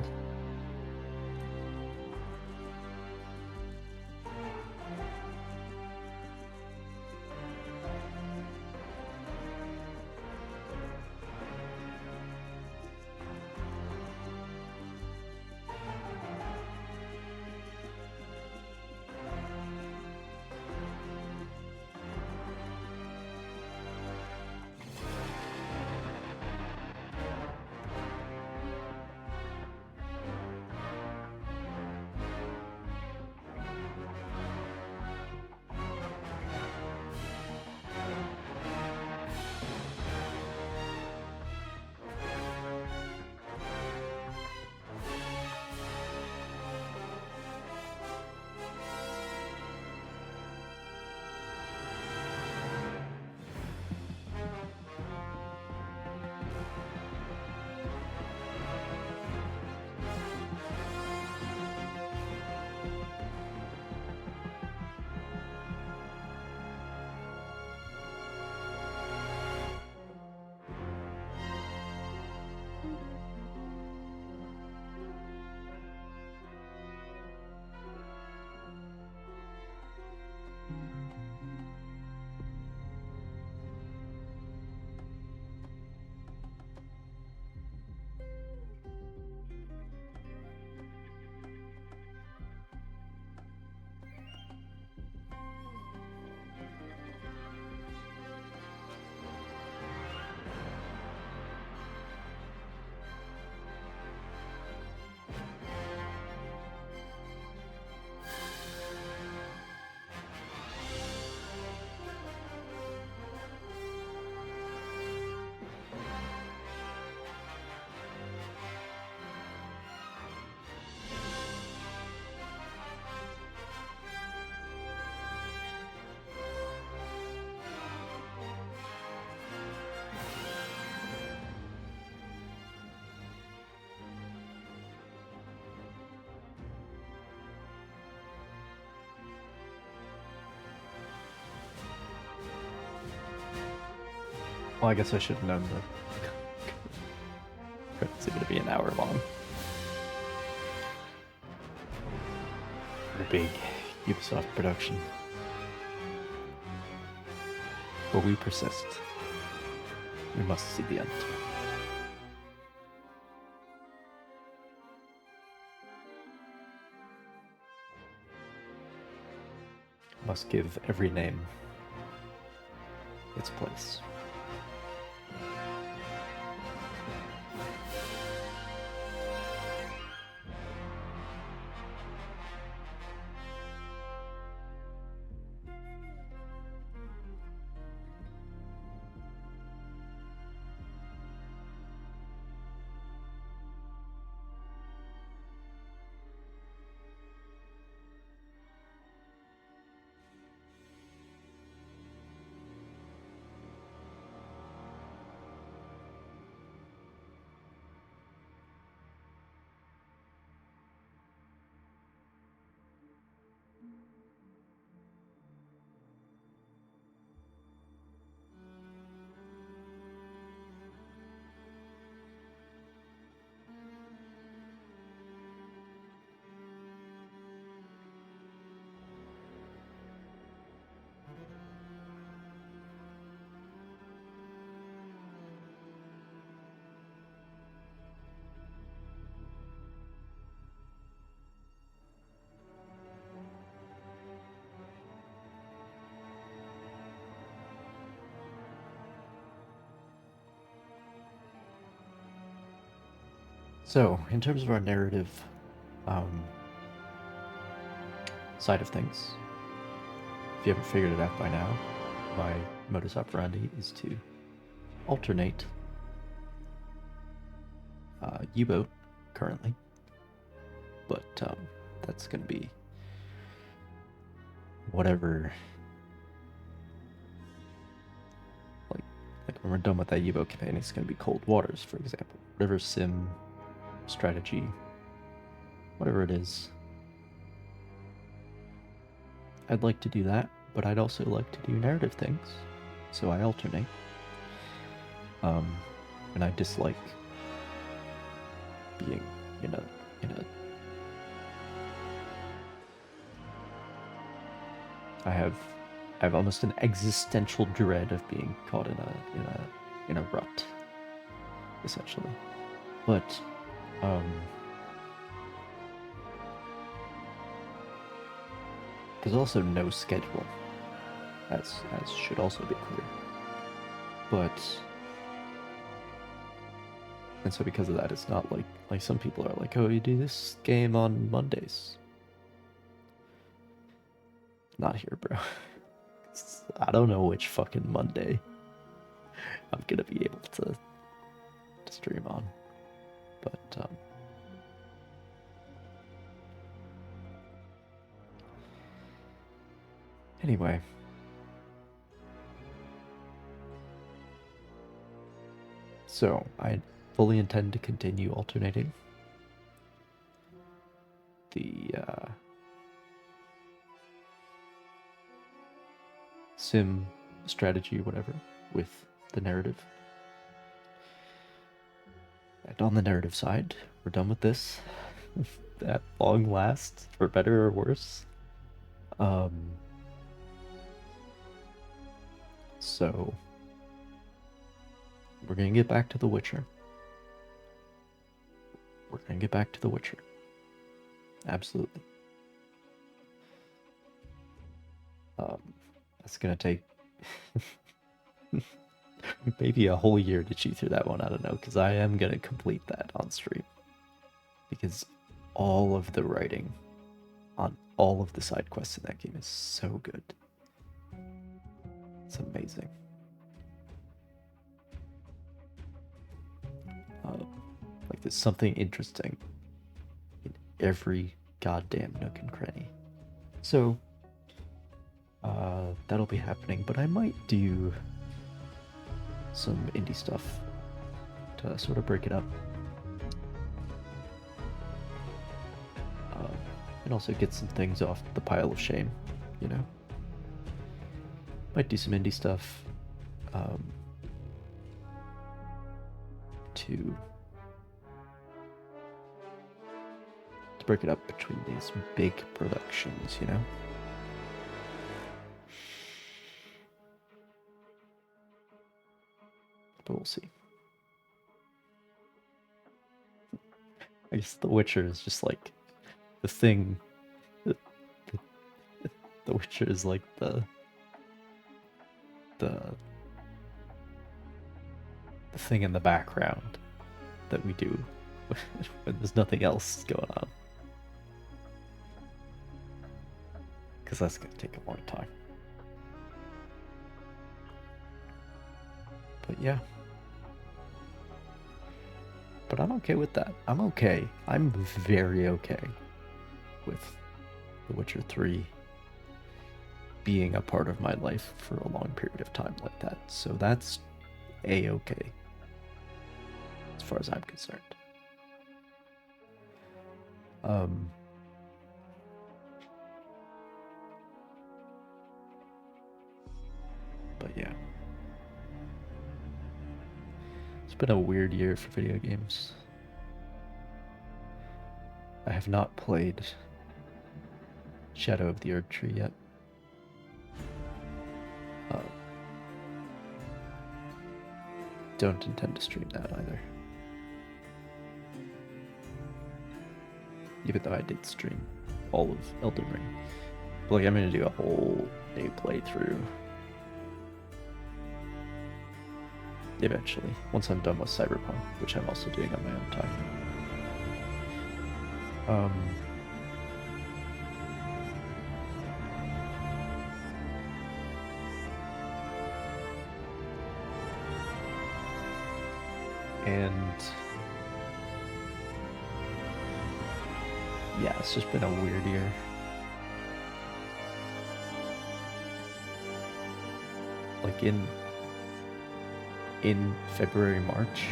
Well, I guess I should have known the credits are going to be an hour long. For a big Ubisoft production. But we persist. We must see the end. Must give every name its place. So, in terms of our narrative side of things, if you haven't figured it out by now, my modus operandi is to alternate U-boat currently, but that's going to be whatever. Like when we're done with that U-boat campaign, it's going to be Cold Waters, for example. Whatever sim, strategy, whatever it is, I'd like to do that, but I'd also like to do narrative things, so I alternate. And I dislike being in a I have almost an existential dread of being caught in a rut, essentially. But there's also no schedule, as should also be clear. And so because of that, it's not like some people are like, oh, you do this game on Mondays. Not here, bro. I don't know which fucking Monday I'm gonna be able to stream on, but anyway. So I fully intend to continue alternating the sim strategy, whatever, with the narrative. And on the narrative side, we're done with this. At long last, for better or worse. So we're gonna get back to The Witcher. We're gonna get back to The Witcher. Absolutely. That's gonna take maybe a whole year to chew through that one. I don't know, because I am gonna complete that on stream. Because all of the writing on all of the side quests in that game is so good. It's amazing. Like there's something interesting in every goddamn nook and cranny. So that'll be happening, but I might do some indie stuff to sort of break it up. And also get some things off the pile of shame, you know? Might do some indie stuff to break it up between these big productions, you know? But we'll see. I guess The Witcher is just like the thing. The Witcher is like the thing in the background that we do when there's nothing else going on. Because that's going to take a long time. But yeah. But I'm okay with that. I'm okay. I'm very okay with The Witcher 3 being a part of my life for a long period of time like that. So that's a-okay as far as I'm concerned. But yeah. It's been a weird year for video games. I have not played Shadow of the Erdtree yet. Don't intend to stream that either. Even though I did stream all of Elden Ring. But like, I'm gonna do a whole new playthrough eventually, once I'm done with Cyberpunk, which I'm also doing on my own time. And yeah, it's just been a weird year. Like in February, March,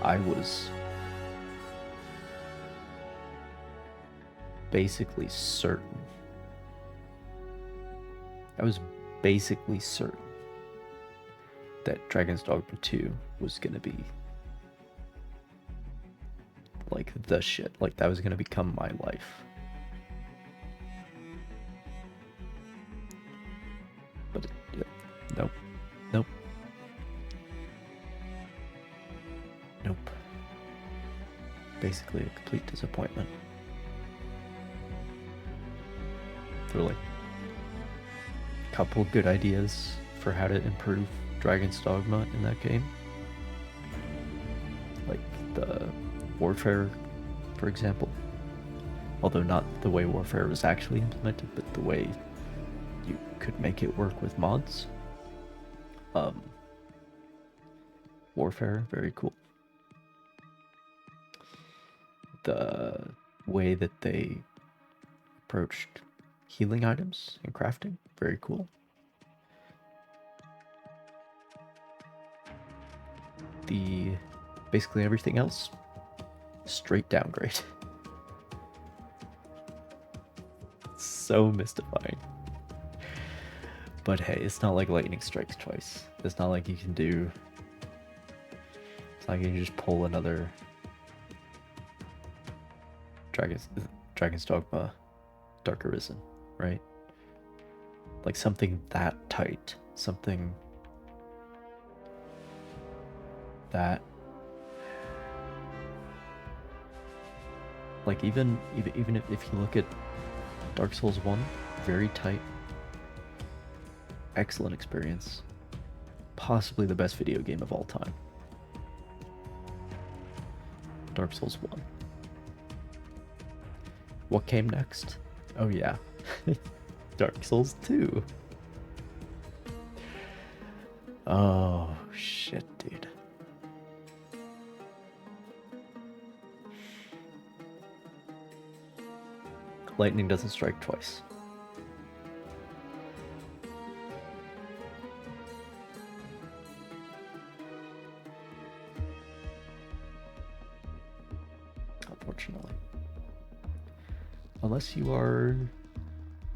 I was basically certain I was basically certain that Dragon's Dogma 2 was gonna be like the shit. Like that was gonna become my life. But nope. Nope. Nope. Basically a complete disappointment. There were like a couple good ideas for how to improve Dragon's Dogma in that game. Like the warfare, for example. Although not the way warfare was actually implemented, but the way you could make it work with mods. Warfare, very cool. The way that they approached healing items and crafting, very cool. Basically everything else, straight downgrade. So mystifying. But hey, it's not like lightning strikes twice. It's not like you can do... It's not like you can just pull another Dragon's Dogma Dark Arisen, right? Like something that tight, something that like even if you look at Dark Souls 1, very tight, excellent experience, possibly the best video game of all time. Dark Souls 1. What came next? Oh yeah, Dark Souls 2. Oh shit, dude. Lightning doesn't strike twice. Unfortunately. Unless you are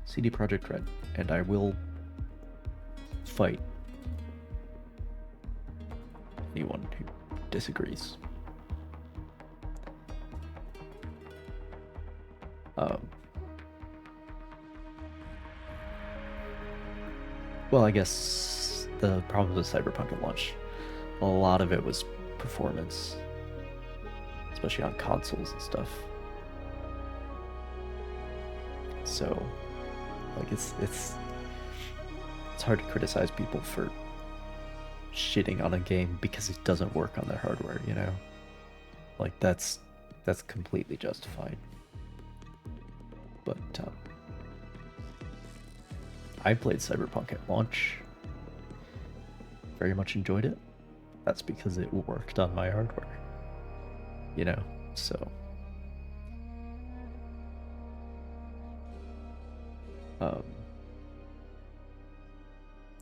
CD Projekt Red, and I will fight anyone who disagrees. Well, I guess the problem with Cyberpunk at launch, a lot of it was performance, especially on consoles and stuff. So, like, it's hard to criticize people for shitting on a game because it doesn't work on their hardware, you know? Like, that's completely justified. But I played Cyberpunk at launch. Very much enjoyed it. That's because it worked on my hardware. You know, so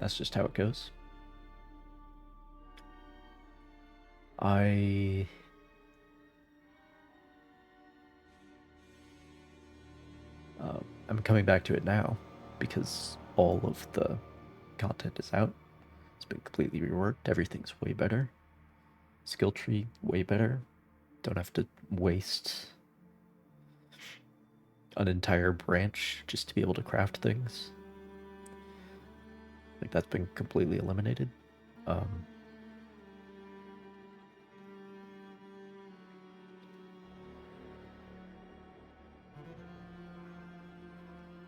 that's just how it goes. I'm coming back to it now because all of the content is out. It's been completely reworked. Everything's way better. Skill tree, way better. Don't have to waste an entire branch just to be able to craft things. Like, that's been completely eliminated.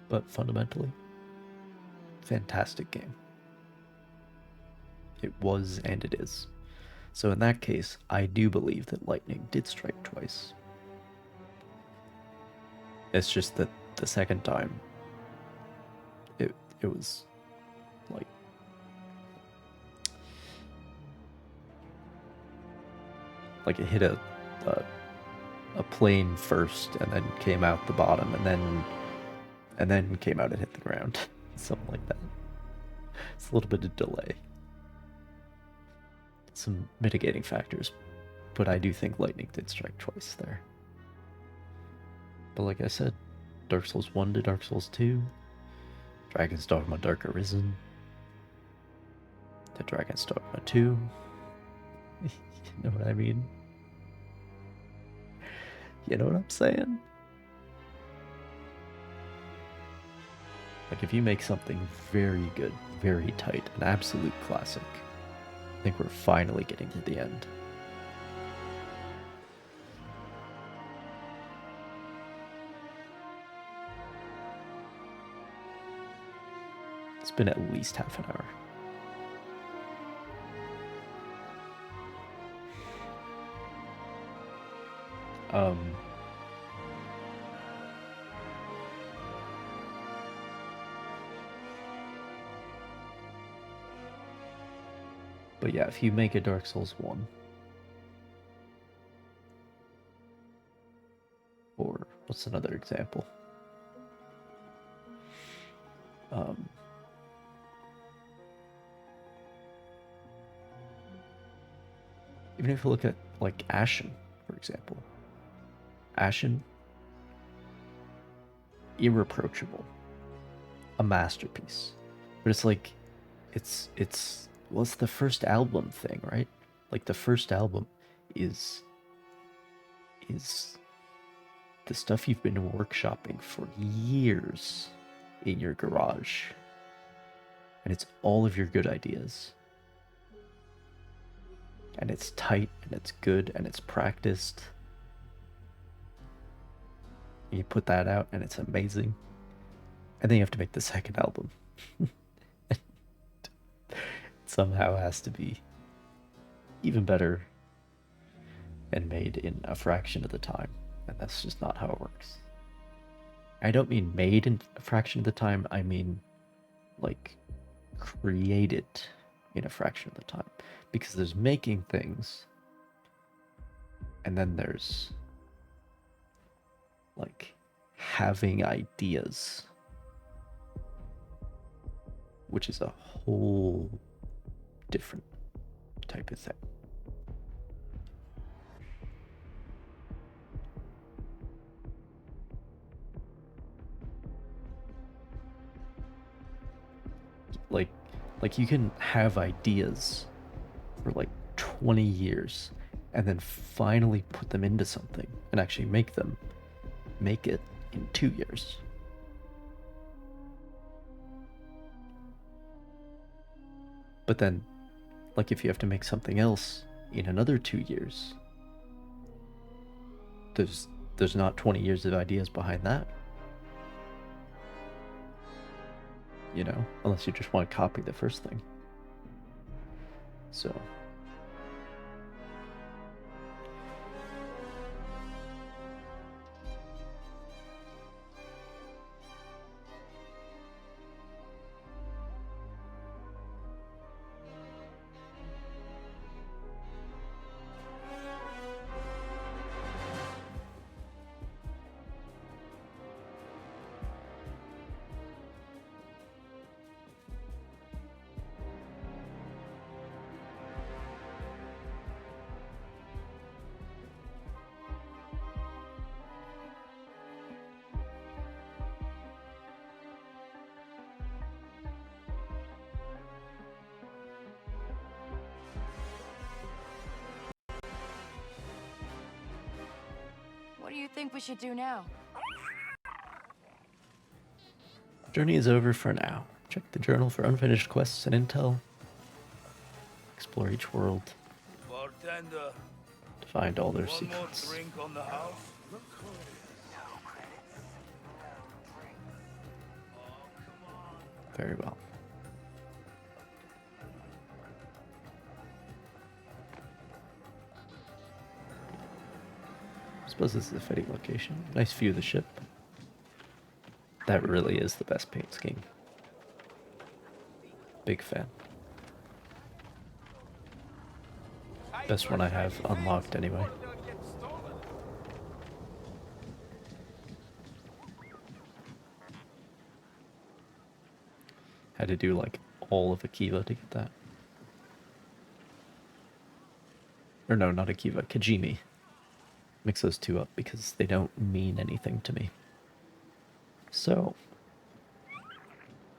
But fundamentally, fantastic game. It was and it is. So in that case, I do believe that lightning did strike twice. It's just that the second time, it was like it hit a plane first and then came out the bottom and then came out and hit the ground. Something like that. It's a little bit of delay. Some mitigating factors, but I do think lightning did strike twice there. But like I said, Dark Souls 1 to Dark Souls 2, Dragon's Dogma Dark Arisen. To Dragon's Dogma 2. You know what I mean? You know what I'm saying? Like, if you make something very good, very tight, an absolute classic, I think we're finally getting to the end. It's been at least half an hour. But yeah, if you make a Dark Souls 1, or what's another example? Even if you look at, like, Ashen, for example. Ashen, irreproachable. A masterpiece. But it's like, well, it's the first album thing, right? Like, the first album is the stuff you've been workshopping for years in your garage. And it's all of your good ideas. And it's tight, and it's good, and it's practiced. And you put that out, and it's amazing. And then you have to make the second album. It somehow has to be even better and made in a fraction of the time. And that's just not how it works. I don't mean made in a fraction of the time, I mean, like, created in a fraction of the time. Because there's making things, and then there's, like, having ideas, which is a whole different type of thing. Like you can have ideas for like 20 years and then finally put them into something and actually make it in 2 years. But then, like, if you have to make something else in another 2 years, there's not 20 years of ideas behind that. You know, unless you just want to copy the first thing. So What do you think we should do now? journey is over for now. Check the journal for unfinished quests and intel. Explore each world Bartender, to find all their one more secrets. drink on the house? Very well. I suppose this is a fitting location. Nice view of the ship. That really is the best paint scheme. Big fan. Best one I have unlocked anyway. Had to do like all of Akiva to get that. Or no, not Akiva, Kajimi. Mix those two up because they don't mean anything to me. So,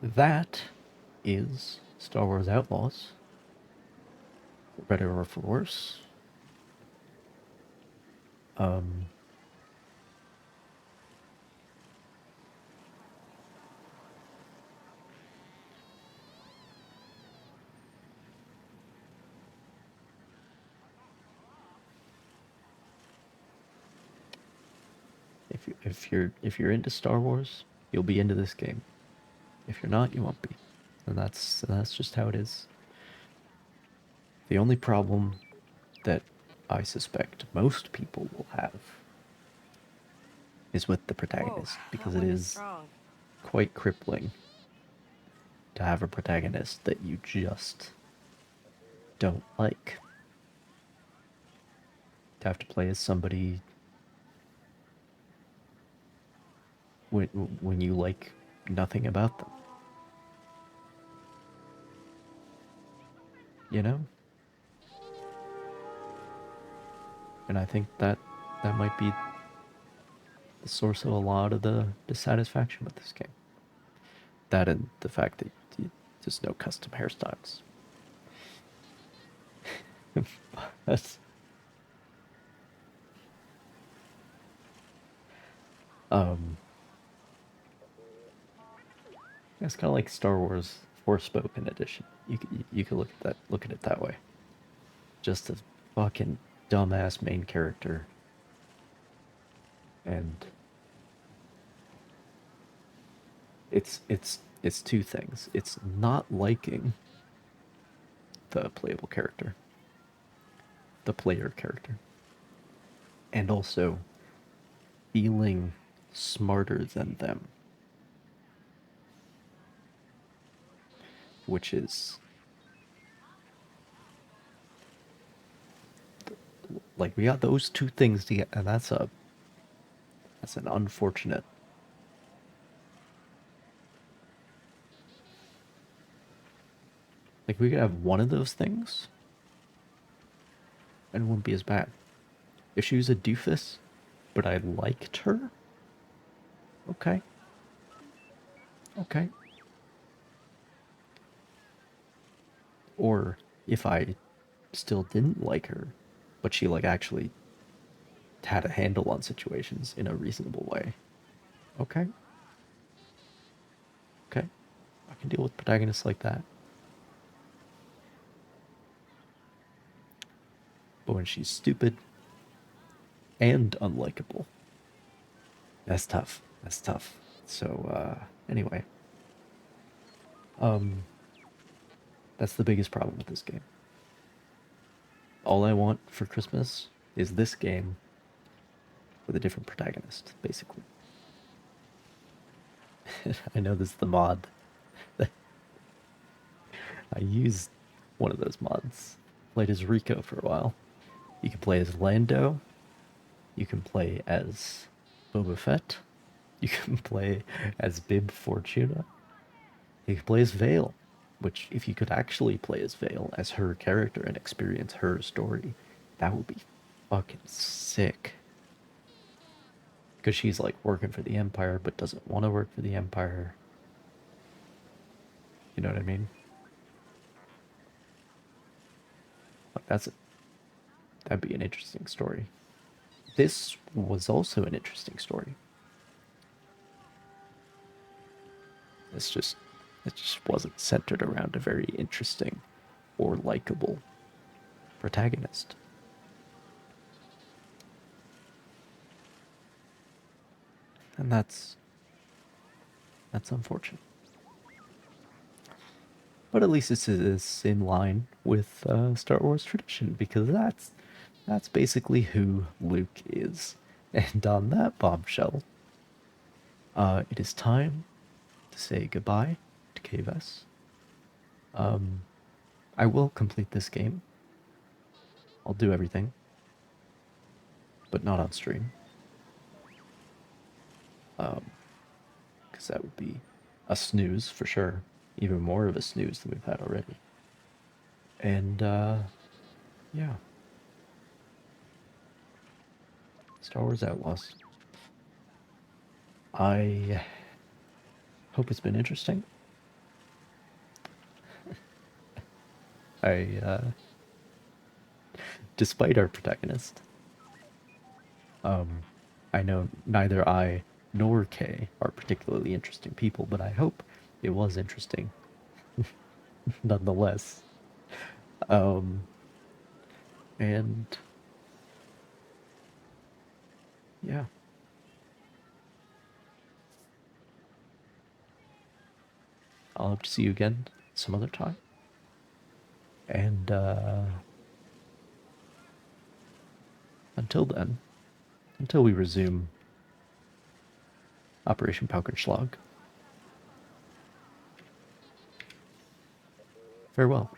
that is Star Wars Outlaws. For better or for worse. Um, if you're into Star Wars, you'll be into this game. If you're not, you won't be, and that's just how it is. The only problem that I suspect most people will have is with the protagonist, because it is quite crippling to have a protagonist that you just don't like. To have to play as somebody when you like nothing about them. You know? And I think that might be the source of a lot of the dissatisfaction with this game. That and the fact that there's no custom hairstyles. That's it's kind of like Star Wars Forspoken edition. You could look at it that way. Just a fucking dumbass main character, and it's two things. It's not liking the playable character, the player character, and also feeling smarter than them, which is like we got those two things together, and that's an unfortunate. Like we could have one of those things, and it wouldn't be as bad. If she was a doofus, but I liked her, okay. Okay. Or if I still didn't like her, but she like actually had a handle on situations in a reasonable way. Okay. Okay. I can deal with protagonists like that. But when she's stupid and unlikable, that's tough. That's tough. So anyway. That's the biggest problem with this game. All I want for Christmas is this game with a different protagonist, basically. I know this is the mod. I used one of those mods. Played as Rico for a while. You can play as Lando. You can play as Boba Fett. You can play as Bib Fortuna. You can play as Vale, which if you could actually play as Vale, as her character and experience her story, that would be fucking sick. Because she's like working for the Empire but doesn't want to work for the Empire. You know what I mean? Like that'd be an interesting story. This was also an interesting story. It just wasn't centered around a very interesting or likable protagonist. And that's unfortunate. But at least it's in line with Star Wars tradition, because that's basically who Luke is. And on that bombshell, it is time to say goodbye to KVS. I will complete this game. I'll do everything, but not on stream. Because that would be a snooze for sure. Even more of a snooze than we've had already. And, yeah. Star Wars Outlaws. I hope it's been interesting. Despite our protagonist, I know neither I nor Kay are particularly interesting people, but I hope it was interesting nonetheless. And yeah. I'll hope to see you again some other time. And until then, until we resume Operation Paukenschlag, farewell.